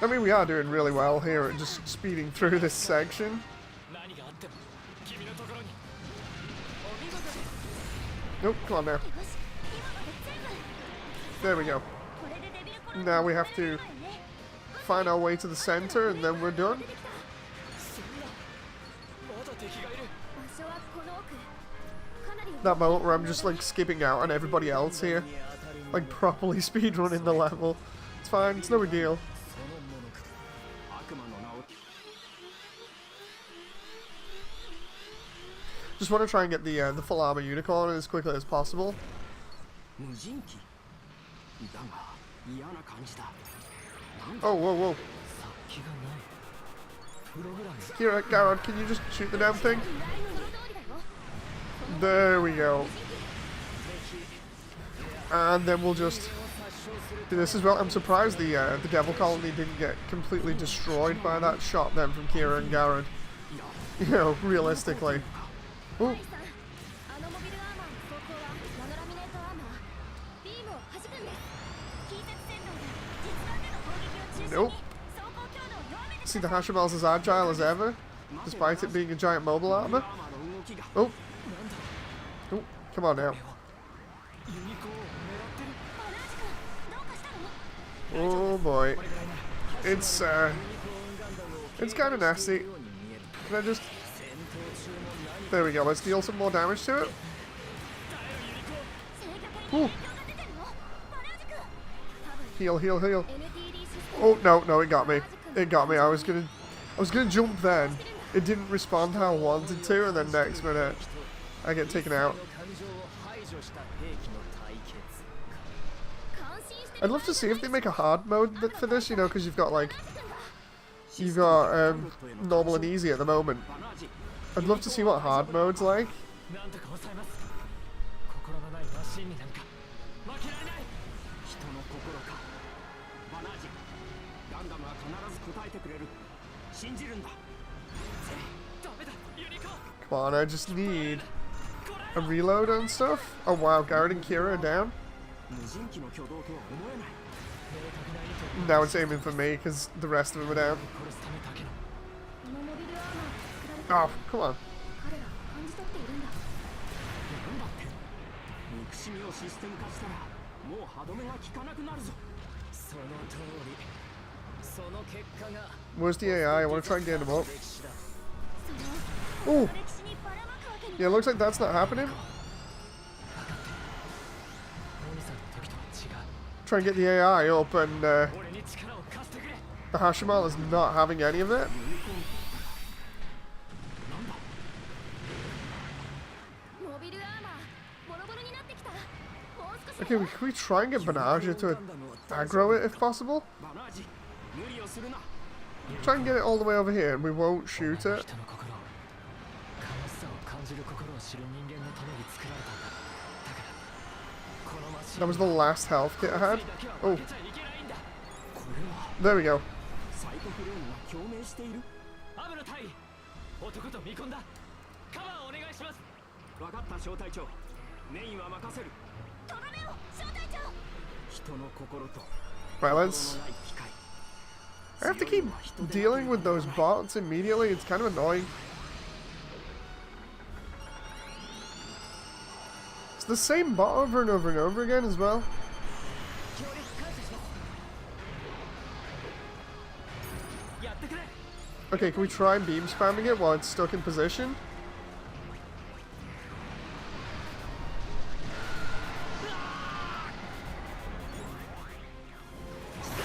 S1: I mean, we are doing really well here at just speeding through this section. Nope, come on now. There we go. Now we have to find our way to the center and then we're done. That moment where I'm just like skipping out on everybody else here. Like properly speedrunning the level. It's fine, it's no big deal. Just want to try and get the full armor unicorn as quickly as possible. Oh, whoa, whoa. Here, Garrod, can you just shoot the damn thing? There we go. And then we'll just do this as well. I'm surprised the Devil Colony didn't get completely destroyed by that shot then from Kira and Garrod. You know, realistically. Ooh. Nope. See, the Hashimal's as agile as ever, despite it being a giant mobile armor. Oh. Oh, come on now. Oh boy. It's kind of nasty. Can I just... There we go, let's deal some more damage to it. Ooh. Heal, heal, heal. Oh, no, it got me. It got me. I was gonna jump then. It didn't respond how I wanted to, and then next minute, I get taken out. I'd love to see if they make a hard mode for this, you know, because you've got normal and easy at the moment. I'd love to see what hard mode's like. Come on, I just need a reload and stuff. Oh wow, Garrod and Kira are down. Now it's aiming for me because the rest of them are down. Oh, come on. Where's the AI? I want to try and get him up. Ooh. Yeah, looks like that's not happening. Try and get the AI up, and the Hashimal is not having any of it. Okay, can we try and get Banaja to aggro it if possible? Try and get it all the way over here and we won't shoot it. That was the last health kit I had. Oh. There we go. Right, let's... I have to keep dealing with those bots immediately, it's kind of annoying. It's the same bot over and over and over again as well. Okay, can we try beam spamming it while it's stuck in position?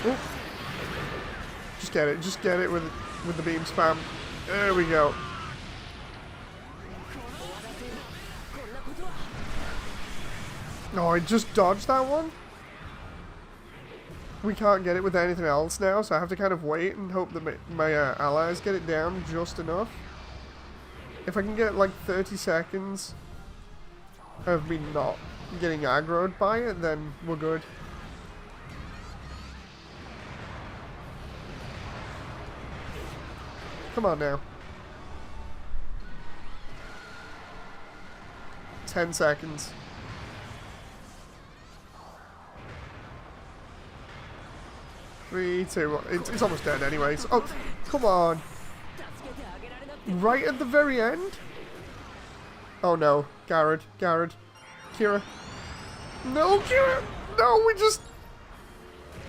S1: Ooh. Just get it with the beam spam. There we go. No, I just dodged that one. We can't get it with anything else now, so I have to kind of wait and hope that my allies get it down just enough. If I can get like 30 seconds of me not getting aggroed by it, then we're good. Come on now. 10 seconds. 3, 2, 1. It's almost dead anyway. So, oh, come on. Right at the very end? Oh no. Garrett. Kira. No, Kira! No,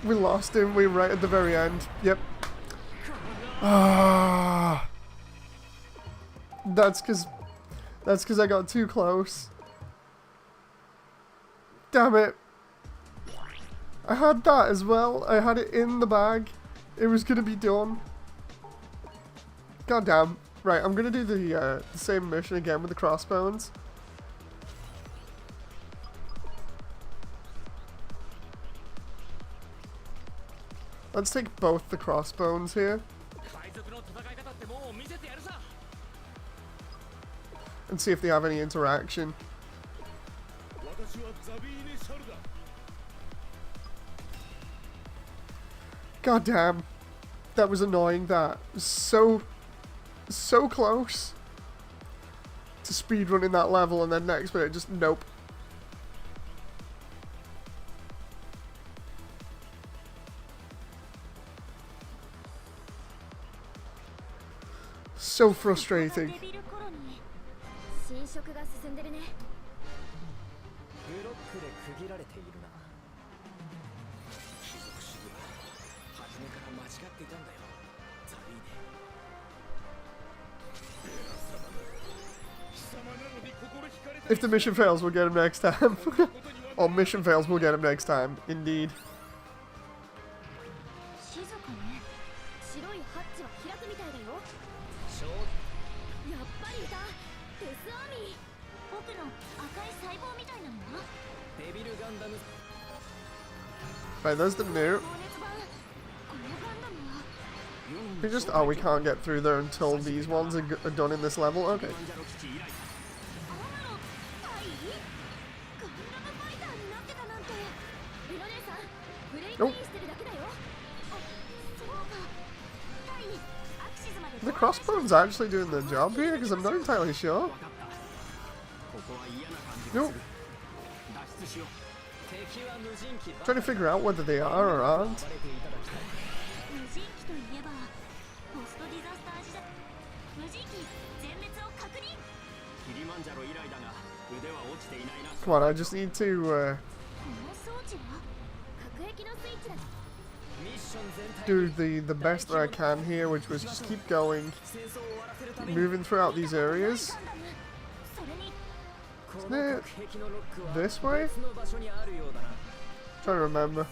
S1: we lost him. We're right at the very end. Yep. Ah. That's because I got too close. Damn it. I had that as well. I had it in the bag. It was going to be done. God damn. Right, I'm going to do the same mission again with the Crossbones. Let's take both the Crossbones here. And see if they have any interaction. God damn. That was annoying, that. So close to speedrunning that level, and then next minute just nope. So frustrating. If the mission fails, we'll get him next time. Or mission fails, we'll get him next time. Indeed. Right, there's the new. We can't get through there until these ones are done in this level. Okay. Oh. The Crossbones actually doing the job here, because I'm not entirely sure. Nope. Trying to figure out whether they are or aren't. Come on, I just need to do the best that I can here, which was just keep going, moving throughout these areas. Isn't it this way? Trying to remember.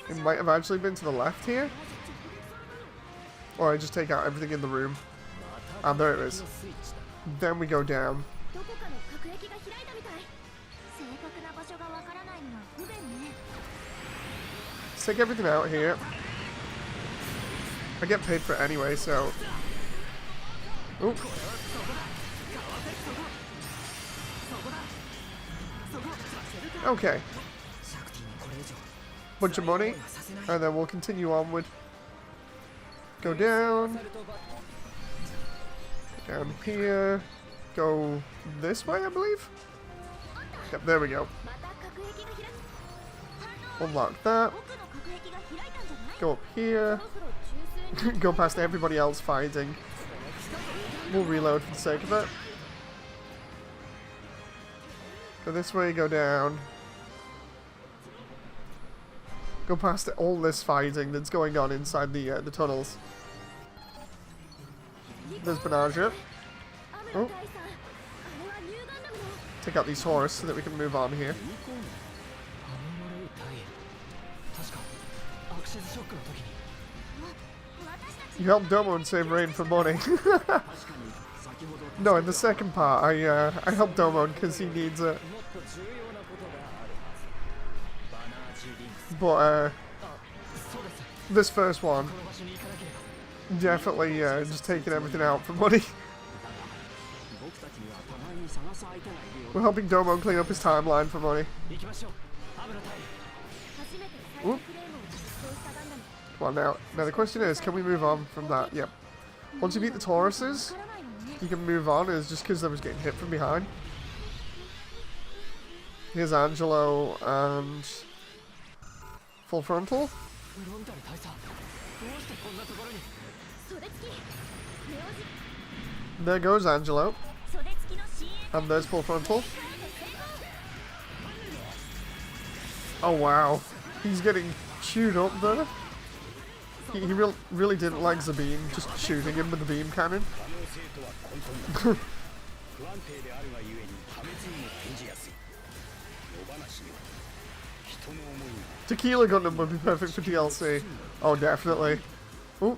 S1: It might have actually been to the left here. Or I just take out everything in the room. Ah, there it is. Then we go down. Let's take everything out here. I get paid for it anyway, so... Oop. Okay. Bunch of money, and then we'll continue onward. Go down. Down here. Go this way, I believe? Yep, there we go. Unlock that. Go up here. Go past everybody else fighting. We'll reload for the sake of it. Go this way, go down. go past all this fighting that's going on inside the tunnels. There's Banaja. Oh. Take out these Taurus so that we can move on here. You helped Domo and save Rain for money. No, in the second part, I helped Domo because he needs it. But this first one, definitely just taking everything out for money. We're helping Domo clean up his timeline for money. Oop. Come on now. Now the question is, can we move on from that? Yep. Once you beat the Tauruses, you can move on. It's just because I was getting hit from behind. Here's Angelo and full frontal. There goes Angelo. And there's full frontal. Oh wow. He's getting chewed up there. He really didn't like Zabine just shooting him with the beam cannon. Tequila Gundam would be perfect for DLC. Oh, definitely. Ooh.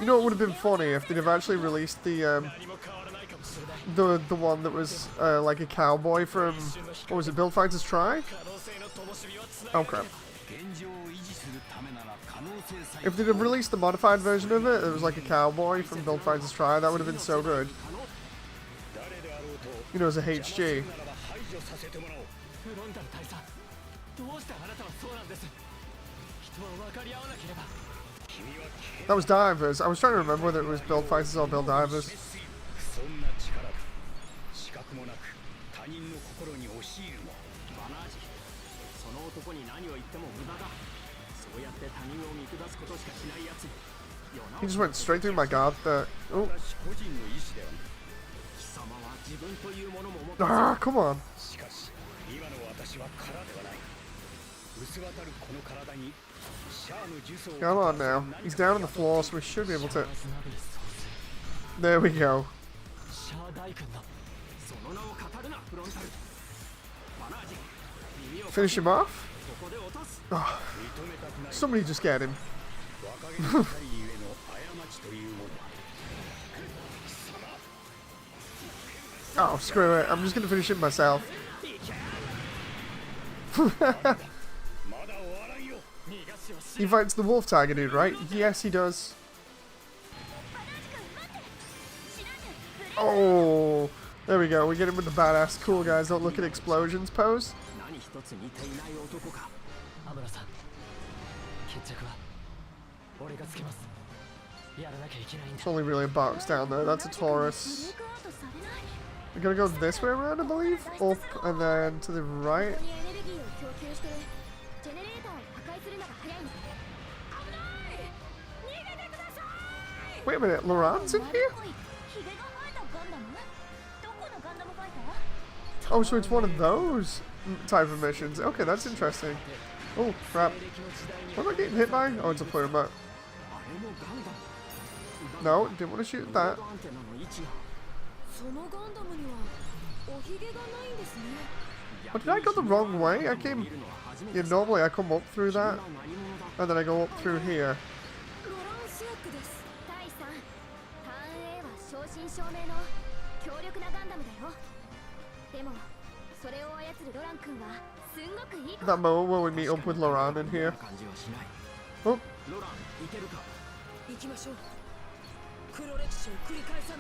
S1: You know, it would have been funny if they'd have actually released the one that was like a cowboy from, what was it, Build Fighters Try? Oh crap. If they'd have released the modified version of it, it was like a cowboy from Build Fighters Try, that would have been so good. You know, as a HG. That was Divers. I was trying to remember whether it was Build Fighters or Build Divers. He just went straight through my guard there. Oh. Ah, come on. Come on now. He's down on the floor, so we should be able to... There we go. Finish him off? Oh. Somebody just get him. Oh, screw it. I'm just going to finish him myself. He fights the wolf tiger dude, right? Yes, he does. Oh, there we go. We get him with the badass cool guys don't look at explosions pose. It's only really a box down there. That's a Taurus. We're gonna go this way around, I believe. Up and then to the right. Wait a minute, Laurent's in here? Oh, so it's one of those type of missions. Okay, that's interesting. Oh, crap. What am I getting hit by? Oh, it's a Puma. No, didn't want to shoot that. Oh, did I go the wrong way? I came... Yeah, normally I come up through that. And then I go up through here. That moment when we meet up with Laurent in here. Oh.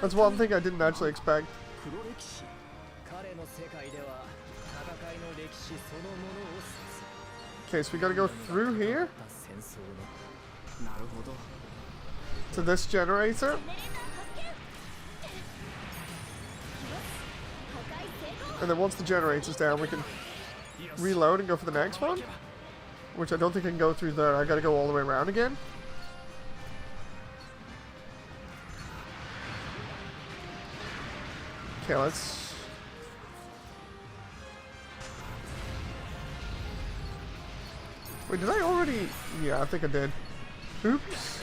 S1: That's one thing I didn't actually expect. Okay, so we gotta go through here to this generator. And then once the generator's down, we can reload and go for the next one. Which I don't think I can go through there. I gotta go all the way around again. Okay, let's... Wait, did I already... Yeah, I think I did. Oops.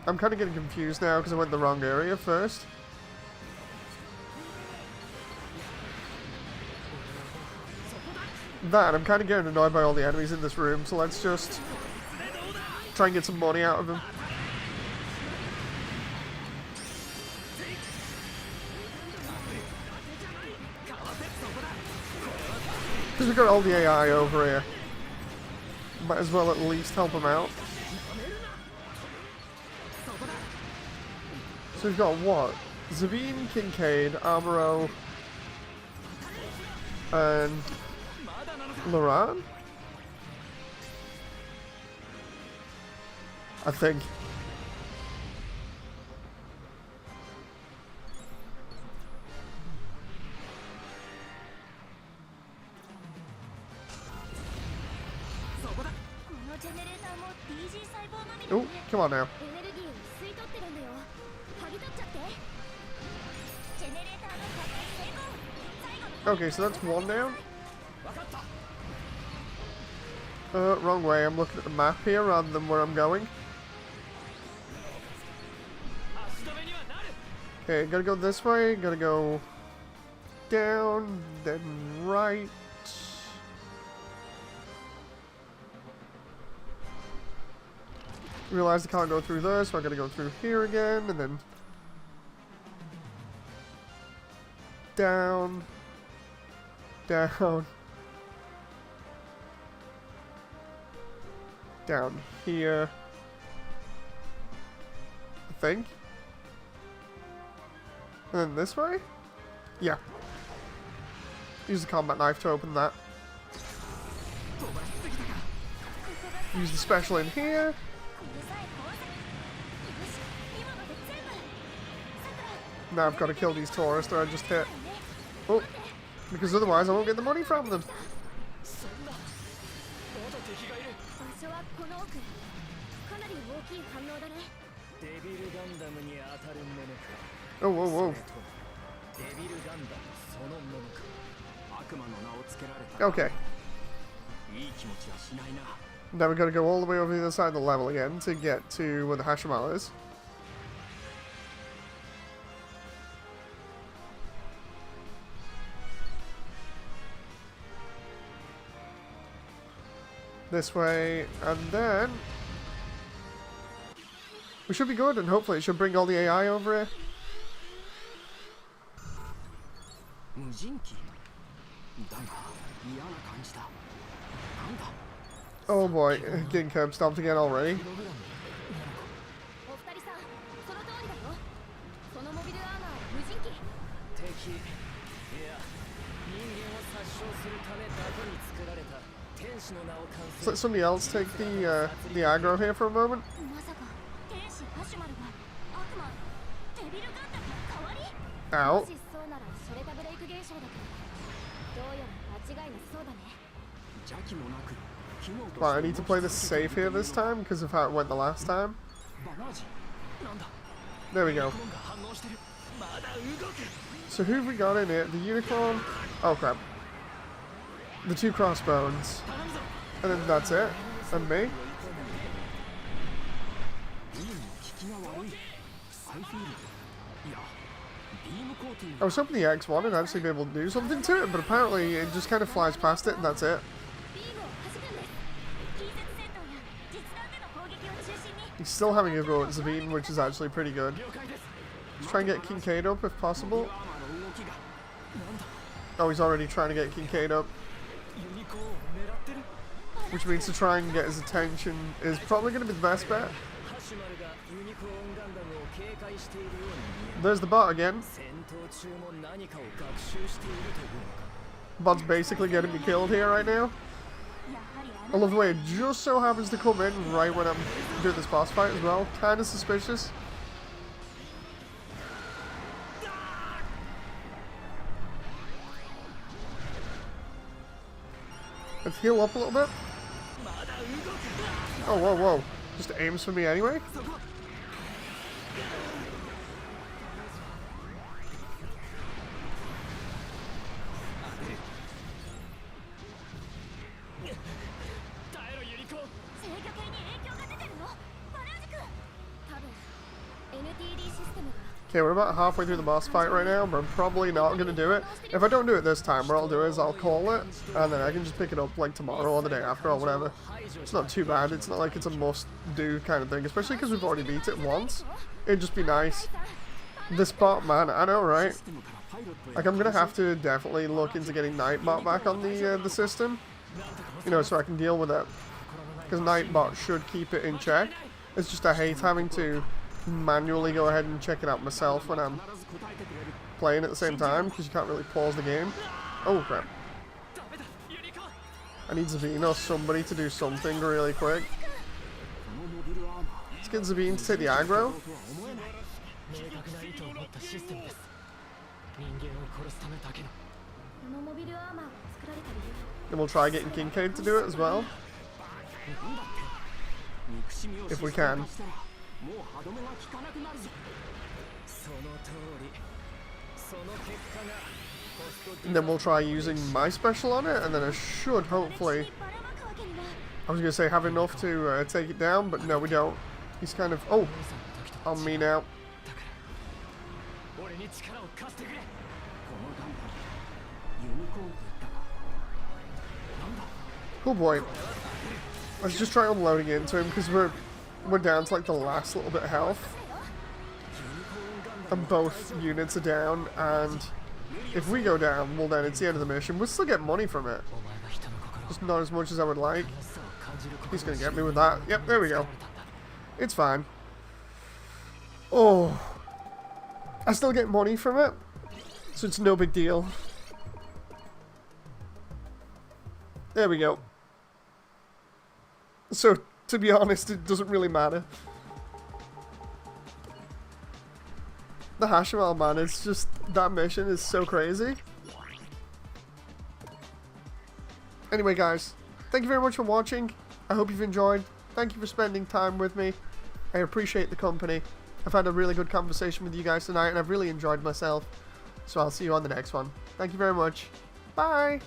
S1: I'm kind of getting confused now because I went the wrong area first. That, I'm kind of getting annoyed by all the enemies in this room, so let's just try and get some money out of them. Because we've got all the AI over here. Might as well at least help them out. So we've got what? Zavine, Kincaid, Amuro, and Loran? I think. Oh, come on now. Okay, so that's one down. Wrong way. I'm looking at the map here rather than where I'm going. Okay, gotta go this way. Gotta go down, then right. Realized I can't go through there, so I gotta go through here again, and then down, down, down here, I think, and then this way? Yeah. Use the combat knife to open that. Use the special in here. Now I've got to kill these tourists that I just hit. Oh, because otherwise I won't get the money from them. Oh, whoa, whoa. Okay. Now we've got to go all the way over the other side of the level again to get to where the Hashimala is. This way, and then we should be good, and hopefully it should bring all the AI over here. Oh boy, getting curb stomped again already. Let's let somebody else take the aggro here for a moment. Ow. Well, I need to play this safe here this time because of how it went the last time. There we go. So who have we got in it? The unicorn? Oh crap. The two crossbones. And then that's it. And me. I was hoping the X1 would actually be able to do something to it, but apparently it just kind of flies past it and that's it. He's still having a go at Zavine, which is actually pretty good. Let's try and get Kincaid up if possible. Oh, he's already trying to get Kincaid up. Which means to try and get his attention is probably going to be the best bet. There's the bot again. Bot's basically getting me killed here right now. I love the way it just so happens to come in right when I'm doing this boss fight as well. Kind of suspicious. Let's heal up a little bit. Oh, whoa, whoa. Just aims for me anyway. Okay, we're about halfway through the boss fight right now, but I'm probably not going to do it. If I don't do it this time, what I'll do is I'll call it, and then I can just pick it up like tomorrow or the day after or whatever. It's not too bad. It's not like it's a must-do kind of thing, especially because we've already beat it once. It'd just be nice. This bot, man, I know, right? Like, I'm going to have to definitely look into getting Nightbot back on the system, you know, so I can deal with it. Because Nightbot should keep it in check. It's just I hate having to manually go ahead and check it out myself when I'm playing at the same time, because you can't really pause the game. Oh crap. I need Zavine or somebody to do something really quick. Let's get Zavine to take the aggro. Then we'll try getting Kincaid to do it as well. If we can. And then we'll try using my special on it, and then I should hopefully, I was going to say have enough to take it down, but no we don't. He's kind of, oh, on me now. Oh boy. Let's just try unloading into him, because we're down to like the last little bit of health. And both units are down, and if we go down, well then it's the end of the mission. We'll still get money from it. Just not as much as I would like. He's going to get me with that. Yep, there we go. It's fine. Oh. I still get money from it, so it's no big deal. There we go. So, to be honest, it doesn't really matter. The Hashimal, man, it's just, that mission is so crazy. Anyway, guys, thank you very much for watching. I hope you've enjoyed. Thank you for spending time with me. I appreciate the company. I've had a really good conversation with you guys tonight, and I've really enjoyed myself. So I'll see you on the next one. Thank you very much. Bye!